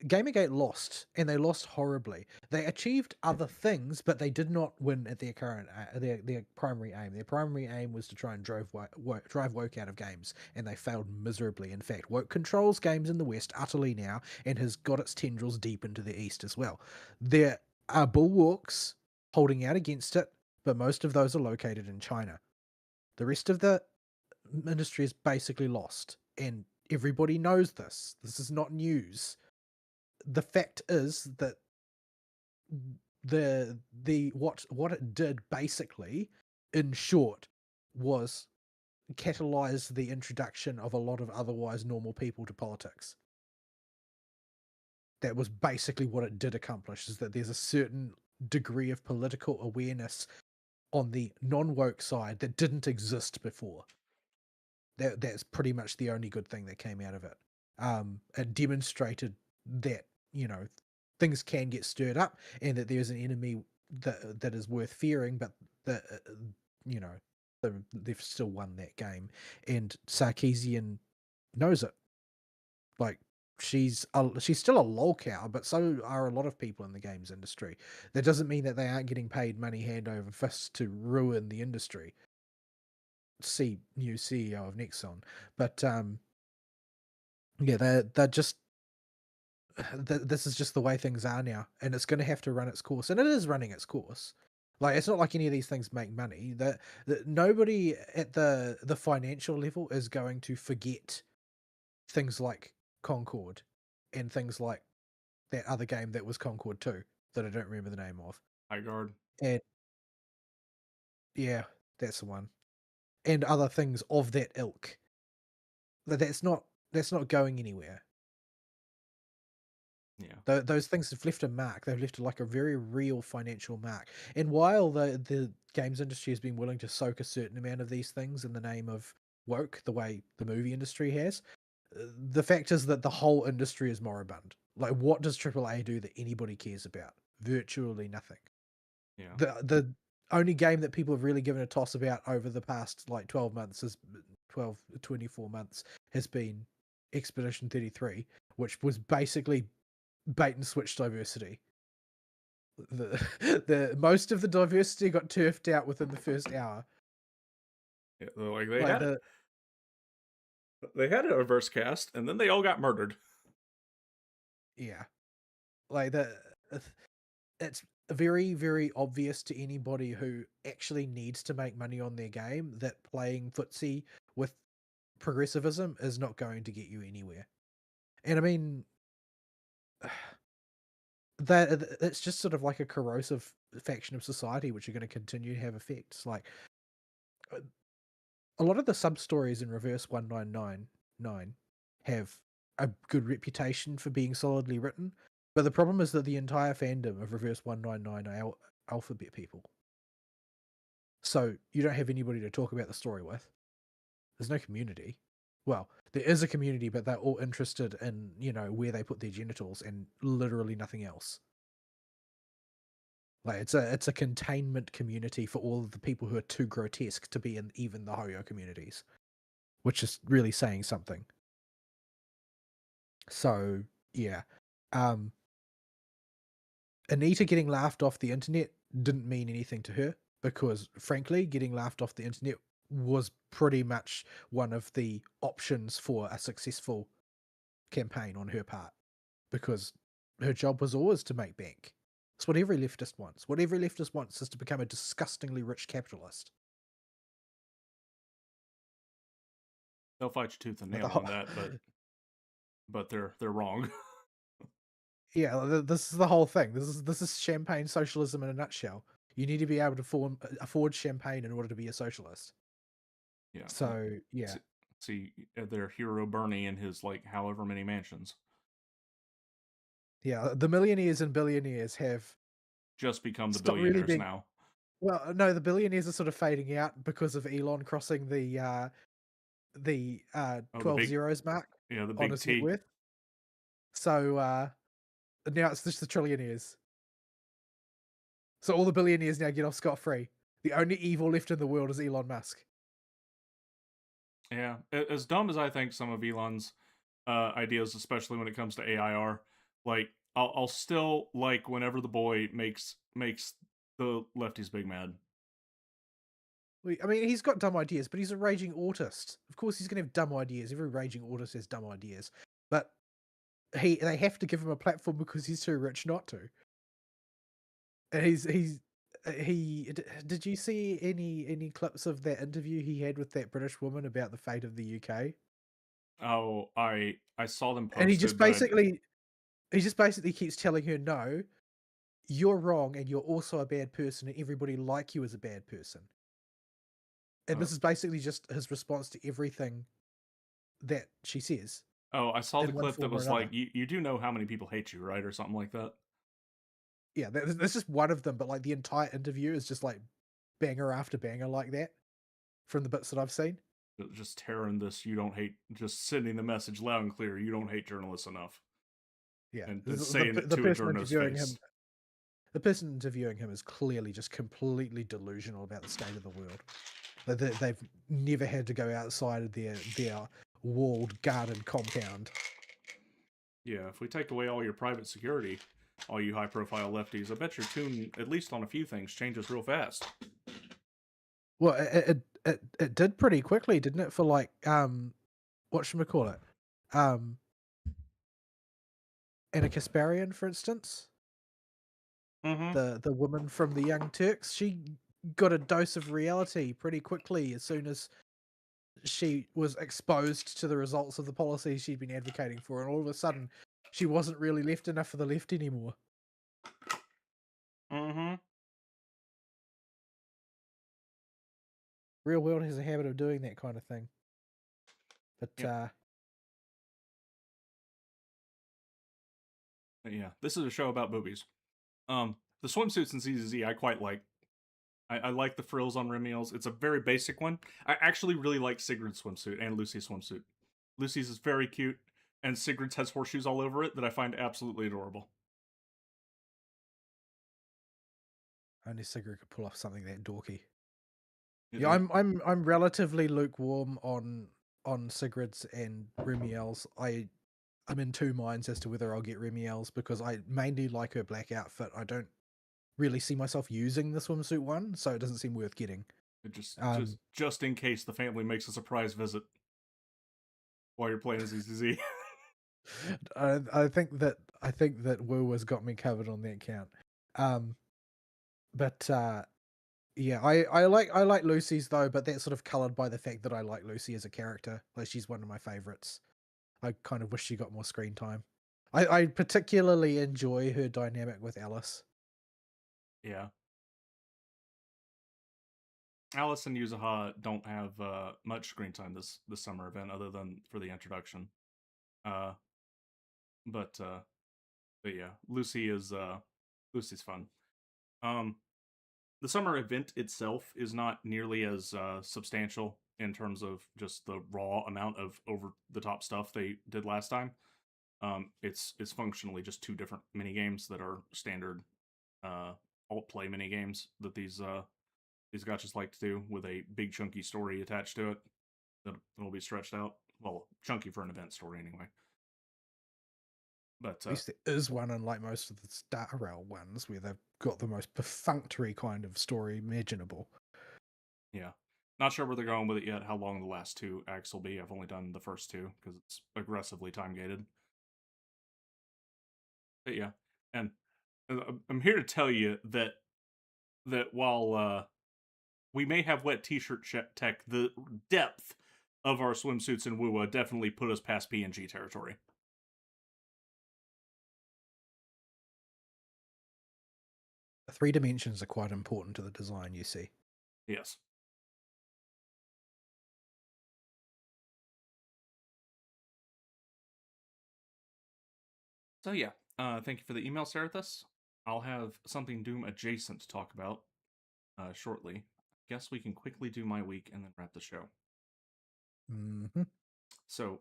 Gamergate lost, and they lost horribly. They achieved other things, but they did not win at their current their primary aim. Their primary aim was to try and drive woke out of games, and they failed miserably. In fact, woke controls games in the West utterly now, and has got its tendrils deep into the East as well. There are bulwarks holding out against it, but most of those are located in China. The rest of the industry is basically lost, and everybody knows this. This is not news. The fact is that the what it did basically, in short, was catalyze the introduction of a lot of otherwise normal people to politics. That was basically what it did accomplish, is that there's a certain degree of political awareness on the non-woke side that didn't exist before. That's pretty much the only good thing that came out of it. It demonstrated that, you know, things can get stirred up, and that there's an enemy that is worth fearing, but that you know, they've still won that game, and Sarkeesian knows it. Like, she's still a lolcow, but so are a lot of people in the games industry. That doesn't mean that they aren't getting paid money hand over fist to ruin the industry. See new CEO of Nexon. But yeah, they're just this is just the way things are now, and it's going to have to run its course, and it is running its course. Like, it's not like any of these things make money. That nobody at the financial level is going to forget things like Concord, and things like that other game that was Concord 2 that I don't remember the name of. High guard. And yeah, that's the one. And other things of that ilk. That's not going anywhere. Yeah, Those things have left a mark. They've left like a very real financial mark. And while the games industry has been willing to soak a certain amount of these things in the name of woke, the way the movie industry has, the fact is that the whole industry is moribund. Like, what does AAA do that anybody cares about? Virtually nothing. yeah, The only game that people have really given a toss about over the past like 24 months has been Expedition 33, which was basically bait and switch diversity. The the most of the diversity got turfed out within the first hour. yeah. Like Like the they had a reverse cast, and then they all got murdered. Yeah, like it's very very obvious to anybody who actually needs to make money on their game that playing footsie with progressivism is not going to get you anywhere. And I mean, that it's just sort of like a corrosive faction of society which are going to continue to have effects. Like, uh, a lot of the sub stories in Reverse 1999 have a good reputation for being solidly written, but the problem is that the entire fandom of Reverse 199 are alphabet people. So you don't have anybody to talk about the story with. There's no community. Well, there is a community, but they're all interested in, where they put their genitals and literally nothing else. Like, it's a containment community for all of the people who are too grotesque to be in even the Hoyo communities, which is really saying something. So yeah, um, Anita getting laughed off the internet didn't mean anything to her, because frankly, getting laughed off the internet was pretty much one of the options for a successful campaign on her part, because her job was always to make bank. It's what every leftist wants. What every leftist wants is to become a disgustingly rich capitalist. They'll fight you tooth and But the nail whole, on that, but they're wrong. yeah, this is the whole thing. This is champagne socialism in a nutshell. You need to be able to afford champagne in order to be a socialist. Yeah. So yeah, See, their hero Bernie and his like however many mansions yeah. The millionaires and billionaires have just become the stopped really billionaires being. now. Well, no, the billionaires are sort of fading out because of Elon crossing the Oh, the 12 big zeros mark the on big his net T. worth. So now it's just the trillionaires. So all the billionaires now get off scot free. The only evil left in the world is Elon Musk. Yeah, as dumb as I think some of Elon's ideas, especially when it comes to AI, are, like I'll still like whenever the boy makes the lefties big mad. I mean, he's got dumb ideas, but he's a raging autist. Of course, he's going to have dumb ideas. Every raging autist has dumb ideas, but they have to give him a platform because he's too rich not to. And he's he did you see any clips of that interview he had with that British woman about the fate of the UK? Oh, I saw them And posted, but I he just basically keeps telling her, "No, you're wrong, and you're also a bad person, and everybody like you is a bad person." And uh, this is basically just his response to everything that she says oh, I saw the in one clip that form or was like another. you do know how many people hate you, right, or something like that. Yeah, that's just one of them, but like the entire interview is just like banger after banger like that from the bits that I've seen. Just tearing this, you don't hate, just sending the message loud and clear, you don't hate journalists enough, Yeah, and saying it the to a person journalist's interviewing face. him, the person interviewing him is clearly just completely delusional about the state of the world. They've never had to go outside of their walled garden compound. Yeah, if we take away all your private security, all you high profile lefties, I bet your tune, at least on a few things, changes real fast. Well, it did pretty quickly, didn't it? For like whatchamacallit? Anna Kasparian, for instance, Mm-hmm. the woman from the Young Turks, she got a dose of reality pretty quickly as soon as she was exposed to the results of the policies she'd been advocating for, and all of a sudden, she wasn't really left enough for the left anymore. Mm-hmm. Real world has a habit of doing that kind of thing. But Yep. But yeah, this is a show about boobies. The swimsuits in ZZZ I quite like. I like the frills on Remiel's. It's a very basic one. I actually really like Sigrid's swimsuit and Lucy's swimsuit. Lucy's is very cute, and Sigrid's has horseshoes all over it that I find absolutely adorable. only Sigrid could pull off something that dorky. It, Yeah, it, I'm relatively lukewarm on Sigrid's and Remiel's. I'm in two minds as to whether I'll get Remiel's because I mainly like her black outfit. I don't really see myself using the swimsuit one, so it doesn't seem worth getting. it just Um, just in case the family makes a surprise visit while you're playing ZZZ. I think that Woo has got me covered on that count. Um, but yeah, I like Lucy's though, but that's sort of colored by the fact that I like Lucy as a character. Like she's one of my favorites. I kind of wish she got more screen time. I particularly enjoy her dynamic with Alice. Yeah. Alice and Yuzaha don't have much screen time this summer event other than for the introduction. Uh, but uh, but yeah, Lucy's fun. Um, the summer event itself is not nearly as substantial in terms of just the raw amount of over the top stuff they did last time. It's functionally just two different mini games that are standard alt play mini games that these gotchas like to do with a big chunky story attached to it that'll be stretched out. Well, chunky for an event story anyway. But At least there is one, unlike most of the Star Rail ones, where they've got the most perfunctory kind of story imaginable. yeah, not sure where they're going with it yet. How long the last two acts will be? I've only done the first two because it's aggressively time gated. But yeah, and I'm here to tell you that while we may have wet t-shirt tech, the depth of our swimsuits in WUA definitely put us past PNG territory. The 3 dimensions are quite important to the design, you see. Yes. So yeah, thank you for the email, Sarathus. I'll have something Doom adjacent to talk about shortly. Guess we can quickly do my week and then wrap the show. Hmm. So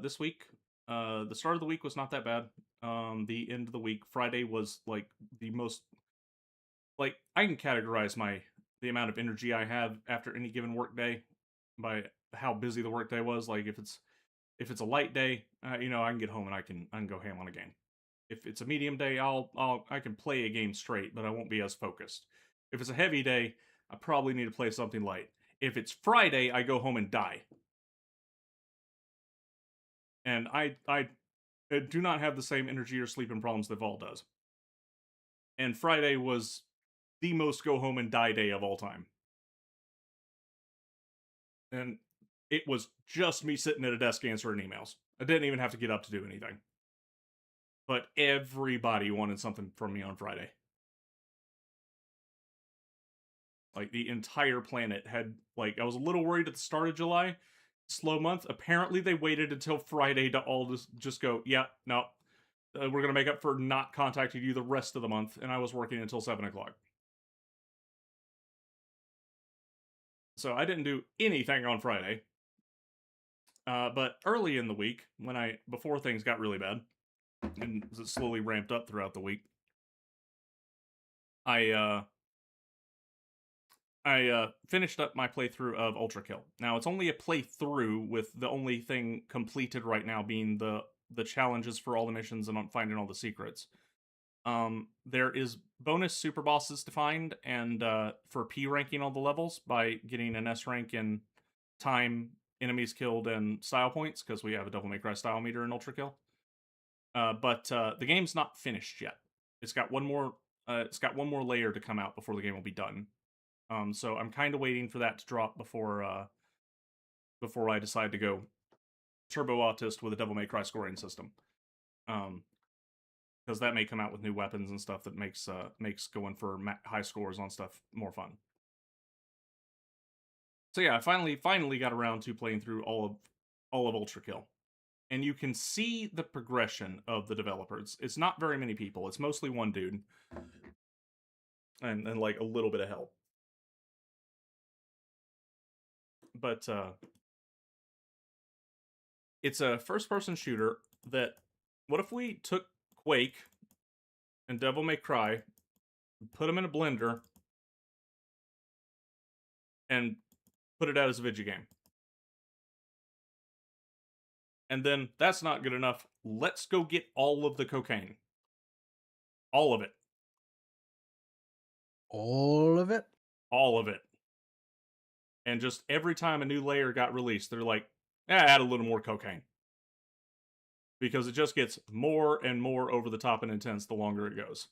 this week, the start of the week was not that bad. The end of the week, Friday was like the most like I can categorize the amount of energy I have after any given work day by how busy the work day was. Like if it's a light day, I can get home and I can go ham on a game. If it's a medium day, I can play a game straight, but I won't be as focused. If it's a heavy day, I probably need to play something light. If it's Friday, I go home and die. And I do not have the same energy or sleeping problems that Vol does. And Friday was the most go home and die day of all time. And it was just me sitting at a desk answering emails. I didn't even have to get up to do anything. But everybody wanted something from me on Friday. Like the entire planet had like I was a little worried at the start of July, slow month. Apparently they waited until Friday to all just go, yeah, no, we're gonna make up for not contacting you the rest of the month, and I was working until 7 o'clock. So I didn't do anything on Friday. But early in the week, before things got really bad, and it slowly ramped up throughout the week, I finished up my playthrough of Ultrakill. Now it's only a playthrough, with the only thing completed right now being the challenges for all the missions and finding all the secrets. There is bonus super bosses to find, and for P ranking all the levels by getting an S rank in time, enemies killed, and style points, because we have a Devil May Cry style meter in Ultrakill. But the game's not finished yet. It's got one more. It's got one more layer to come out before the game will be done. So I'm kind of waiting for that to drop before I decide to go Turbo Autist with a Devil May Cry scoring system. Because that may come out with new weapons and stuff that makes going for high scores on stuff more fun. So yeah, I finally got around to playing through all of Ultrakill, and you can see the progression of the developers. It's not very many people. It's mostly one dude, and like a little bit of help. But it's a first-person shooter that. What if we took Quake and Devil May Cry, put them in a blender, and put it out as a video game? And then that's not good enough. Let's go get all of the cocaine. All of it. All of it? All of it. And just every time a new layer got released, they're like, add a little more cocaine. Because it just gets more and more over the top and intense the longer it goes.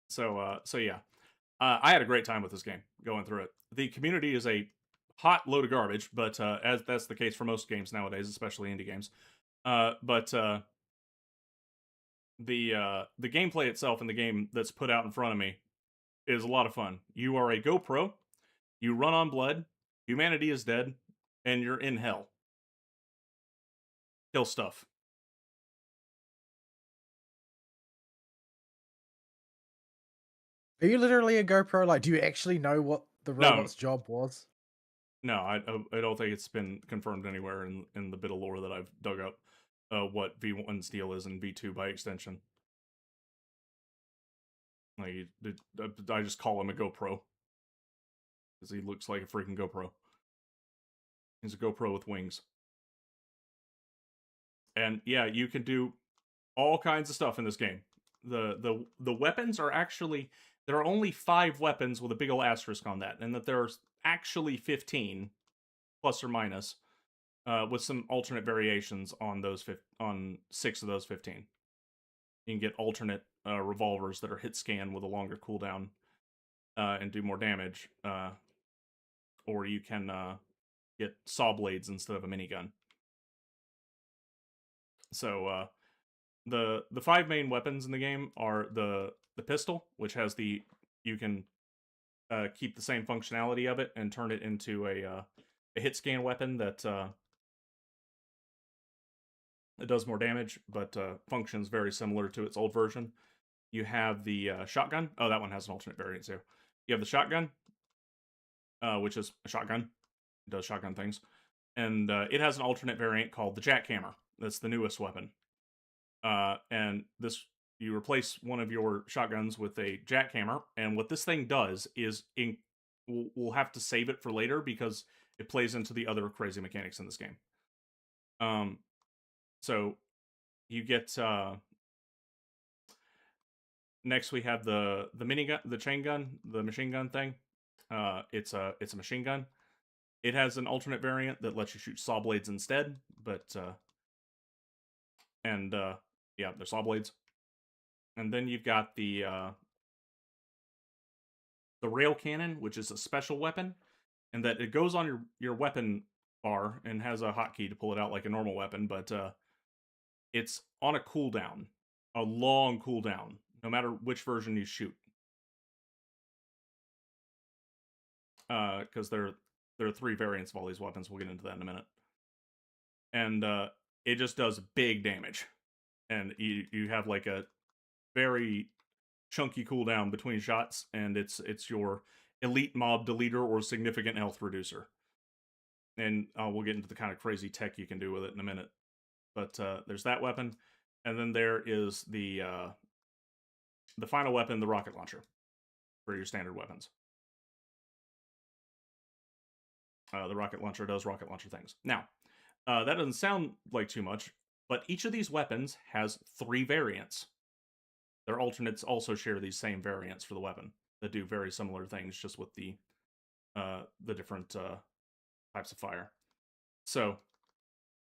So yeah. I had a great time with this game going through it. The community is a hot load of garbage, but as that's the case for most games nowadays, especially indie games. But the gameplay itself in the game that's put out in front of me is a lot of fun. You are a GoPro, you run on blood, humanity is dead, and you're in hell. Kill stuff. Are you literally a GoPro? Like, do you actually know what the No, robot's job was? no, I don't think it's been confirmed anywhere in the bit of lore that I've dug up. What V1's deal is and V2 by extension. Like, I just call him a GoPro because he looks like a freaking GoPro. He's a GoPro with wings. And yeah, you can do all kinds of stuff in this game. The weapons are actually, there are only 5 weapons with a big ol' asterisk on that, and that there's actually 15 plus or minus, with some alternate variations on on 6 of those 15. You can get alternate revolvers that are hit scan with a longer cooldown and do more damage, or you can get saw blades instead of a minigun. So the five main weapons in the game are the pistol, which has you can keep the same functionality of it and turn it into a hit scan weapon that it does more damage, but functions very similar to its old version. You have the shotgun. Oh, that one has an alternate variant too. You have the shotgun, which is a shotgun. It does shotgun things. And it has an alternate variant called the jackhammer. That's the newest weapon. And this, you replace one of your shotguns with a jackhammer. And what this thing does is, we'll have to save it for later because it plays into the other crazy mechanics in this game. So you get next we have the minigun, the chain gun, the machine gun thing. It's a machine gun. It has an alternate variant that lets you shoot saw blades instead, but yeah, they're saw blades. And then you've got the rail cannon, which is a special weapon, and that it goes on your weapon bar and has a hotkey to pull it out like a normal weapon, but it's on a cooldown, a long cooldown, no matter which version you shoot. Because there are three variants of all these weapons. We'll get into that in a minute. And it just does big damage. And you have like a very chunky cooldown between shots, and it's your elite mob deleter or significant health reducer. And we'll get into the kind of crazy tech you can do with it in a minute. But there's that weapon, and then there is the final weapon, the rocket launcher, for your standard weapons. The rocket launcher does rocket launcher things. Now, that doesn't sound like too much, but each of these weapons has 3 variants. Their alternates also share these same variants for the weapon that do very similar things, just with the different types of fire. So,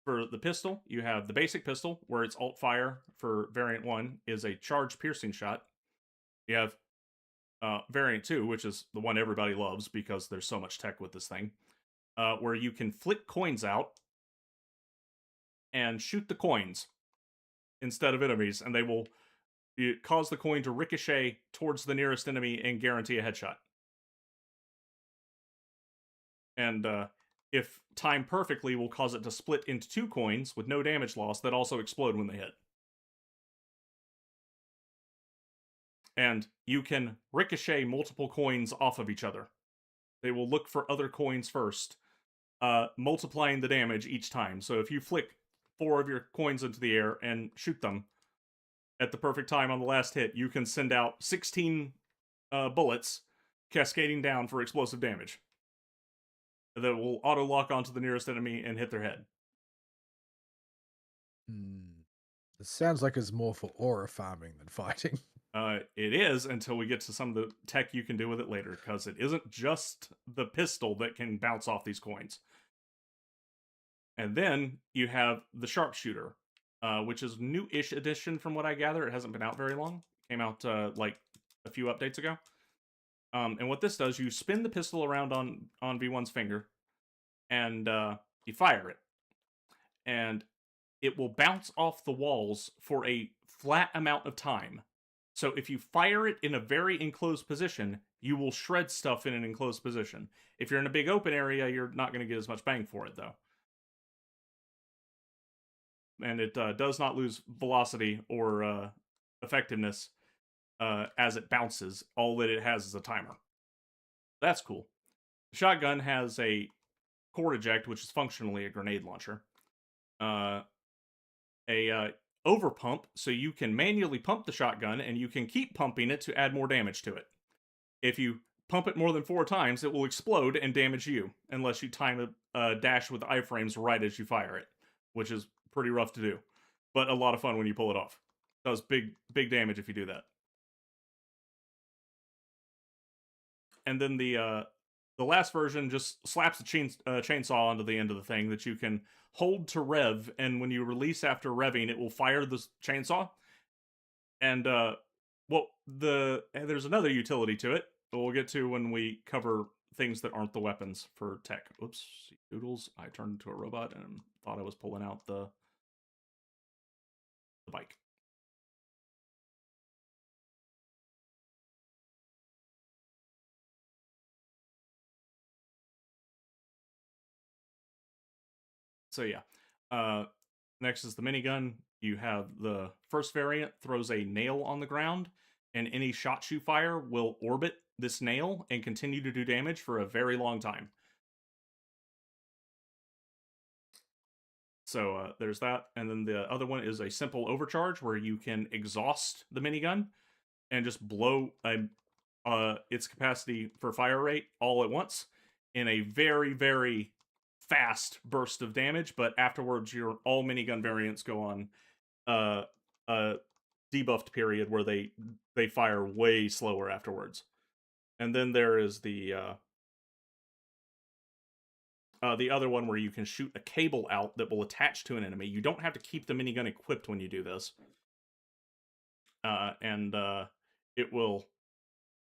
for the pistol, you have the basic pistol, where its alt fire for variant 1 is a charge piercing shot. You have variant 2, which is the one everybody loves because there's so much tech with this thing, where you can flick coins out and shoot the coins instead of enemies, and they will cause the coin to ricochet towards the nearest enemy and guarantee a headshot. And if timed perfectly, will cause it to split into 2 coins with no damage loss that also explode when they hit. And you can ricochet multiple coins off of each other. They will look for other coins first, multiplying the damage each time. So if you flick 4 of your coins into the air and shoot them at the perfect time on the last hit, you can send out 16 bullets cascading down for explosive damage that will auto-lock onto the nearest enemy and hit their head. It sounds like it's more for aura farming than fighting. It is, until we get to some of the tech you can do with it later, because it isn't just the pistol that can bounce off these coins. And then you have the sharpshooter, which is new-ish addition from what I gather. It hasn't been out very long. Came out like a few updates ago. And what this does, you spin the pistol around on V1's finger, and you fire it. And it will bounce off the walls for a flat amount of time. So if you fire it in a very enclosed position, you will shred stuff in an enclosed position. If you're in a big open area, you're not going to get as much bang for it, though. And it does not lose velocity or effectiveness as it bounces. All that it has is a timer. That's cool. The shotgun has a cord eject, which is functionally a grenade launcher. A overpump, so you can manually pump the shotgun, and you can keep pumping it to add more damage to it. If you pump it more than 4 times, it will explode and damage you, unless you time a dash with iframes right as you fire it, which is pretty rough to do, but a lot of fun when you pull it off. It does big damage if you do that. And then the last version just slaps a chainsaw onto the end of the thing that you can hold to rev, and when you release after revving, it will fire the chainsaw. And there's another utility to it that we'll get to when we cover things that aren't the weapons for tech. Oops, doodles! I turned into a robot and thought I was pulling out the bike. So yeah, next is the minigun. You have the first variant throws a nail on the ground, and any shot you fire will orbit this nail and continue to do damage for a very long time. So there's that, and then the other one is a simple overcharge where you can exhaust the minigun and just blow its capacity for fire rate all at once in a very, very fast burst of damage. But afterwards, your all minigun variants go on a debuffed period where they fire way slower afterwards. And then there is the other one where you can shoot a cable out that will attach to an enemy. You don't have to keep the minigun equipped when you do this. And it will.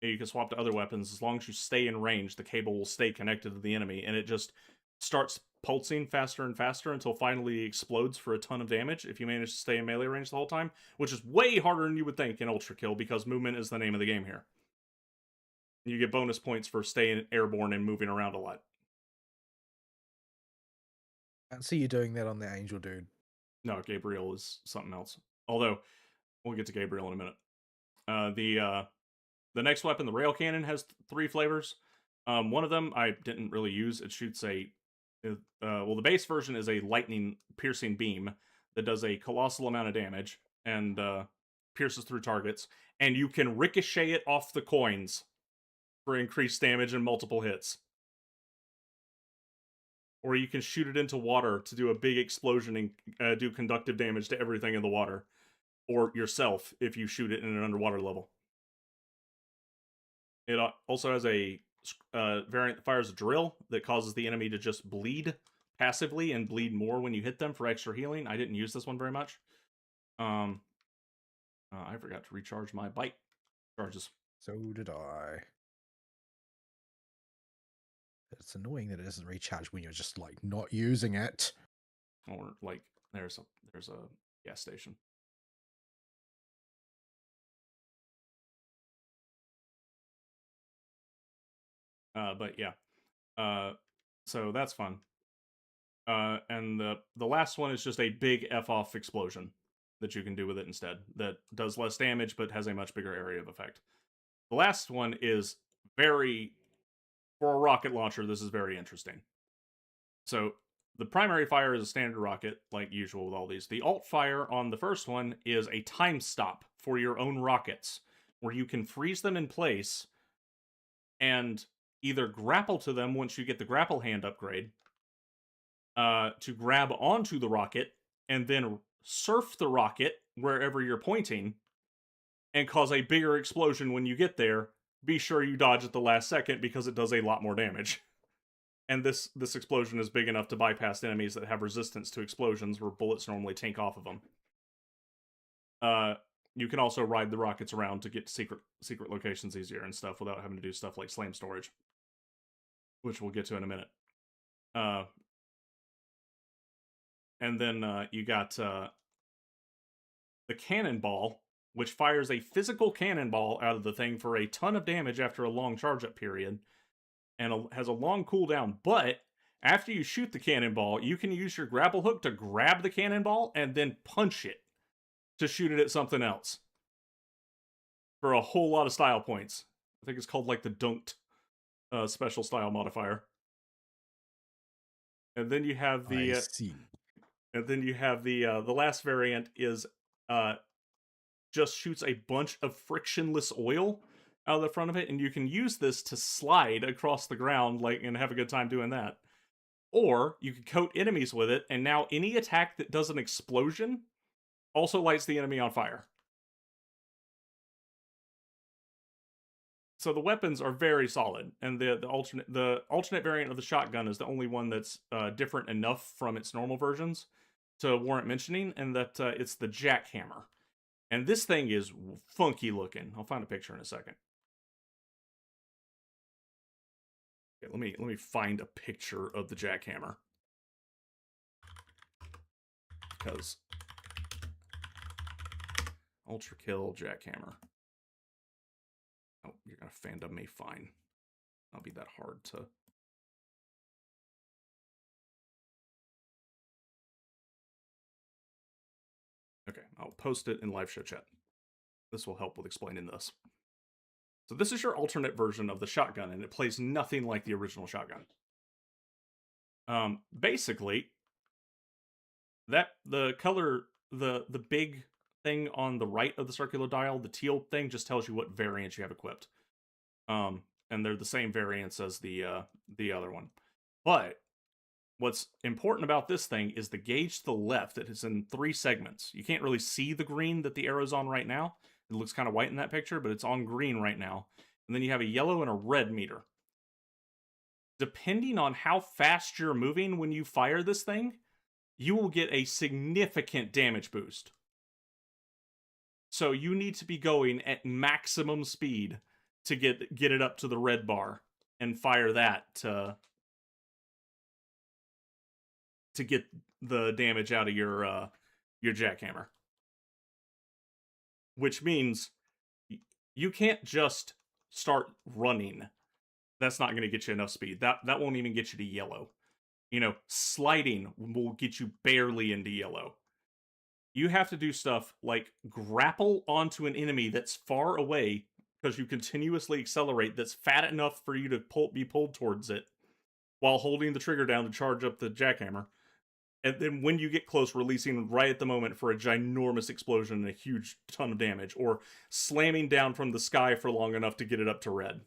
You can swap to other weapons as long as you stay in range. The cable will stay connected to the enemy, and it just starts pulsing faster and faster until finally it explodes for a ton of damage if you manage to stay in melee range the whole time, which is way harder than you would think in Ultrakill because movement is the name of the game here. You get bonus points for staying airborne and moving around a lot. I don't see you doing that on the angel dude. No, Gabriel is something else. Although we'll get to Gabriel in a minute. The next weapon, the rail cannon, has 3 flavors. One of them I didn't really use. It shoots the base version is a lightning piercing beam that does a colossal amount of damage and pierces through targets, and you can ricochet it off the coins for increased damage and multiple hits. Or you can shoot it into water to do a big explosion and do conductive damage to everything in the water. Or yourself if you shoot it in an underwater level. It also has a variant that fires a drill that causes the enemy to just bleed passively and bleed more when you hit them for extra healing. I didn't use this one very much. I forgot to recharge my bike charges. So did I. It's annoying that it doesn't recharge when you're just like not using it. Or like there's a gas station. But yeah. So that's fun. And the last one is just a big F off explosion that you can do with it instead. That does less damage but has a much bigger area of effect. The last one is very, for a rocket launcher, this is very interesting. So the primary fire is a standard rocket, like usual with all these. The alt fire on the first one is a time stop for your own rockets, where you can freeze them in place and either grapple to them once you get the grapple hand upgrade, to grab onto the rocket and then surf the rocket wherever you're pointing and cause a bigger explosion when you get there. Be sure you dodge at the last second because it does a lot more damage. And this explosion is big enough to bypass enemies that have resistance to explosions where bullets normally tank off of them. You can also ride the rockets around to get to secret locations easier and stuff without having to do stuff like slam storage, which we'll get to in a minute. And then you got the cannonball, which fires a physical cannonball out of the thing for a ton of damage after a long charge-up period, and has a long cooldown. But after you shoot the cannonball, you can use your grapple hook to grab the cannonball and then punch it to shoot it at something else for a whole lot of style points. I think it's called like the dunked special style modifier. And then you have the I see. And then you have the last variant is just shoots a bunch of frictionless oil out of the front of it, and you can use this to slide across the ground and have a good time doing that. Or you can coat enemies with it, and now any attack that does an explosion also lights the enemy on fire. So the weapons are very solid, and the alternate variant of the shotgun is the only one that's different enough from its normal versions to warrant mentioning, and that it's the jackhammer. And this thing is funky looking. I'll find a picture in a second. Okay, let me find a picture of the jackhammer. Because Ultrakill jackhammer. Oh, you're gonna fandom me, fine. Not be that hard to. Okay, I'll post it in live show chat. This will help with explaining this. So this is your alternate version of the shotgun, and it plays nothing like the original shotgun. Basically, that the color, the big thing on the right of the circular dial, the teal thing, just tells you what variant you have equipped. And they're the same variants as the other one. But what's important about this thing is the gauge to the left that is in 3 segments. You can't really see the green that the arrow's on right now. It looks kind of white in that picture, but it's on green right now. And then you have a yellow and a red meter. Depending on how fast you're moving when you fire this thing, you will get a significant damage boost. So you need to be going at maximum speed to get it up to the red bar and fire that to get the damage out of your jackhammer. Which means you can't just start running. That's not going to get you enough speed. That won't even get you to yellow. You know, sliding will get you barely into yellow. You have to do stuff like grapple onto an enemy that's far away because you continuously accelerate, that's fat enough for you to be pulled towards it while holding the trigger down to charge up the jackhammer. And then when you get close, releasing right at the moment for a ginormous explosion and a huge ton of damage, or slamming down from the sky for long enough to get it up to red.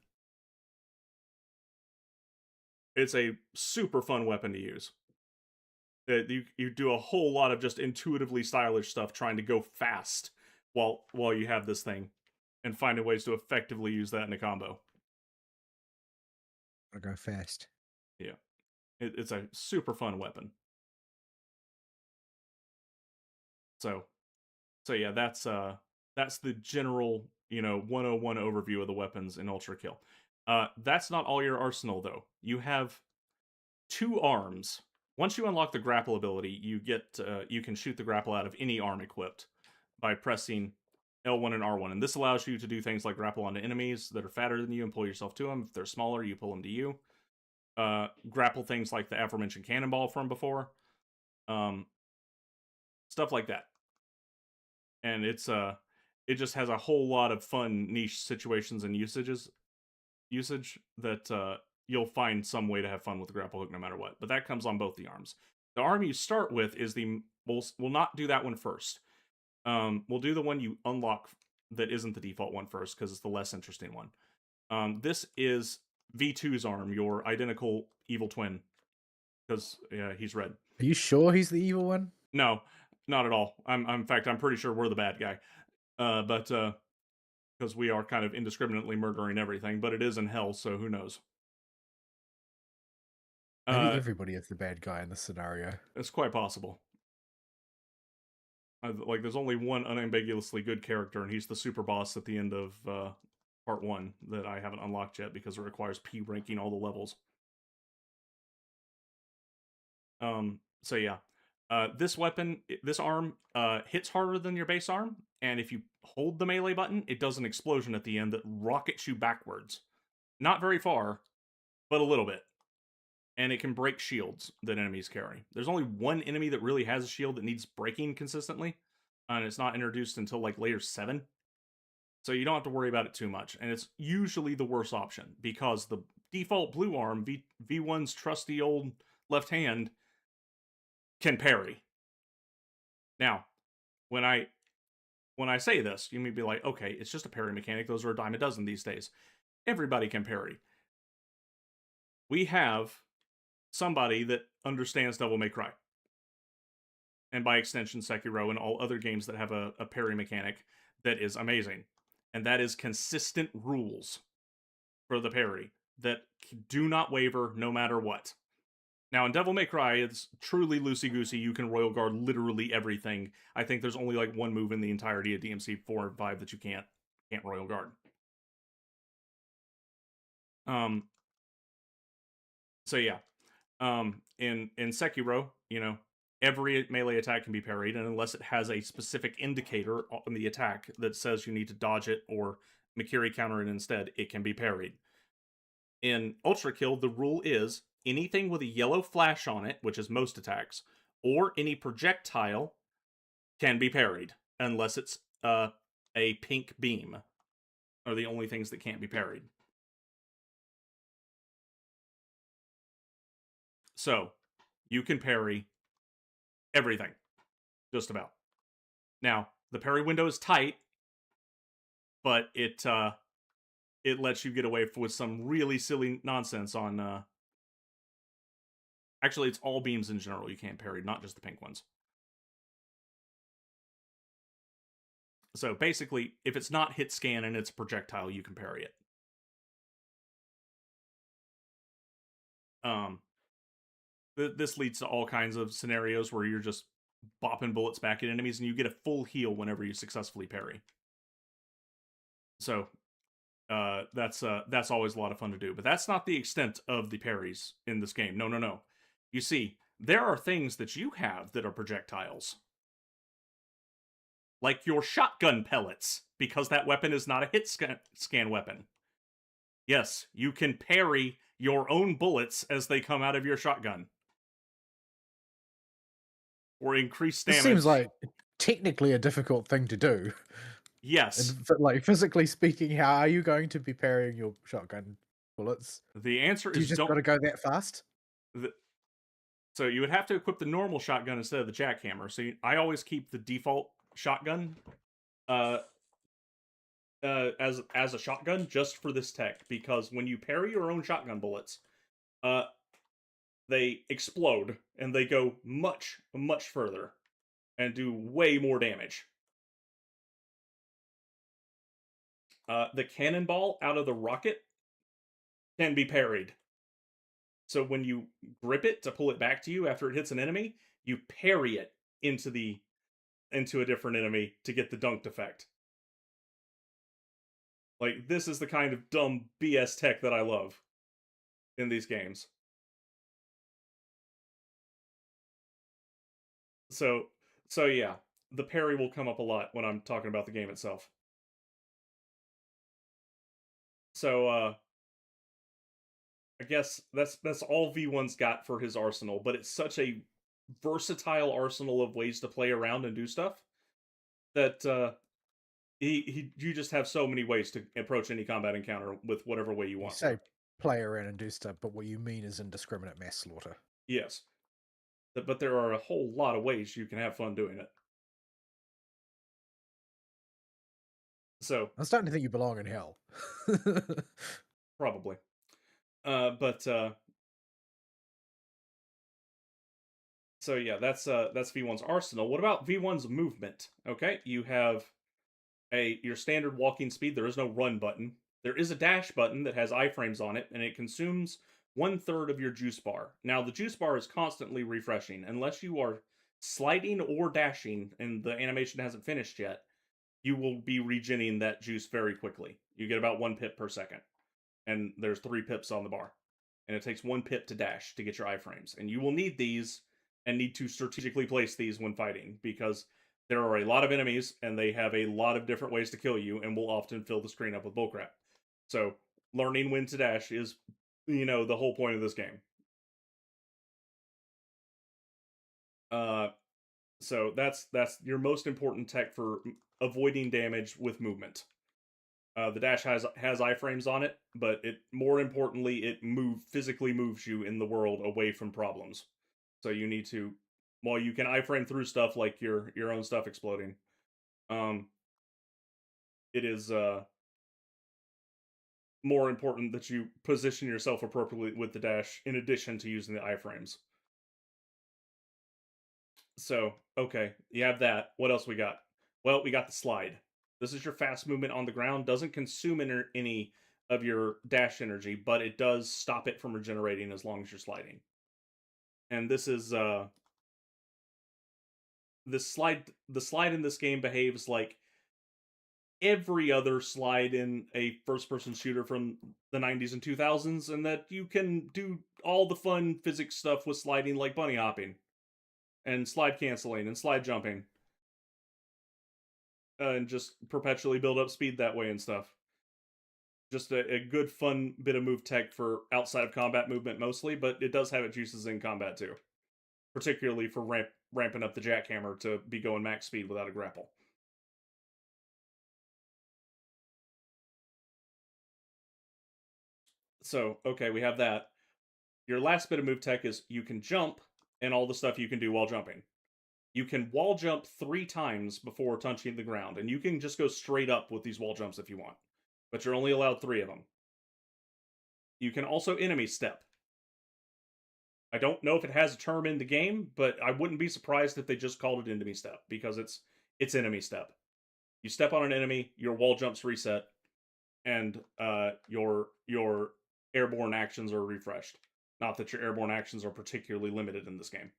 It's a super fun weapon to use. You do a whole lot of just intuitively stylish stuff trying to go fast while you have this thing, and finding ways to effectively use that in a combo. I'll go fast. Yeah. It's a super fun weapon. So yeah, that's the general, 101 overview of the weapons in Ultrakill. That's not all your arsenal though. You have 2 arms. Once you unlock the grapple ability, you can shoot the grapple out of any arm equipped by pressing L1 and R1, and this allows you to do things like grapple onto enemies that are fatter than you and pull yourself to them. If they're smaller, you pull them to you. Grapple things like the aforementioned cannonball from before. Stuff like that. And it just has a whole lot of fun niche situations and usage that you'll find some way to have fun with the grapple hook no matter what. But that comes on both the arms. The arm you start with is we'll not do that one first. We'll do the one you unlock that isn't the default one first, because it's the less interesting one. This is V2's arm, your identical evil twin, because he's red. Are you sure he's the evil one? No, not at all. In fact, I'm pretty sure we're the bad guy. But because we are kind of indiscriminately murdering everything, but it is in hell, so who knows? Maybe everybody is the bad guy in this scenario. It's quite possible. Like, there's only one unambiguously good character, and he's the super boss at the end of part 1 that I haven't unlocked yet because it requires P ranking all the levels. So yeah. This weapon, this arm, hits harder than your base arm, and if you hold the melee button, it does an explosion at the end that rockets you backwards. Not very far, but a little bit. And it can break shields that enemies carry. There's only one enemy that really has a shield that needs breaking consistently, and it's not introduced until like layer 7. So you don't have to worry about it too much, and it's usually the worst option, because the default blue arm, V1's trusty old left hand, can parry. Now, when I say this, you may be like, okay, it's just a parry mechanic. Those are a dime a dozen these days. Everybody can parry. We have somebody that understands Devil May Cry, and by extension Sekiro, and all other games that have a parry mechanic that is amazing, and that is consistent rules for the parry that do not waver no matter what. Now in Devil May Cry, it's truly loosey goosey. You can royal guard literally everything. I think there's only like one move in the entirety of DMC 4 and 5 that you can't royal guard. Um. So yeah. In Sekiro, every melee attack can be parried, and unless it has a specific indicator on the attack that says you need to dodge it or Mikiri counter it instead, it can be parried. In Ultrakill, the rule is anything with a yellow flash on it, which is most attacks, or any projectile can be parried, unless it's a pink beam, are the only things that can't be parried. So, you can parry everything, just about. Now, the parry window is tight, but it lets you get away with some really silly nonsense on. Actually, it's all beams in general you can't parry, not just the pink ones. So basically, if it's not hit scan and it's a projectile, you can parry it. This leads to all kinds of scenarios where you're just bopping bullets back at enemies, and you get a full heal whenever you successfully parry. So that's always a lot of fun to do. But that's not the extent of the parries in this game. No. You see, there are things that you have that are projectiles, like your shotgun pellets, because that weapon is not a hit scan weapon. Yes, you can parry your own bullets as they come out of your shotgun, or increase This damage. seems like technically a difficult thing to do. Yes. And like physically speaking, how are you going to be parrying your shotgun bullets? The answer Do you is just gotta go that fast? So you would have to equip the normal shotgun instead of the jackhammer. So I always keep the default shotgun uh, as a shotgun just for this tech, because when you parry your own shotgun bullets, they explode and they go much further and do way more damage. The cannonball out of the rocket can be parried. So when you grip it to pull it back to you after it hits an enemy, you parry it into a different enemy to get the dunked effect. Like, this is the kind of dumb BS tech that I love in these games. So yeah, the parry will come up a lot when I'm talking about the game itself. So I guess that's all V1's got for his arsenal, but it's such a versatile arsenal of ways to play around and do stuff that you just have so many ways to approach any combat encounter with whatever way you You want say to. play around and do stuff, but what you mean is indiscriminate mass slaughter. Yes, but there are a whole lot of ways you can have fun doing it. So I'm starting to think you belong in hell. probably, but so yeah, that's V1's arsenal. What about V1's movement? Okay, you have your standard walking speed. There is no run button. There is a dash button that has iframes on it, and it consumes 1/3 of your juice bar. Now the juice bar is constantly refreshing unless you are sliding or dashing, and the animation hasn't finished yet. You will be regenerating that juice very quickly. You get about 1 pip per second, and there's 3 pips on the bar, and it takes 1 pip to dash to get your iframes, and you will need these and need to strategically place these when fighting, because there are a lot of enemies and they have a lot of different ways to kill you and will often fill the screen up with bullcrap. So learning when to dash is, the whole point of this game. Uh, so that's your most important tech for avoiding damage with movement. The dash has iframes on it, but it more importantly it physically moves you in the world away from problems. So you need to, while you can iframe through stuff like your own stuff exploding, um, it is more important that you position yourself appropriately with the dash in addition to using the iframes. So, okay, you have that. What else we got? Well, we got the slide. This is your fast movement on the ground. Doesn't consume any of your dash energy, but it does stop it from regenerating as long as you're sliding. And this is the slide in this game behaves like every other slide in a first person shooter from the 90s and 2000s, and that you can do all the fun physics stuff with sliding, like bunny hopping and slide canceling and slide jumping, and just perpetually build up speed that way and stuff. Just a good fun bit of move tech for outside of combat movement mostly, but it does have its uses in combat too, particularly for ramping up the jackhammer to be going max speed without a grapple. So, okay, we have that. Your last bit of move tech is you can jump and all the stuff you can do while jumping. You can wall jump 3 times before touching the ground, and you can just go straight up with these wall jumps if you want, but you're only allowed 3 of them. You can also enemy step. I don't know if it has a term in the game, but I wouldn't be surprised if they just called it enemy step, because it's enemy step. You step on an enemy, your wall jumps reset, and your airborne actions are refreshed. Not that your airborne actions are particularly limited in this game.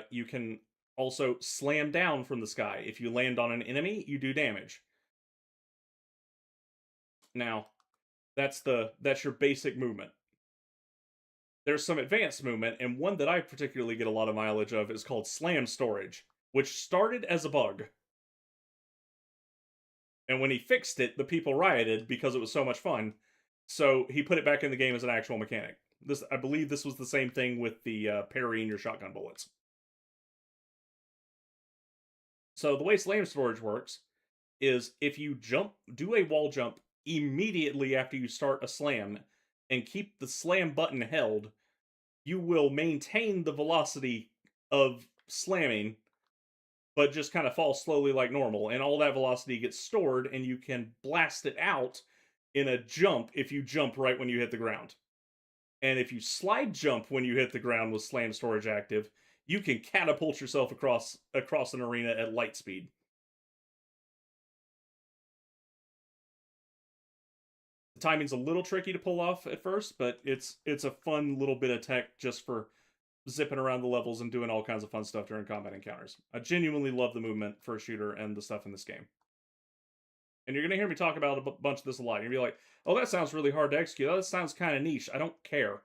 You can also slam down from the sky. If you land on an enemy, you do damage. Now, that's your basic movement. There's some advanced movement, and one that I particularly get a lot of mileage of is called slam storage, which started as a bug. And when he fixed it, the people rioted because it was so much fun. So he put it back in the game as an actual mechanic. I believe this was the same thing with the parrying your shotgun bullets. So the way slam storage works is if you do a wall jump immediately after you start a slam, and keep the slam button held, you will maintain the velocity of slamming, but just kind of fall slowly like normal. And all that velocity gets stored, and you can blast it out in a jump if you jump right when you hit the ground. And if you slide jump when you hit the ground with slam storage active, you can catapult yourself across an arena at light speed. The timing's a little tricky to pull off at first, but it's a fun little bit of tech just for zipping around the levels and doing all kinds of fun stuff during combat encounters. I genuinely love the movement for a shooter and the stuff in this game. And you're going to hear me talk about a bunch of this a lot. You're going to be like, oh, that sounds really hard to execute. Oh, that sounds kind of niche. I don't care.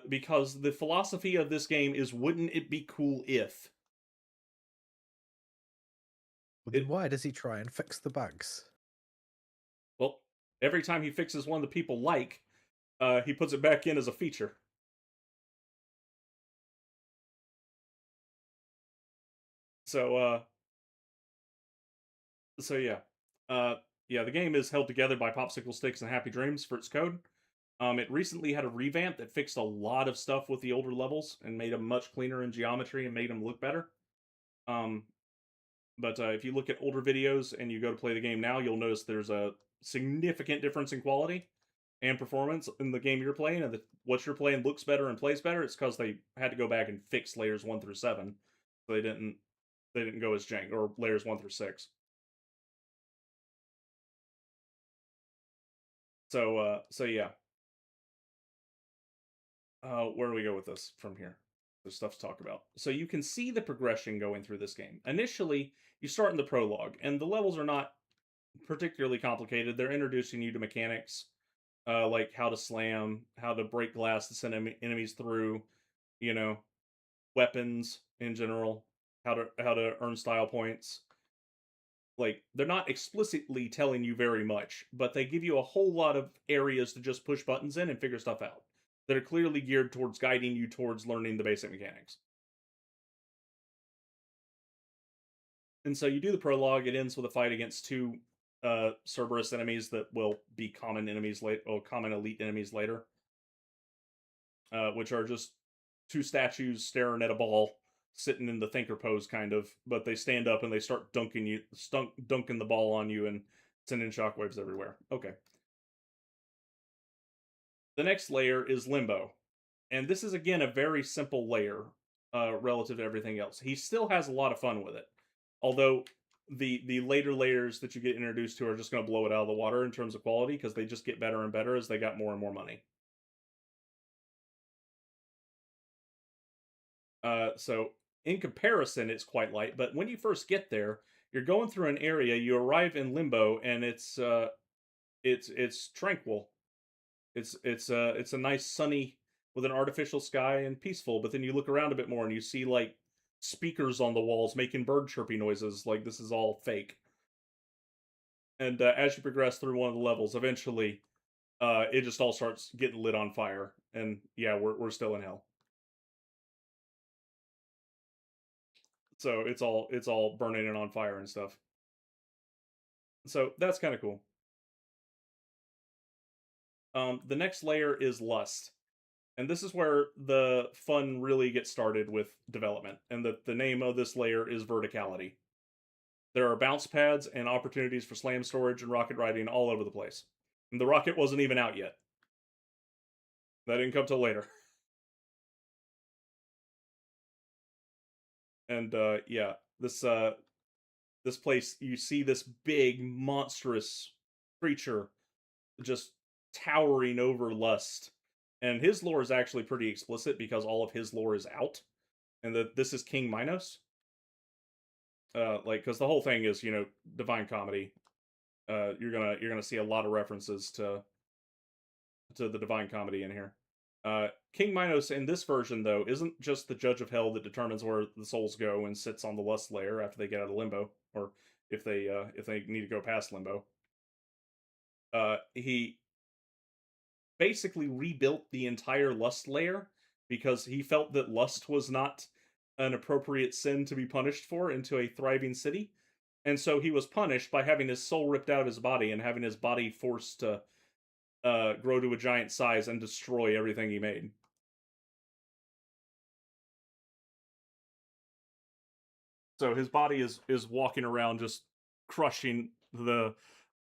Because the philosophy of this game is, wouldn't it be cool if? Well, then why does he try and fix the bugs? Well, every time he fixes one that people like, he puts it back in as a feature. So, yeah. Yeah, the game is held together by popsicle sticks and happy dreams for its code. It recently had a revamp that fixed a lot of stuff with the older levels and made them much cleaner in geometry and made them look better. Um, but if you look at older videos and you go to play the game now, you'll notice there's a significant difference in quality and performance in the game you're playing, and what you're playing looks better and plays better. It's because they had to go back and fix layers 1 through 7, so they didn't go as jank, or layers 1 through 6. So yeah. Where do we go with this from here? There's stuff to talk about. So you can see the progression going through this game. Initially, you start in the prologue, and the levels are not particularly complicated. They're introducing you to mechanics, like how to slam, how to break glass to send enemies through, you know, weapons in general, how to earn style points. Like, they're not explicitly telling you very much, but they give you a whole lot of areas to just push buttons in and figure stuff out that are clearly geared towards guiding you towards learning the basic mechanics. And so you do the prologue. It ends with a fight against 2 Cerberus enemies that will be common enemies later, or common elite enemies later, which are just 2 statues staring at a ball, sitting in the thinker pose, kind of. But they stand up and they start dunking the ball on you and sending shockwaves everywhere. Okay. The next layer is Limbo, and this is again a very simple layer relative to everything else. He still has a lot of fun with it, although the later layers that you get introduced to are just going to blow it out of the water in terms of quality, because they just get better and better as they got more and more money. So in comparison, it's quite light. But when you first get there, you're going through an area. You arrive in Limbo, and it's tranquil. It's a nice sunny with an artificial sky and peaceful. But then you look around a bit more, and you see like speakers on the walls making bird chirpy noises. Like this is all fake. And as you progress through one of the levels, eventually, it just all starts getting lit on fire. And yeah, we're still in hell. So it's all burning and on fire and stuff. So that's kind of cool. The next layer is lust, and this is where the fun really gets started with development. And the name of this layer is verticality. There are bounce pads and opportunities for slam storage and rocket riding all over the place. And the rocket wasn't even out yet. That didn't come till later. And yeah, this place you see this big monstrous creature just towering over Lust. And his lore is actually pretty explicit because all of his lore is out, and that this is King Minos. Like, because the whole thing is, divine comedy. You're gonna see a lot of references to the divine comedy in here. King Minos in this version though isn't just the judge of hell that determines where the souls go and sits on the lust layer after they get out of limbo, or if they need to go past limbo. He basically rebuilt the entire lust layer because he felt that lust was not an appropriate sin to be punished for into a thriving city. And so he was punished by having his soul ripped out of his body and having his body forced to grow to a giant size and destroy everything he made. So his body is walking around just crushing the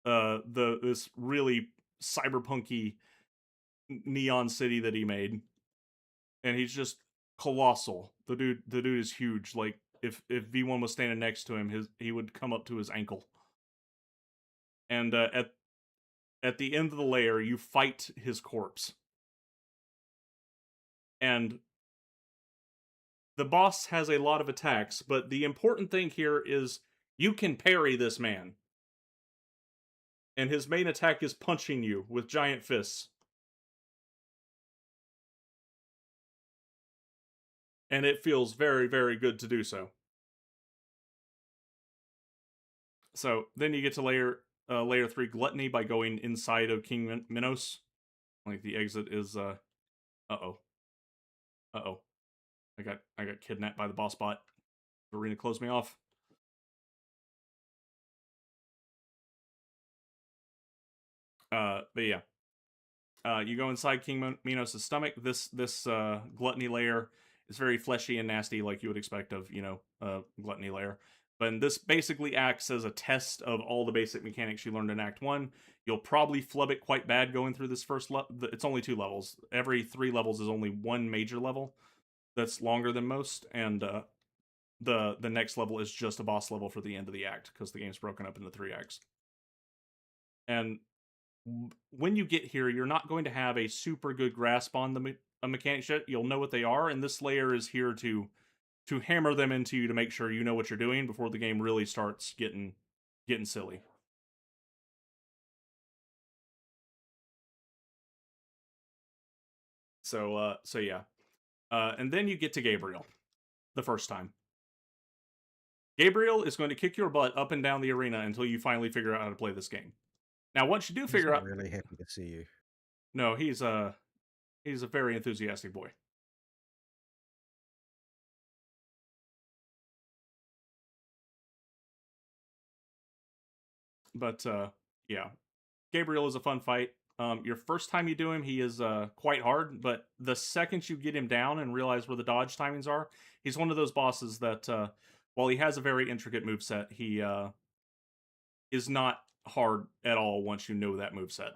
this really cyberpunky neon city that he made, and he's just colossal. The dude is huge. Like if V1 was standing next to him, he would come up to his ankle. And at the end of the layer, you fight his corpse, and the boss has a lot of attacks. But the important thing here is you can parry this man, and his main attack is punching you with giant fists. And it feels very, very good to do so. So then you get to layer 3 gluttony by going inside of King Minos. Like the exit is uh-oh. Uh-oh. I got kidnapped by the boss bot. The arena closed me off. But yeah. You go inside King Minos' stomach. This gluttony layer is very fleshy and nasty, like you would expect of gluttony layer. But this basically acts as a test of all the basic mechanics you learned in Act 1. You'll probably flub it quite bad going through this first level. It's only 2 levels. Every 3 levels is only 1 major level that's longer than most, and the next level is just a boss level for the end of the act, because the game's broken up into 3 acts. And when you get here, you're not going to have a super good grasp on the mechanics yet. You'll know what they are, and this layer is here to hammer them into you to make sure you know what you're doing before the game really starts getting silly. So yeah, and then you get to Gabriel the first time. Gabriel is going to kick your butt up and down the arena until you finally figure out how to play this game. Now, once you do figure out, really happy to see you. No, he's a very enthusiastic boy. But yeah, Gabriel is a fun fight. Your first time you do him, he is quite hard, but the second you get him down and realize where the dodge timings are, he's one of those bosses that, while he has a very intricate moveset, he is not hard at all once you know that moveset.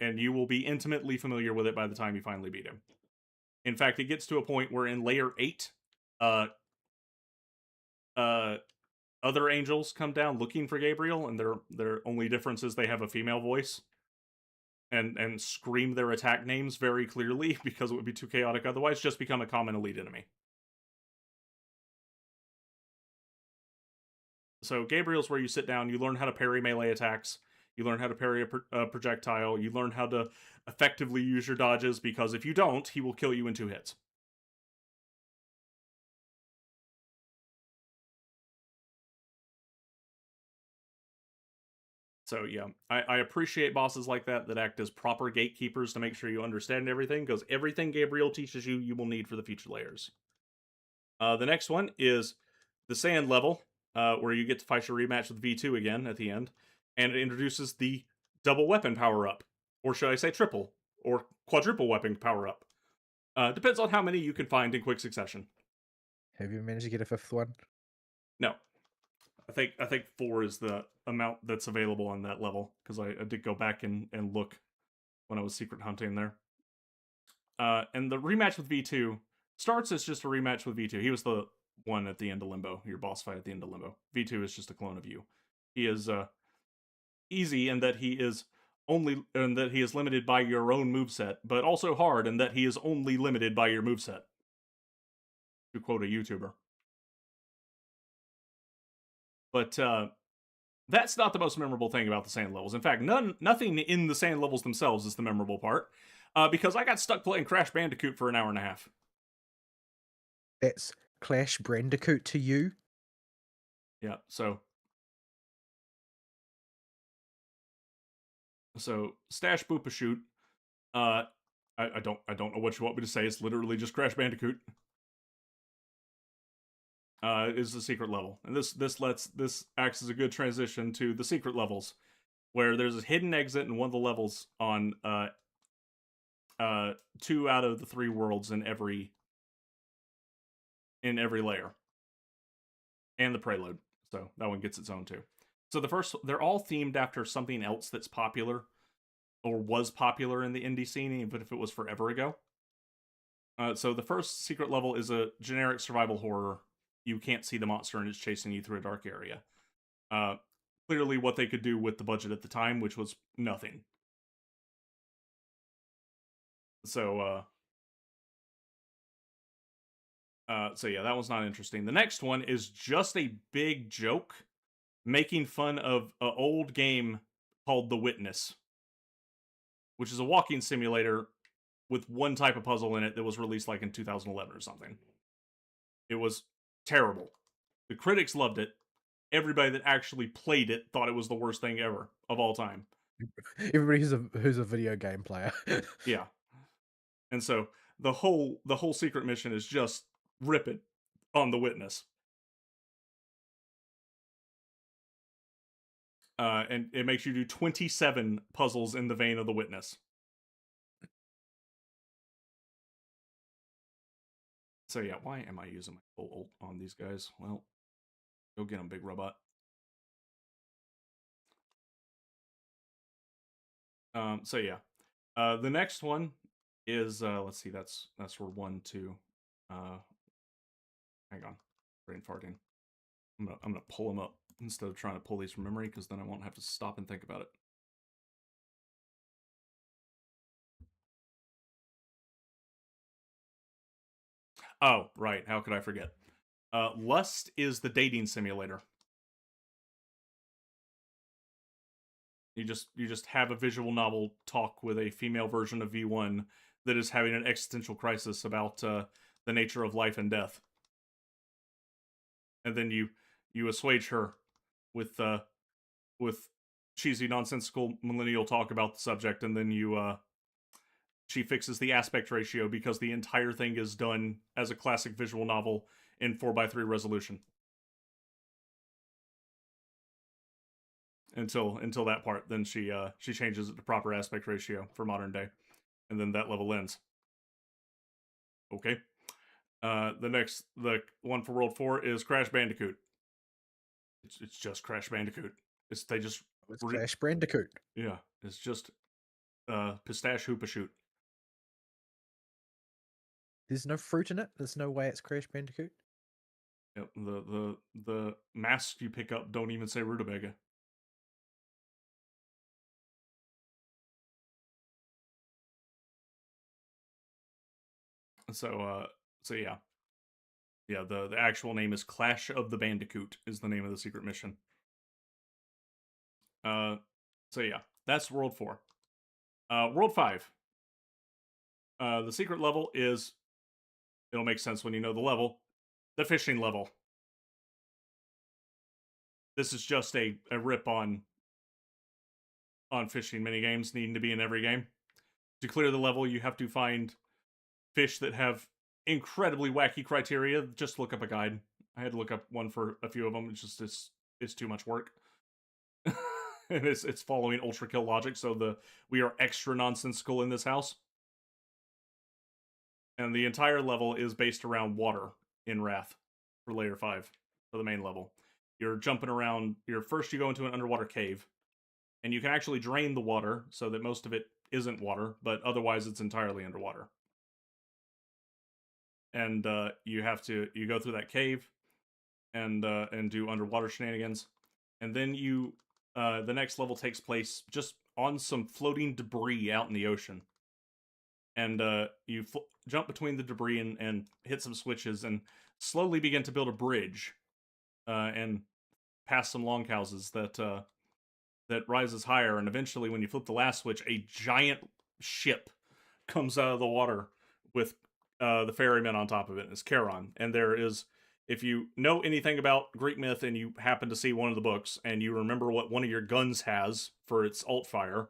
And you will be intimately familiar with it by the time you finally beat him. In fact, it gets to a point where in layer 8, uh, other angels come down looking for Gabriel, and their only difference is they have a female voice. and scream their attack names very clearly because it would be too chaotic otherwise. Just become a common elite enemy. So Gabriel's where you sit down, you learn how to parry melee attacks, you learn how to parry a projectile, you learn how to effectively use your dodges, because if you don't, he will kill you in 2 hits. So yeah, I appreciate bosses like that act as proper gatekeepers to make sure you understand everything, because everything Gabriel teaches you, you will need for the future layers. The next one is the sand level, where you get to fight your rematch with V2 again at the end, and it introduces the double weapon power up, or should I say triple or quadruple weapon power up. Depends on how many you can find in quick succession. Have you managed to get a fifth one? No, I think 4 is the amount that's available on that level, because I did go back and look when I was secret hunting there. And the rematch with V2 starts as just a rematch with V2. He was the one at the end of Limbo, your boss fight at the end of Limbo. V2 is just a clone of you. He is easy in that he is limited by your own moveset, but also hard in that he is only limited by your moveset. To quote a YouTuber. But that's not the most memorable thing about the sand levels. In fact, nothing in the sand levels themselves is the memorable part, because I got stuck playing Crash Bandicoot for an hour and a half. That's Clash Bandicoot to you? Yeah, so Stash Boopa Shoot. Uh, I don't know what you want me to say. It's literally just Crash Bandicoot. Is the secret level, and this acts as a good transition to the secret levels, where there's a hidden exit in one of the levels on 2 out of the 3 worlds in every layer, and the prelude. So that one gets its own too. So they're all themed after something else that's popular or was popular in the indie scene, even if it was forever ago. So the first secret level is a generic survival horror. You can't see the monster and it's chasing you through a dark area. Clearly what they could do with the budget at the time, which was nothing. So yeah, that was not interesting. The next one is just a big joke making fun of an old game called The Witness, which is a walking simulator with one type of puzzle in it that was released like in 2011 or something. It was terrible. The critics loved it. Everybody that actually played it thought it was the worst thing ever of all time. Everybody who's a video game player. Yeah. And so the whole secret mission is just ripping on The Witness. And it makes you do 27 puzzles in the vein of The Witness. So yeah, why am I using my full ult on these guys? Well, go get them, big robot. So yeah, the next one is let's see, that's for 1, 2. Hang on, brain farting. I'm gonna pull them up instead of trying to pull these from memory, because then I won't have to stop and think about it. Oh, right. How could I forget? Lust is the dating simulator. You just have a visual novel talk with a female version of V1 that is having an existential crisis about the nature of life and death, and then you assuage her with cheesy nonsensical millennial talk about the subject, and then she fixes the aspect ratio because the entire thing is done as a classic visual novel in 4:3 resolution. Until that part, then she changes it to proper aspect ratio for modern day, and then that level ends. Okay. The one for World 4 is Crash Bandicoot. It's just Crash Bandicoot. It's Crash Bandicoot. Yeah, it's just pistache hoopa shoot. There's no fruit in it. There's no way it's Crash Bandicoot. Yep, the masks you pick up don't even say rutabaga. So so yeah. Yeah, the actual name is Clash of the Bandicoot is the name of the secret mission. Uh so yeah, that's World 4. World 5. The secret level is, it'll make sense when you know the level, the fishing level. This is just a rip on fishing minigames needing to be in every game. To clear the level, you have to find fish that have incredibly wacky criteria. Just look up a guide. I had to look up one for a few of them. It's too much work. And it's following Ultrakill logic, so we are extra nonsensical in this house. And the entire level is based around water in Wrath for layer 5 for the main level. You're jumping around. First you go into an underwater cave, and you can actually drain the water so that most of it isn't water, but otherwise it's entirely underwater. And you go through that cave and do underwater shenanigans, and then the next level takes place just on some floating debris out in the ocean, and you jump between the debris and hit some switches and slowly begin to build a bridge, and past some longhouses that rises higher, and eventually when you flip the last switch, a giant ship comes out of the water with the ferryman on top of it, and it's Charon. And there is, if you know anything about Greek myth and you happen to see one of the books and you remember what one of your guns has for its alt fire,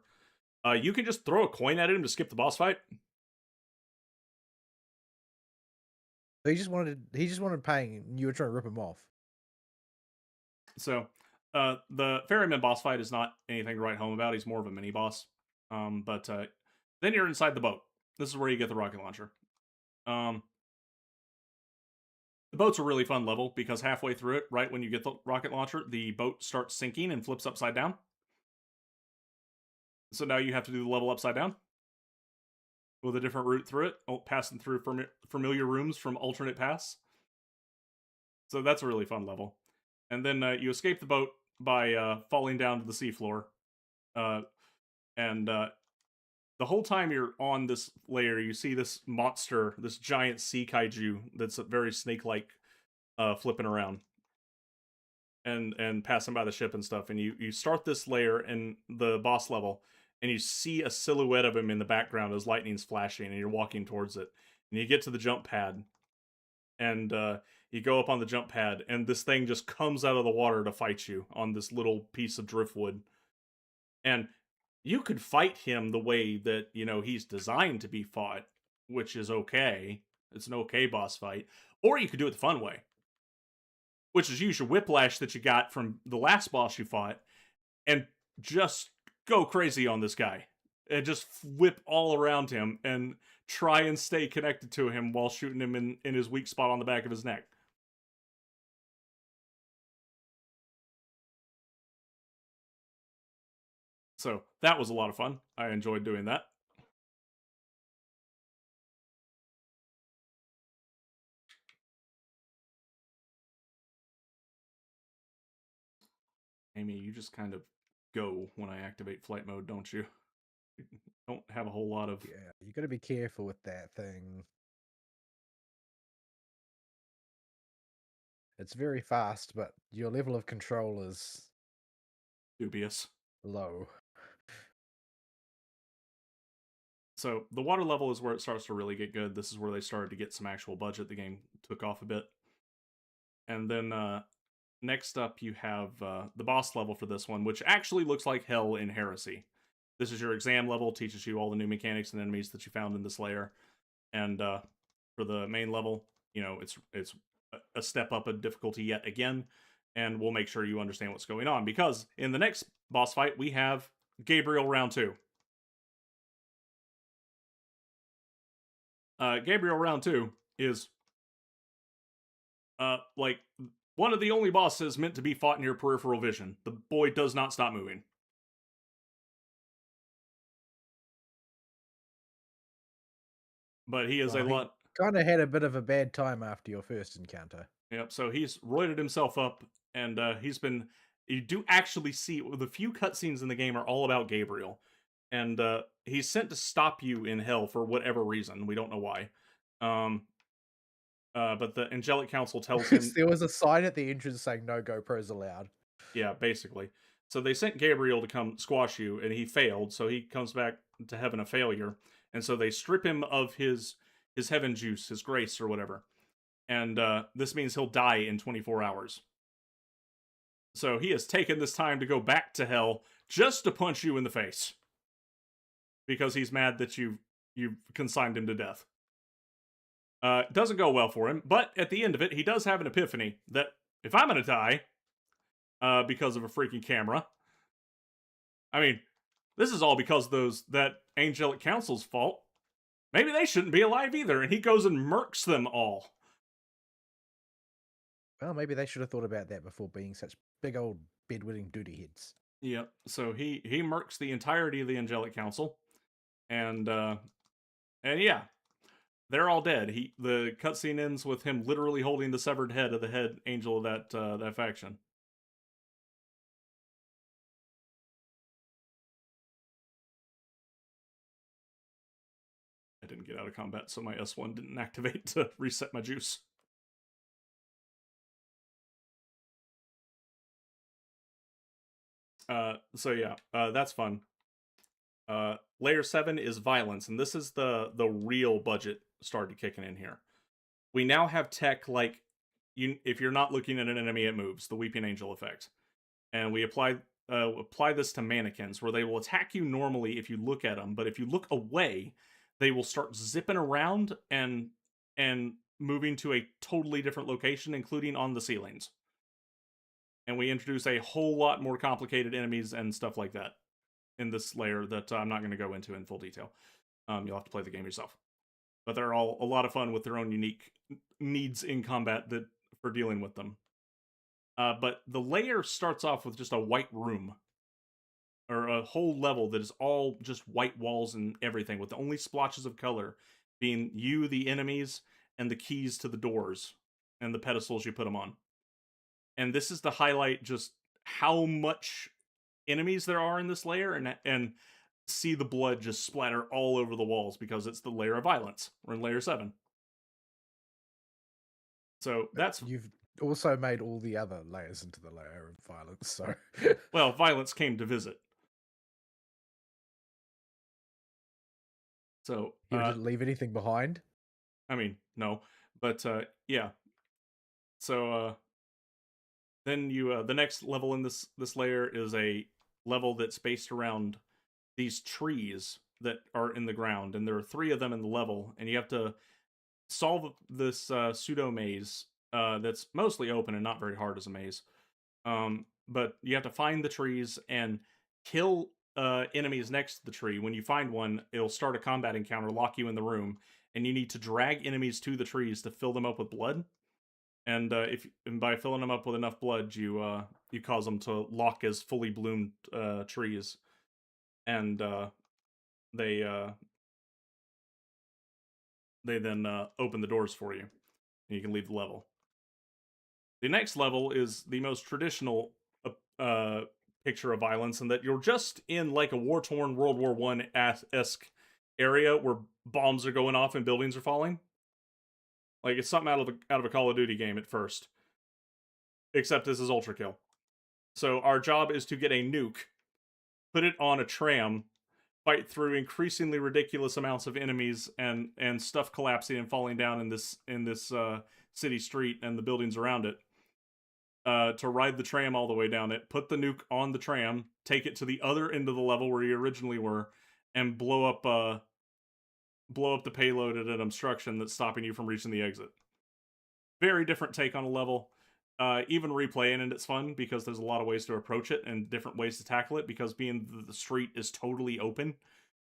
you can just throw a coin at him to skip the boss fight. So he just wanted paying, and you were trying to rip him off. So the ferryman boss fight is not anything to write home about. He's more of a mini boss. But then you're inside the boat. This is where you get the rocket launcher. The boat's a really fun level because halfway through it, right when you get the rocket launcher, the boat starts sinking and flips upside down. So now you have to do the level upside down with a different route through it, passing through familiar rooms from alternate paths. So that's a really fun level. And then you escape the boat by falling down to the seafloor. And the whole time you're on this layer, you see this monster, this giant sea kaiju that's very snake-like, flipping around and passing by the ship and stuff. And you start this layer in the boss level, and you see a silhouette of him in the background as lightning's flashing, and you're walking towards it. And you get to the jump pad, and you go up on the jump pad, and this thing just comes out of the water to fight you on this little piece of driftwood. And you could fight him the way that, he's designed to be fought, which is okay. It's an okay boss fight. Or you could do it the fun way, which is use your whiplash that you got from the last boss you fought and just go crazy on this guy. And just whip all around him and try and stay connected to him while shooting him in his weak spot on the back of his neck. So that was a lot of fun. I enjoyed doing that. Amy, you just kind of go when I activate flight mode, don't you? You don't have a whole lot of... Yeah, you got to be careful with that thing. It's very fast, but your level of control is dubious. Low. So the water level is where it starts to really get good. This is where they started to get some actual budget. The game took off a bit. And then next up you have the boss level for this one, which actually looks like hell in Heresy. This is your exam level, teaches you all the new mechanics and enemies that you found in this layer. And for the main level, it's a step up in difficulty yet again, and we'll make sure you understand what's going on, because in the next boss fight we have Gabriel round 2. Gabriel round 2 is like one of the only bosses meant to be fought in your peripheral vision. The boy does not stop moving. But he is a lot... Kind of had a bit of a bad time after your first encounter. Yep, so he's roided himself up, and he's been... You do actually see... The few cutscenes in the game are all about Gabriel. And he's sent to stop you in hell for whatever reason. We don't know why. Um, but the Angelic Council tells him, There was a sign at the entrance saying no GoPros allowed. yeah, basically. So they sent Gabriel to come squash you, and he failed. So he comes back to heaven a failure, and so they strip him of his heaven juice, his grace, or whatever. And this means he'll die in 24 hours. So he has taken this time to go back to hell just to punch you in the face because he's mad that you've consigned him to death. Doesn't go well for him, but at the end of it, he does have an epiphany that if I'm gonna die because of a freaking camera, I mean, this is all because that angelic council's fault. Maybe they shouldn't be alive either, and he goes and murks them all. Well, maybe they should have thought about that before being such big old bedwetting duty heads. Yep. So he murks the entirety of the angelic council, and yeah, they're all dead. The cutscene ends with him literally holding the severed head of the head angel of that faction. I didn't get out of combat, so my S1 didn't activate to reset my juice. So yeah, that's fun. Layer 7 is violence, and this is the real budget started kicking in here. We now have tech like if you're not looking at an enemy, it moves, the Weeping Angel effect. And we apply this to mannequins, where they will attack you normally if you look at them, but if you look away, they will start zipping around and moving to a totally different location, including on the ceilings. And we introduce a whole lot more complicated enemies and stuff like that in this layer that I'm not going to go into in full detail. You'll have to play the game yourself. But they're all a lot of fun with their own unique needs in combat that for dealing with them. But the layer starts off with just a white room, or a whole level that is all just white walls and everything, with only splotches of color being you, the enemies, and the keys to the doors and the pedestals you put them on. And this is to highlight just how much enemies there are in this layer, and see the blood just splatter all over the walls because it's the layer of violence. We're in layer 7. So that's You've also made all the other layers into the layer of violence, so well, violence came to visit. So you didn't leave anything behind. I mean, no, but yeah. So then you the next level in this layer is a level that's based around these trees that are in the ground, and there are 3 of them in the level, and you have to solve this pseudo maze that's mostly open and not very hard as a maze. But you have to find the trees and kill enemies next to the tree. When you find one, it'll start a combat encounter, lock you in the room, and you need to drag enemies to the trees to fill them up with blood. And and by filling them up with enough blood, you cause them to lock as fully bloomed trees, and they uh, they then open the doors for you, and you can leave the level. The next level is the most traditional uh, picture of violence, and that you're just in like a war-torn World War One esque area where bombs are going off and buildings are falling. Like it's something out of a Call of Duty game at first, except this is Ultrakill. So our job is to get a nuke, put it on a tram, fight through increasingly ridiculous amounts of enemies and stuff collapsing and falling down in this city street and the buildings around it. To ride the tram all the way down it, put the nuke on the tram, take it to the other end of the level where you originally were, and blow up the payload at an obstruction that's stopping you from reaching the exit. Very different take on a level. Even replaying it, it's fun because there's a lot of ways to approach it and different ways to tackle it. Because being the street is totally open,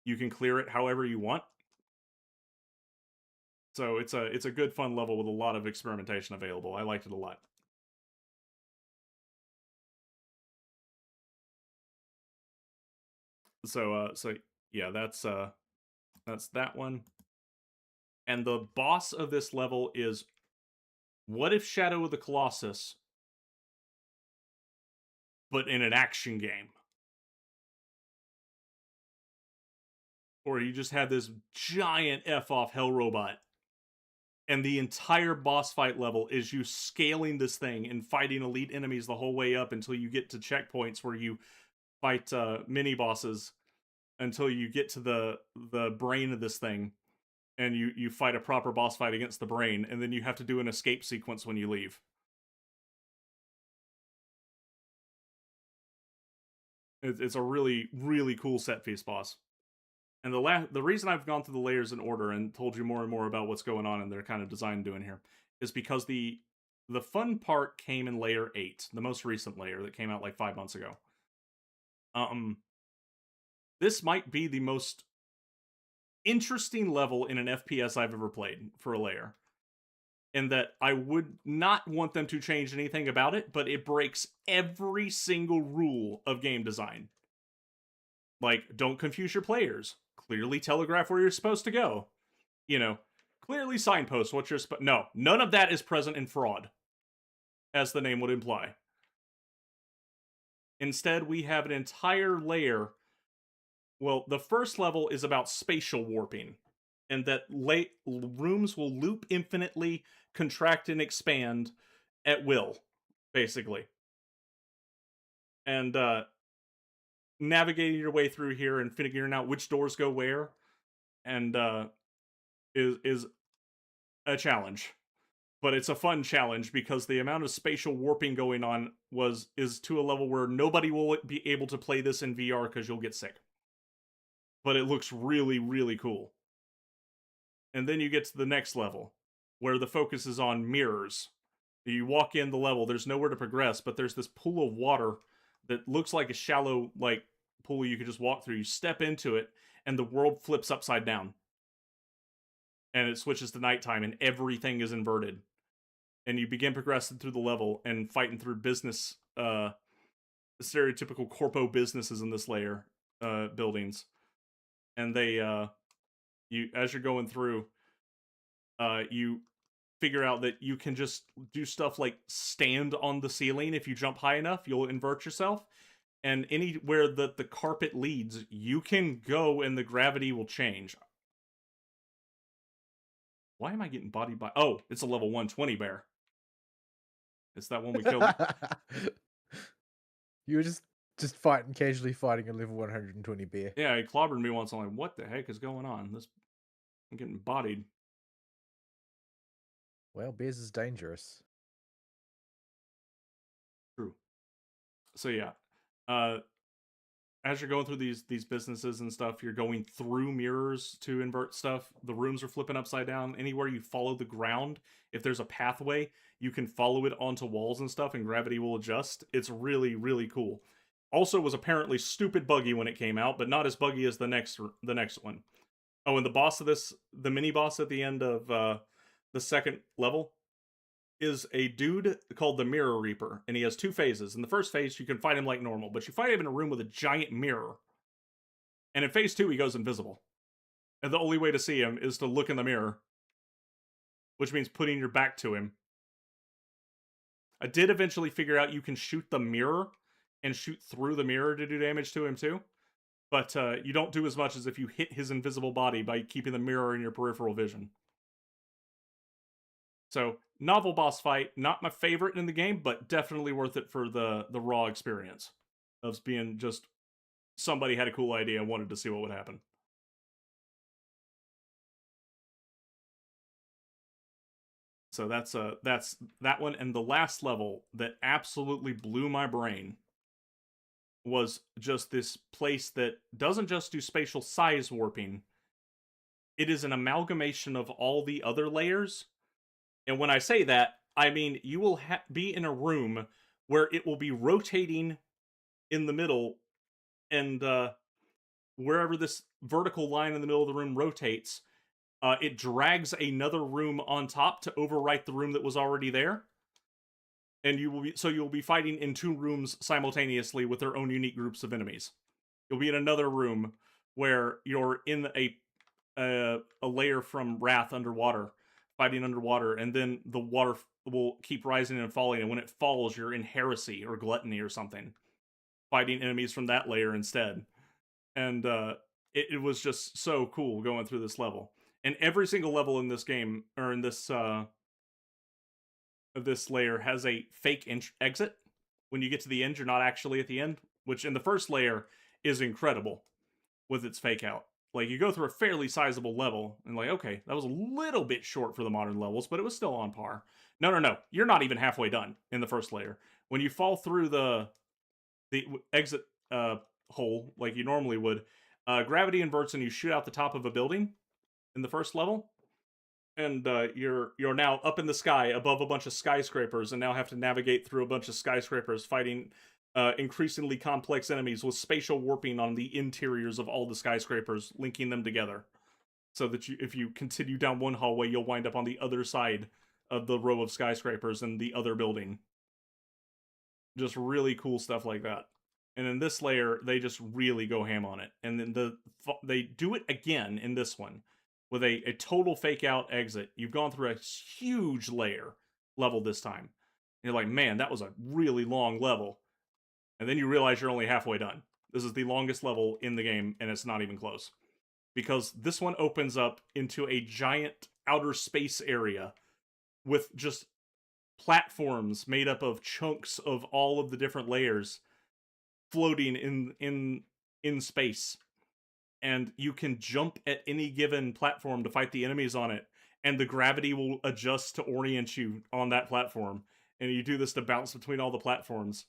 you can clear it however you want. So it's a good fun level with a lot of experimentation available. I liked it a lot. So yeah, that's that one. And the boss of this level is, what if Shadow of the Colossus, but in an action game? Or you just had this giant F off hell robot And the entire boss fight level is you scaling this thing and fighting elite enemies the whole way up until you get to checkpoints where you fight mini bosses until you get to the brain of this thing, and you fight a proper boss fight against the brain, and then you have to do an escape sequence when you leave. It's a really, really cool set piece boss. And the reason I've gone through the layers in order and told you more and more about what's going on and their kind of design doing here is because the fun part came in layer 8, the most recent layer that came out like 5 months ago. This might be the most interesting level in an FPS I've ever played for a layer. In that I would not want them to change anything about it, but it breaks every single rule of game design. Like, don't confuse your players. Clearly telegraph where you're supposed to go. You know, clearly signpost what you're supposed. No, none of that is present in Fraud, as the name would imply. Instead, we have an entire layer. Well, the first level is about spatial warping, and that rooms will loop infinitely, contract and expand at will, basically. And navigating your way through here and figuring out which doors go where, and is a challenge. But it's a fun challenge because the amount of spatial warping going on is to a level where nobody will be able to play this in VR because you'll get sick. But it looks really, really cool. And then you get to the next level, where the focus is on mirrors. You walk in the level, there's nowhere to progress, but there's this pool of water that looks like a shallow, like, pool you could just walk through. You step into it, and the world flips upside down. And it switches to nighttime, and everything is inverted. And you begin progressing through the level and fighting through business, stereotypical corpo businesses in this layer, buildings. And they, as you're going through, you figure out that you can just do stuff like stand on the ceiling. If you jump high enough, you'll invert yourself. And anywhere that the carpet leads, you can go and the gravity will change. Why am I getting bodied by... Oh, it's a level 120 bear. It's that one we killed. You were just casually fighting a level 120 bear. Yeah, he clobbered me once. I'm like, what the heck is going on? I'm getting bodied. Well, bears is dangerous. True. So yeah, as you're going through these businesses and stuff, you're going through mirrors to invert stuff. The rooms are flipping upside down. Anywhere you follow the ground, if there's a pathway, you can follow it onto walls and stuff, and gravity will adjust. It's really, really cool. Also, was apparently stupid buggy when it came out, but not as buggy as the next one. Oh, and the boss of this, the mini boss at the end of the second level, is a dude called the Mirror Reaper, and he has 2 phases. In the first phase, you can fight him like normal, but you fight him in a room with a giant mirror. And in phase 2, he goes invisible. And the only way to see him is to look in the mirror, which means putting your back to him. I did eventually figure out you can shoot the mirror and shoot through the mirror to do damage to him too. But you don't do as much as if you hit his invisible body by keeping the mirror in your peripheral vision. So, novel boss fight, not my favorite in the game, but definitely worth it for the raw experience of being just somebody had a cool idea and wanted to see what would happen. So that's that one. And the last level that absolutely blew my brain was just this place that doesn't just do spatial size warping. It is an amalgamation of all the other layers. And when I say that, I mean you will be in a room where it will be rotating in the middle, and wherever this vertical line in the middle of the room rotates, it drags another room on top to overwrite the room that was already there. And you'll be fighting in 2 rooms simultaneously with their own unique groups of enemies. You'll be in another room where you're in a layer from Wrath underwater, fighting underwater, and then the water will keep rising and falling, and when it falls, you're in Heresy or Gluttony or something, fighting enemies from that layer instead. And it was just so cool going through this level. And every single level in this game, or in this layer, has a fake exit. When you get to the end, you're not actually at the end, which in the first layer is incredible with its fake out. Like, you go through a fairly sizable level, and like, okay, that was a little bit short for the modern levels, but it was still on par. No, no, no, you're not even halfway done in the first layer. When you fall through the exit hole like you normally would, gravity inverts and you shoot out the top of a building in the first level, and you're now up in the sky above a bunch of skyscrapers, and now have to navigate through a bunch of skyscrapers, fighting increasingly complex enemies with spatial warping on the interiors of all the skyscrapers, linking them together, so that if you continue down one hallway, you'll wind up on the other side of the row of skyscrapers in the other building. Just really cool stuff like that. And in this layer, they just really go ham on it. And then they do it again in this one with a total fake out exit. You've gone through a huge level this time. And you're like, man, that was a really long level. And then you realize you're only halfway done. This is the longest level in the game, and it's not even close. Because this one opens up into a giant outer space area with just platforms made up of chunks of all of the different layers floating in space, and you can jump at any given platform to fight the enemies on it, and the gravity will adjust to orient you on that platform, and you do this to bounce between all the platforms,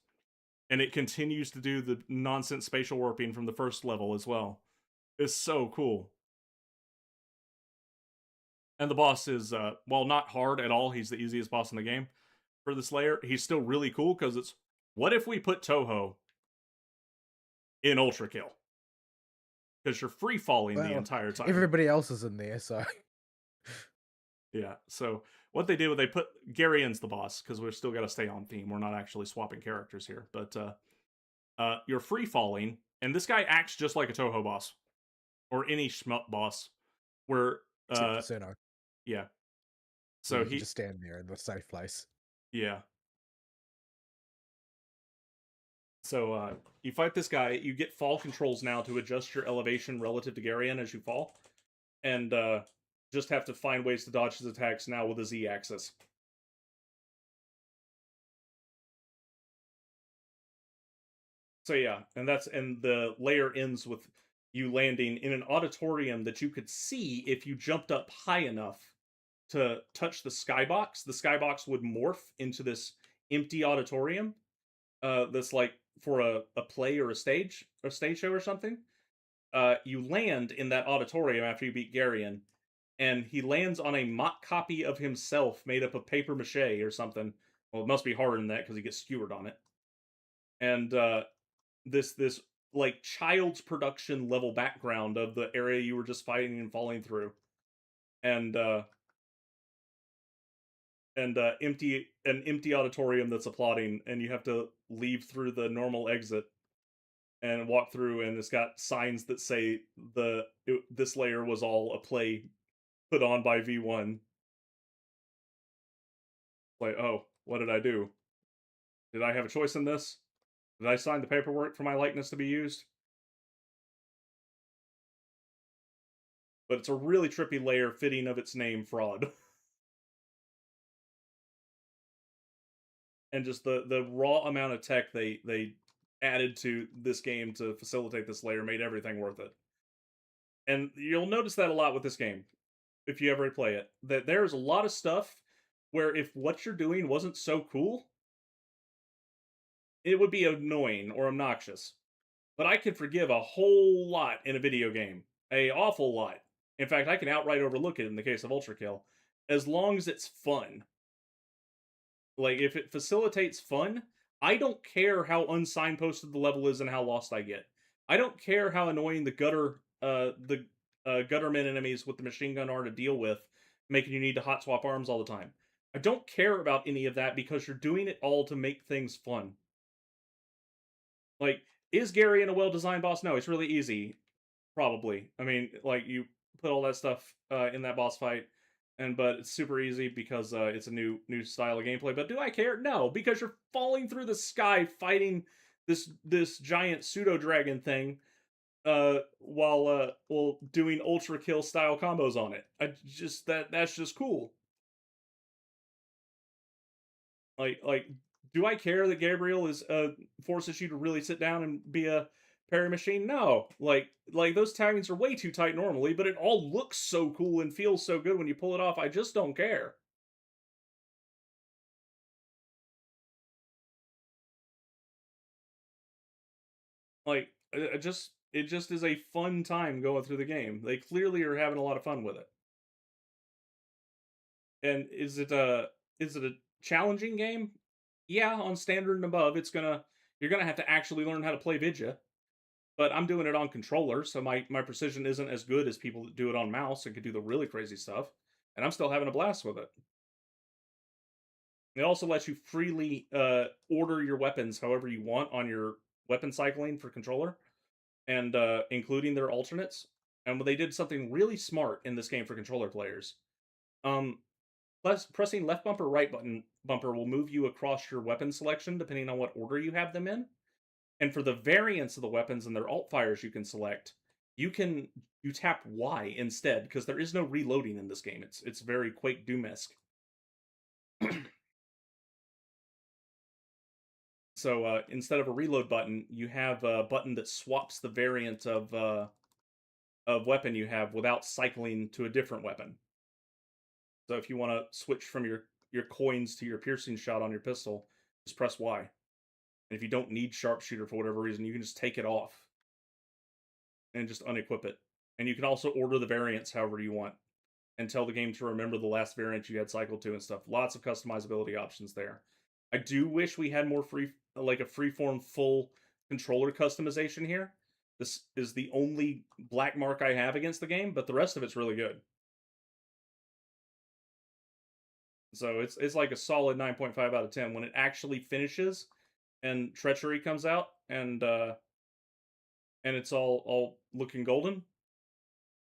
and it continues to do the nonsense spatial warping from the first level as well. It's so cool. And the boss is, while not hard at all, he's the easiest boss in the game for this layer. He's still really cool because it's, what if we put Toho in Ultrakill? Because you're free falling the Well, entire time. everybody else is in there, so Yeah. So what they did was they put Garion's the boss, because we're still got to stay on theme. We're not actually swapping characters here, but you're free falling, and this guy acts just like a Toho boss or any shmup boss. Where except for Sinnoh, yeah. where So you can just stand there in the safe place. yeah. So you fight this guy. You get fall controls now to adjust your elevation relative to Garion as you fall, and just have to find ways to dodge his attacks now with a Z axis. So yeah, and the layer ends with you landing in an auditorium that you could see if you jumped up high enough to touch the skybox. The skybox would morph into this empty auditorium that's like for a play or a stage show or something. You land in that auditorium after you beat Garion, and he lands on a mock copy of himself made up of paper mache or something. Well, it must be harder than that because he gets skewered on it. And this like child's production level background of the area you were just fighting and falling through, and an empty auditorium that's applauding, and you have to leave through the normal exit and walk through, and it's got signs that say this layer was all a play put on by V1. Like, oh, what did I do? Did I have a choice in this? Did I sign the paperwork for my likeness to be used? But it's a really trippy layer fitting of its name, Fraud. And just the raw amount of tech they added to this game to facilitate this layer made everything worth it. And you'll notice that a lot with this game if you ever play it. That there's a lot of stuff where if what you're doing wasn't so cool, it would be annoying or obnoxious. But I can forgive a whole lot in a video game. A awful lot. In fact, I can outright overlook it in the case of Ultrakill, as long as it's fun. Like, if it facilitates fun, I don't care how unsignposted the level is and how lost I get. I don't care how annoying the gutterman enemies with the machine gun are to deal with, making you need to hot swap arms all the time. I don't care about any of that because you're doing it all to make things fun. Like, is Garion a well-designed boss? No, it's really easy. Probably. I mean, like, you put all that stuff in that boss fight, but it's super easy because it's a new style of gameplay. But do I care? No, because you're falling through the sky fighting this giant pseudo dragon thing while doing Ultrakill style combos on it. I just that's just cool. Like, do I care that Gabriel is forces you to really sit down and be a parry machine? No. Like those taggings are way too tight normally, but it all looks so cool and feels so good when you pull it off. I just don't care. Like it just is a fun time going through the game. They clearly are having a lot of fun with it. And is it a challenging game? Yeah, on standard and above, you're gonna have to actually learn how to play Vidya. But I'm doing it on controller, so my precision isn't as good as people that do it on mouse and can do the really crazy stuff. And I'm still having a blast with it. It also lets you freely order your weapons however you want on your weapon cycling for controller, and including their alternates. And they did something really smart in this game for controller players. Um, pressing left bumper, right bumper will move you across your weapon selection depending on what order you have them in. And for the variants of the weapons and their alt fires you can select, you can you tap Y instead because there is no reloading in this game. It's very Quake Doom-esque. So instead of a reload button, you have a button that swaps the variant of weapon you have without cycling to a different weapon. So if you want to switch from your coins to your piercing shot on your pistol, just press Y. And if you don't need sharpshooter for whatever reason, you can just take it off and just unequip it. And you can also order the variants however you want and tell the game to remember the last variant you had cycled to and stuff. Lots of customizability options there. I do wish we had more like a freeform full controller customization here. This is the only black mark I have against the game, but the rest of it's really good. So it's like a solid 9.5 out of 10 when it actually finishes and Treachery comes out and it's all looking golden.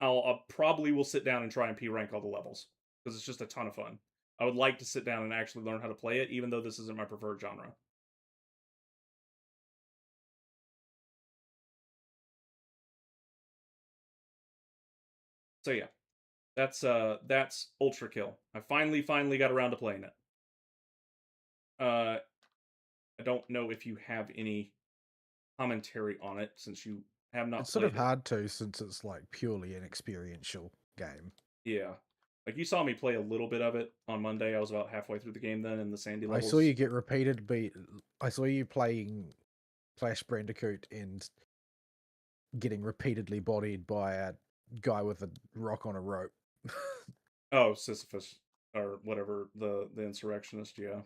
I'll probably will sit down and try and P rank all the levels because it's just a ton of fun. I would like to sit down and actually learn how to play it, even though this isn't my preferred genre. So yeah, that's Ultrakill. I finally got around to playing it. I don't know if you have any commentary on it since you have not It's sort of played it. hard to since it's like purely an experiential game. Yeah, like you saw me play a little bit of it on Monday. I was about halfway through the game then, in the sandy I saw levels. you get repeated beat. I saw you playing Flash Bandicoot and getting repeatedly bodied by a guy with a rock on a rope. Oh, Sisyphus or whatever the insurrectionist. Yeah,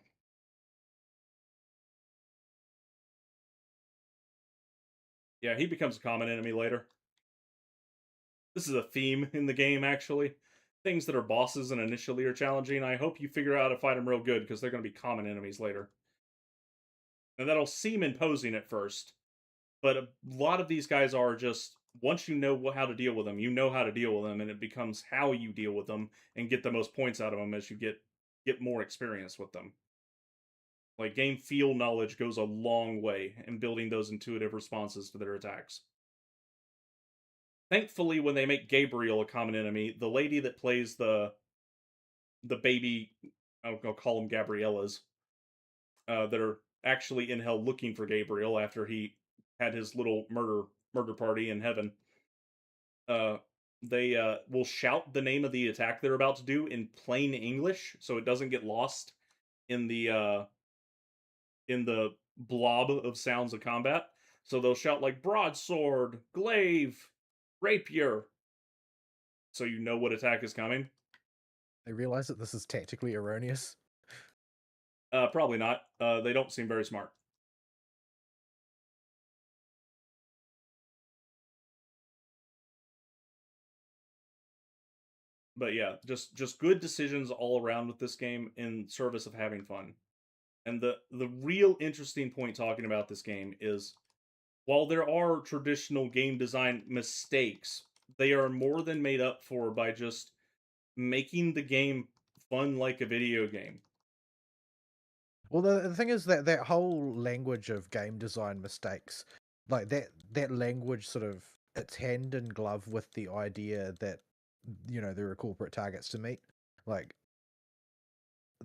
yeah, he becomes a common enemy later. This is a theme in the game, actually. Things that are bosses and initially are challenging. I hope you figure out how to fight them real good because they're going to be common enemies later. And that'll seem imposing at first, but a lot of these guys are just once you know how to deal with them, you know how to deal with them, and it becomes how you deal with them and get the most points out of them as you get more experience with them. Like game feel knowledge goes a long way in building those intuitive responses to their attacks. Thankfully, when they make Gabriel a common enemy, the lady that plays the baby, I'll call them Gabrielas, that are actually in hell looking for Gabriel after he had his little murder party in heaven. Uh, they will shout the name of the attack they're about to do in plain English, so it doesn't get lost in the blob of sounds of combat. So they'll shout like broadsword, glaive, rapier, so you know what attack is coming. I realize that this is tactically erroneous. Probably not. They don't seem very smart. But yeah, just good decisions all around with this game in service of having fun. And the real interesting point talking about this game is while there are traditional game design mistakes, they are more than made up for by just making the game fun like a video game. Well, the thing is that whole language of game design mistakes, like that language sort of it's hand in glove with the idea that there are corporate targets to meet. Like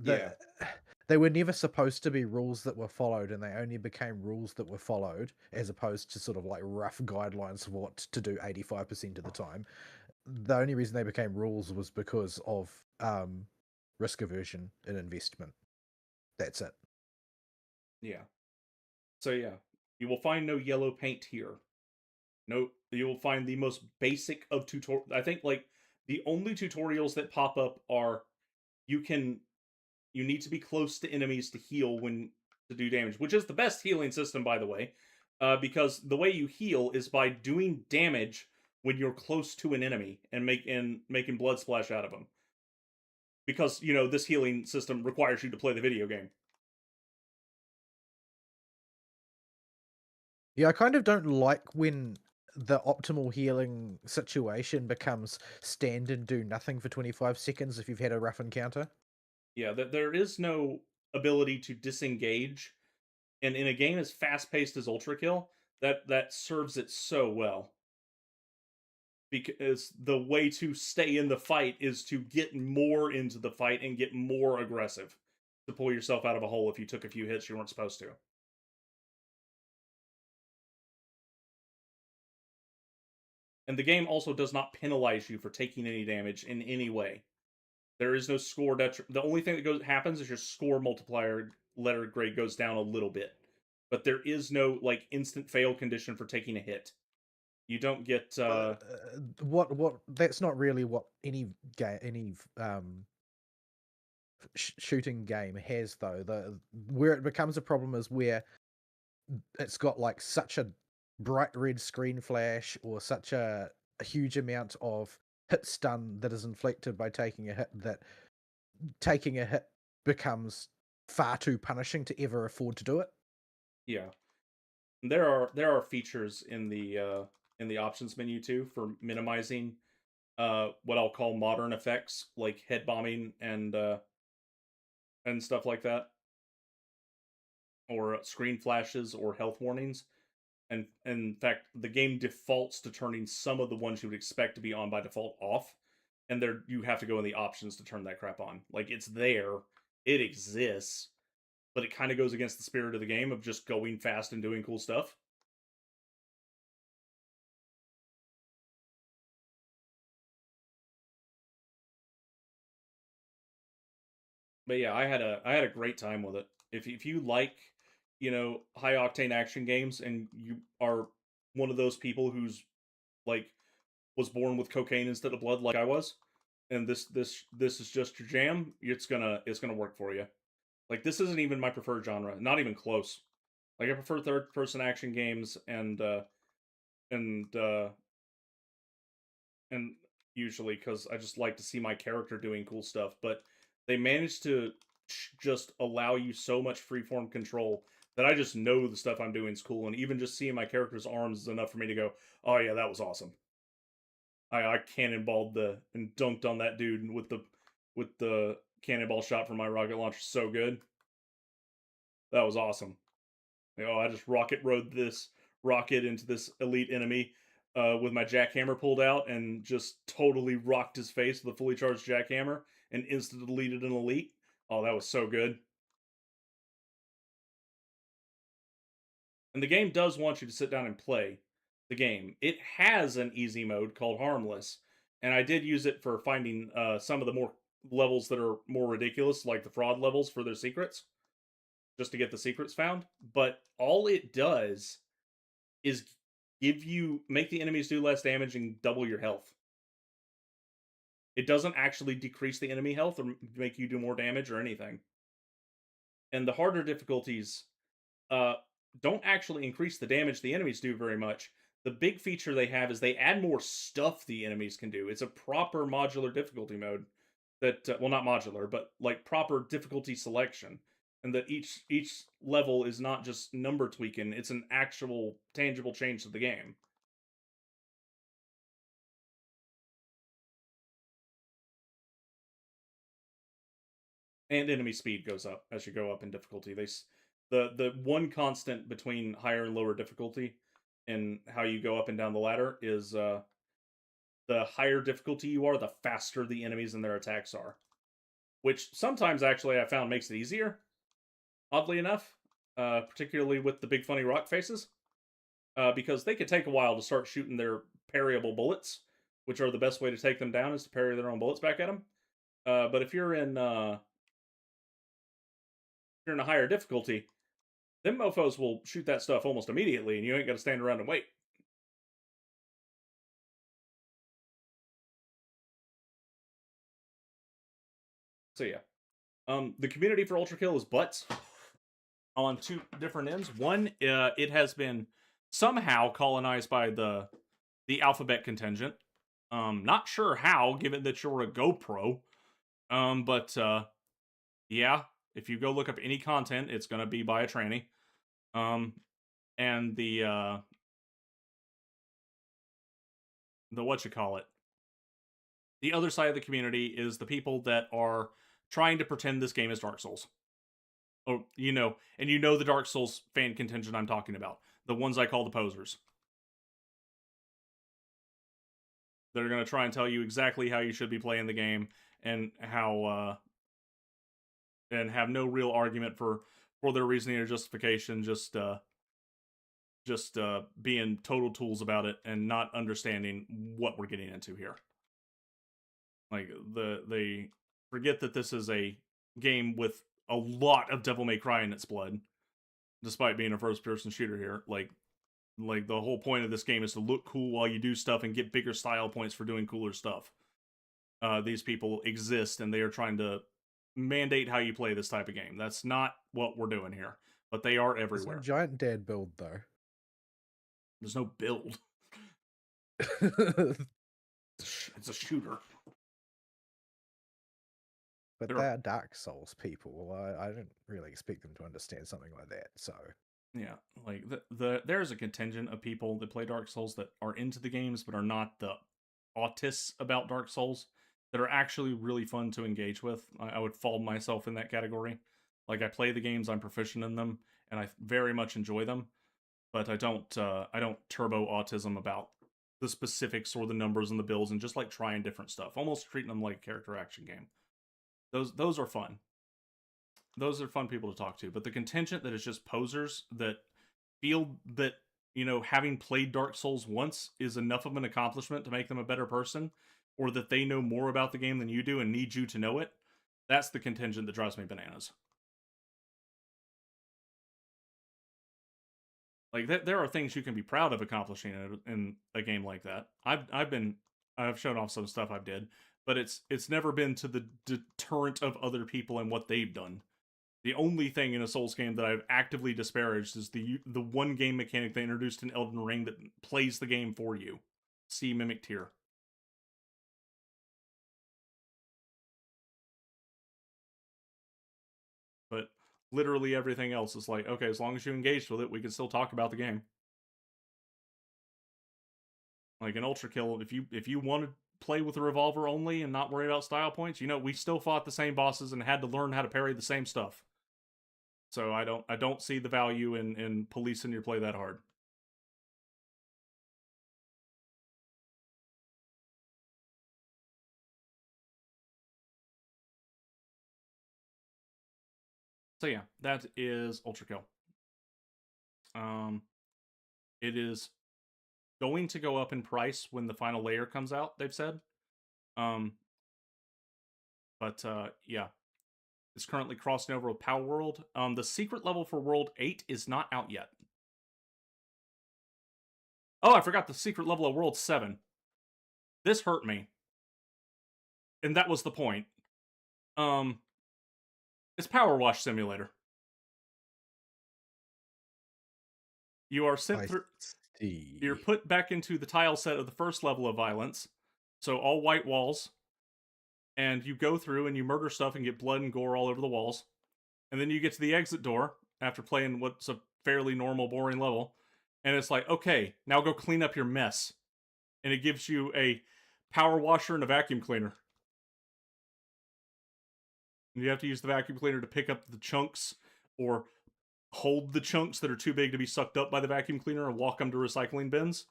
Yeah. the they were never supposed to be rules that were followed, and they only became rules that were followed as opposed to sort of like rough guidelines for what to do 85% of the time. The only reason they became rules was because of risk aversion and investment. That's it. Yeah. So yeah, you will find no yellow paint here. No, you will find the most basic of tutorial. I think like the only tutorials that pop up are you can you need to be close to enemies to heal when to do damage, which is the best healing system, by the way, because the way you heal is by doing damage when you're close to an enemy and making blood splash out of them. Because this healing system requires you to play the video game. Yeah, I kind of don't like when the optimal healing situation becomes stand and do nothing for 25 seconds if you've had a rough encounter. Yeah, that there is no ability to disengage, and in a game as fast paced as Ultrakill, that serves it so well. Because the way to stay in the fight is to get more into the fight and get more aggressive to pull yourself out of a hole if you took a few hits you weren't supposed to. And the game also does not penalize you for taking any damage in any way. There is no score detriment. The only thing that happens is your score multiplier letter grade goes down a little bit, but there is no like instant fail condition for taking a hit. You don't get What that's not really what any shooting game has though. The Where it becomes a problem is where it's got like such a bright red screen flash or such a huge amount of hit stun that is inflicted by taking a hit that taking a hit becomes far too punishing to ever afford to do it. yeah. There are features in the options menu too for minimizing what I'll call modern effects like head bombing and stuff like that, or screen flashes or health warnings. And in fact, the game defaults to turning some of the ones you would expect to be on by default off, and there you have to go in the options to turn that crap on. Like it's there, it exists, but it kind of goes against the spirit of the game of just going fast and doing cool stuff. But yeah, I had a great time with it. If you like, high octane action games and you are one of those people who's like was born with cocaine instead of blood like I was, and this is just your jam, it's gonna work for you. Like this isn't even my preferred genre, not even close. Like I prefer third person action games and uh and usually because I just like to see my character doing cool stuff. But they managed to just allow you so much freeform control that I just know the stuff I'm doing is cool, and even just seeing my character's arms is enough for me to go, "Oh yeah, that was awesome." I cannonballed and dunked on that dude with the cannonball shot from my rocket launcher so good. That was awesome. I just rocket rode this rocket into this elite enemy with my jackhammer pulled out and just totally rocked his face with a fully charged jackhammer and instant deleted an elite. Oh, that was so good. And the game does want you to sit down and play the game. It has an easy mode called Harmless, and I did use it for finding some of the more levels that are more ridiculous, like the fraud levels for their secrets, just to get the secrets found. But all it does is make the enemies do less damage and double your health. It doesn't actually decrease the enemy health or make you do more damage or anything. And the harder difficulties uh, don't actually increase the damage the enemies do very much. The big feature they have is they add more stuff the enemies can do. It's a proper modular difficulty mode that, well, not modular, but like proper difficulty selection, and that each level is not just number tweaking; it's an actual tangible change to the game. And enemy speed goes up as you go up in difficulty. The one constant between higher and lower difficulty in how you go up and down the ladder is the higher difficulty you are, the faster the enemies and their attacks are. Which sometimes actually I found makes it easier, oddly enough, particularly with the big funny rock faces, because they could take a while to start shooting their parryable bullets, which are the best way to take them down is to parry their own bullets back at them. But if you're in a higher difficulty, them mofo's will shoot that stuff almost immediately, and you ain't got to stand around and wait. So yeah, the community for Ultrakill is butts on two different ends. One, it has been somehow colonized by the alphabet contingent. Not sure how, given that you're a GoPro. But yeah, if you go look up any content, it's gonna be by a tranny. And the what you call it, the other side of the community is the people that are trying to pretend this game is Dark Souls. Oh, and the Dark Souls fan contingent I'm talking about. The ones I call the posers. They're going to try and tell you exactly how you should be playing the game and how and have no real argument for their reasoning or justification, just being total tools about it and not understanding what we're getting into here. Like they forget that this is a game with a lot of Devil May Cry in its blood, despite being a first-person shooter here. Like the whole point of this game is to look cool while you do stuff and get bigger style points for doing cooler stuff. These people exist and they are trying to mandate how you play this type of game. That's not what we're doing here, but they are There's everywhere. no giant dad build though. There's no build. It's a shooter. But they are Dark Souls people. I don't really expect them to understand something like that. So yeah, like there's a contingent of people that play Dark Souls that are into the games but are not the autists about Dark Souls that are actually really fun to engage with. I would fall myself in that category. Like I play the games, I'm proficient in them, and I very much enjoy them. But I don't turbo autism about the specifics or the numbers and the builds and just like trying different stuff, almost treating them like a character action game. Those are fun. Those are fun people to talk to. But the contingent that is just posers that feel that having played Dark Souls once is enough of an accomplishment to make them a better person, or that they know more about the game than you do and need you to know it. That's the contingent that drives me bananas. Like there are things you can be proud of accomplishing in a game like that. I've shown off some stuff I've did, but it's never been to the deterrent of other people and what they've done. The only thing in a Souls game that I've actively disparaged is the one game mechanic they introduced in Elden Ring that plays the game for you. See Mimic Tier. But literally everything else is like, okay, as long as you engaged with it, we can still talk about the game. Like in Ultrakill, if you want to play with a revolver only and not worry about style points, we still fought the same bosses and had to learn how to parry the same stuff. So I don't see the value in policing your play that hard. So yeah, that is Ultrakill. It is going to go up in price when the final layer comes out, they've said. But yeah, it's currently crossing over with Power World. The secret level for World 8 is not out yet. Oh, I forgot the secret level of World 7. This hurt me. And that was the point. It's Power Wash Simulator. You are sent through. You're put back into the tile set of the first level of violence, so all white walls, and you go through and you murder stuff and get blood and gore all over the walls, and then you get to the exit door after playing what's a fairly normal, boring level, and it's like, okay, now go clean up your mess, and it gives you a power washer and a vacuum cleaner. And you have to use the vacuum cleaner to pick up the chunks or hold the chunks that are too big to be sucked up by the vacuum cleaner and walk them to recycling bins,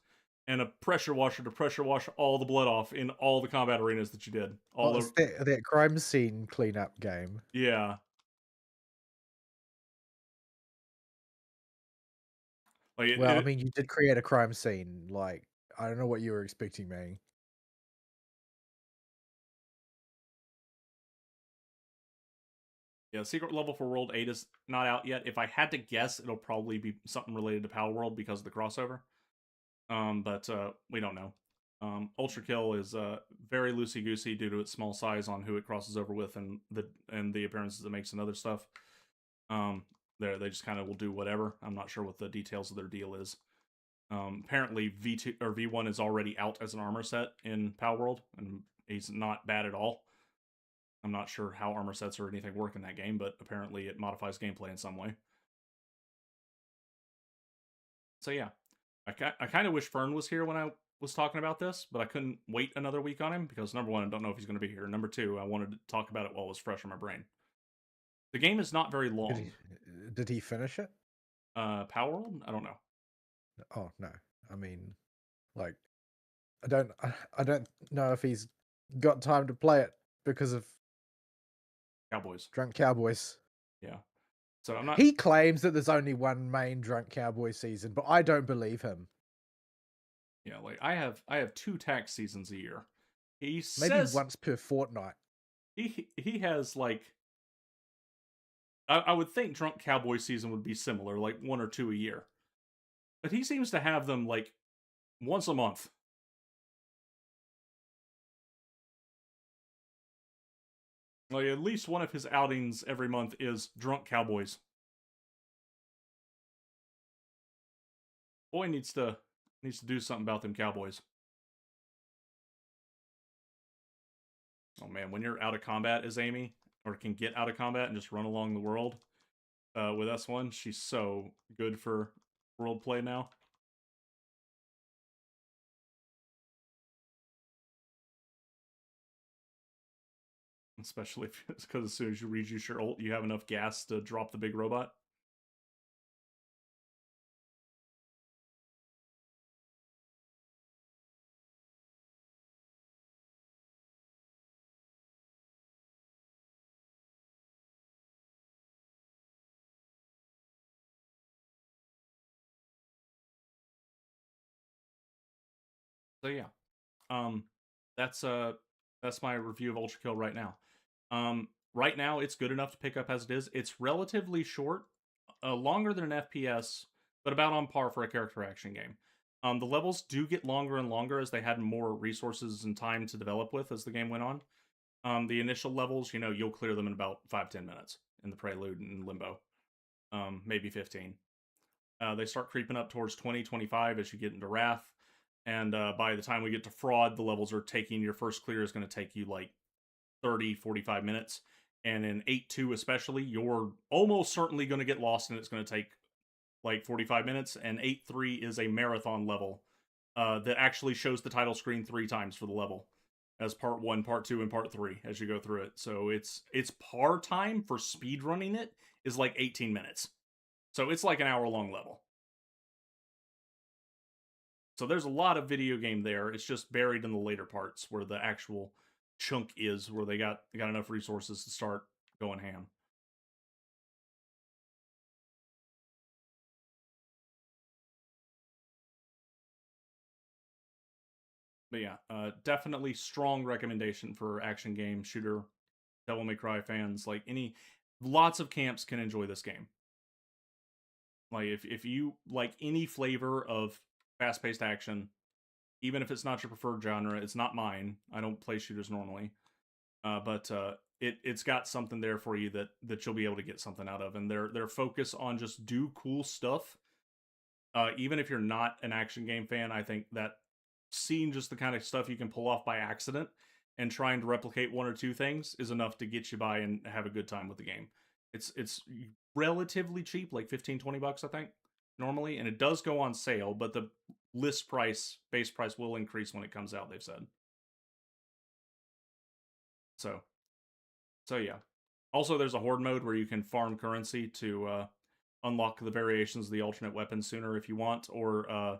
and a pressure washer to pressure wash all the blood off in all the combat arenas that you did. Oh, All it's over. that crime scene cleanup game. Yeah. Like Well, I mean, you did create a crime scene. Like, I don't know what you were expecting, man. yeah, secret level for World 8 is not out yet. If I had to guess, it'll probably be something related to Power World because of the crossover. But we don't know. Ultrakill is very loosey goosey due to its small size on who it crosses over with and the appearances it makes and other stuff. Um, they just kind of will do whatever. I'm not sure what the details of their deal is. Apparently V2 or V1 is already out as an armor set in Power World, and he's not bad at all. I'm not sure how armor sets or anything work in that game, but apparently it modifies gameplay in some way. So yeah, I kind of wish Fern was here when I was talking about this, but I couldn't wait another week on him because number one, I don't know if he's going to be here. Number two, I wanted to talk about it while it was fresh in my brain. The game is not very Did long. he did he finish it? Power World? I don't know. Oh no. I mean, like, I don't know if he's got time to play it because of Cowboys. drunk cowboys. Yeah. So I'm not. He claims that there's only one main drunk cowboy season, but I don't believe him. Yeah, like I have 2 tax seasons a year. He Maybe says once per fortnight. he has like I would think drunk cowboy season would be similar, like 1 or 2 a year. But he seems to have them like once a month. Like at least one of his outings every month is drunk cowboys. Boy needs to do something about them cowboys. Oh man, when you're out of combat as Amy, or can get out of combat and just run along the world with S1, she's so good for world play now. Especially because as soon as you rejuice your ult, you have enough gas to drop the big robot. So yeah, um, that's uh that's my review of Ultrakill right now. Right now it's good enough to pick up as it is. It's relatively short, longer than an FPS, but about on par for a character action game. The levels do get longer and longer as they had more resources and time to develop with as the game went on. The initial levels, you'll clear them in about 5-10 minutes in the Prelude and Limbo, maybe 15. They start creeping up towards 20-25 as you get into Wrath. And by the time we get to Fraud, the levels are taking your first clear is going to take you like 30-45 minutes. And in 8-2 especially, you're almost certainly going to get lost and it's going to take like 45 minutes. And 8-3 is a marathon level that actually shows the title screen 3 times for the level as part 1, part 2, and part 3 as you go through it. So its par time for speed running it is like 18 minutes. So it's like an hour-long level. So there's a lot of video game there. It's just buried in the later parts where the actual chunk is, where they got enough resources to start going ham. But yeah, definitely strong recommendation for action game shooter, Devil May Cry fans. Like lots of camps can enjoy this game. Like if you like any flavor of fast paced action, even if it's not your preferred genre, it's not mine. I don't play shooters normally, but it's got something there for you that you'll be able to get something out of, and their focus on just do cool stuff. Even if you're not an action game fan, I think that seeing just the kind of stuff you can pull off by accident and trying to replicate 1 or 2 things is enough to get you by and have a good time with the game. It's relatively cheap, like 15-20 bucks, I think, normally, and it does go on sale, but the base price will increase when it comes out, they've said. So yeah. Also, there's a horde mode where you can farm currency to unlock the variations of the alternate weapons sooner if you want, or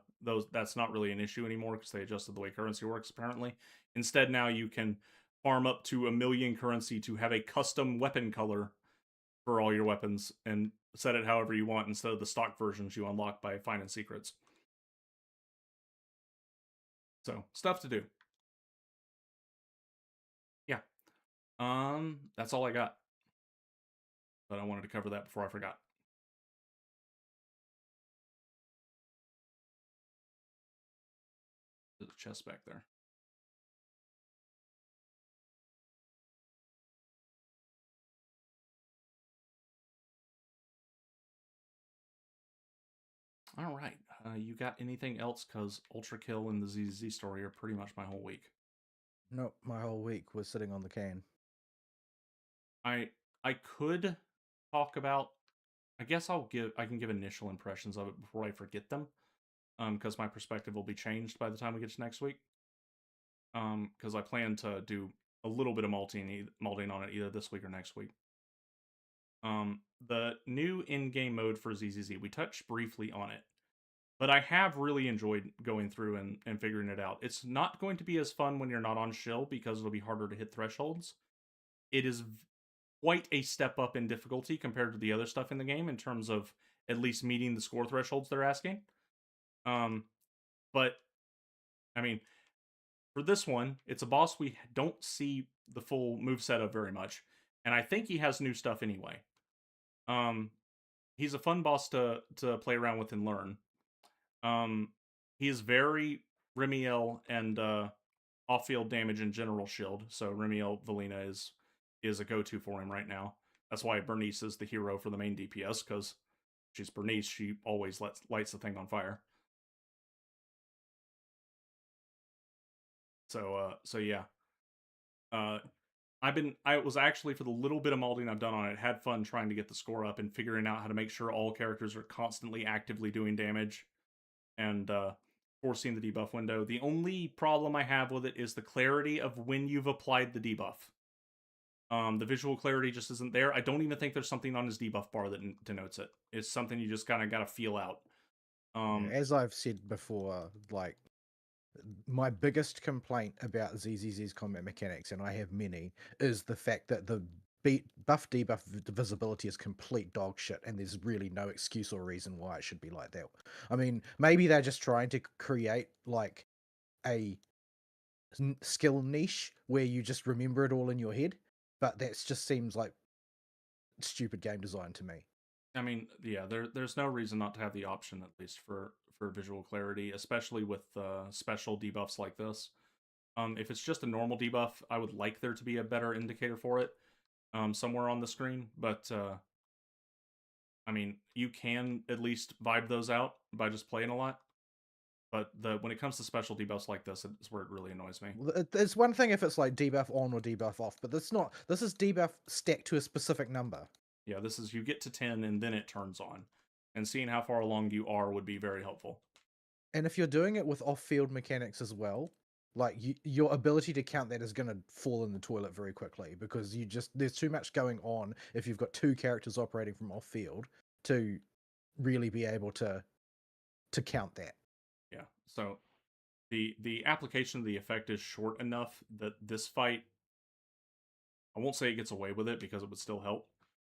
that's not really an issue anymore because they adjusted the way currency works apparently. Instead, now you can farm up to 1,000,000 currency to have a custom weapon color for all your weapons and set it however you want instead of the stock versions you unlock by finding secrets. So, stuff to do. Yeah. That's all I got. But I wanted to cover that before I forgot. There's a chest back there. All right. You got anything else? Because Ultrakill and the ZZ story are pretty much my whole week. Nope, my whole week was sitting on the can. I could talk about. I guess I can give initial impressions of it before I forget them. Because my perspective will be changed by the time we get to next week. Because I plan to do a little bit of malting on it either this week or next week. The new in-game mode for ZZZ, we touched briefly on it, but I have really enjoyed going through and figuring it out. It's not going to be as fun when you're not on shill because it'll be harder to hit thresholds. It is quite a step up in difficulty compared to the other stuff in the game in terms of at least meeting the score thresholds they're asking. But I mean, for this one, it's a boss we don't see the full moveset of very much, and I think he has new stuff anyway. He's a fun boss to play around with and learn. He is very Remiel and off-field damage and general shield. So Remiel Valina is a go-to for him right now. That's why Bernice is the hero for the main DPS, because she's Bernice. She always lights the thing on fire. So yeah. I was actually, for the little bit of molding I've done on it, had fun trying to get the score up and figuring out how to make sure all characters are constantly actively doing damage and forcing the debuff window. The only problem I have with it is the clarity of when you've applied the debuff. The visual clarity just isn't there. I don't even think there's something on his debuff bar that denotes it. It's something you just kind of got to feel out. As I've said before, like, my biggest complaint about ZZZ's combat mechanics, and I have many, is the fact that the buff debuff visibility is complete dog shit, and there's really no excuse or reason why it should be like that. I mean, maybe they're just trying to create like a skill niche where you just remember it all in your head, but that just seems like stupid game design to me. I mean, yeah, there's no reason not to have the option, at least for visual clarity, especially with special debuffs like this. If it's just a normal debuff, I would like there to be a better indicator for it somewhere on the screen. But I mean, you can at least vibe those out by just playing a lot. But when it comes to special debuffs like this, it's where it really annoys me. It's one thing if it's like debuff on or debuff off, but this not. This is debuff stacked to a specific number. Yeah, this is you get to 10 and then it turns on. And seeing how far along you are would be very helpful. And if you're doing it with off-field mechanics as well, like your ability to count that is going to fall in the toilet very quickly because there's too much going on if you've got two characters operating from off-field to really be able to count that. Yeah. So the application of the effect is short enough that this fight, I won't say it gets away with it because it would still help,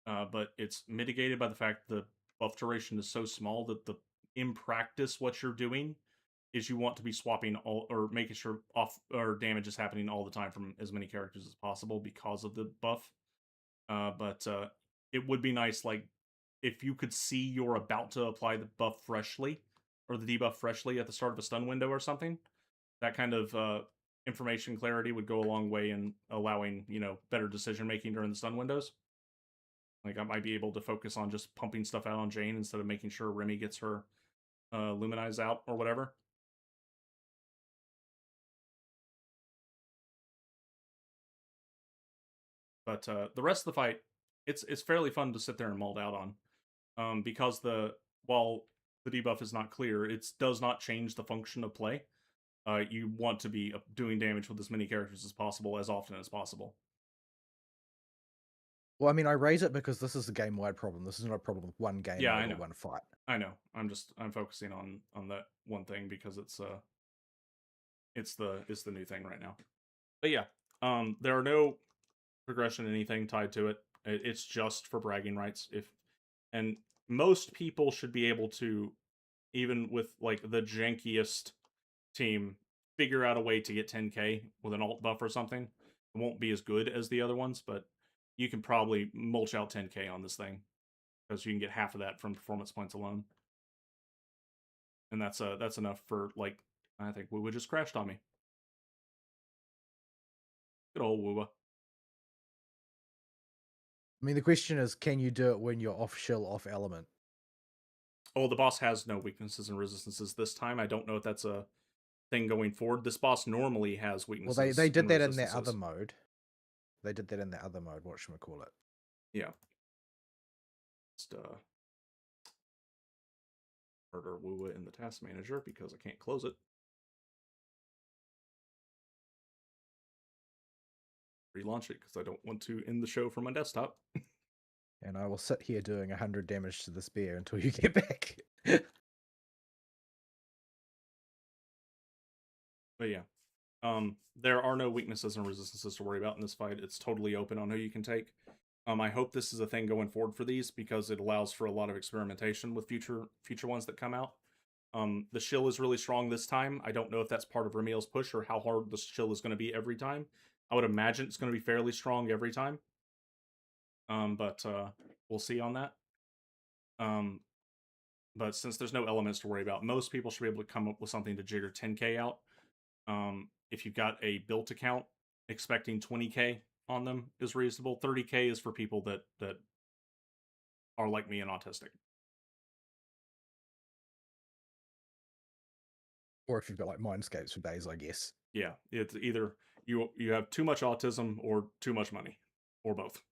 but it's mitigated by the fact the buff duration is so small that in practice what you're doing is you want to be swapping all or making sure off or damage is happening all the time from as many characters as possible because of the buff. But it would be nice, like, if you could see you're about to apply the buff freshly or the debuff freshly at the start of a stun window or something. That kind of information clarity would go a long way in allowing, better decision making during the stun windows. Like, I might be able to focus on just pumping stuff out on Jane instead of making sure Remy gets her Luminize out or whatever. But the rest of the fight, it's fairly fun to sit there and mulled out on, because while the debuff is not clear, it does not change the function of play. You want to be doing damage with as many characters as possible, as often as possible. Well, I mean, I raise it because this is a game-wide problem. This is not a problem with one game Yeah, I mode or know. one fight. I know. I'm focusing on that one thing because it's the new thing right now. But yeah, there are no progression anything tied to it. It's just for bragging rights. If and most people should be able to, even with like the jankiest team, figure out a way to get 10k with an alt buff or something. It won't be as good as the other ones, but you can probably mulch out 10k on this thing because you can get half of that from performance points alone, and that's enough for like I think Woo just crashed on me. Good old Woo. I mean, the question is, can you do it when you're off shill, off element? Oh, the boss has no weaknesses and resistances this time. I don't know if that's a thing going forward. This boss normally has Well, they weaknesses did and that in their other resistances. mode. They did that in their other mode. What should we call it? Yeah. Just murder Woo in the task manager because I can't close it. Relaunch it because I don't want to end the show from my desktop. And I will sit here doing 100 damage to this bear until you get back. But yeah, there are no weaknesses and resistances to worry about in this fight. It's totally open on who you can take. I hope this is a thing going forward for these because it allows for a lot of experimentation with future ones that come out. The shill is really strong this time. I don't know if that's part of Ramiel's push or how hard the shill is going to be every time. I would imagine it's going to be fairly strong every time. But we'll see on that. Um, but since there's no elements to worry about, most people should be able to come up with something to jigger 10k out. If you've got a built account, expecting 20k on them is reasonable. 30k is for people that are like me and autistic. Or if you've got like mindscapes for days, I guess. Yeah, it's either you have too much autism or too much money, or both.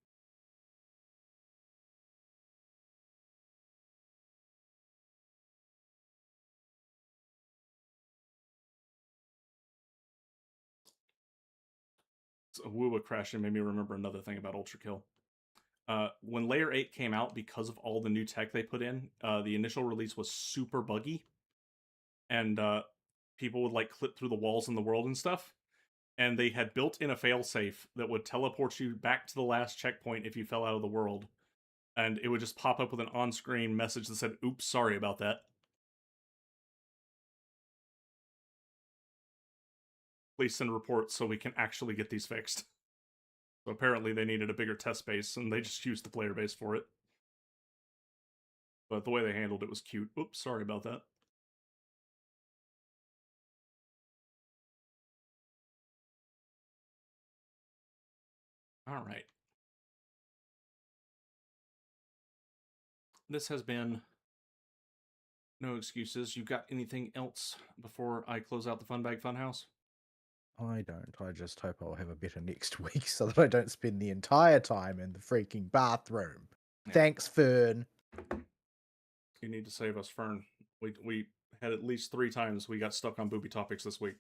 So Woowa crashing made me remember another thing about Ultrakill. When Layer 8 came out, because of all the new tech they put in, the initial release was super buggy, and people would like clip through the walls in the world and stuff. And they had built in a failsafe that would teleport you back to the last checkpoint if you fell out of the world. And it would just pop up with an on screen message that said, oops, sorry about that. Please send reports so we can actually get these fixed. So apparently they needed a bigger test base and they just used the player base for it. But the way they handled it was cute. Oops, sorry about that. All right. This has been No Excuses. You got anything else before I close out the Fun Bag Funhouse? I don't. I just hope I'll have a better next week so that I don't spend the entire time in the freaking bathroom. Yeah. Thanks, Fern. You need to save us, Fern. We had at least 3 times we got stuck on booby topics this week.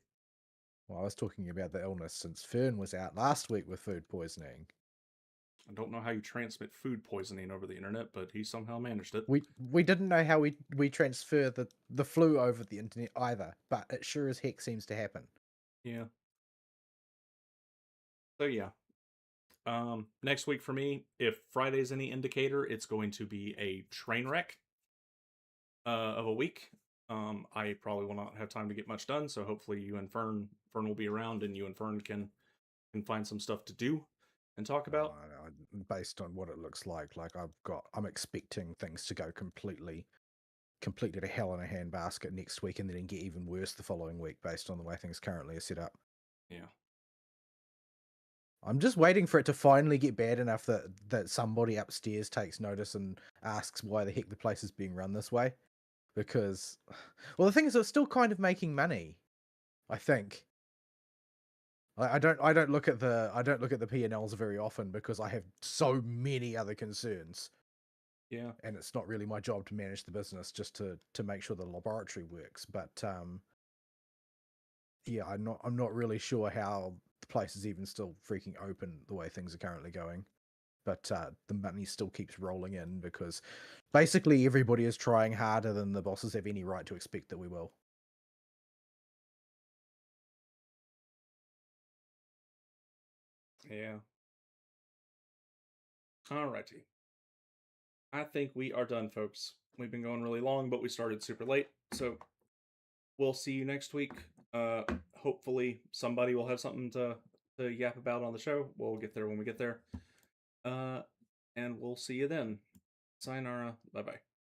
Well, I was talking about the illness since Fern was out last week with food poisoning. I don't know how you transmit food poisoning over the internet, but he somehow managed it. We didn't know how we transfer the flu over the internet either, but it sure as heck seems to happen. Yeah. So yeah. Next week for me, if Friday's any indicator, it's going to be a train wreck of a week. I probably will not have time to get much done, so hopefully you and Fern will be around, and you and Fern can find some stuff to do and talk about. Based on what it looks like I'm expecting things to go completely to hell in a handbasket next week, and then get even worse the following week based on the way things currently are set up. Yeah. I'm just waiting for it to finally get bad enough that somebody upstairs takes notice and asks why the heck the place is being run this way. Because, well, the thing is, it's still kind of making money. I think. I don't look at the P&Ls very often because I have so many other concerns. Yeah. And it's not really my job to manage the business, just to make sure the laboratory works. But yeah, I'm not really sure how the place is even still freaking open the way things are currently going. but the money still keeps rolling in because basically everybody is trying harder than the bosses have any right to expect that we will. Yeah. Alrighty. I think we are done, folks. We've been going really long, but we started super late, so we'll see you next week. Hopefully somebody will have something to yap about on the show. We'll get there when we get there. And we'll see you then. Sayonara. Bye bye.